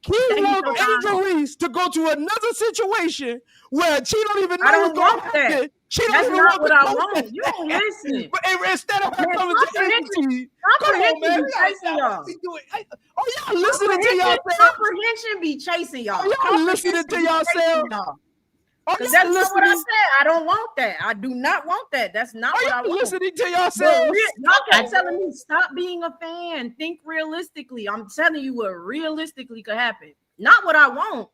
Key wants Angel Reese to go to another situation where she don't even know. I don't want that. That's not what I want. You don't listen. But instead of her coming to agency, come on, man. Y'all listening to yourself. Comprehension be chasing y'all. Y'all listening to yourself. Because that's not what I said. I don't want that. I do not want that. That's not what I want. Listening to yourself. Y'all kept telling me stop being a fan. Think realistically. I'm telling you what realistically could happen. Not what I want.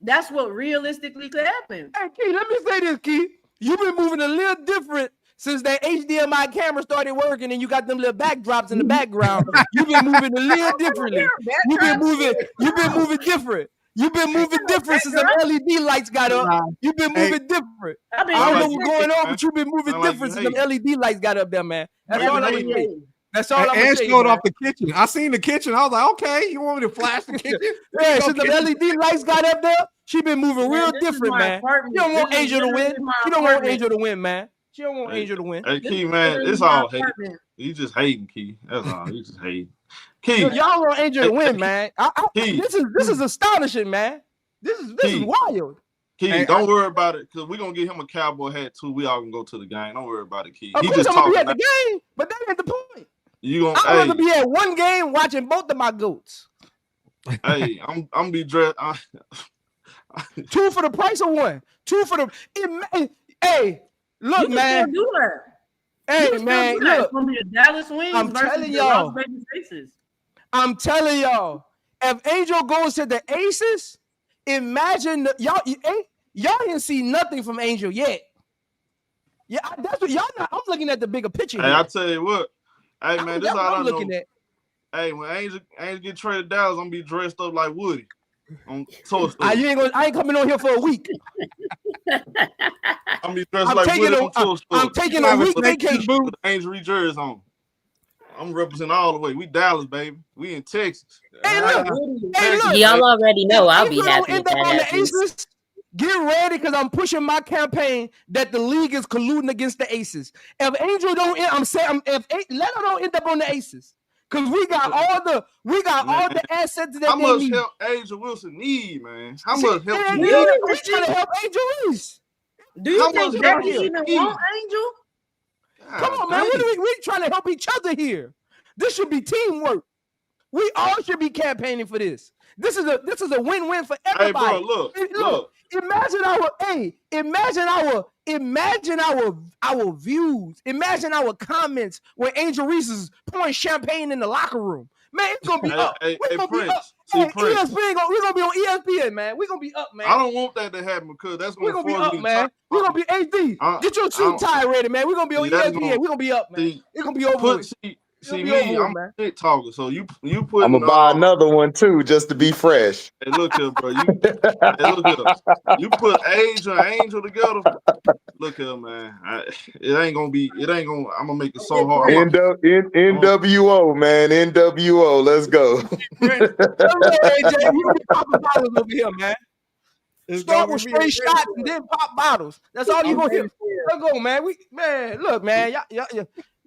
That's what realistically could happen. Hey, Key, let me say this, Key. You've been moving a little different since that HDMI camera started working and you got them little backdrops in the background, you've been moving a little differently. You've been moving different. You've been moving different since the LED lights got up. You've been moving different. I don't know what's going on, but you've been moving different since the LED lights got up there, man. That's all I'm gonna say. That's all I'm gonna say. And showed off the kitchen. I seen the kitchen. I was like, okay, you want me to flash the kitchen? Yeah, since the LED lights got up there, she been moving real different, man. You don't want Angel to win. She don't want Angel to win, man. She don't want Angel to win. Hey, Key, man, it's all hate. You just hating, Key. That's all. You just hating. Key, y'all want Angel to win, man. This is astonishing, man. This is wild. Key, don't worry about it, because we're gonna get him a cowboy hat too. We all gonna go to the game. Don't worry about it, Key. Of course, I'm gonna be at the game, but that ain't the point. I'd rather be at one game watching both of my goats. Hey, I'm gonna be dressed. Two for the price of one. Two for the. Hey, look, man. Do that. Hey, man, look. It's gonna be a Dallas Wings I'm versus telling the y'all. Las Vegas Aces. I'm telling y'all. If Angel goes to the Aces, imagine y'all didn't see nothing from Angel yet. Yeah, that's what y'all not. I'm looking at the bigger picture. Hey, here. I tell you what. Hey, man, this all I'm I know. looking at. Hey, when Angel get traded to Dallas, I'm gonna be dressed up like Woody on Toy Story. I ain't coming on here for a week. I'm be dressed like Woody on Toy Story. I'm taking a week vacation with Angel Reese jersey on. I'm representing all the way. We Dallas, baby. We in Texas. Hey, look. Y'all already know I'll be Angel happy don't if end up that on the happens. Aces. Get ready, because I'm pushing my campaign that the league is colluding against the Aces. If Angel don't, let her don't end up on the Aces, because we got all the assets that How they much need. help Angel Wilson need, man? How much help Man, you we need? trying to help Angel Reese. Do you How think much Becky help even you want Angel? Come on, man. We trying to help each other here. This should be teamwork. We all should be campaigning for this. This is a win-win for everybody. Hey, bro, look. Imagine our views. Imagine our comments when Angel Reese is pouring champagne in the locker room. Man, it's gonna be up. We're gonna be up. Hey, Prince. ESPN, we're gonna be on ESPN, man. We're gonna be up, man. I don't want that to happen, because that's We're gonna gonna be force up, me to man. We're gonna be AD. Get your suit tie ready, man. We're gonna be on ESPN. We're gonna be up, man. It's gonna be over with. See me, I'm a shit talker, so you put. I'm gonna buy another one too, just to be fresh. Hey, look here, bro. You put Angel together. Look here, man. It ain't gonna. I'm gonna make it so hard. NWO, man. NWO. Let's go. AJ, you be popping bottles over here, man. Start with straight shots and then pop bottles. That's all you gonna hear. Let's go, man. Look, man.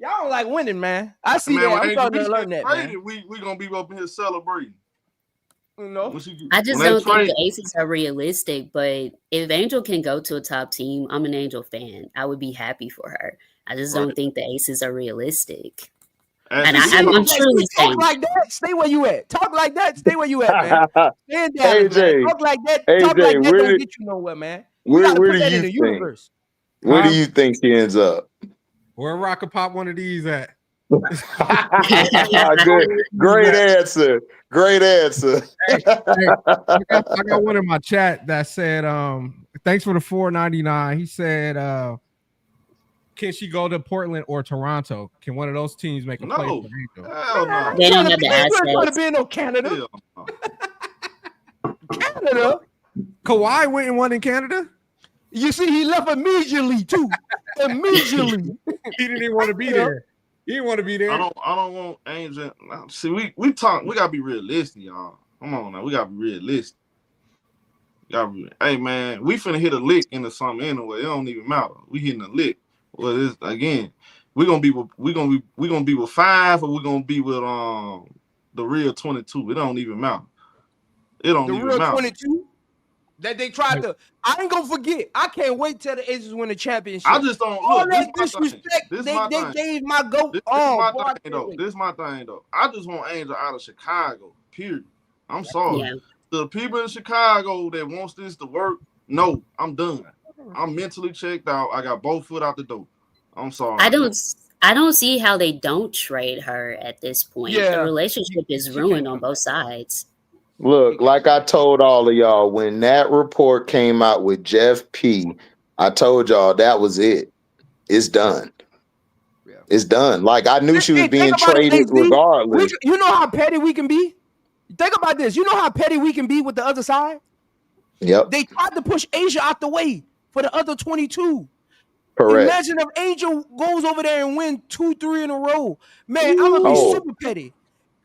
Y'all don't like winning, man. I see that. I'm starting to learn that, man. We gonna be up in here celebrating. You know? I just don't think the Aces are realistic, but if Angel can go to a top team, I'm an Angel fan. I would be happy for her. I just don't think the Aces are realistic. And I'm truly saying, talk like that, stay where you at. Talk like that, stay where you at, man. Stand down, AJ, man. Talk like that, don't get you nowhere, man. Where do you think? Universe. Where do you think she ends up? Where Rock could pop one of these at? Great answer. Great answer. I got one in my chat that said, thanks for the $4.99. He said, can she go to Portland or Toronto? Can one of those teams make a play for Angel? Hell no. They don't have the assets. Trying to assets. be in no Canada. Canada. Kawhi went and won in Canada. You see, he left immediately too. Immediately. He didn't even want to be there. He didn't want to be there. I don't want Angel. See, we gotta be realistic, y'all. Come on now, we gotta be realistic. Hey man, we finna hit a lick into something anyway. It don't even matter. We hitting a lick. Well, it's, again, we gonna be with 5, or we gonna be with the real 22. It don't even matter. It don't even matter. The real 22 that they tried to. I ain't gonna forget. I can't wait till the Aces win the championship. I just don't all look. that disrespect. They gave my goat. This is my thing though. I just want Angel out of Chicago. Period. I'm sorry. Yeah. The people in Chicago that wants this to work, no, I'm done. I'm mentally checked out. I got both foot out the door. I'm sorry. I don't see how they don't trade her at this point. Yeah. The relationship is ruined on both sides. Look, like I told all of y'all, when that report came out with Jeff P, I told y'all that was it. It's done. It's done. Like I knew she was Think being about it, traded AZ. regardless. You know how petty we can be? Think about this. You know how petty we can be with the other side? Yep. They tried to push Asia out the way for the other 22. Correct. Imagine if Angel goes over there and win 2-3 in a row. Man, I'm going to be super petty.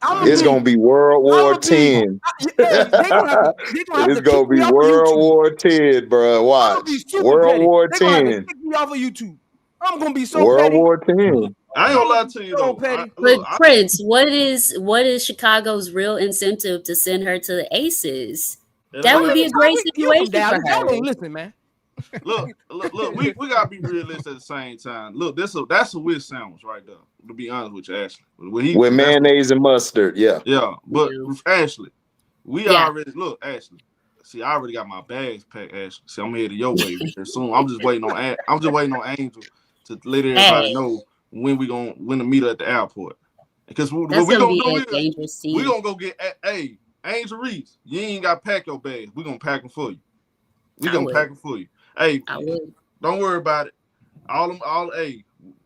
It's gonna be World War 10. They're gonna have to It's gonna be World War 10, bro. Watch. World War 10. They're gonna have to kick me off of YouTube. I'm gonna be so World petty. War 10. I ain't gonna lie to you though. But Prince, what is Chicago's real incentive to send her to the Aces? That would be a great situation for her. Y'all ain't listen, man. Look, we gotta be realistic at the same time. Look, that's a weird sandwich right there. To be honest with you, Ashley. With mayonnaise and mustard, yeah. Yeah, but with Ashley, already look, Ashley. See, I already got my bags packed, Ashley. See, I'm headed your way very soon. I'm just waiting on Angel to let everybody know when to meet her at the airport. Because what we gonna do is we gonna go get Angel Reese. You ain't gotta pack your bags. We gonna pack them for you. We gonna pack them for you. Hey, don't worry about it.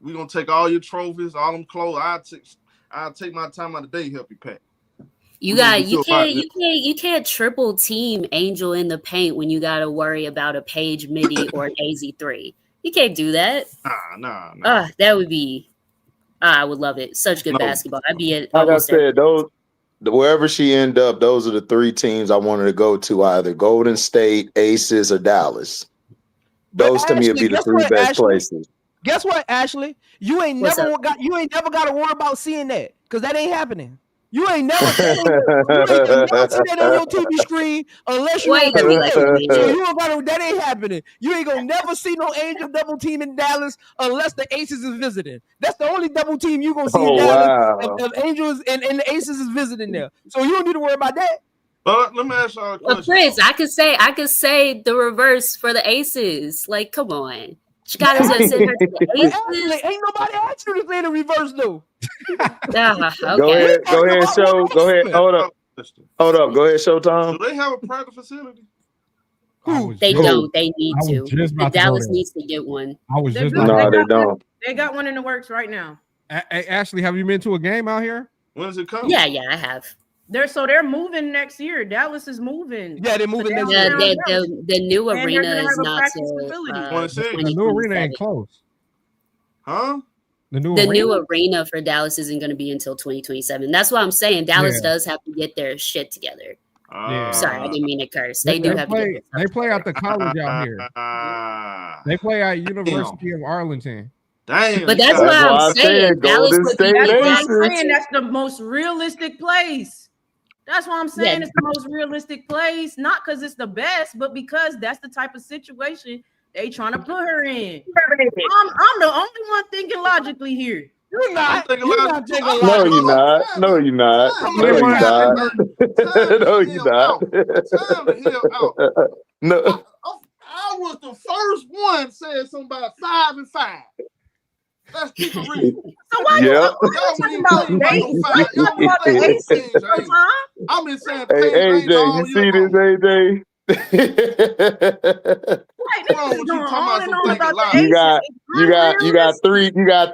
We gonna take all your trophies, all them clothes. I'll take my time out of the day to help you pack. You can't triple team Angel in the paint when you gotta worry about a Page midi or an AZ3. You can't do that. Nah. That would be I would love it. Such good basketball. I'd be at like I said, wherever she end up, those are the three teams I wanted to go to, either Golden State, Aces, or Dallas. Those to me would be the three best places. Guess what, Ashley? You ain't never got to worry about seeing that, because that ain't happening. You ain't never see that on your TV screen unless you ain't so you don't gotta, that ain't happening. You ain't gonna never see no Angel double team in Dallas unless the Aces is visiting. That's the only double team you gonna see in Dallas if Angels and the Aces is visiting there. So you don't need to worry about that. But let me ask y'all a question. But Prince, I could say the reverse for the Aces. Like, come on. Chicago's gonna send her to the Aces. Ain't nobody asked you to say the reverse though. Okay. Go ahead, show. Go ahead. Hold up. Go ahead, Showtime. Do they have a practice facility? They don't. They need to. Dallas needs to get one. They don't. They got one in the works right now. Hey, Ashley, have you been to a game out here? When does it come? Yeah, I have. They're moving next year. Dallas is moving. Yeah, they're moving next year. The new arena is not the new arena ain't close. Huh? The new arena for Dallas isn't going to be until 2027. That's what I'm saying. Dallas does have to get their shit together. Sorry, I didn't mean to curse. They do have to get They play at the college out here. They play at University of Arlington. Damn. But that's what I'm saying. Dallas that's what I'm saying. That's the most realistic place. That's why I'm saying it's the most realistic place. Not because it's the best, but because that's the type of situation they trying to put her in. I'm the only one thinking logically here. You're not. You're not thinking logically. No, you're not. No, you're not. No, you're not. No, you're not. No. I was the first one saying something about 5 and 5. Let's keep it real. So why you talking about Aces? I've been saying, hey, AJ, you see this, AJ? You got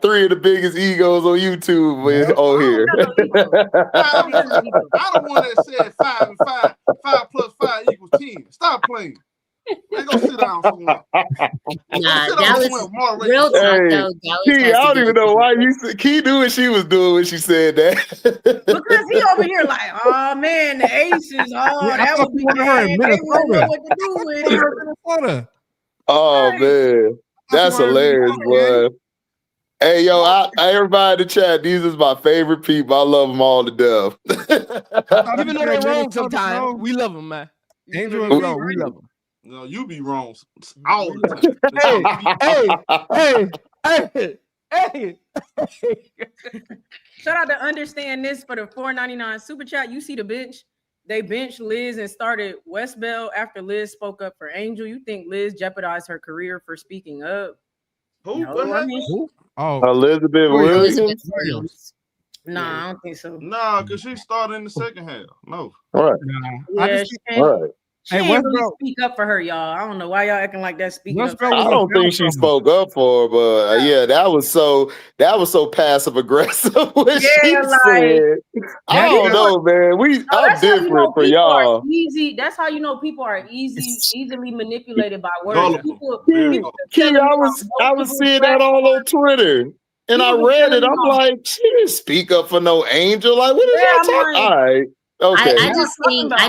three of the biggest egos on YouTube on here. I'm the one that said 5 and 5. 5 plus 5 equals 10. Stop playing. Man, go sit down somewhere. Dallas, real talk though. Key, I don't even know why Key knew what she was doing when she said that. Because he over here like, oh man, the Aces, that would be bad. They wouldn't know what to do with Minnesota. Oh man, that's hilarious, boy. Hey, yo, everybody in the chat, these is my favorite people. I love them all to death. Even though they're wrong sometimes, we love them, man. Angel, we love them. No, you be wrong all the time. Hey. Shout out to Understand This for the $4.99 super chat. You see the bench. They benched Liz and started West Bell after Liz spoke up for Angel. You think Liz jeopardized her career for speaking up? Who? No, Oh, Elizabeth Williams. Nah, I don't think so. Nah, because she started in the second half. No. All right. Yeah, All right. She ain't really speak up for her, y'all. I don't know why y'all acting like that. Speaking up. For I don't think she spoke up for her, but yeah, that was so passive aggressive what she said. I don't know, man. I'm different for y'all. Easy. That's how you know people are easily manipulated by words. Gullible. People Key, I was seeing that all on Twitter. And I read it. I'm like, she didn't speak up for no Angel. Like, what is y'all talking? All right. Okay. I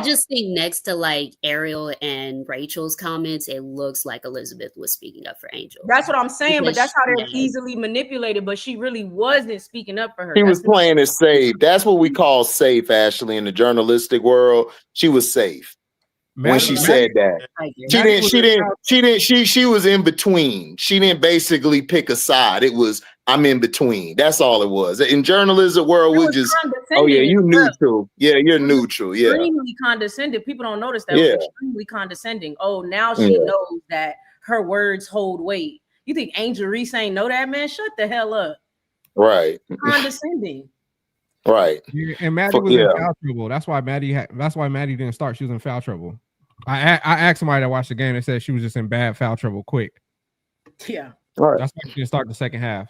just think next to like Ariel and Rachel's comments, it looks like Elizabeth was speaking up for Angel. That's what I'm saying, but that's how they're easily manipulated. But she really wasn't speaking up for her. He was playing it safe. That's what we call safe, Ashley, in the journalistic world. She was safe when she said that. She was in between. She didn't basically pick a side. It was, I'm in between. That's all it was. In journalism world, we just, oh yeah, you neutral. Yeah, you're neutral. Yeah. Extremely condescending. People don't notice that. It was extremely condescending. Oh, now she knows that her words hold weight. You think Angel Reese ain't know that, man? Shut the hell up. Right. Condescending. Right. Yeah, and Maddie was in foul trouble. That's why Maddie didn't start. She was in foul trouble. I asked somebody that watched the game. They said she was just in bad foul trouble quick. Yeah. Right. That's why she didn't start the second half.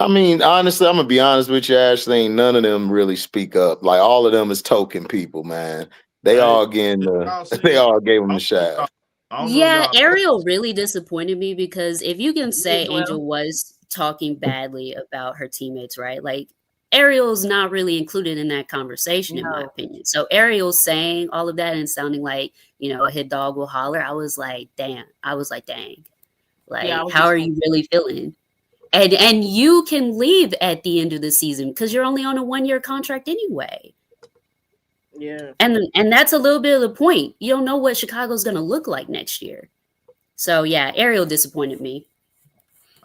I mean, honestly, I'm gonna be honest with you, Ashley. Ain't none of them really speak up. Like all of them is token people, man. They all gave them the shaft. Yeah, Ariel really disappointed me because if you can say Angel was talking badly about her teammates, right? Like Ariel's not really included in that conversation, in my opinion. So Ariel saying all of that and sounding like, you know, a hit dog will holler. I was like, damn. Like, how are you really feeling? And you can leave at the end of the season because you're only on a 1-year contract anyway. Yeah. And that's a little bit of the point. You don't know what Chicago's going to look like next year. So, yeah, Ariel disappointed me.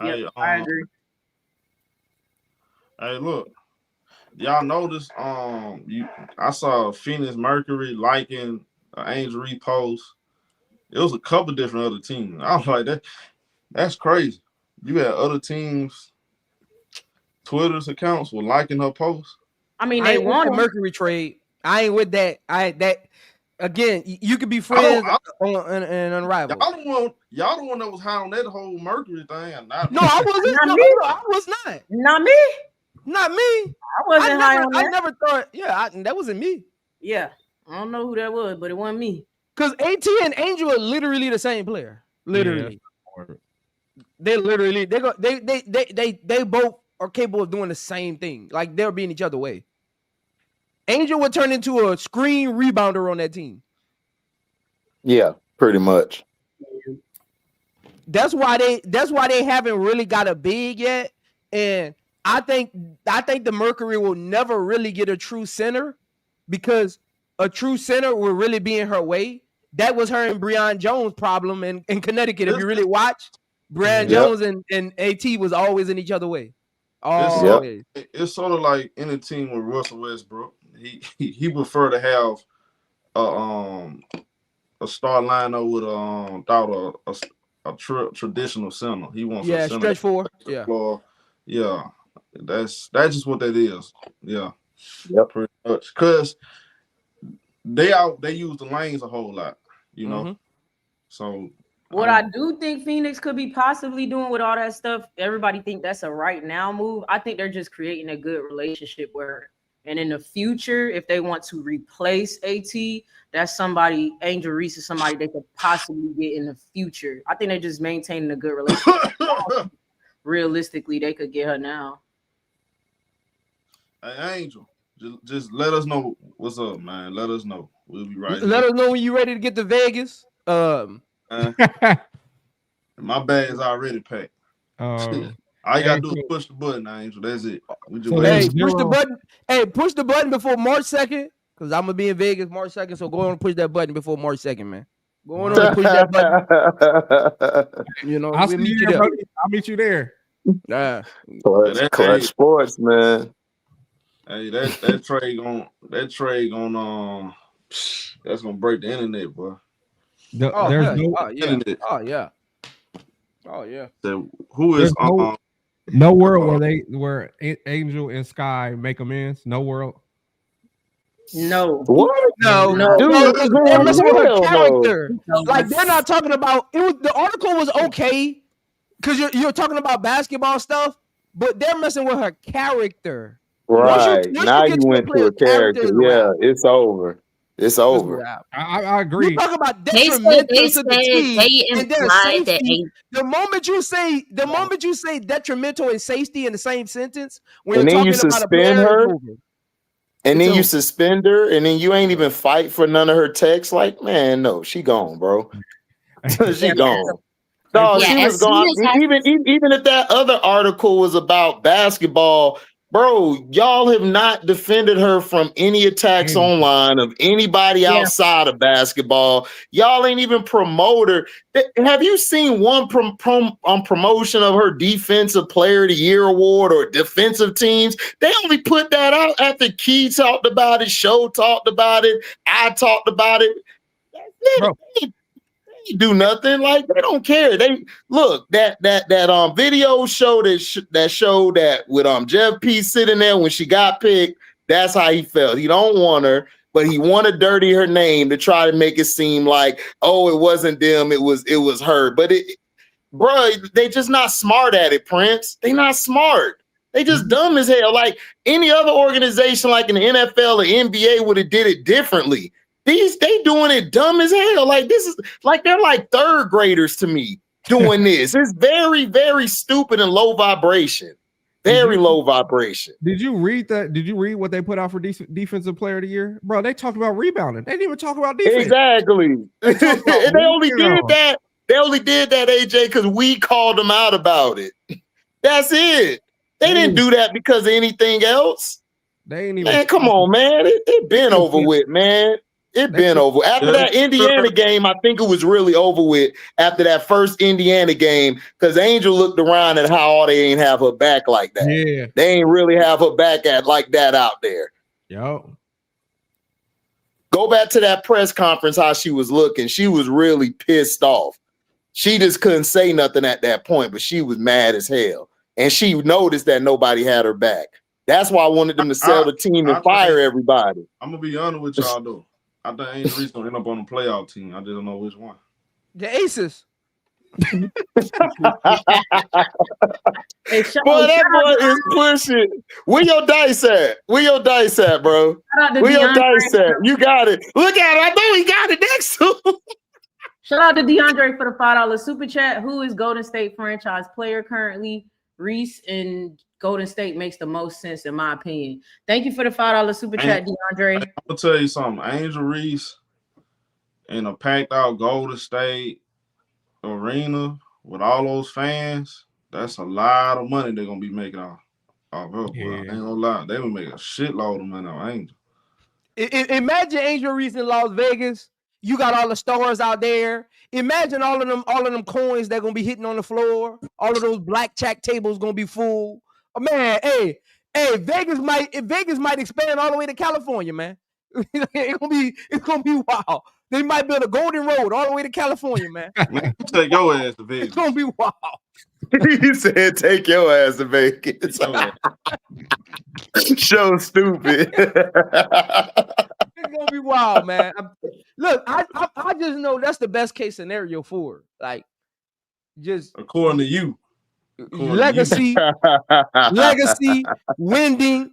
Hey, I agree. Hey, look. Y'all notice I saw Phoenix Mercury liking Angel Reese post. It was a couple different other teams. I was like, that's crazy. You had other teams' Twitter's accounts were liking her post. I mean, they want a Mercury trade. I ain't with that. Again, you could be friends and unrivaled. Y'all the one that was high on that whole Mercury thing. No, I wasn't. I was not. Not me. Not me. I wasn't high on that. I never thought. Yeah, that wasn't me. Yeah, I don't know who that was, but it wasn't me. Because AT and Angel are literally the same player. Literally, they both are capable of doing the same thing. Like they're being each other way. Angel would turn into a screen rebounder on that team. Yeah, pretty much. That's why they haven't really got a big yet. And I think the Mercury will never really get a true center because a true center will really be in her way. That was her and Breon Jones' problem in Connecticut. If you really watch, Breon Jones and AT was always in each other's way. Always. It's sort of like in a team with Russell Westbrook. He prefer to have a star lineup with a traditional center. He wants a center stretch four. Yeah, that's just what that is. Yeah, pretty much. Because they use the lanes a whole lot, you know. Mm-hmm. So what I do think Phoenix could be possibly doing with all that stuff, everybody think that's a right now move. I think they're just creating a good relationship where, and in the future, if they want to replace AT, that's somebody, Angel Reese is somebody they could possibly get in the future. I think they're just maintaining a good relationship. Realistically, they could get her now. Hey, Angel, just let us know what's up, man. Let us know. We'll be right. Let us know when you're ready to get to Vegas. My bag's already packed. All you gotta do is push the button, Angel. That's it. Push the button. Hey, push the button before March 2nd, because I'm gonna be in Vegas March 2nd. So go on and push that button before March 2nd, man. Go on and push that button. You know, I'll meet you there. Clutch sports, man. Hey, that trade that's gonna break the internet, boy. Who is no world where Angel and Sky make amends? No world. No. What? No, No. no, because they're Dude, messing with her hell no. character. Like they're not talking about it. Was the article was okay because you're talking about basketball stuff, but they're messing with her character. Right. Once Now you you get to a went to player's a character, character. it's a wrap. Yeah, it's over. It's It's a over. wrap. I You agree. talk about They said detrimental to the team they and their implied that safety. The moment you say detrimental and safety in the same sentence, when And you're then you talking about a suspend player, it's her, over. and It's then you over. suspend her, and then you ain't even fight for none of her texts. Like, man, no, she gone, bro. She gone. No, Yeah, she was as soon gone. as Even if that other article was about basketball, bro, y'all have not defended her from any attacks online of anybody outside of basketball. Y'all ain't even promote her. Have you seen one promotion of her Defensive Player of the Year award or defensive teams? They only put that out after Key talked about it, Show talked about it, I talked about it. Bro. They do nothing. Like, they don't care. They look that video show that showed that with Jeff P sitting there when she got picked. That's how he felt. He don't want her, but he want to dirty her name to try to make it seem like, oh, it wasn't them, it was her. But bro, they just not smart at it, Prince. They not smart. They just dumb as hell. Like any other organization, like in the NFL or NBA, would have did it differently. They doing it dumb as hell. Like this is like they're like third graders to me doing this. It's very, very stupid and low vibration. Very low vibration. Did you read that? Did you read what they put out for defensive player of the year? Bro, they talked about rebounding. They didn't even talk about defense. Exactly. They only did that. They only did that, AJ, because we called them out about it. That's it. They didn't do that because of anything else. They ain't even. Man, come on, man. It been over with, man. It been over. After that Indiana game, I think it was really over with after that first Indiana game because Angel looked around at how they ain't have her back like that. Yeah. They ain't really have her back at like that out there. Yo. Go back to that press conference, how she was looking. She was really pissed off. She just couldn't say nothing at that point, but she was mad as hell. And she noticed that nobody had her back. That's why I wanted them to sell the team and fire everybody. I'm going to be honest with y'all, though. I think Angel Reese gonna end up on the playoff team. I just don't know which one. The Aces. Boy, that boy is pushing. Where your dice at? Where your dice at, bro? Where your dice at? You got it. Look at it. I know he got it next to him. Shout out to DeAndre for the $5 super chat. Who is Golden State franchise player currently? Reese and Golden State makes the most sense in my opinion. Thank you for the $5 super chat, DeAndre. I'm gonna tell you something. Angel Reese in a packed out Golden State arena with all those fans, that's a lot of money they're gonna be making off her. Bro. I ain't gonna lie. They will make a shitload of money off Angel. Imagine Angel Reese in Las Vegas. You got all the stars out there. Imagine all of them coins that are gonna be hitting on the floor. All of those blackjack tables gonna be full. Oh, man, hey, Vegas might expand all the way to California, man. It's gonna be wild. They might build a golden road all the way to California, man. Man, take your ass to Vegas. It's gonna be wild. He said, "Take your ass to Vegas." So stupid. It's gonna be wild, man. Look, I just know that's the best case scenario for her. Like, just according to you. Legacy, winning,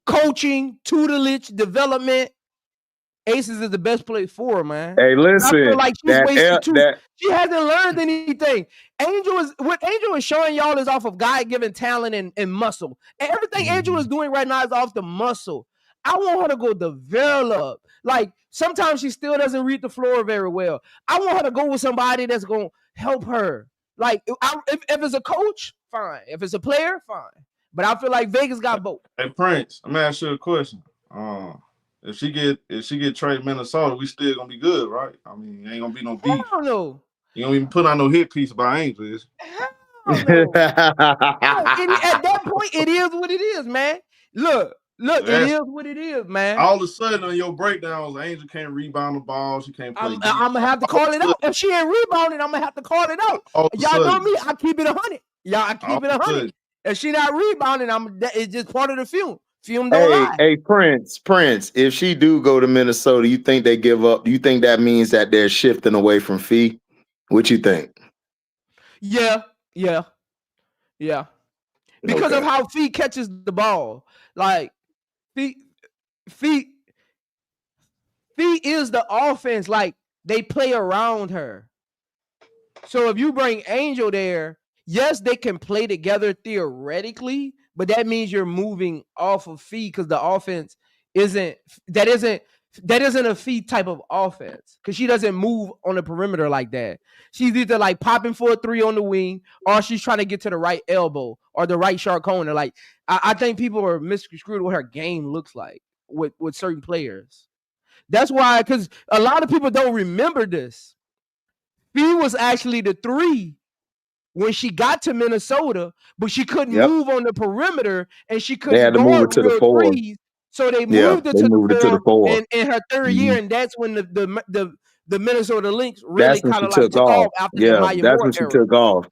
coaching, tutelage, development. Aces is the best place for her, man. Hey, listen, I feel like she's wasted she hasn't learned anything. Angel is showing y'all is off of God-given talent and muscle. And everything Angel is doing right now is off the muscle. I want her to go develop. Like, sometimes she still doesn't read the floor very well. I want her to go with somebody that's going to help her. Like, if it's a coach, fine. If it's a player, fine. But I feel like Vegas got both. Hey, Prince, I'm gonna ask you a question. If she get traded Minnesota, we still gonna be good, right? I mean, ain't gonna be no beef. I don't know. You don't even put out no hit piece about Angel. No. At that point, it is what it is, man. Look, it is what it is, man. All of a sudden, on your breakdowns, Angel can't rebound the ball. She can't play. I'm gonna have to call it out. If she ain't rebounding, I'm gonna have to call it out. Y'all know me. I keep it 100. Y'all, I keep it 100. If she not rebounding, it's just part of the film. Film don't lie. Hey, Prince. If she do go to Minnesota, you think they give up? Do you think that means that they're shifting away from Fee? What you think? Yeah. Because of how Fee catches the ball. Like Fee is the offense. Like they play around her. So if you bring Angel there, yes, they can play together theoretically, but that means you're moving off of Fee because the offense isn't a Fee type of offense because she doesn't move on the perimeter like that. She's either like popping for a 3 on the wing or she's trying to get to the right elbow or the right sharp corner. Like I think people are misconstrued what her game looks like with certain players. That's why, because a lot of people don't remember this. Fee was actually the 3 when she got to Minnesota, but she couldn't move on the perimeter and she couldn't They had to go move up it to the real 4. threes. So they Yeah, moved her they to moved it to the the 4 4. in her 3rd year, and that's when the Minnesota Lynx really That's when kind she of like took took off off. after the Yeah, Maya that's Moore when she era. took off.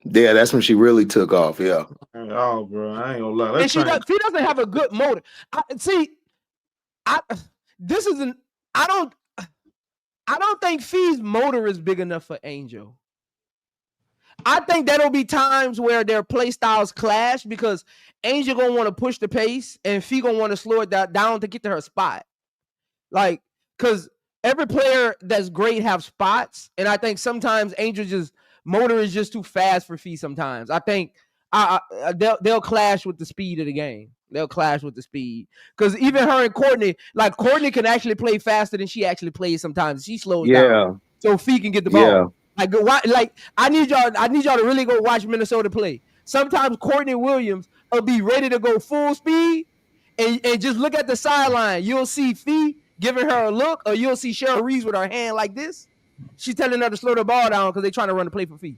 Yeah, that's when she really took off. Yeah. Oh, bro, I ain't gonna lie. And she doesn't have a good motor. I don't think Fee's motor is big enough for Angel. I think there'll be times where their play styles clash because Angel gonna want to push the pace and Fee gonna want to slow it down to get to her spot. Like, because every player that's great have spots, and I think sometimes Angel motor is just too fast for Fee. Sometimes I think they'll clash with the speed of the game. They'll clash with the speed because even her and Courtney, like Courtney can actually play faster than she actually plays sometimes. She slows down so Fee can get the ball. Like I need y'all to really go watch Minnesota play. Sometimes Courtney Williams will be ready to go full speed and just look at the sideline. You'll see Fee giving her a look, or you'll see Cheryl Reeves with her hand like this. She's telling her to slow the ball down because they're trying to run the play for Fee.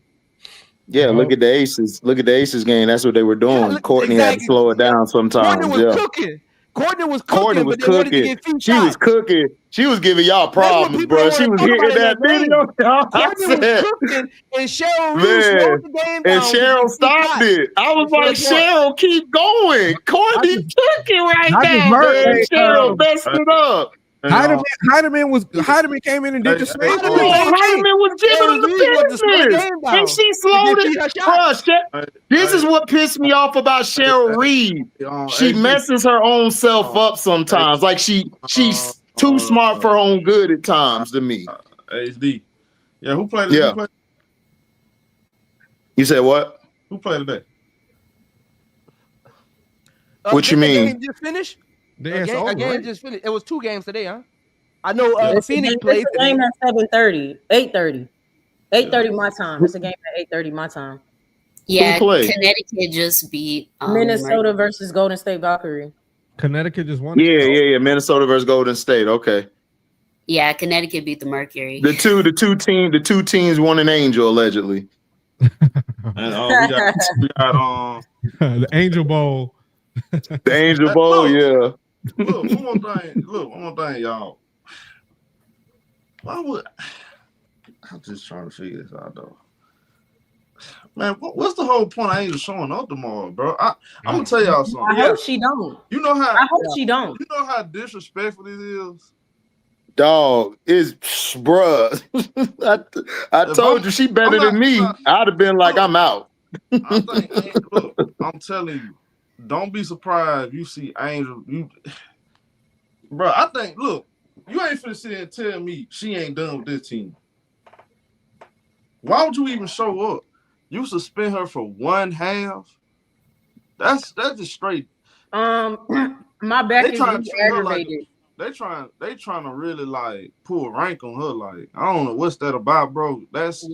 Yeah, look at the Aces. Look at the Aces game. That's what they were doing. Courtney had to slow it down sometimes. Courtney was cooking. Courtney was cooking, but they wanted to get Fee She was cooking. She was giving y'all problems, bro. She was hitting that video. Courtney was cooking, and Cheryl Reeves slowed the game down. And Cheryl stopped it. I was like, Cheryl, keep going. Courtney cooking right now, man. Cheryl messed it up. Heidemann came in and did the same thing. Heidemann was giving him the business, and she slowed it. This is what pissed me off about Cheryl Reed. She messes her own self up sometimes. Like she's too smart for her own good at times to me. HD. Yeah, who played? Yeah. You said what? Who played today? What you mean? The game just finished? A game just finished. It was 2 games today, huh? I know Phoenix played today. Game at 7:30, 8:30. 8:30 my time. It's a game at 8:30 my time. Yeah, Connecticut just beat Minnesota versus Golden State Valkyrie. Connecticut just won. Yeah. Minnesota versus Golden State. Okay. Yeah, Connecticut beat the Mercury. The two teams won an Angel allegedly. And we got the Angel Bowl. The Angel Bowl, yeah. Look, one more thing, y'all. I'm just trying to figure this out, though. Man, what's the whole point of Angel showing up tomorrow, bro? I'm gonna tell y'all something. I hope she don't. You know how? I hope she don't. You know how disrespectful this is. Dog is, bruh. I told you she better than me. I'd have been like, I'm out. Look, I'm telling you, don't be surprised you see Angel. Bro, I think. Look, you ain't finna sit and tell me she ain't done with this team. Why would you even show up? You suspend her for 1 half. That's just straight. My back is aggravated. They trying to really like pull rank on her. Like, I don't know what's that about, bro. That's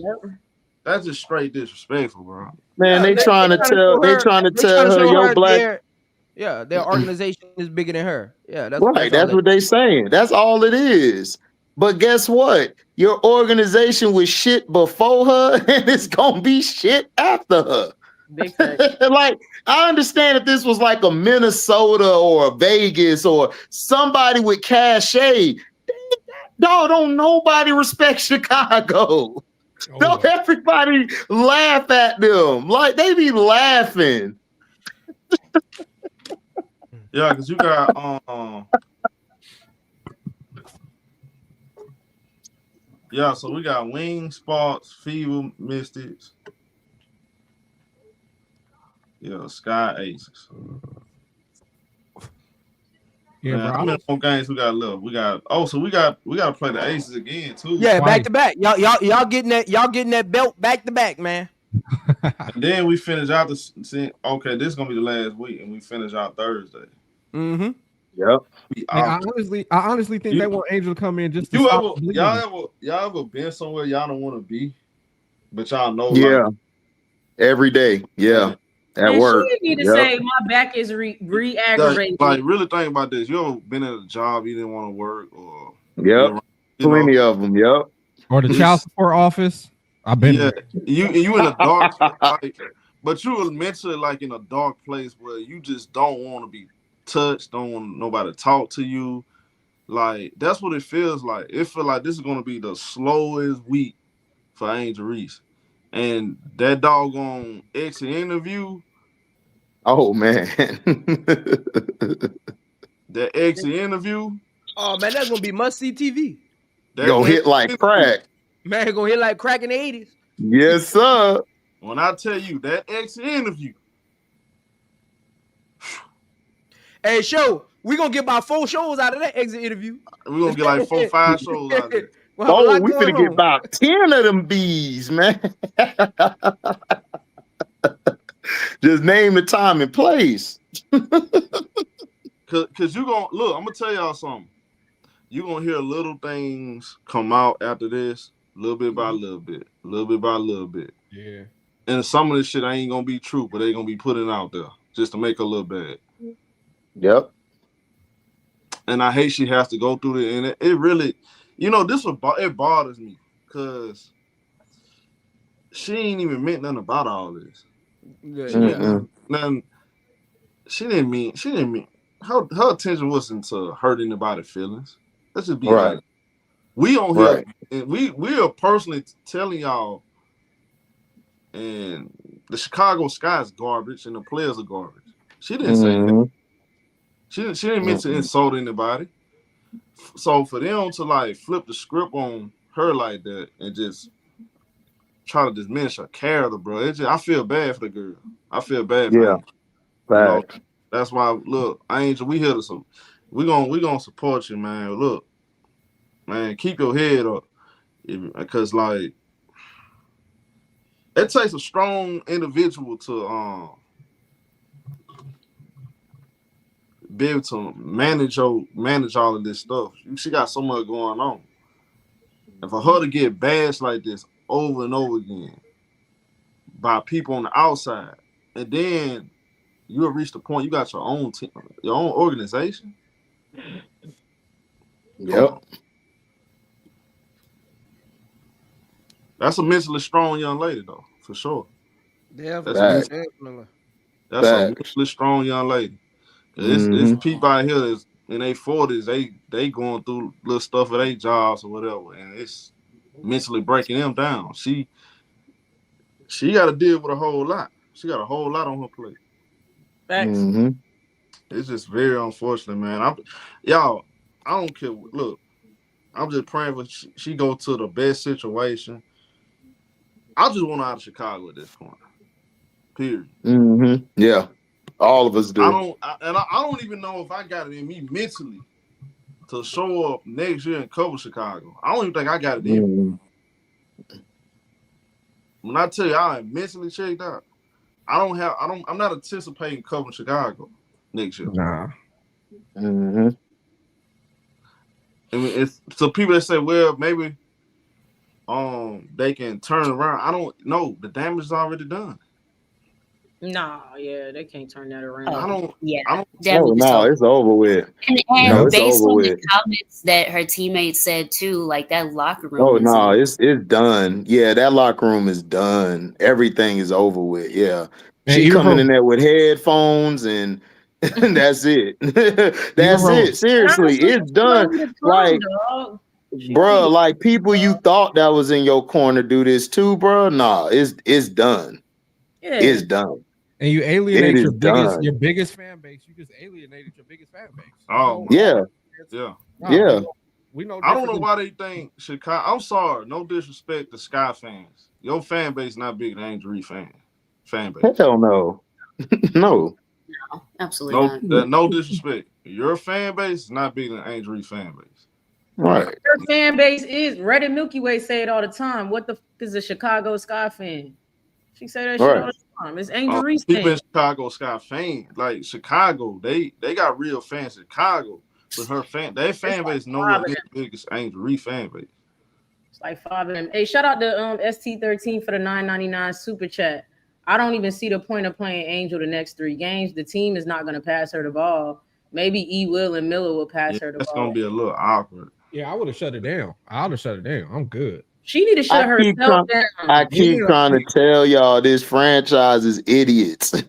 just straight disrespectful, bro. Man, they trying to tell her your black. Their organization is bigger than her. Yeah, that's right. That's what they saying. That's all it is. But guess what? Your organization was shit before her, and it's gonna be shit after her. Like, I understand if this was like a Minnesota or a Vegas or somebody with cachet. Dog, don't nobody respect Chicago. Don't everybody laugh at them. Like, they be laughing. Yeah, because you got yeah, so we got Wing, Sparks, Fever, Mystics. Yeah, Sky Aces. Yeah, Man, bro. how many more games we got left? We got we got to play the Aces again too. Yeah, back to back. Y'all getting that belt back to back, man. And then we finish out the okay, this is gonna be the last week, and we finish out Thursday. Mm-hmm. Yep. Hey, I honestly think they want Angel to come in just to stop bleeding. Y'all ever been somewhere y'all don't want to be, but y'all know Yeah. Every day. Yeah. At And work. she need to Yep. say my back is re-aggravated. like really think about this. You ever been at a job you didn't want to work, or Yep. Plenty of them. Yep. Or the child support office. I've been there. you in a dark like, but you were mentally like in a dark place where you just don't want to be touched, don't want nobody to talk to you. Like that's what it feels like. It feels like this is gonna be the slowest week for Angel Reese. And that doggone exit interview. Oh man. That exit interview. Oh man, that's gonna be must see TV. Gonna hit like crack. Man, gonna hit like crack in the 80s. Yes, sir. When I tell you that exit interview. Hey, we gonna get about 4 shows out of that exit interview. We're gonna get like 4, 5 shows out of it. Oh, we finna get about 10 of them bees, man. Just name the time and place. Cause you gonna look, I'm gonna tell y'all something. You gonna hear little things come out after this, little bit by little bit, little bit by little bit. Yeah. And some of this shit ain't gonna be true, but they gonna be putting out there just to make her look bad. Yep. And I hate she has to go through it, and it really, it bothers me because she ain't even meant nothing about all this. She didn't mean her attention wasn't to hurt anybody's feelings. Let's just be honest. We on here and we are personally telling y'all, and the Chicago Sky is garbage and the players are garbage. She didn't say that. She didn't mean to insult anybody. So for them to like flip the script on her like that and just try to diminish her character, bro, I feel bad for the girl. I feel bad for her. That's why, look, Angel, we here to some. We gonna support you, man. Look, man, keep your head up, because like it takes a strong individual to be able to manage all of this stuff. She got so much going on, and for her to get bashed like this over and over again by people on the outside, and then you'll reach the point you got your own team, your own organization. Yep. That's a mentally strong young lady, though, for sure. That's a mentally strong young lady. It's people out here that's in their 40s, they going through little stuff at their jobs or whatever, and it's mentally breaking them down. She got to deal with a whole lot. She got a whole lot on her plate. It's just very unfortunate, man. I don't care. Look, I'm just praying for she go to the best situation. I just want her out of Chicago at this point. Period. Yeah, all of us do. I don't even know if I got it in me mentally to show up next year and cover Chicago. I don't even think I got it in me. When I tell you I am mentally checked out, I'm not anticipating covering Chicago next year. Nah. I mean, it's so people that say, well, maybe they can turn around. I don't know. The damage is already done. No, yeah, they can't turn that around. No, it's over with. And it's based over on with. the comments that her teammates said too, like that locker room. Oh no, it's done. Yeah, that locker room is done. Everything is over with. Yeah, she coming in there with headphones and that's it. That's it. Seriously, it's done. Like, bro, like people you thought that was in your corner do this too, bro. Nah, it's done. Yeah. It's done. and you It alienate is your done. biggest fan base. You just alienated your biggest fan base. Oh, Yeah. yeah. Yeah. We know. I don't know why they think Chicago. I'm sorry, no disrespect to Sky fans. Your fan base not big than Angel Reese fan base. Hell no. No. No, absolutely No, not. no disrespect. Your fan base is not bigger than Angel Reese fan base. Right. Your fan base is Red and Milky Way say it all the time. What the f is a Chicago Sky fan? She say that shit all the time. It's Angel Reese People fan. in Chicago Sky fans, like Chicago, they got real fans in Chicago, but their fan base nowhere near as big as Angel Reese fan base. It's like 5 of them. Hey, shout out to ST13 for the $9.99 super chat. I don't even see the point of playing Angel the next 3 games. The team is not going to pass her the ball. Maybe E. Will and Miller will pass her the That's ball. gonna be a little awkward. Yeah, I would have shut it down. I would have shut it down. I'm good. She need to shut herself down. I keep trying to tell y'all this franchise is idiots.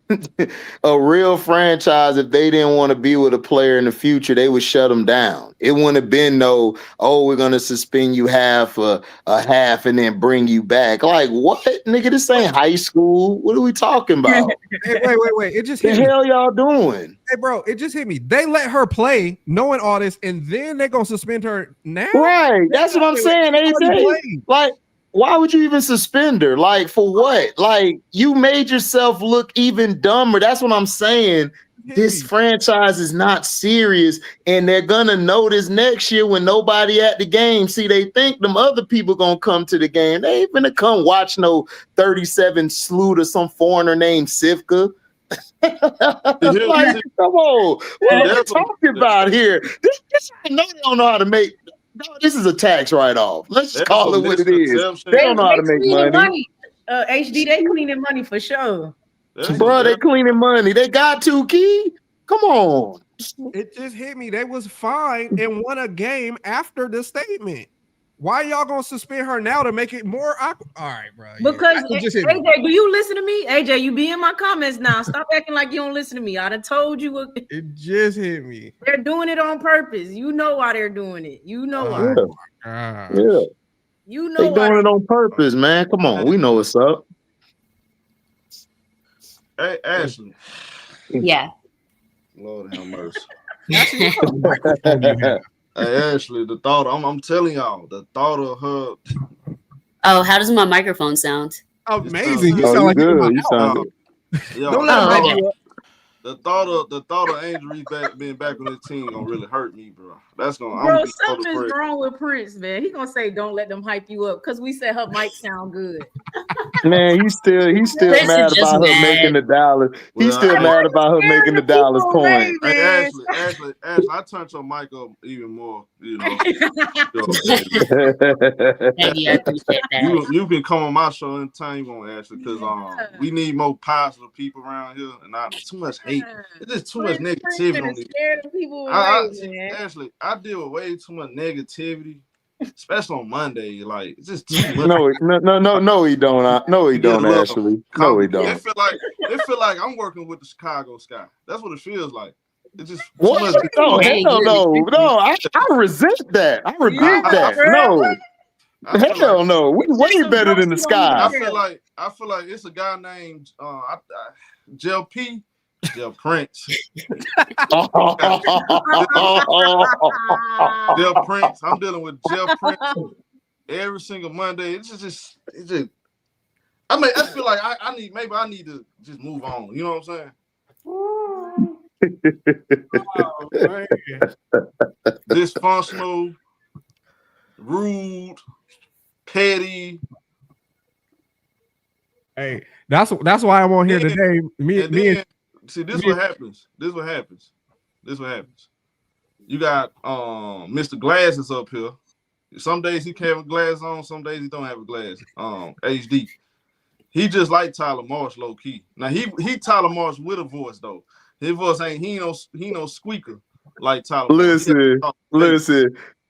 A real franchise, if they didn't want to be with a player in the future, they would shut them down. It wouldn't have been no, oh, we're gonna suspend you half a half and then bring you back. Like what, nigga? This ain't high school. What are we talking about? Hey, wait. It just the hit me. hell y'all doing? Hey, bro, it just hit me. They let her play, knowing all this, and then they're gonna suspend her now. Right. That's what I'm saying, AJ. Like, why would you even suspend her? Like, for what? Like, you made yourself look even dumber. That's what I'm saying. This franchise is not serious, and they're gonna notice next year when nobody at the game. See, they think them other people gonna come to the game. They ain't gonna come watch no 37 Sloot or some foreigner named Sivka. Like, come on, what are we talking about here? This I know they don't know how to make. No, this is a tax write-off. Let's just call it what it is. They don't know how to make money. HD, they cleaning money for sure. Bro, they cleaning money. They got to, Key. Come on. It just hit me. They was fine and won a game after the statement. Why y'all gonna suspend her now to make it more awkward? All right, bro. Because AJ, do you listen to me? AJ, you be in my comments now. Stop acting like you don't listen to me. I done told you what. It just hit me. They're doing it on purpose. You know why they're doing it. You know why. Yeah. You know They doing it on purpose, man. Come on, we know what's up. Hey, Ashley. Yeah. Lord have mercy. Hey, Ashley, the thought, I'm telling y'all, the thought of her. Oh, how does my microphone sound? Amazing. You sound like good. You sound good. Don't let him hype you up. The thought of Angel Reese being back on the team gonna really hurt me, bro. That's gonna. Bro, something's wrong with Prince, man. He gonna say, "Don't let them hype you up," because we said her mic sound good. Man, he's still mad about her making the dollar. He's still mad about her making the dollars coin. Hey, Ashley, I turned your mic up even more. You know, Thank you, I appreciate that. you can come on my show anytime you want, Ashley, because we need more positive people around here, and not too much hate. It's just too much negativity on these. Ashley, I deal with way too much negativity, especially on Monday. Like it's just too much. No, he don't. No, he don't. Ashley, no, he don't. It feel like I'm working with the Chicago Sky. That's what it feels like. It's just what? No, hell no. I resent that. I rebuke that. No. Hell no. We way better than the Sky. I feel like it's a guy named Jel P. Jel Prince. Jel Prince. I'm dealing with Jel Prince every single Monday. It's just. I mean, I feel like I need to just move on. You know what I'm saying? Dysfunctional, rude, petty. Hey, that's why I'm on here today. See, this what happens. This what happens. You got Mr. Glasses up here. Some days he can have a glass on, some days he don't have a glass. HD. He just like Tyler Marsh low key. Now he Tyler Marsh with a voice though. His voice ain't he no squeaker like Tyler. Listen,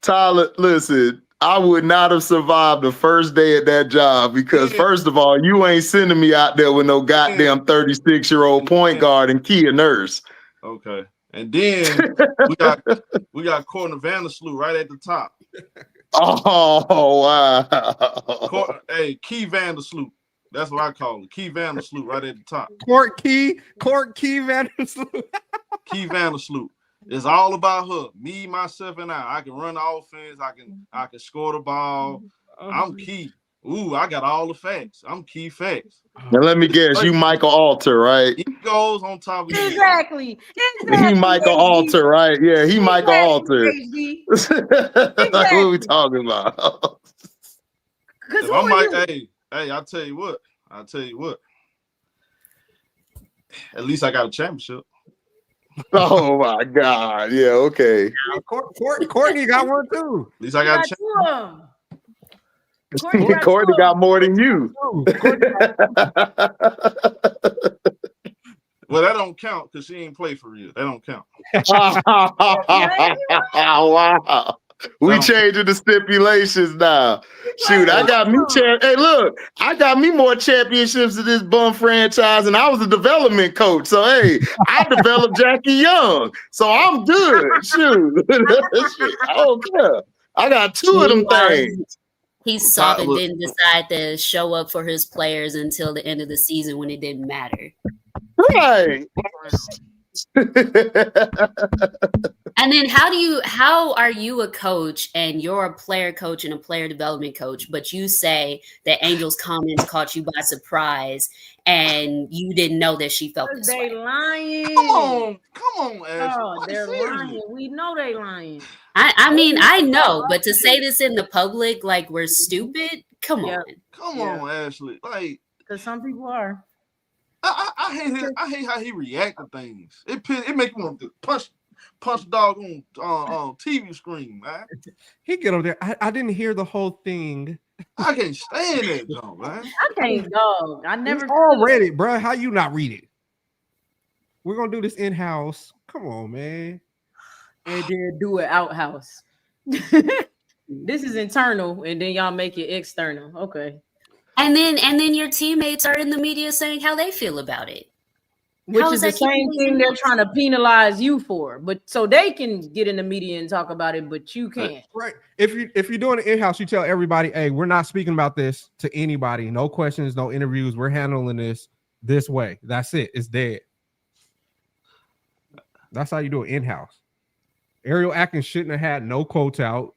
Tyler. Listen. I would not have survived the first day at that job because, first of all, you ain't sending me out there with no goddamn 36-year-old point guard and Kia Nurse. Okay, and then we got Courtney Vandersloot right at the top. Oh wow! Key Vandersloot. That's what I call it. Key Vandersloot right at the top. Court Key Vandersloot. Key Vandersloot. It's all about her. Me, myself, and I. I can run the offense. I can score the ball. I'm Key. Ooh, I got all the facts. I'm Key Facts. Now let me guess, you Michael Alter, right? Egos on top of you. Exactly. He Michael Alter, right? Yeah, he Michael Alter. HD. Like, what are we talking about? If I'm like, hey, I'll tell you what. At least I got a championship. Oh my God. Yeah, okay. Courtney got one too. At least I got a championship. Courtney got more than you. Well, that don't count because she ain't play for real. That don't count. Wow. We changing the stipulations now. Shoot, I got me hey, look, I got me more championships in this bum franchise, and I was a development coach. So hey, I developed Jackie Young. So I'm good. Shoot. I don't care. I got 2 of them things. He saw and didn't decide to show up for his players until the end of the season when it didn't matter. Right. And then how are you a coach and you're a player coach and a player development coach, but you say that Angel's comments caught you by surprise and you didn't know that she felt this way? They lying. Come on, Ashley. Oh, they're lying. We know they lying. I mean, I know, but to say this in the public like we're stupid, come on. Come on, Ashley. Like, because some people are. I hate how he react to things. It make me want to punch dog on TV screen, man. He get over there. I didn't hear the whole thing. I can't stand that, John, man. I can't, dog. I never all read it, bro. How you not read it? We're gonna do this in house. Come on, man. And then do it outhouse. This is internal, and then y'all make it external. Okay. And then your teammates are in the media saying how they feel about it. Which is the same thing they're trying to penalize you for. But so they can get in the media and talk about it, but you can't. Right. If you're doing it in-house, you tell everybody, hey, we're not speaking about this to anybody. No questions, no interviews. We're handling this way. That's it. It's dead. That's how you do it in-house. Ariel Atkins shouldn't have had no quotes out.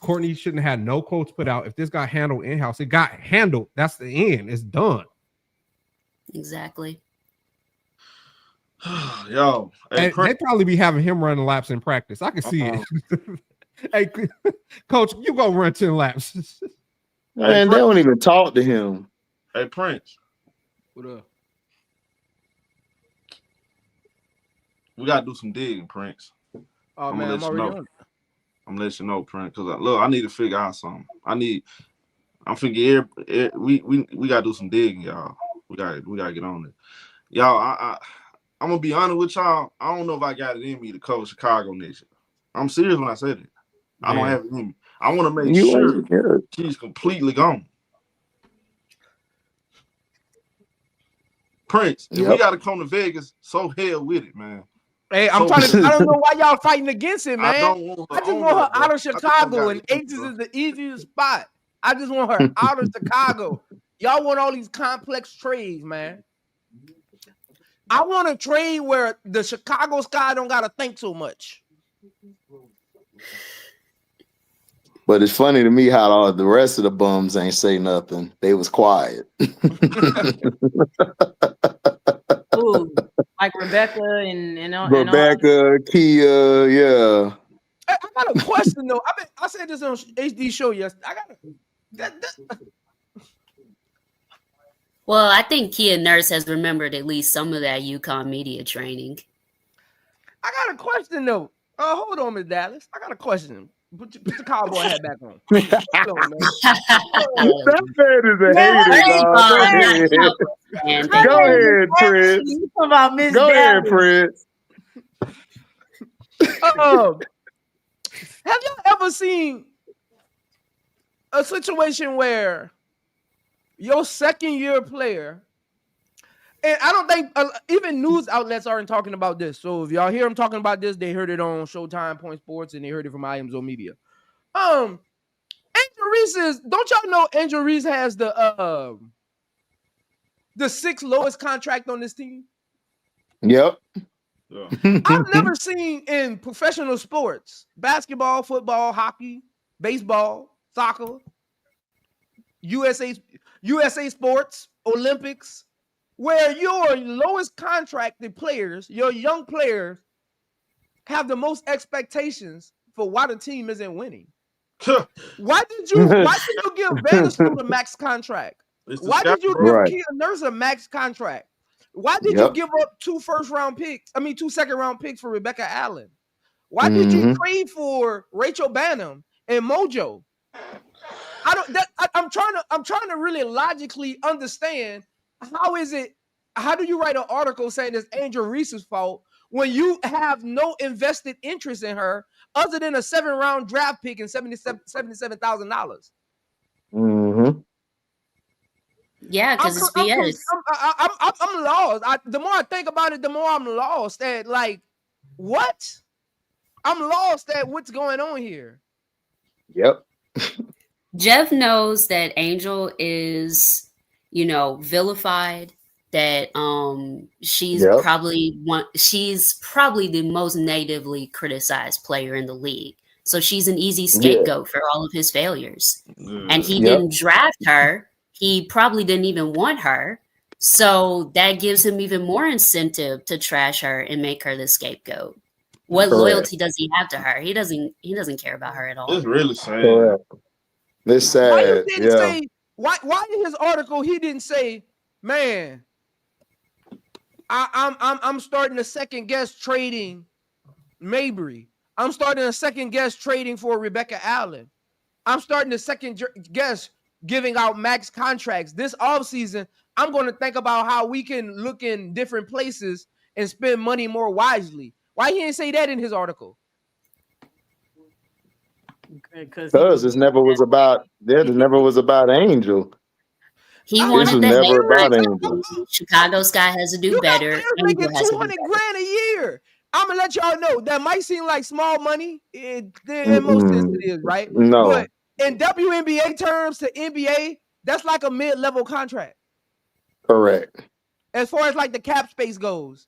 Courtney shouldn't have had no quotes put out. If this got handled in-house, it got handled. That's the end. It's done. Exactly. Yo, hey, they probably be having him running laps in practice. I can see it. Hey, coach, you go run 10 laps. Man, they don't even talk to him. Hey, Prince. What up? We gotta do some digging, Prince. Oh man, I'm already on it. I'm gonna let you know, Prince, because look, I need to figure out something. I'm figuring we gotta do some digging, y'all. We gotta get on it. Y'all, I'm gonna be honest with y'all. I don't know if I got it in me to coach Chicago next year. I'm serious when I said it. I don't have it in me. I want to make sure she's completely gone. Prince, if we gotta come to Vegas, so hell with it, man. Hey, I don't know why y'all fighting against it, man. I just want her out of Chicago, and Aces is the easiest spot. I just want her out of Chicago. Y'all want all these complex trades, man. I want a trade where the Chicago Sky don't gotta think so much. But it's funny to me how all the rest of the bums ain't say nothing. They was quiet. Ooh, like Rebecca and Rebecca, Kia, yeah. Hey, I got a question though. I said this on HD show yesterday. Well, I think Kia Nurse has remembered at least some of that UConn media training. I got a question though. Hold on, Miss Dallas. I got a question. Put the cowboy hat back on. Hold on, man. That man is a hater, dog. Go ahead, Prince. Go ahead, Prince. Have y'all ever seen a situation where your second-year player, and I don't think even news outlets aren't talking about this. So if y'all hear them talking about this, they heard it on Showtime, Point Sports, and they heard it from IMZO Media. Angel Reese don't y'all know Angel Reese has the the 6th lowest contract on this team? Yep. I've never seen in professional sports, basketball, football, hockey, baseball, soccer, USA sports, Olympics, where your lowest contracted players, your young players, have the most expectations for why the team isn't winning. Why did you give Vandersloot a max contract? Why did you give Kia Nurse a max contract? Why did you give up 2 first-round picks? I mean, 2 second-round picks for Rebecca Allen? Why did you trade for Rachel Bannum and Mojo? I'm trying to really logically understand how do you write an article saying it's Angel Reese's fault when you have no invested interest in her other than a 7th-round draft pick and $77,000? Mm-hmm. Yeah, because it's BS. I'm lost. The more I think about it, the more I'm lost at what? I'm lost at what's going on here. Yep. Jeff knows that Angel is, vilified, that she's probably the most negatively criticized player in the league. So she's an easy scapegoat for all of his failures. And he didn't draft her. He probably didn't even want her. So that gives him even more incentive to trash her and make her the scapegoat. What loyalty does he have to her? He doesn't care about her at all. It's really sad. It's sad. Why in his article he didn't say, man, I'm starting to second guess trading Mabry. I'm starting to second guess trading for Rebecca Allen. I'm starting to second guess giving out max contracts. This offseason, I'm going to think about how we can look in different places and spend money more wisely. Why he didn't say that in his article? Because it never was about Angel. He wanted this was never about Angel. Chicago Sky has to do better. Players making $200,000 a year. I'm gonna let y'all know that might seem like small money. In most sense, it is, right? No. But in WNBA terms to NBA, that's like a mid-level contract. Correct. As far as like the cap space goes.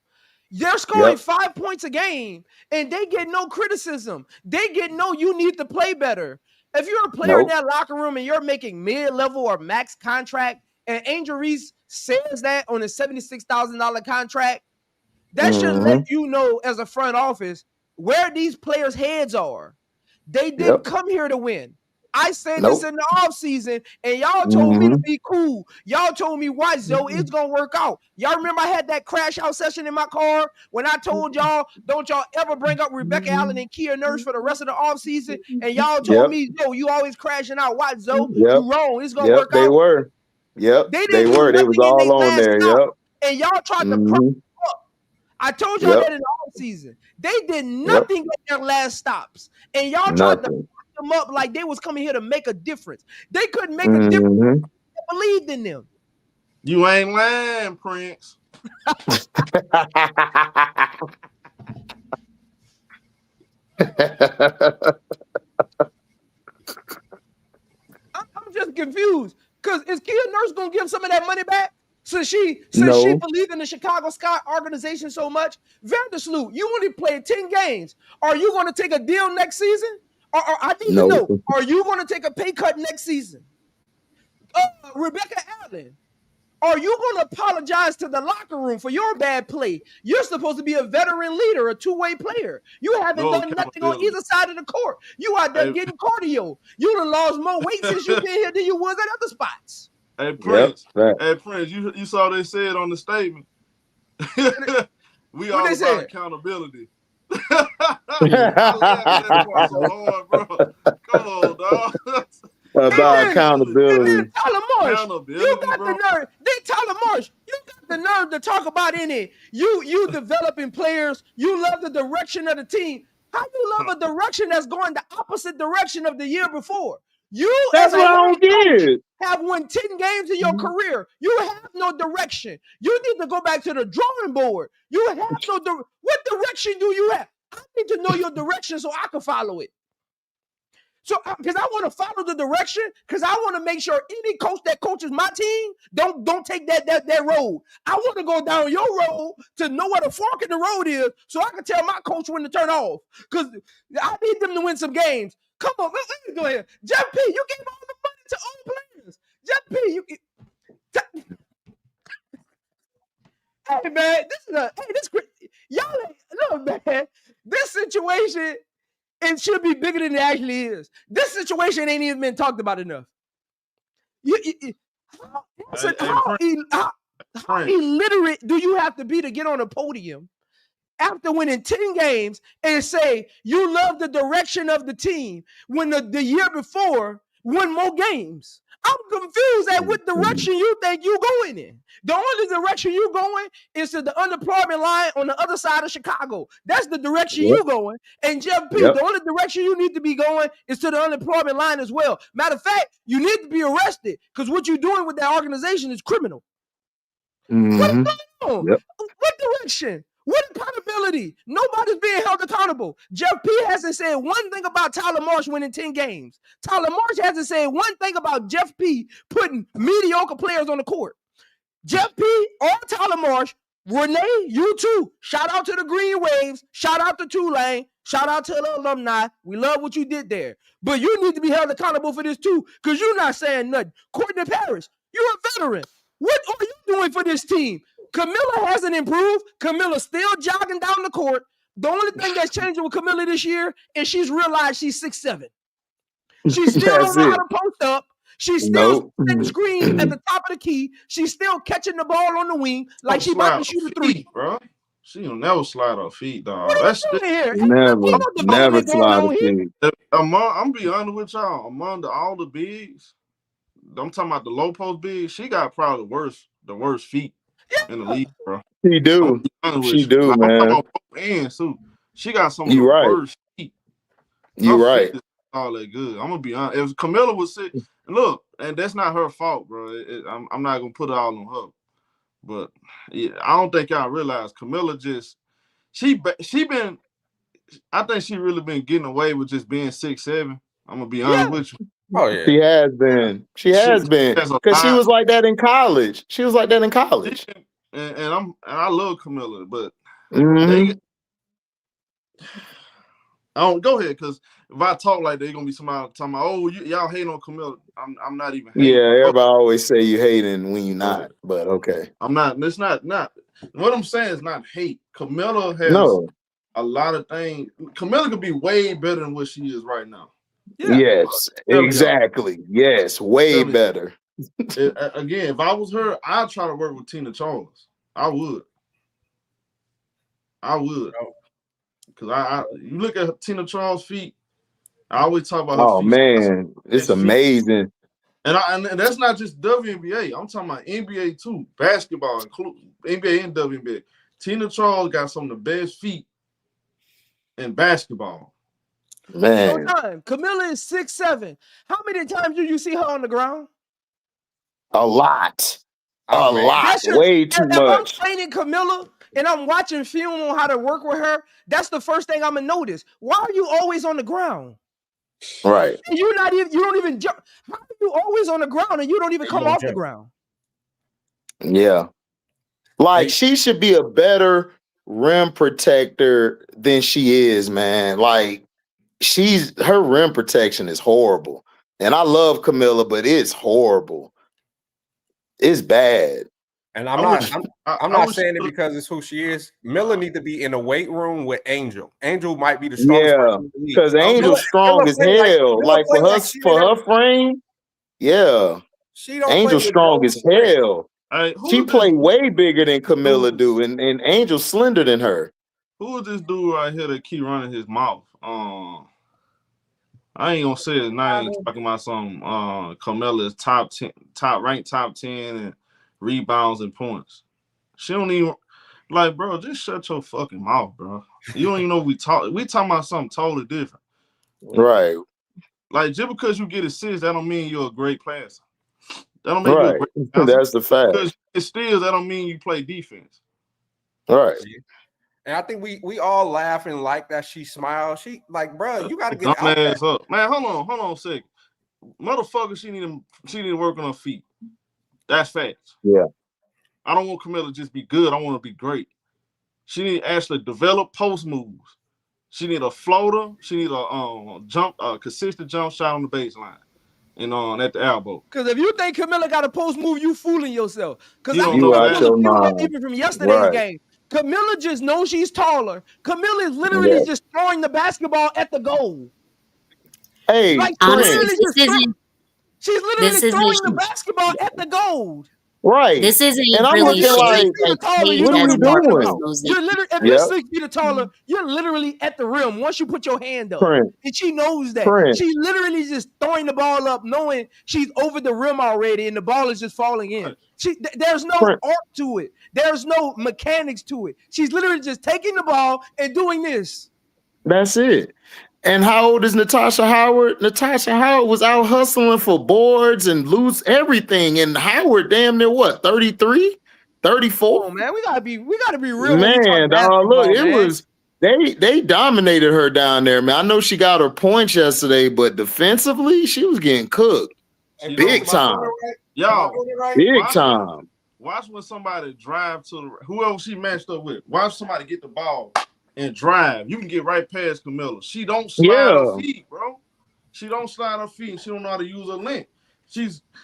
They're scoring 5 points a game, and they get no criticism. They get no, you need to play better. If you're a player in that locker room and you're making mid-level or max contract, and Angel Reese says that on a $76,000 contract, that should let you know as a front office where these players' heads are. They didn't come here to win. I said this in the offseason, and y'all told me to be cool. Y'all told me, why, Zoe, it's going to work out. Y'all remember I had that crash out session in my car when I told y'all, don't y'all ever bring up Rebecca Allen and Kia Nurse for the rest of the offseason? And y'all told me, yo, you always crashing out. Why, Zoe? You wrong. It's going to work out. They were. They were. They was all on there. And y'all tried to prop them up. I told y'all that in the offseason. They did nothing at their last stops. And y'all tried to them up like they was coming here to make a difference. They couldn't make a difference. They believed in them. You ain't lying, Prince. I'm just confused because is Kia Nurse gonna give some of that money back? Since she believed in the Chicago Sky organization so much, Vandersloot, you only played 10 games. Are you going to take a deal next season? Or I need to know, are you going to take a pay cut next season? Rebecca Allen, are you going to apologize to the locker room for your bad play? You're supposed to be a veteran leader, a two-way player. You haven't done nothing on either side of the court. You out there getting cardio. You done lost more weight since you've been here than you was at other spots. Hey Prince, you saw they said on the statement. We all about accountability. I laughed at that part so hard, bro. Come on, dog. About accountability. Tyler Marsh, you got the nerve. Then Tyler Marsh, you got the nerve to talk about any. You developing players. You love the direction of the team. How you love a direction that's going the opposite direction of the year before? That's what I don't get. Have won 10 games in your career. You have no direction. You need to go back to the drawing board. You have no what direction do you have? I need to know your direction so I can follow it. So, because I want to follow the direction, because I want to make sure any coach that coaches my team don't take that road. I want to go down your road to know where the fork in the road is, so I can tell my coach when to turn off. Because I need them to win some games. Come on, let me go ahead. Jeff P, you gave all the money to old players. Jeff P, you. Hey man, y'all look, man. This situation. It should be bigger than it actually is. This situation ain't even been talked about enough. How illiterate do you have to be to get on a podium after winning 10 games and say you love the direction of the team when the year before won more games? I'm confused at what direction you think you're going in. The only direction you're going is to the unemployment line on the other side of Chicago. That's the direction you're going. And Jeff P, the only direction you need to be going is to the unemployment line as well. Matter of fact, you need to be arrested because what you're doing with that organization is criminal. What's going on? What direction? What accountability? Nobody's being held accountable. Jeff P hasn't said one thing about Tyler Marsh winning 10 games. Tyler Marsh hasn't said one thing about Jeff P putting mediocre players on the court. Jeff P or Tyler Marsh, Renee, you too. Shout out to the Green Waves. Shout out to Tulane. Shout out to the alumni. We love what you did there. But you need to be held accountable for this too, because you're not saying nothing. Courtney Parrish, you're a veteran. What are you doing for this team? Camilla hasn't improved. Camilla's still jogging down the court. The only thing that's changing with Camilla this year is she's realized she's 6'7". She still don't know how to post up. She's still setting screens at the top of the key. She's still catching the ball on the wing like she might be shooting three. Bro. She don't never slide her feet, dog. What are you doing here? Never slide her feet. I'm be honest with y'all. Among all the bigs, I'm talking about the low post bigs, she got probably the worst feet in the league, bro. She do. She do, like, man. I'm talking about both ends, too. She got some of the worst feet. You right. All that good. I'm gonna be honest. If Camilla was sick, look, and that's not her fault, bro. I'm not gonna put it all on her. But yeah, I don't think y'all realize Camilla she been. I think she really been getting away with just being 6'7". I'm gonna be honest with you. Oh yeah, she has been. She has been because she was like that in college. She was like that in college. And I love Camilla, but I don't go ahead because if I talk like that, they're gonna be somebody talking about, oh, y'all hate on Camilla. I'm not even hating. Yeah, everybody always say you hating when you're not, but okay. I'm not. It's not what I'm saying is not hate. Camilla has a lot of things. Camilla could be way better than what she is right now. Yeah. Yes, exactly. Yes, way better. Again, if I was her, I'd try to work with Tina Charles. I would. Because you look at Tina Charles' feet, I always talk about her feet. Oh man, it's amazing. And that's not just WNBA. I'm talking about NBA too. Basketball, NBA and WNBA. Tina Charles got some of the best feet in basketball. Man. Camilla is 6'7". How many times do you see her on the ground? A lot. Way too much. If I'm training Camilla and I'm watching film on how to work with her, that's the first thing I'm gonna notice. Why are you always on the ground? Right. And you don't even jump. How are you always on the ground and you don't even come off the ground? Yeah. Like she should be a better rim protector than she is, man. Like her rim protection is horrible. And I love Camilla, but it's horrible. It's bad. And I'm not saying it because it's who she is. Miller need to be in the weight room with Angel. Angel might be the strongest person in the league. Because Angel's strong as hell. Like for her frame, Angel's strong as hell. She played way bigger than Camilla do, and Angel's slender than her. Who is this dude right here that keep running his mouth? I ain't gonna say his name. Talking about some Camilla's ranked top 10 and rebounds and points. She don't even like, bro. Just shut your fucking mouth, bro. You don't even know we talking about something totally different, right? Like just because you get assists, that don't mean you're a great passer. That don't mean you're a great passer. That's the fact. Because it still that don't mean you play defense. Right. And I think we all laugh and like that she smiles. She like, bro, you got to get Dumb out there. ass up, man. Hold on a second, motherfucker. She need to work on her feet. That's facts. Yeah. I don't want Camilla to just be good. I want her to be great. She need to actually develop post moves. She need a floater. She need a consistent jump shot on the baseline and at the elbow. Because if you think Camilla got a post move, you fooling yourself. Because You out your mind. even from yesterday's game, Camilla just knows she's taller. Camilla is literally just throwing the basketball at the goal. Hey, like honestly, she's literally throwing the basketball at the goal. Right. This isn't and I'm really looking like, shit. what are we doing? You're literally, if you're 6 feet or taller, you're literally at the rim once you put your hand up. Trent. And she knows that. Trent. She's literally just throwing the ball up, knowing she's over the rim already, and the ball is just falling in. There's no art to it. There's no mechanics to it. She's literally just taking the ball and doing this. That's it. And how old is Natasha Howard? Natasha Howard was out hustling for boards and lose everything. And Howard, damn near what, 33, 34? Oh, man, we gotta be real. Man, look, it was they dominated her down there, man. I know she got her points yesterday, but defensively, she was getting cooked. Big time. Y'all, big time. Watch when somebody drive to whoever she matched up with. Watch somebody get the ball and drive. You can get right past Camilla. She don't slide her feet, bro. She don't slide her feet, and she don't know how to use her length.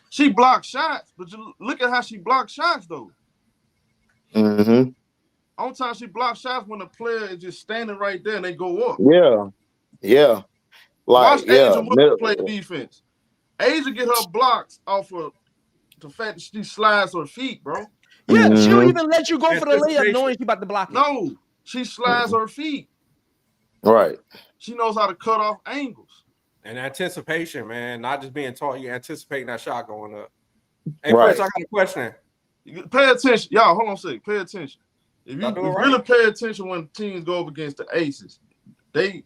She blocks shots, but you look at how she blocks shots though. Mm-hmm. On time she blocks shots when the player is just standing right there and they go up. Yeah. Like, watch Asia play defense. Asia get her blocks off of the fact that she slides her feet, bro. Yeah, she don't even let you go for the layup knowing she about to block it. No, she slides her feet. Right. She knows how to cut off angles. And anticipation, man. Not just being taught, you anticipating that shot going up. Hey, Chris, I got a question. Pay attention. Y'all, hold on a second. Pay attention. If you really pay attention when teams go up against the aces, when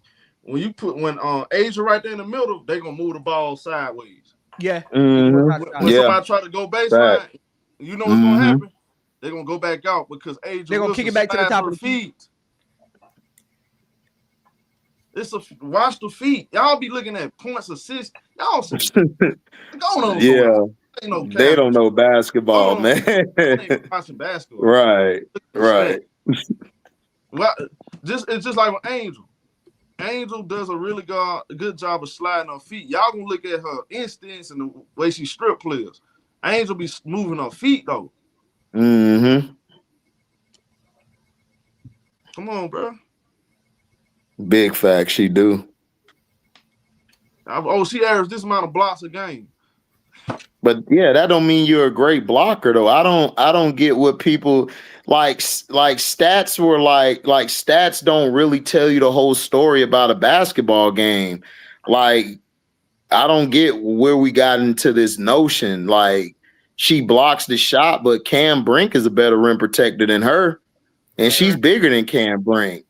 Asia right there in the middle, they gonna move the ball sideways. Yeah. When somebody try to go baseline, you know what's gonna happen? They're gonna go back out because Asia they're gonna kick it back to the top of the feet. Watch the feet. Y'all be looking at points, assists. Y'all going on. They don't know basketball, man. Watching basketball. Right. Well, it's just like with Angel. Angel does a really good job of sliding her feet. Y'all gonna look at her instincts and the way she strip players. Angel be moving her feet though. Mm-hmm. Come on, bro. Big fact, she do. She averaged this amount of blocks a game. But yeah, that don't mean you're a great blocker though. I don't get what people like stats were like stats don't really tell you the whole story about a basketball game. Like, I don't get where we got into this notion. Like, she blocks the shot, but Cam Brink is a better rim protector than her. And she's bigger than Cam Brink.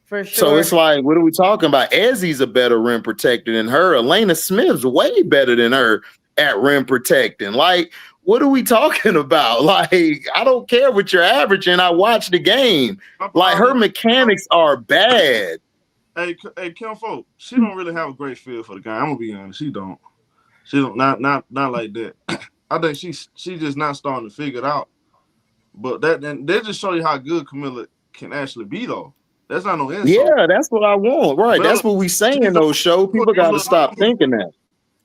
For sure. So it's like, what are we talking about? Ezzy's a better rim protector than her. Elena Smith's way better than her at rim protecting. Like, what are we talking about? Like, I don't care what you're averaging. I watch the game. Like, her mechanics are bad. Hey, Kim Folk, she don't really have a great feel for the game. I'm gonna be honest. She don't. Not like that. I think she's just not starting to figure it out. But they just show you how good Camilla can actually be, though. That's not no insult. Yeah, that's what I want. Right. That's what we saying in those shows. People got to stop thinking that.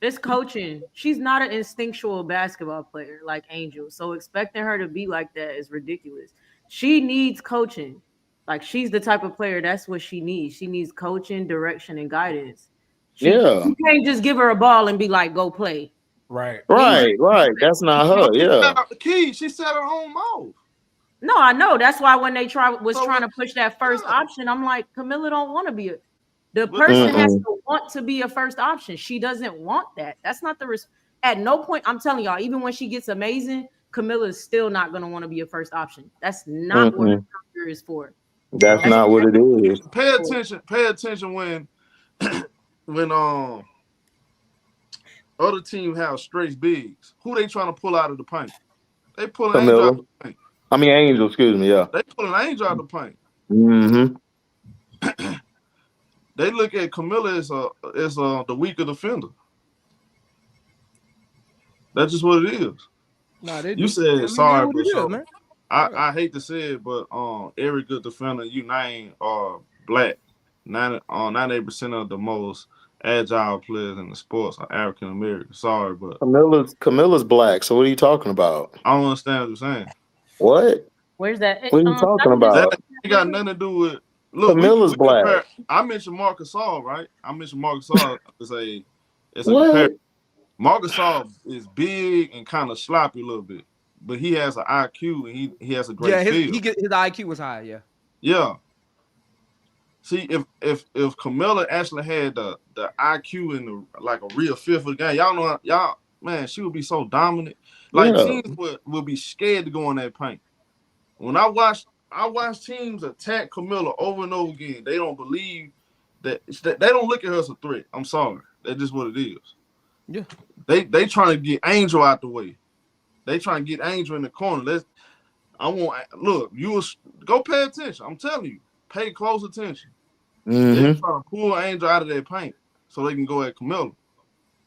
It's coaching. She's not an instinctual basketball player like Angel. So expecting her to be like that is ridiculous. She needs coaching. Like, she's the type of player, that's what she needs. She needs coaching, direction, and guidance. You can't just give her a ball and be like, go play. Right. That's not her. Yeah. The key. She set her own mouth. No, I know. That's why when they trying to push that first option, I'm like, Camilla don't want to be the person has to want to be a first option. She doesn't want that. That's not the risk. At no point, I'm telling y'all, even when she gets amazing, Camilla is still not going to want to be a first option. That's not what her career is for. That's not what it is. Pay attention when other teams have straight bigs. Who they trying to pull out of the paint? They pulling Angel out of the paint. I mean, Angel, excuse me, yeah. They pulling Angel out of the paint. Mm-hmm. They look at Camilla as the weaker defender. That's just what it is. Nah, they You do. said I mean, sorry, it what but it is, so man. I hate to say it, but every good defender you name are black. 98% of the most agile players in the sports are African American. Sorry, but Camilla's black. So what are you talking about? I don't understand what you're saying. What? Where's that? What are you talking about? That ain't got nothing to do with. Look, Camilla's we black. compare. I mentioned Marcus Gasol, right? I mentioned Marcus Gasol as a What? comparison. Marcus Gasol is big and kind of sloppy a little bit, but he has an IQ and he has a great feel. His IQ was high. Yeah. Yeah. See, if Camilla actually had the IQ and the like a real feel for the game, y'all man, she would be so dominant. Like Yeah. teams would be scared to go in that paint. When I watch teams attack Camilla over and over again, they don't believe that they don't look at her as a threat. I'm sorry, that's just what it is. Yeah. They trying to get Angel out the way. They trying to get Angel in the corner. Go pay attention. I'm telling you, pay close attention. They're trying to pull Angel out of their paint so they can go at Camilla.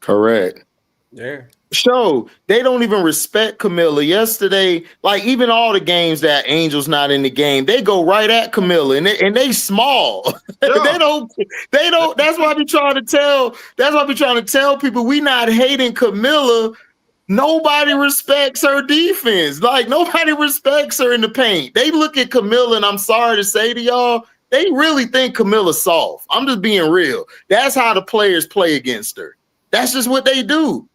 Correct. Yeah. So they don't even respect Camilla. Yesterday, like even all the games that Angel's not in the game, they go right at Camilla and they small. Yeah. they don't. That's why I be trying to tell. That's why I be trying to tell people we not hating Camilla. Nobody respects her defense. Like nobody respects her in the paint. They look at Camilla, and I'm sorry to say to y'all, they really think Camilla's soft. I'm just being real. That's how the players play against her. That's just what they do.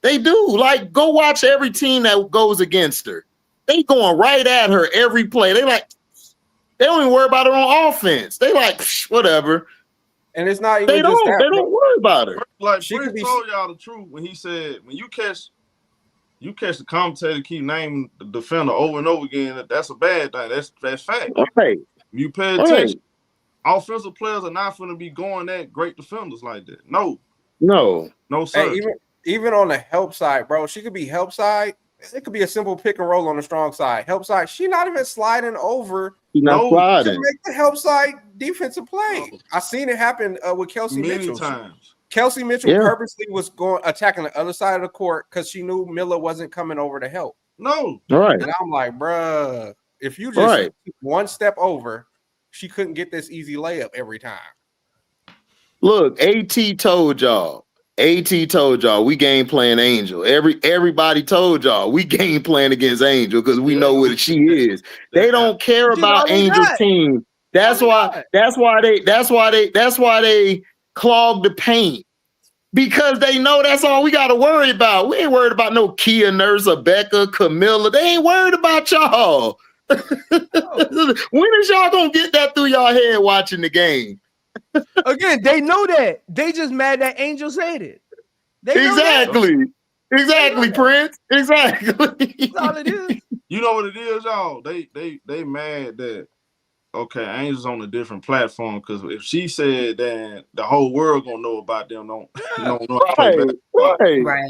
They do. Like, go watch every team that goes against her. They going right at her every play. They don't even worry about her on offense. They like, whatever. And it's not even they don't worry about her. Like Prince told y'all the truth when he said, when you catch the commentator keep naming the defender over and over again, that's a bad thing. That's fact. Right. You pay attention. Offensive players are not going to be going at great defenders like that. No, sir. Hey, even on the help side, bro, she could be help side. It could be a simple pick and roll on the strong side. Help side, she not even sliding over. She's not sliding to make the help side defensive play. I seen it happen with Kelsey Mitchell. Times. Kelsey Mitchell purposely was attacking the other side of the court because she knew Miller wasn't coming over to help. No, right. And I'm like, bruh, if you just one step over, she couldn't get this easy layup every time. Look, AT told y'all we game playing Angel. Everybody told y'all we game playing against Angel because we know what she is. They don't care about Angel's team. That's why they clog the paint. Because they know that's all we got to worry about. We ain't worried about no Kia Nurse or Becca, Camilla. They ain't worried about y'all. When is y'all gonna get that through y'all head watching the game? Again, they know that. They just mad that Angel said it. Exactly, Prince. Exactly. That's all it is. You know what it is, y'all? They mad that Angel's on a different platform because if she said that, the whole world gonna know about them. Don't know right.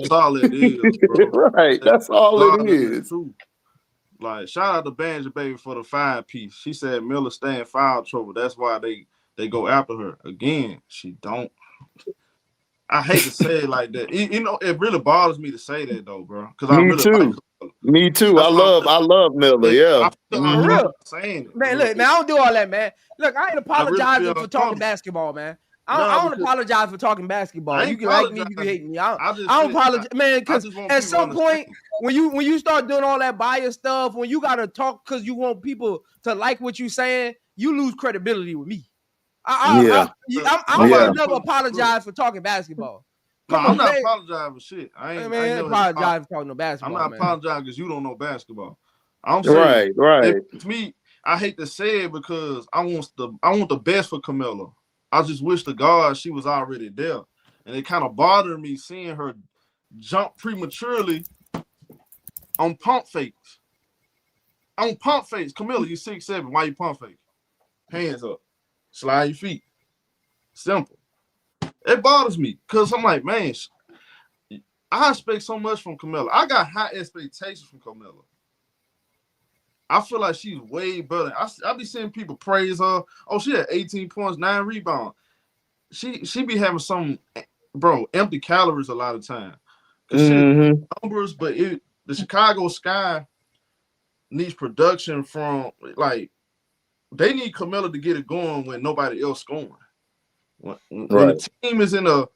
That's all it is, bro. Right. That's all it is. Like, shout out to Banjo Baby for the 5-piece. She said Miller stay in foul trouble. That's why they go after her. Again, she don't. I hate to say it like that. It really bothers me to say that though, bro. Because I really like her. Me too. I love Miller. Yeah. For real. Man, look, man, I don't do all that, man. Look, I ain't apologizing for talking basketball, man. I don't apologize for talking basketball. You can like me, you can hate me. I don't apologize, man, because at some point when you start doing all that bias stuff, when you gotta talk because you want people to like what you're saying, you lose credibility with me. I'm gonna never apologize for talking basketball. I'm not apologizing for shit. I ain't apologize for talking no basketball. I'm not apologizing because you don't know basketball. I'm saying, right. To me, I hate to say it because I want the best for Camilla. I just wish to God she was already there. And it kind of bothered me seeing her jump prematurely on pump fakes. Camilla, you 6'7". Why you pump fake? Hands up. Slide your feet. Simple. It bothers me because I'm like, man, I expect so much from Camilla. I got high expectations from Camilla. I feel like she's way better. I be seeing people praise her. Oh, she had 18 points, 9 rebounds. She be having some, bro, empty calories a lot of time. Cause she numbers, but the Chicago Sky needs production from like they need Camilla to get it going when nobody else scoring. When the team is the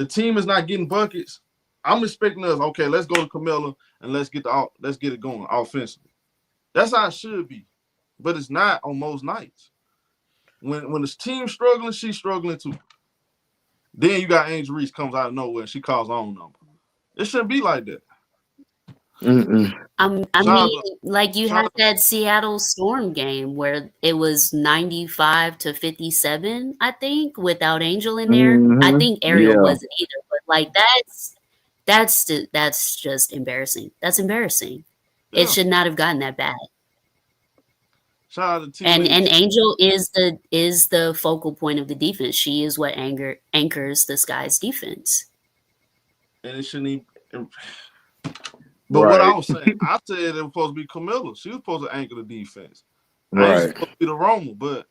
team is not getting buckets. I'm expecting us, okay, let's go to Camilla and let's get it going offensively. That's how it should be, but it's not on most nights. When the team's struggling, she's struggling too. Then you got Angel Reese comes out of nowhere and she calls her own number. It shouldn't be like that. I mean, like you had that Seattle Storm game where it was 95-57, I think, without Angel in there. I think Ariel wasn't either, but like that's just embarrassing. That's embarrassing. Yeah. It should not have gotten that bad. Shout out to And Angel is the focal point of the defense. She is what anchors the Sky's defense. And it shouldn't even. But what I was saying, I said it was supposed to be Camilla. She was supposed to anchor the defense. Angel's supposed to be the roamer, but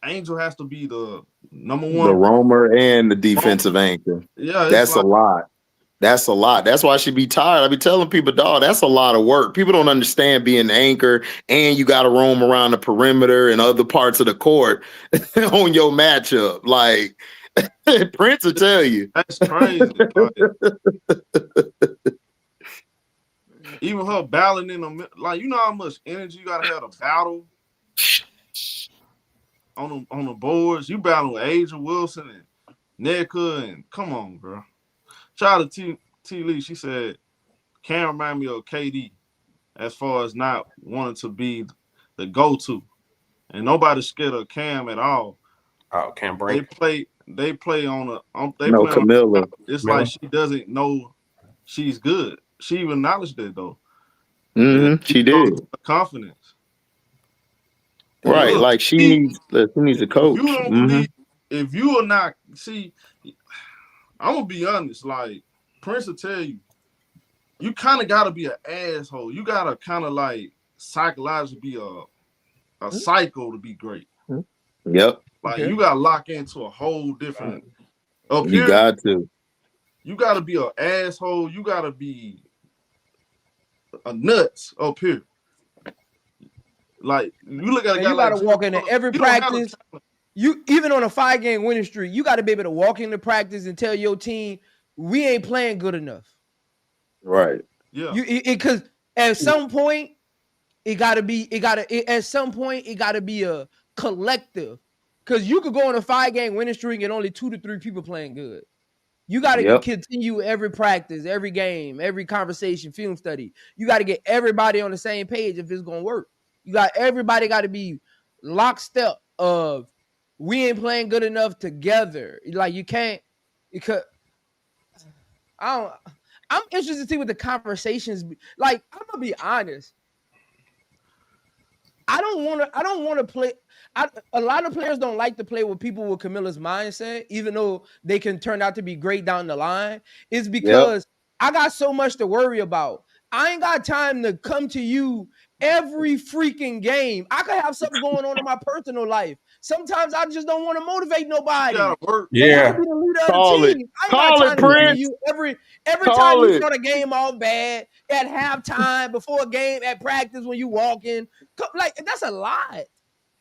Angel has to be the number one. The roamer and the defensive anchor. Yeah, that's a lot. That's a lot. That's why she be tired. I be telling people, dog, that's a lot of work. People don't understand being an anchor and you got to roam around the perimeter and other parts of the court on your matchup. Like Prince will tell you. That's crazy. Even her battling in the like, you know how much energy you gotta have to battle on the boards. You battle with Asia Wilson and NECA and come on, bro. Shout out to T. Lee. She said Cam remind me of KD as far as not wanting to be the go-to, and nobody's scared of Cam at all. Oh, Cam Brink. They play on Camilla. It's like she doesn't know she's good. She even acknowledged it though. She did. Confidence. Right, like she needs a coach. You don't believe, if you are not, see, I'm gonna be honest. Like Prince will tell you, you kind of gotta be an asshole. You gotta kind of like psychologically be a psycho to be great. Yep. Like you gotta lock into a whole different. Up You here, got to. You gotta be an asshole. You gotta be a nuts up here. Like you look at a guy you like gotta walk into every practice. You even on a 5-game winning streak, you gotta be able to walk into practice and tell your team we ain't playing good enough. Right. Yeah. Because at some point it gotta be a collective. Because you could go on a 5-game winning streak and only 2 to 3 people playing good. You got to continue every practice, every game, every conversation, film study. You got to get everybody on the same page if it's gonna work. Everybody got to be lockstep of we ain't playing good enough together. Like you can't, because I'm interested to see what the conversations be. Like I'm gonna be honest. I don't want to play. A lot of players don't like to play with people with Camilla's mindset, even though they can turn out to be great down the line. It's because I got so much to worry about. I ain't got time to come to you every freaking game. I could have something going on in my personal life. Sometimes I just don't want to motivate nobody. Yeah. I be the leader of Call the it. team. I ain't Call got it, time to come to Prince. you every Call time you it. start a game all bad at halftime, before a game, at practice when you walk in. Like that's a lot.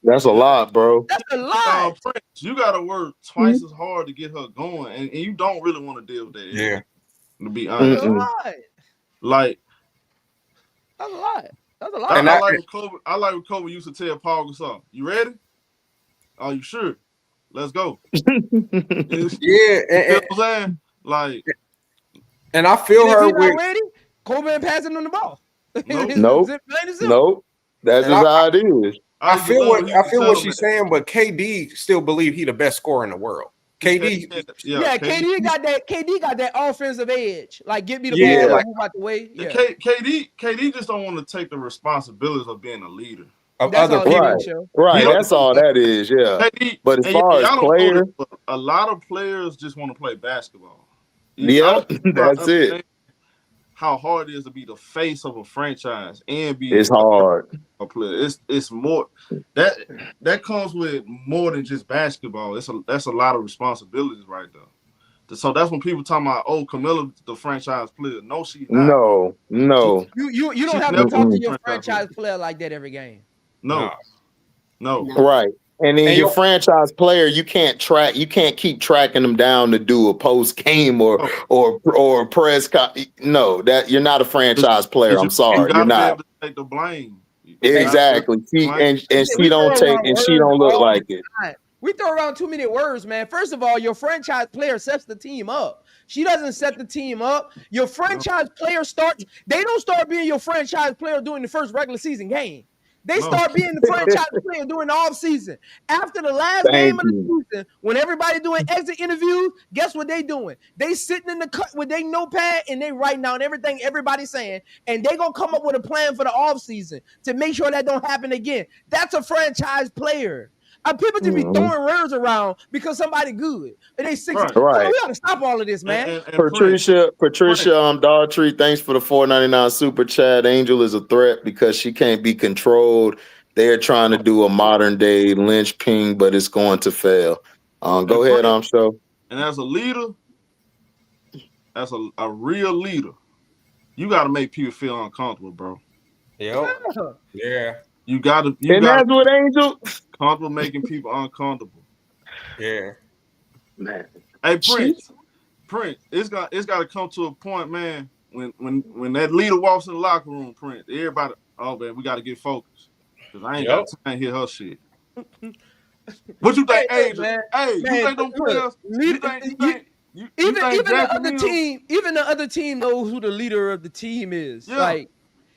That's a lot, bro. That's a lot. Prince, you gotta work twice as hard to get her going, and you don't really want to deal with that. Yeah. To be honest. That's a lot. Like that's a lot. That's a lot. I like what Kobe used to tell Paul Gasol. You ready? Are you sure? Let's go. Yeah, you know what I'm saying? Like, and I feel if her he's with not ready, Kobe ain't passing on the ball. Nope. That's just how it is. I feel what she's saying, but KD still believe he the best scorer in the world. KD, KD got that offensive edge. Like, get me the Yeah, ball, like- move out the way. Yeah. KD just don't want to take the responsibilities of being a leader. Of That's other all he people. can show. Right. Yeah. That's all that is. Yeah. But as far as y'all don't know player, this, but a lot of players just want to play basketball. yeah, that's it. how hard it is to be the face of a franchise and be It's hard. a player. It's more that comes with more than just basketball. That's a lot of responsibilities right there. So that's when people talking about, oh, Camilla, the franchise player. No, she's not. No. You don't She's have to never talk to been your a franchise player like that every game. No. Right. And then And your franchise player, you can't keep tracking them down to do a post game or press. No, that you're not a franchise player. I'm You sorry, you're gotta be not. able to take the blame. Exactly. She don't take, and she don't look like it. We throw around too many words, man. First of all, your franchise player sets the team up. She doesn't set the team up. Your franchise player they don't start being your franchise player during the first regular season game. They start being the franchise player during the offseason. After the last game of the season, when everybody doing exit interviews, guess what they doing? They sitting in the cut with their notepad and they writing down everything everybody's saying, and they going to come up with a plan for the offseason to make sure that don't happen again. That's a franchise player. People just be throwing words around because somebody good. And they 6. Right. So we got to stop all of this, man. Patricia, Daughtry, thanks for the $4.99 super chat. Angel is a threat because she can't be controlled. They're trying to do a modern day lynchping, but it's going to fail. Go ahead, show. And as a leader, as a real leader, you got to make people feel uncomfortable, bro. Yep. Yeah. You got to. And that's what Angel. Comfortable making people uncomfortable. Yeah. Man. Hey, Prince, it's got to come to a point, man, when that leader walks in the locker room, Prince, everybody, oh man, we got to get focused. Because I ain't got time to hear her shit. What you think, Angel? You think them players? Even the other team knows who the leader of the team is. Yeah.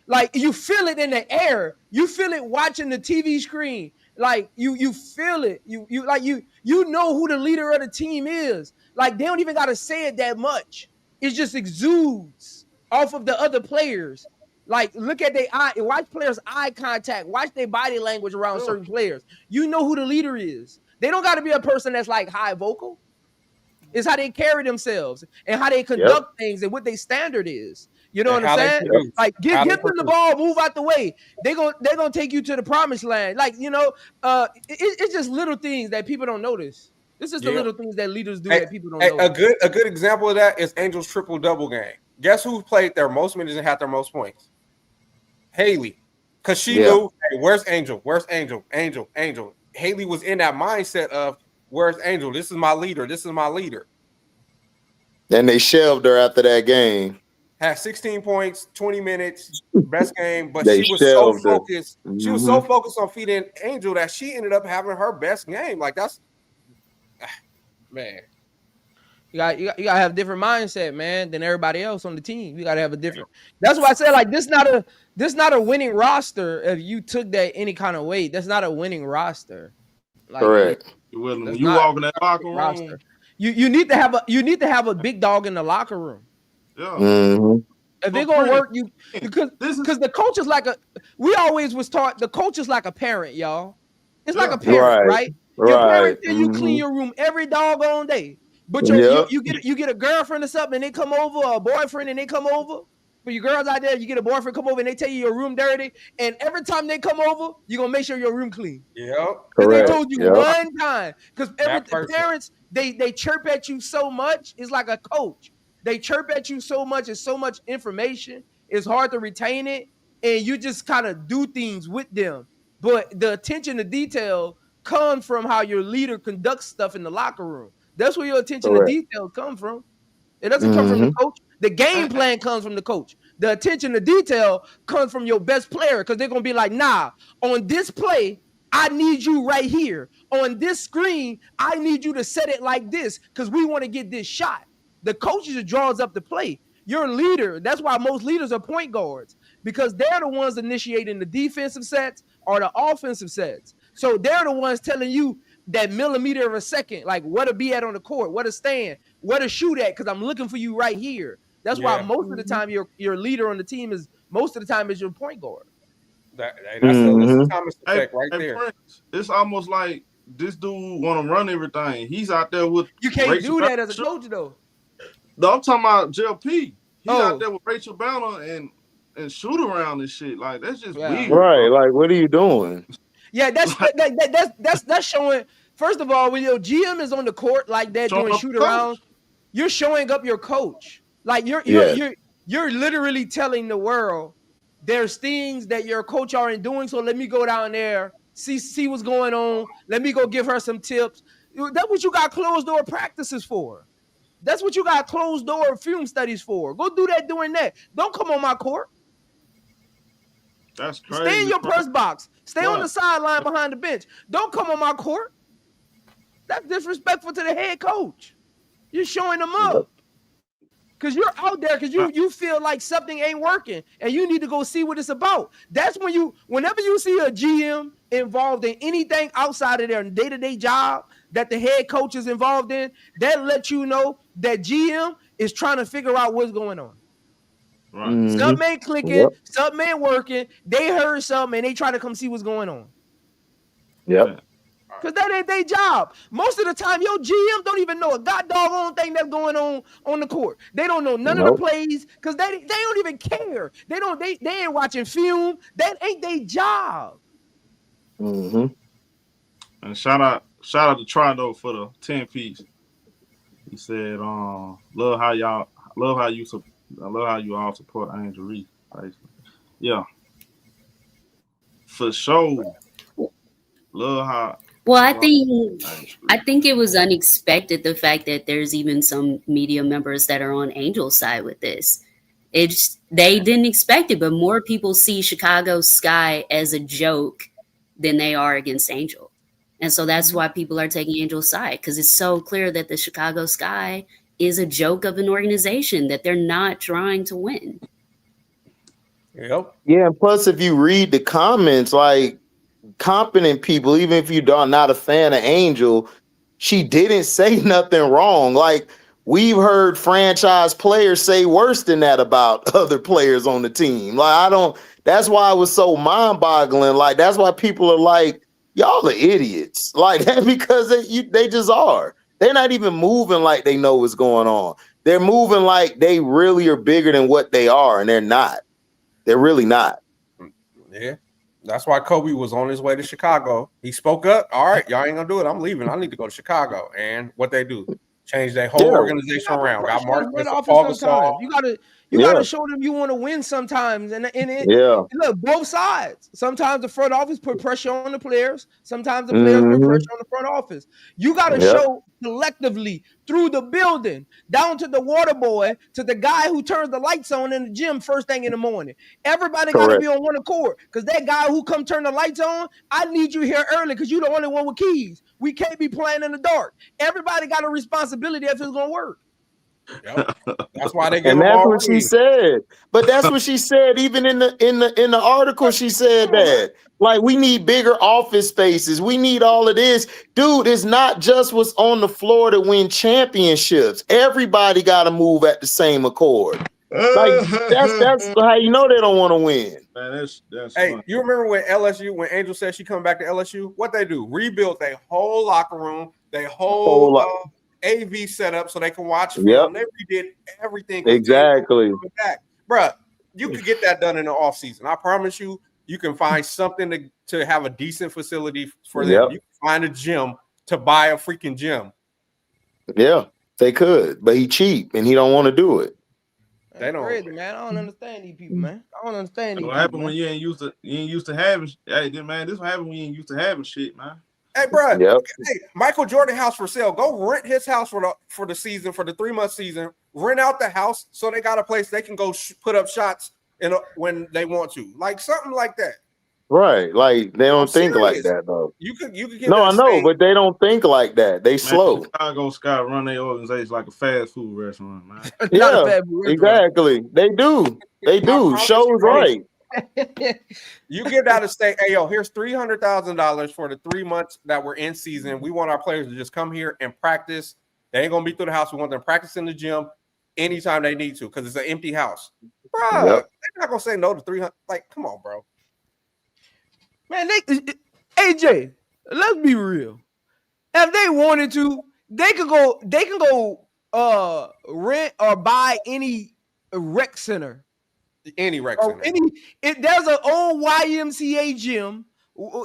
Like you feel it in the air. You feel it watching the TV screen. Like you feel it. You know who the leader of the team is. Like they don't even gotta say it that much. It just exudes off of the other players. Like look at their eye, watch players' eye contact, watch their body language around certain players. You know who the leader is. They don't gotta be a person that's like high vocal. It's how they carry themselves and how they conduct things and what their standard is. You know what I'm saying? Like give them the ball, move out the way. They're gonna take you to the promised land. Like, it's just little things that people don't notice. This is the little things that leaders do that people don't notice. A good example of that is Angel's triple-double game. Guess who played their most minutes and had their most points? Haley. Because she knew, hey, where's Angel? Where's Angel? Angel. Haley was in that mindset of, where's Angel? This is my leader. This is my leader. And they shelved her after that game. Had 16 points, 20 minutes, best game, but she was so focused. She was so focused on feeding Angel that she ended up having her best game. Like that's, man. You gotta have a different mindset, man, than everybody else on the team. You gotta have a different. That's why I said like this not a winning roster. If you took that any kind of weight, that's not a winning roster. Like, correct. You walk in that locker room. Roster. You need to have a big dog in the locker room. Yeah. If they're gonna work, because the coach is like we always was taught the coach is like a parent, y'all. It's like a parent, right? Your parent tell you clean your room every doggone day. But you get a girlfriend or something and they come over, or a boyfriend and they come over. For you girls out there, you get a boyfriend come over and they tell you your room dirty, and every time they come over, you're gonna make sure your room clean. Yeah. Because they told you one time. Because parents, they chirp at you so much, it's like a coach. They chirp at you so much, it's so much information, it's hard to retain it, and you just kind of do things with them. But the attention to detail comes from how your leader conducts stuff in the locker room. That's where your attention to detail comes from. It doesn't come from the coach. The game plan comes from the coach. The attention to detail comes from your best player, because they're going to be like, nah, on this play, I need you right here. On this screen, I need you to set it like this because we want to get this shot. The coach just draws up the play. You're a leader. That's why most leaders are point guards, because they're the ones initiating the defensive sets or the offensive sets. So they're the ones telling you that millimeter of a second, like where to be at on the court, where to stand, where to shoot at, because I'm looking for you right here. That's why most of the time your leader on the team is your point guard. That's a Thomas effect right there. Prince, it's almost like this dude want to run everything. He's out there with. You can't do that as a coach, though. No, I'm talking about JLP. he out there with Rachel Banner and shoot around and shit. Like that's just weird. Right. Bro. Like, what are you doing? Yeah, that's showing. First of all, when your GM is on the court like that Showing doing up shoot the around, coach. you're showing up your coach. Like you're literally telling the world there's things that your coach aren't doing. So let me go down there, see what's going on. Let me go give her some tips. That's what you got closed door practices for. That's what you got closed door film studies for. Go do that during that. Don't come on my court. That's crazy. Stay in your press box. Stay on Right. the sideline behind the bench. Don't come on my court. That's disrespectful to the head coach. You're showing them up. Because you're out there because you feel like something ain't working and you need to go see what it's about. That's when whenever you see a GM involved in anything outside of their day-to-day job that the head coach is involved in, that lets you know that GM is trying to figure out what's going on. Right. Something ain't clicking, something ain't working. They heard something and they try to come see what's going on. Yep. Because that ain't their job. Most of the time, your GM don't even know a god doggone thing that's going on the court. They don't know none of the plays because they don't even care. They ain't watching film. That ain't their job. Mm-hmm. And shout out to Trido for the 10 piece. He said, love how you all support Angel Reese. Yeah. For sure. Love how. Well, I think it was unexpected the fact that there's even some media members that are on Angel's side with this. They didn't expect it, but more people see Chicago Sky as a joke than they are against Angel. And so that's why people are taking Angel's side, because it's so clear that the Chicago Sky is a joke of an organization, that they're not trying to win. Yep. Yeah, and plus if you read the comments, like competent people, even if you're not a fan of Angel, she didn't say nothing wrong. Like we've heard franchise players say worse than that about other players on the team. Like that's why it was so mind-boggling. Like that's why people are like, y'all are idiots. Like that because they just are. They're not even moving like they know what's going on. They're moving like they really are bigger than what they are, and they're not. They're really not. Yeah. That's why Kobe was on his way to Chicago. He spoke up. All right, y'all ain't gonna do it. I'm leaving. I need to go to Chicago. And what they do? Change their whole organization around. Got Mark Paul Gasol. You gotta show them you want to win sometimes. And look, both sides. Sometimes the front office put pressure on the players. Sometimes the players put pressure on the front office. You gotta show collectively through the building, down to the water boy, to the guy who turns the lights on in the gym first thing in the morning. Everybody got to be on one accord because that guy who come turn the lights on, I need you here early because you're the only one with keys. We can't be playing in the dark. Everybody got a responsibility if it's going to work. Yep. That's why they give and them that's all what she said. But that's what she said. Even in the article, she said that like we need bigger office spaces. We need all of this, dude. It's not just what's on the floor to win championships. Everybody got to move at the same accord. Like that's how you know they don't want to win. Man, that's hey, funny. You remember when Angel said she coming back to LSU? What they do? Rebuild their whole locker room, their whole AV setup so they can watch film. They redid everything. Exactly. Bruh, you could get that done in the off season. I promise you, you can find something to have a decent facility for them. You can find a gym to buy a freaking gym. Yeah, they could, but he cheap and he don't want to do it. They don't. Crazy, man. I don't understand these people, man. I don't understand these What people. happened when you ain't used to having? Hey, man, this what happened when you ain't used to having shit, man. Hey, bro. Hey, Michael Jordan house for sale. Go rent his house for the season, for the 3-month season. Rent out the house so they got a place they can go put up shots when they want to, like something like that. Right, like they don't think like that though. You could get no, I know, but they don't think like that. They slow. Chicago Sky run their organization like a fast food restaurant, man. Yeah, exactly. They do. They do. Show's right. You get out of state. Hey, yo, here's $300,000 for the 3 months that we're in season. We want our players to just come here and practice. They ain't gonna be through the house. We want them to practice in the gym anytime they need to because it's an empty house. Bro, they're not gonna say no to 300. Like, come on, bro. Man, AJ, let's be real. If they wanted to, they can go rent or buy any rec center. Any rec Or center. There's an old YMCA gym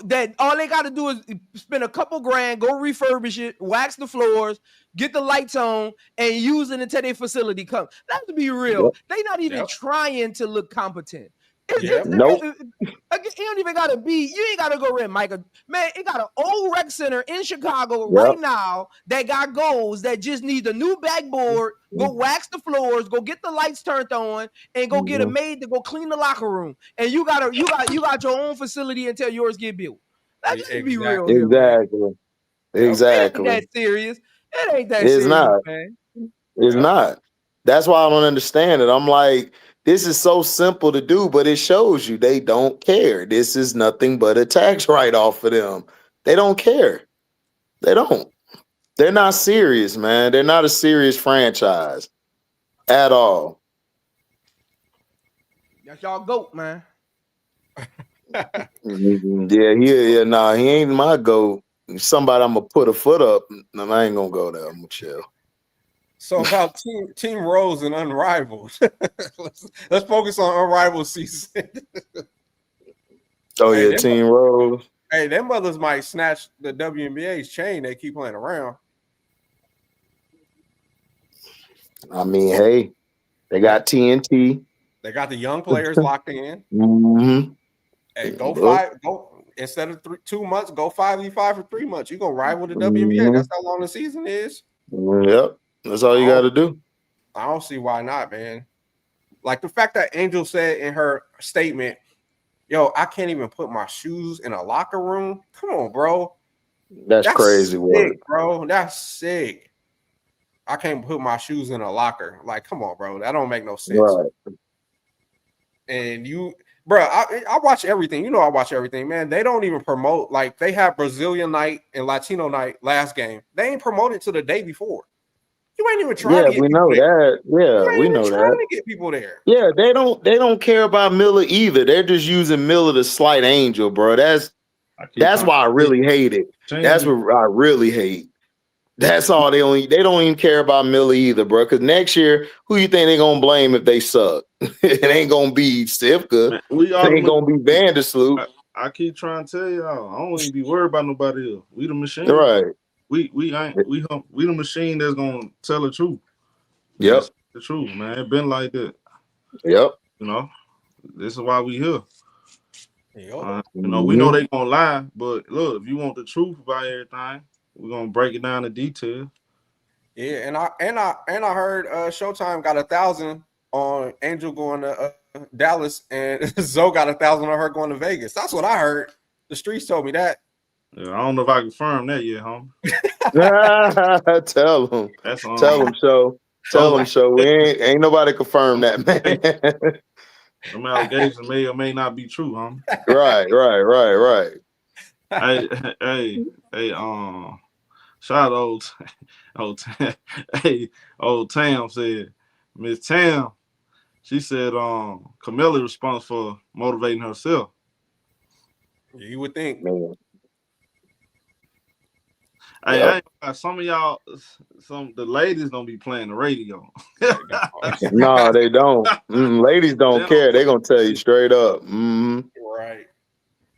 that all they got to do is spend a couple grand, go refurbish it, wax the floors, get the lights on, and use it until their facility comes. Let's be real. Yep. They not even trying to look competent. Nope. It don't even gotta be. You ain't gotta go rent Micah. Man, it got an old rec center in Chicago Yep. right now that got goals that just need a new backboard. Go wax the floors. Go get the lights turned on, and go get a maid to go clean the locker room. And you got your own facility until yours get built. Let's just be real here, man. Exactly. It ain't that serious. It ain't that It's serious, not. man. It's not. That's why I don't understand it. I'm like, this is so simple to do, but it shows you they don't care. This is nothing but a tax write-off for them. They don't care. They don't. They're not serious, man. They're not a serious franchise at all. That's y'all goat, man. Nah, he ain't my goat. Somebody I'm gonna put a foot up. No, I ain't gonna go there. I'm gonna chill. So about Team Rose and Unrivaled. let's focus on Unrivaled season. Oh yeah, Team Rose. Hey, them mothers might snatch the WNBA's chain. They keep playing around. I mean, hey, they got TNT. They got the young players locked in. Mm-hmm. Hey, go instead of 2 months, go 5v5 for 3 months. You're gonna rival the WNBA. Mm-hmm. That's how long the season is. Yep. That's all you got to do. I don't see why not, man. Like the fact that Angel said in her statement, yo, I can't even put my shoes in a locker room. Come on, bro. That's crazy sick, work. bro. That's sick. I can't put my shoes in a locker. Like, come on, bro. That don't make no sense. Right. And you, bro, I watch everything. You know, I watch everything, man. They don't even promote. Like, they have Brazilian night and Latino night last game. They ain't promoted till the day before. You ain't even trying to get we know that. Yeah, we know trying that. to get people there. Yeah, they don't care about Miller either. They're just using Miller to slight Angel, bro. That's why I really hate it. That's what I really hate. That's all they don't even care about Miller either, bro. Because next year, who you think they're gonna blame if they suck? It ain't gonna be Sivka. It ain't gonna be Vandersloot. I keep trying to tell y'all, I don't even be worried about nobody else. We the machine. Right. We the machine that's gonna tell the truth. Yep. That's the truth, man. It been like that. Yep. You know, this is why we here. Yep. You know, we know they gonna lie, but look, if you want the truth about everything, we're gonna break it down to detail. Yeah, and I heard Showtime got 1,000 on Angel going to Dallas, and Zoe got 1,000 on her going to Vegas. That's what I heard. The streets told me that. Yeah, I don't know if I confirm that yet, homie. Tell them. Tell them so. Tell them so. We ain't nobody confirm that, man. Some allegations may or may not be true, homie. Right. Hey, shout out old Tam said, Miss Tam, she said Camilla responsible for motivating herself. You would think. Man. Hey, some of y'all, the ladies don't be playing the radio. No, they don't. Ladies don't care. They gonna tell you straight up. Right.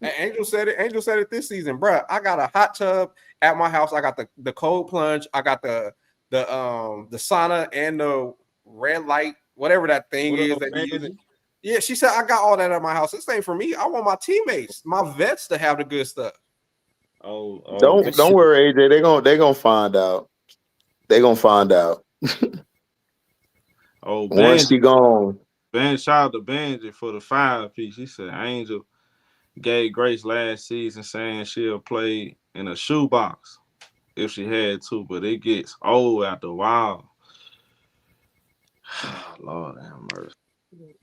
And Angel said it this season, bro. I got a hot tub at my house. I got the cold plunge. I got the sauna and the red light, whatever that thing is that you use. Yeah, she said I got all that at my house. This ain't for me. I want my teammates, my vets, to have the good stuff. Don't worry, AJ. They gonna find out. They gonna find out. Once she gone. Shout out to Benji for the 5-piece. He said Angel gave Grace last season saying she'll play in a shoebox if she had to, but it gets old after a while. Lord have mercy.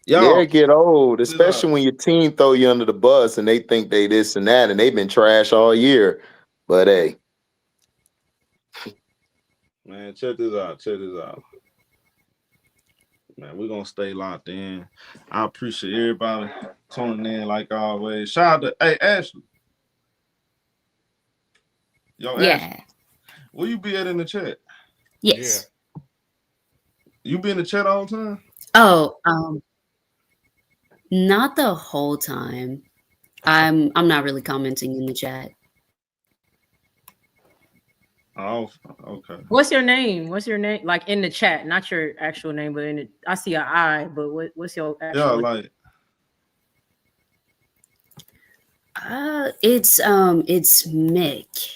Yeah, it get old, especially when your team throw you under the bus and they think they this and that, and they've been trash all year. But hey, man, check this out. Man, we're gonna stay locked in. I appreciate everybody tuning in like always. Shout out to Ashley. Yo, Yeah. Ashley, where you be at in the chat? Yes. You be in the chat all the time? Oh, not the whole time. I'm not really commenting in the chat. Oh, okay. What's your name? What's your name? Like in the chat, not your actual name, but in it, I see an I. But what's your actual? Yeah, name? like It's Mick.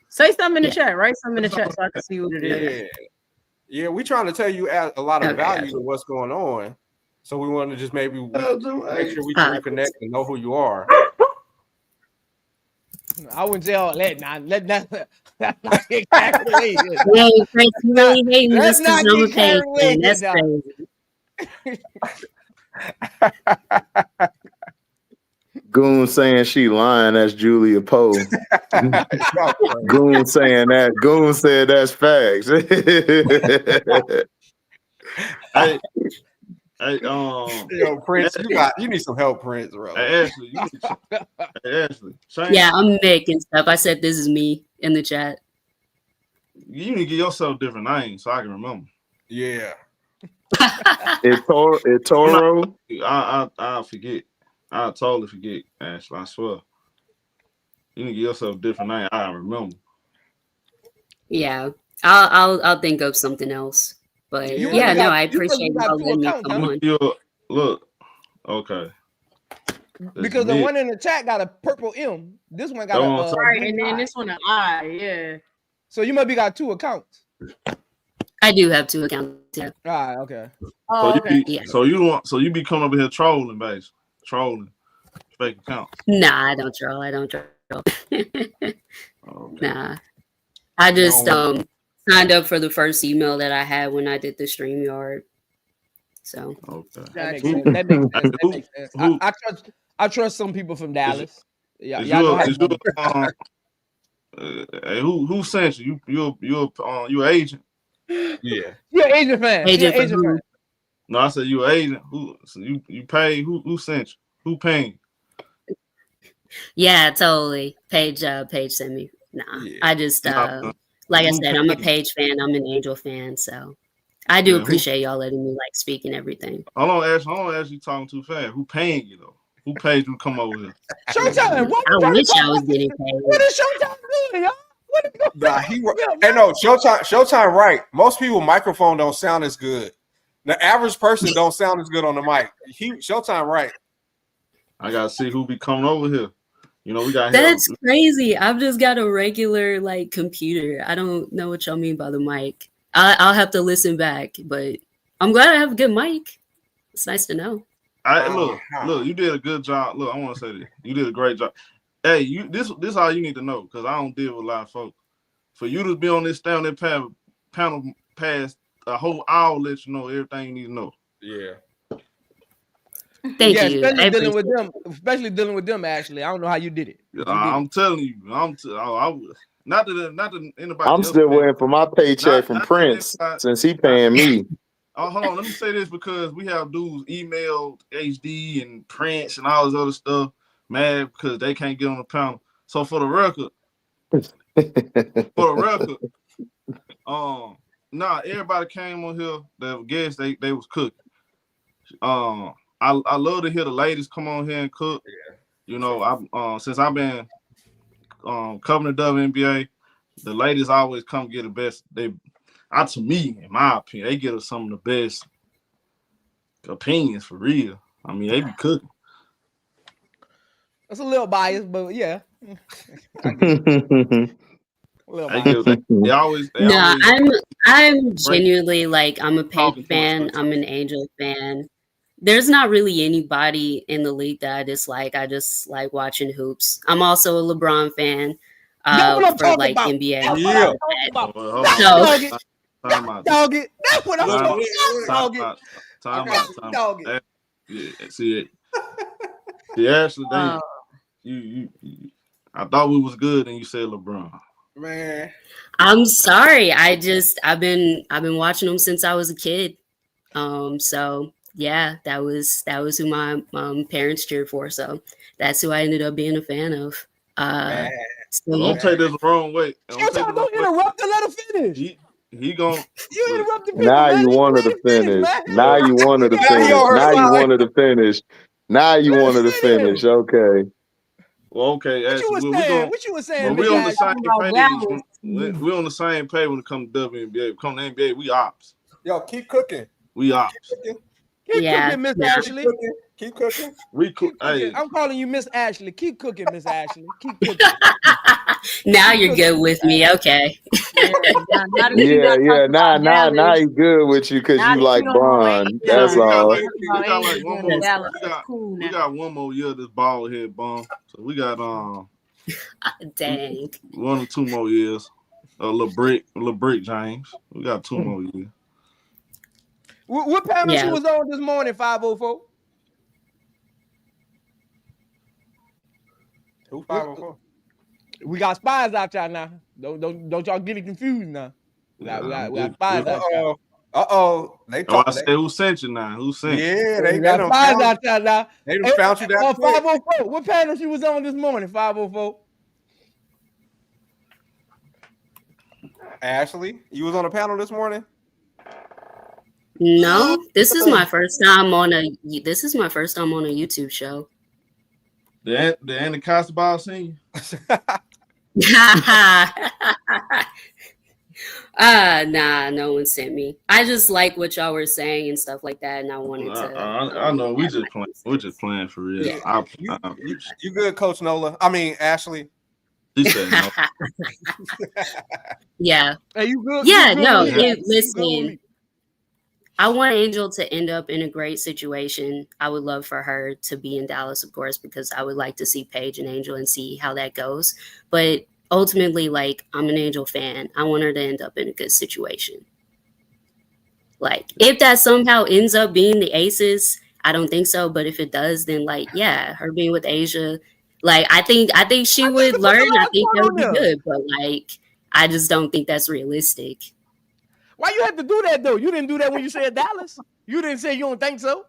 Say something in the Yeah. chat. Write something in the chat so I can see what it is. Yeah, we trying to tell you add a lot of Okay, value gotcha. to what's going on. So we want to just make sure we can reconnect and know who you are. I wouldn't say all that. Now, let's not get carried away. Yo, Chris, you really hating Let's just because not I'm a get carried page away. fan. That's crazy. Goon saying she lying. That's Julia Poe. Goon saying that. Goon said that's facts. Hey, yo, Prince, you need some help, Prince, bro. Hey, Ashley, Ashley, Yeah, I'm Mick and stuff. I said this is me in the chat. You need to give yourself a different name so I can remember. Yeah. Toro. I forget. I totally forget, Ashley. I swear. You need to give yourself a different name. I remember. Yeah, I'll think of something else. But yeah, no, I appreciate y'all letting me come on. Look, okay. Because the one in the chat got a purple M. This one got a right, green and then I. this one an I. Yeah. So you maybe got 2 accounts. I do have 2 accounts. Yeah. All right. Okay. Oh, okay. So you be coming over here trolling, basically. Trolling. Fake accounts. Nah, I don't troll. Nah. I just signed up for the first email that I had when I did the StreamYard. So that makes sense. I trust some people from Dallas. Yeah, hey, who sent you? You an agent? Yeah. You're an agent fan. Agent fan. No, I said you an agent. Who? So you pay? Who sent you? Who paying? Yeah, totally. Paige sent me. Nah, I just like I said, I'm a Paige fan. I'm an Angel fan, so I do appreciate y'all letting me like speak and everything. Hold on, Ash. You talking too fast. Who paying you though? Who paid you to come over here? Showtime. I wish I was getting paid. What is Showtime doing, y'all? Showtime right. Most people microphone don't sound as good. The average person don't sound as good on the mic. Showtime right. I gotta see who be coming over here. You know, we got That's crazy. I've just got a regular like computer. I don't know what y'all mean by the mic. I'll have to listen back, but I'm glad I have a good mic. It's nice to know. Look, you did a good job. Look, I want to say this. You did a great job. Hey, this all you need to know, because I don't deal with a lot of folks. For you to be on this panel past a whole hour, let you know everything you need to know. Yeah. Thank you. Especially dealing with them, Ashley. I don't know how you did it. I'm telling you. Not that anybody. I'm still waiting for my paycheck from Prince since he paying me. Oh, hold on. Let me say this, because we have dudes emailed HD and Prince and all this other stuff, mad because they can't get on the panel. So for the record, everybody came on here that guess they was cooking. I love to hear the ladies come on here and cook. Yeah. You know, since I've been covering the WNBA, the ladies always come get the best. To me, in my opinion, they get us some of the best opinions for real. I mean, they be cooking. That's a little biased, but yeah. I'm genuinely like, I'm a Paige fan. I'm an Angel fan. There's not really anybody in the league that I dislike. I just like watching hoops. I'm also a LeBron fan for like about. NBA. Dog it. That's what I'm talking about. Time out. Yeah, see it. See, Ashley, you I thought we was good, and you said LeBron. Man, I'm sorry. I've been watching them since I was a kid. So yeah, that was who my parents cheered for. So that's who I ended up being a fan of. Don't take this the wrong way. Don't interrupt and let her finish. He gonna. You interrupted people, Now man. you Let the wanted man to finish, finish. man. Now you wanted to Now he finish. on her Now you side. wanted to finish. Now you wanted to Finish. finish. Okay. Well, okay, What you Ashley. was Well, saying? What you was saying, when Miss we on the Ashley? same page, we on the same page when it comes to WNBA. Come to NBA, we ops. Yo, keep cooking. We ops. Keep Yeah, cooking, Miss yeah. Ashley. Keep cooking. We cook. Keep cooking. Hey, I'm calling you Miss Ashley. Keep cooking, Miss Ashley. Keep cooking. Now Keep you're cooking, good Miss with me. Ashley. Okay. Yeah, now that you Yeah, done yeah. talked about Now Dallas, he good with you because now you that you like don't know Bond. yeah, That's Asia, we got all. like talking about Asia one going to more. Dallas, We that's got cool we now. got one more year of this bald head bomb. So we got Dang. 1 or 2 more years. Little brick James. We got 2 more years. What panel she Yeah. was on this morning? 504. Who 504? We got spies out there now. Don't y'all get it confused now. We got spies out there. They Oh, I talk. say who sent you now? Who sent you? Yeah, We got done spies found, out there now. they done found you that quick. 504. What panel she was on this morning? 504. Ashley, you was on a panel this morning? No, this is my first time on a YouTube show. The Andy Costabile seen you? Nah, no one sent me. I just like what y'all were saying and stuff like that, and I wanted to. I know we just playing. We're just playing for real. Yeah. You good, Coach Nola? I mean Ashley. He said no. Yeah. Hey, you good? Yeah, You good no. with me? You good with Listen, me? I want Angel to end up in a great situation. I would love for her to be in Dallas, of course, because I would like to see Paige and Angel and see how that goes. But ultimately, like, I'm an Angel fan. I want her to end up in a good situation. Like, if that somehow ends up being the Aces, I don't think so. But if it does, then like, yeah, her being with Asia, like, I think she would learn. I think that would be good. But like, I just don't think that's realistic. Why you have to do that though? You didn't do that when you said Dallas. You didn't say you don't think so.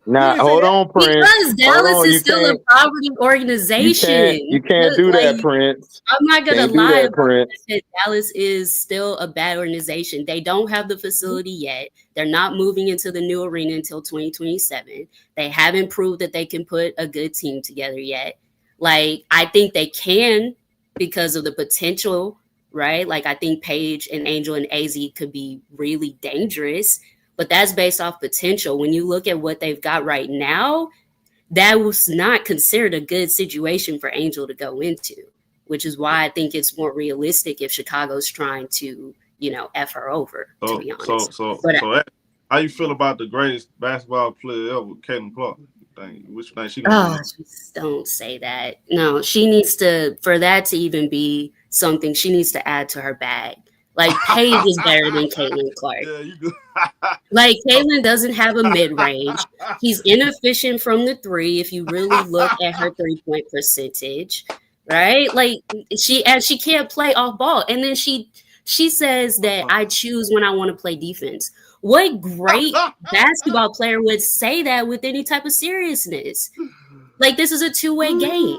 Now hold on, Prince. Because Dallas Hold on, is still a poverty organization. You can't do that, Prince. I'm not gonna Can't do lie that, about Prince. that. Dallas is still a bad organization. They don't have the facility yet. They're not moving into the new arena until 2027. They haven't proved that they can put a good team together yet. Like, I think they can because of the potential, right? Like, I think Paige and Angel and AZ could be really dangerous, but that's based off potential. When you look at what they've got right now, that was not considered a good situation for Angel to go into, which is why I think it's more realistic if Chicago's trying to, F her over, to be honest. So how you feel about the greatest basketball player ever, Caitlin Clark? Which thing she gonna do? Just don't say that. No, she needs to, for that to even be something, she needs to add to her bag. Like, Paige is better than Caitlin Clark. Yeah, you good. Like, Caitlin doesn't have a mid-range. She's inefficient from the 3 if you really look at her 3-point percentage, right? Like, she can't play off ball. And then she says that I choose when I want to play defense. What great basketball player would say that with any type of seriousness? Like, this is a two-way game.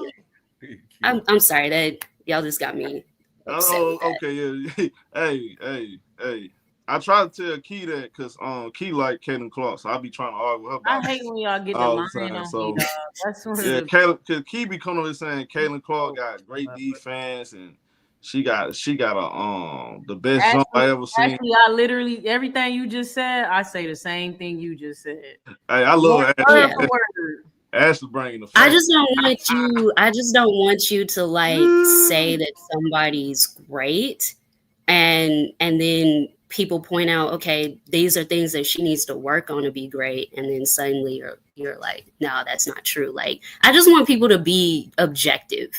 I'm sorry that y'all just got me upset with that. Okay, yeah. Hey. I try to tell Key that because Key like Caitlin Clark, so I be trying to argue with her about I hate when y'all get the all line the time. on So me, dog. That's one of yeah, the Caitlin, because Key be coming over saying Caitlin Clark got great defense and she got the best jump I ever seen. Actually, I literally everything you just said, I say the same thing you just said. Hey, I love Word Ashley. for word. Ashley bringing the I facts. just don't want you to like say that somebody's great and then people point out, okay, these are things that she needs to work on to be great, and then suddenly you're like, no, that's not true. Like, I just want people to be objective.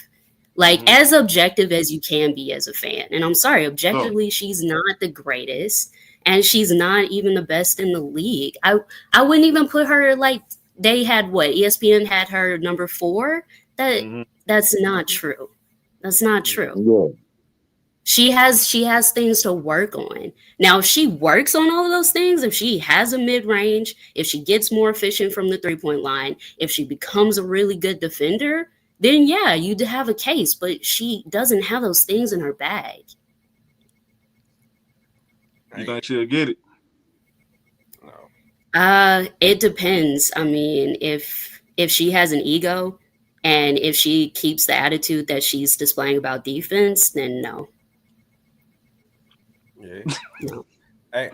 Like, as objective as you can be as a fan. And I'm sorry, objectively, she's not the greatest, and she's not even the best in the league. I wouldn't even put her like, they had what? ESPN had her number 4? That's not true. That's not true. Yeah. She has things to work on. Now, if she works on all of those things, if she has a mid-range, if she gets more efficient from the 3-point line, if she becomes a really good defender, then yeah, you'd have a case, but she doesn't have those things in her bag. You think she'll get it? It depends. I mean, if she has an ego and if she keeps the attitude that she's displaying about defense, then no. Yeah. No. Hey,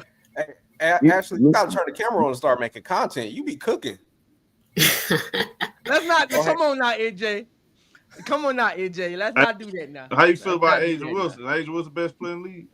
Ashley, you gotta turn the camera on and start making content. You be cooking. Let's not. Go ahead. Come on now, AJ. Come on now, AJ. Let's not do that now. How you feel Let's about not do Asia that Wilson? Asia Wilson the best player in the league.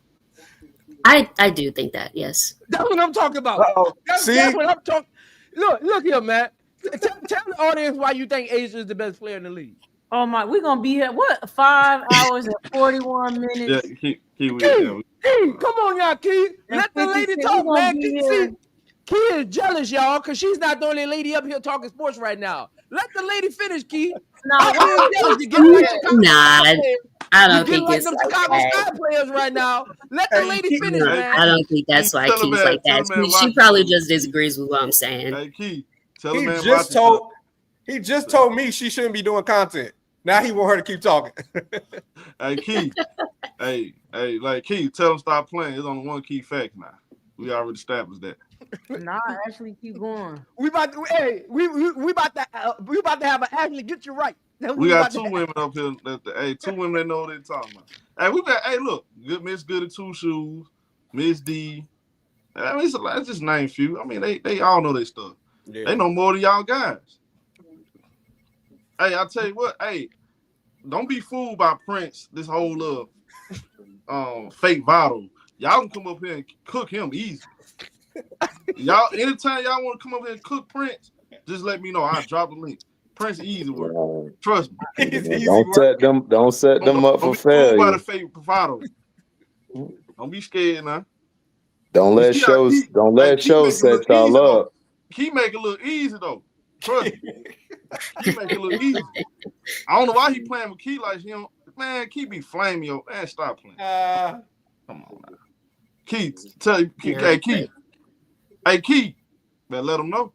I do think that, yes. That's what I'm talking about. That's what I'm talking. Look here, man. Tell the audience why you think Asia is the best player in the league. Oh my, we're gonna be here. What 5 hours and 41 minutes? Yeah, Key, come on, y'all, Key. Let the lady talk, man. Key is jealous, y'all, because she's not the only lady up here talking sports right now. Let the lady finish, Key. No, you get like Chicago Nah, Sky players. I don't You get think like it's them like Chicago that. Sky players right now. Let the lady finish, man. I don't think that's why Tell the Key's man- like tell that. the man She watch probably it. just disagrees with what I'm saying. Hey, Key, tell the He man just watch it. he just told me she shouldn't be doing content. Now he want her to keep talking. Hey, Key. hey, like Key, tell him stop playing. It's only one key fact now. We already established that. Nah, actually, keep going. We about to have an Ashley get you right. We got two women up here. Two women that know what they're talking about. Hey, we got. Hey, look, good Miss Goody Two Shoes, Miss D. I mean, it's just name few. I mean, they all know their stuff. Yeah. They know more than y'all guys. Hey, I'll tell you what. Hey, don't be fooled by Prince. This whole fake bottle. Y'all can come up here and cook him easy. Y'all, anytime y'all want to come up here and cook Prince, just let me know. I'll drop the link. Prince easy work. Trust me. Don't set them up for Don't be fooled by failure. the fake bravado. Don't be scared now. Don't let shows set y'all up. Key make it look easy though. Trust me. Key make it look easy. I don't know why he playing with Key like him. Man, Key be flaming yo. Man, stop playing. Come on now. Key, tell you, hey Key. Hey Key, better let him know.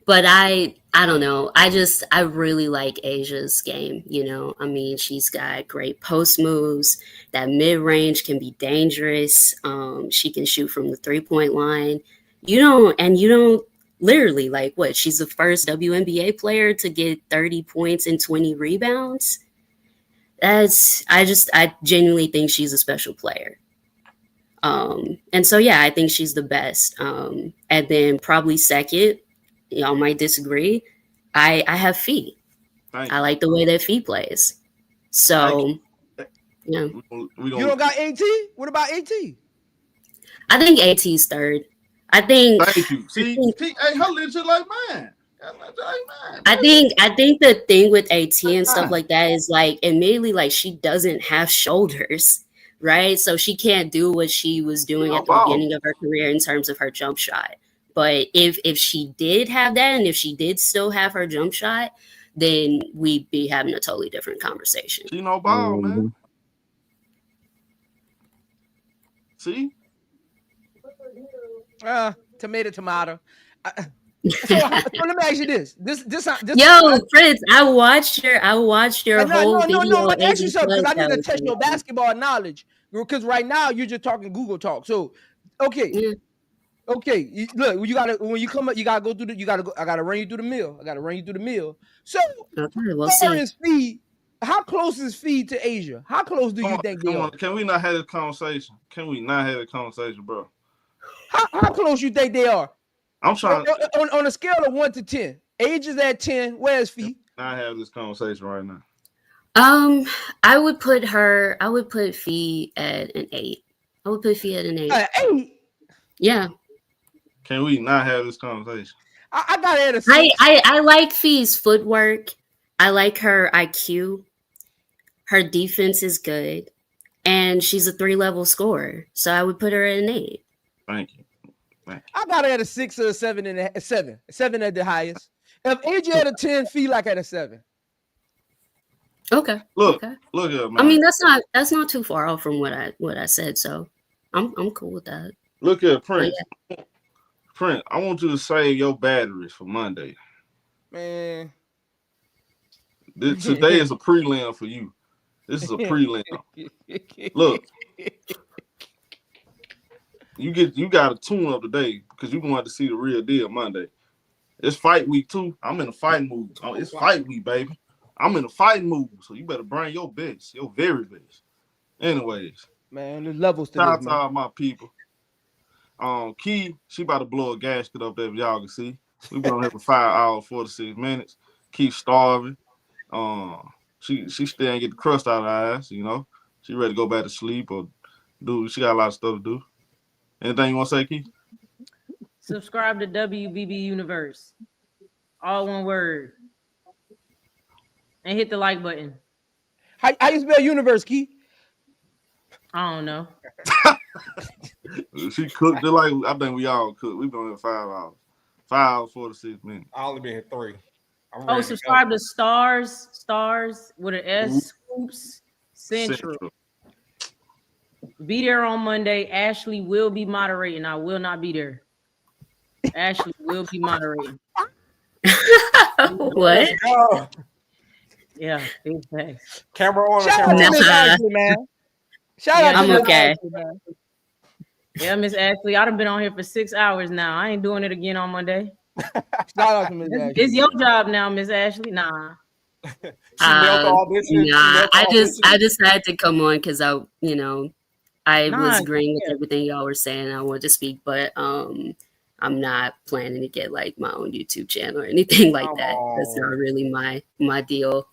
But I don't know. I really like Asia's game. You know, I mean, she's got great post moves. That mid range can be dangerous. She can shoot from the 3-point line. You don't literally like what? She's the first WNBA player to get 30 points and 20 rebounds. I genuinely think she's a special player. And so yeah, I think she's the best. And then probably second. Y'all might disagree. I have Fee. I like the way that Fee plays. So, yeah. You don't got AT? What about AT? I think AT's third. I think. Thank you. See, hey, her legit like mine. I think the thing with AT and stuff like that is like admittedly like she doesn't have shoulders, right? So she can't do what she was doing at the beginning of her career in terms of her jump shot. But if she did have that, and if she did still have her jump shot, then we'd be having a totally different conversation. She no ball, man. See? Tomato. So let me ask you this. Yo, Prince, I watched your whole video. No. Let me ask you something because I need to test your basketball knowledge. Because right now you're just talking Google talk. So, okay. Yeah. Okay, look, when you come up, you gotta go through I gotta run you through the mill. So, is Fee? How close is Fee to Asia? How close do you think they are? Can we not have this conversation? Bro? How close you think they are? I'm trying on a scale of 1 to 10. Asia's at 10. Where's Fee? I have this conversation right now. I would put Fee at an 8. I would put Fee at an 8. 8? Yeah. Can we not have this conversation? I got it at a 6. I like Fee's footwork. I like her IQ. Her defense is good. And she's a 3-level scorer. So I would put her at an 8. Thank you. I got her at a 6 or a 7 and a 7. 7 at the highest. If AJ at a 10, Fee like at a 7. Okay. Look here, man. I mean, that's not too far off from what I said. So I'm cool with that. Look at Prince. Prince, I want you to save your batteries for Monday. Man. Today is a prelim for you. This is a prelim. Look. you got to tune up today because you want to see the real deal Monday. It's fight week too. I'm in a fighting mood. Oh, it's fight week, baby. I'm in a fighting mood, so you better bring your best, your very best. Anyways, man, there's levels to shout this, out to man. all my people. Key, she about to blow a gasket up there, if y'all can see. We've been on here for 5 hours, 46 minutes. Keep starving. She still ain't get the crust out of her eyes, you know. She ready to go back to sleep or she got a lot of stuff to do. Anything you want to say, Key? Subscribe to WBB Universe. All one word. And hit the like button. How you spell universe, Key? I don't know. She cooked it like I think we all cooked. We've been here 5 hours. 5 hours, 46 minutes. I only been here 3. Oh, subscribe to Stars with an S, Scoops Central. Be there on Monday. Ashley will be moderating. I will not be there. Ashley will be moderating. What? Yeah, big thanks. Camera on. Shout out to Miss Ashley, man. Shout out to Miss Ashley, man. Yeah, Miss Ashley, I done been on here for 6 hours now. I ain't doing it again on Monday. Shout out to Miss Ashley. It's your job now, Miss Ashley. Nah. I just had to come on because I was agreeing with everything y'all were saying. I wanted to speak, but I'm not planning to get like my own YouTube channel or anything like that. That's not really my deal.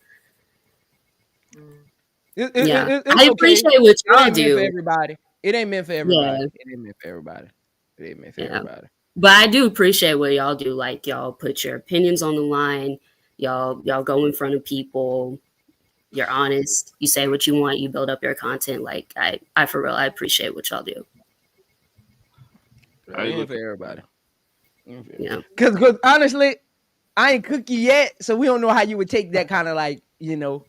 I appreciate what y'all do. Everybody. It ain't meant for everybody. It ain't meant for everybody. It ain't meant for everybody. But I do appreciate what y'all do. Like y'all put your opinions on the line. Y'all go in front of people. You're honest. You say what you want. You build up your content. Like I for real, I appreciate what y'all do. It ain't for everybody. Yeah. Because honestly, I ain't cookie yet, so we don't know how you would take that kind of like, we don't know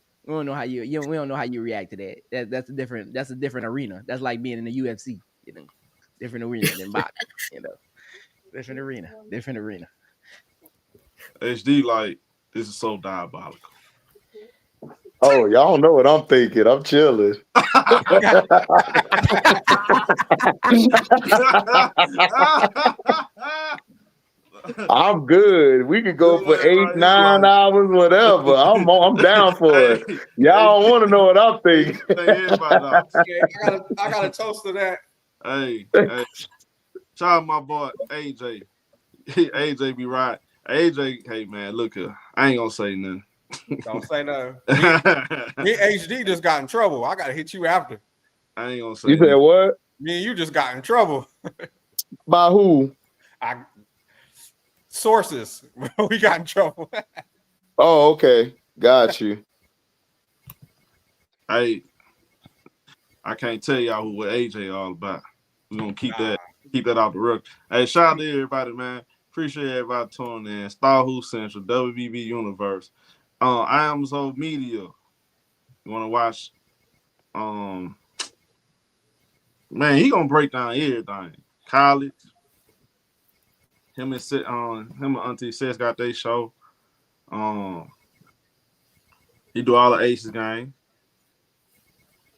how we don't know how you react to that. That's a different arena. That's like being in the UFC, different arena than boxing, different arena. HD, like, this is so diabolical. Oh, y'all know what I'm thinking. I'm chilling. I'm good. We could go for 8, 9 hours, whatever. I'm down for it. Y'all want to know what I'm thinking? I got a toast to that. Hey, shout out my boy AJ. AJ be right. AJ, hey man, look here. I ain't gonna say nothing. Don't say nothing. Me and HD just got in trouble. I gotta hit you after. I ain't gonna say. You said what? Me and you just got in trouble. By who? Sources. We got in trouble. Oh, okay. Got you. Hey, I can't tell y'all what AJ all about. We're gonna keep that out the rug. Hey, shout out to everybody, man. Appreciate everybody tuning in. Star Who Central, WBB Universe. I Am So Media. You wanna watch? Man, he gonna break down everything. College. Him and Auntie Sis got their show. He do all the Aces game.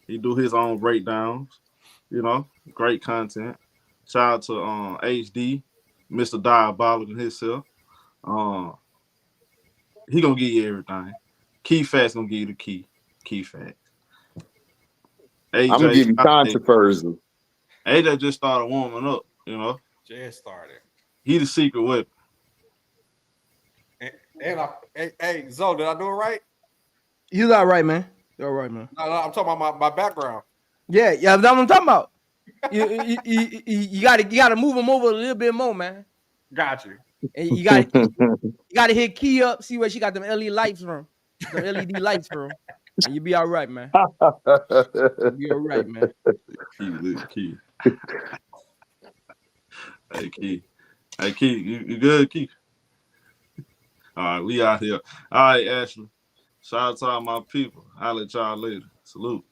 He do his own breakdowns. Great content. Shout out to HD, Mr. Diabolical himself. He gonna give you everything. Key Facts gonna give you the key facts. AJ, I'm gonna give you controversy. AJ just started warming up. Just started. He the secret weapon. Hey, Zoe, did I do it right? You all right, man. You're all right, man. No, I'm talking about my background. Yeah, that's what I'm talking about. You gotta move him over a little bit more, man. Got you. And you gotta hit Key up, see where she got them LED lights from. The LED lights from. And you be all right, man. You be all right, man. Key. Hey, Key, you good, Key? All right, we out here. All right, Ashley. Shout out to all my people. I'll let y'all later. Salute.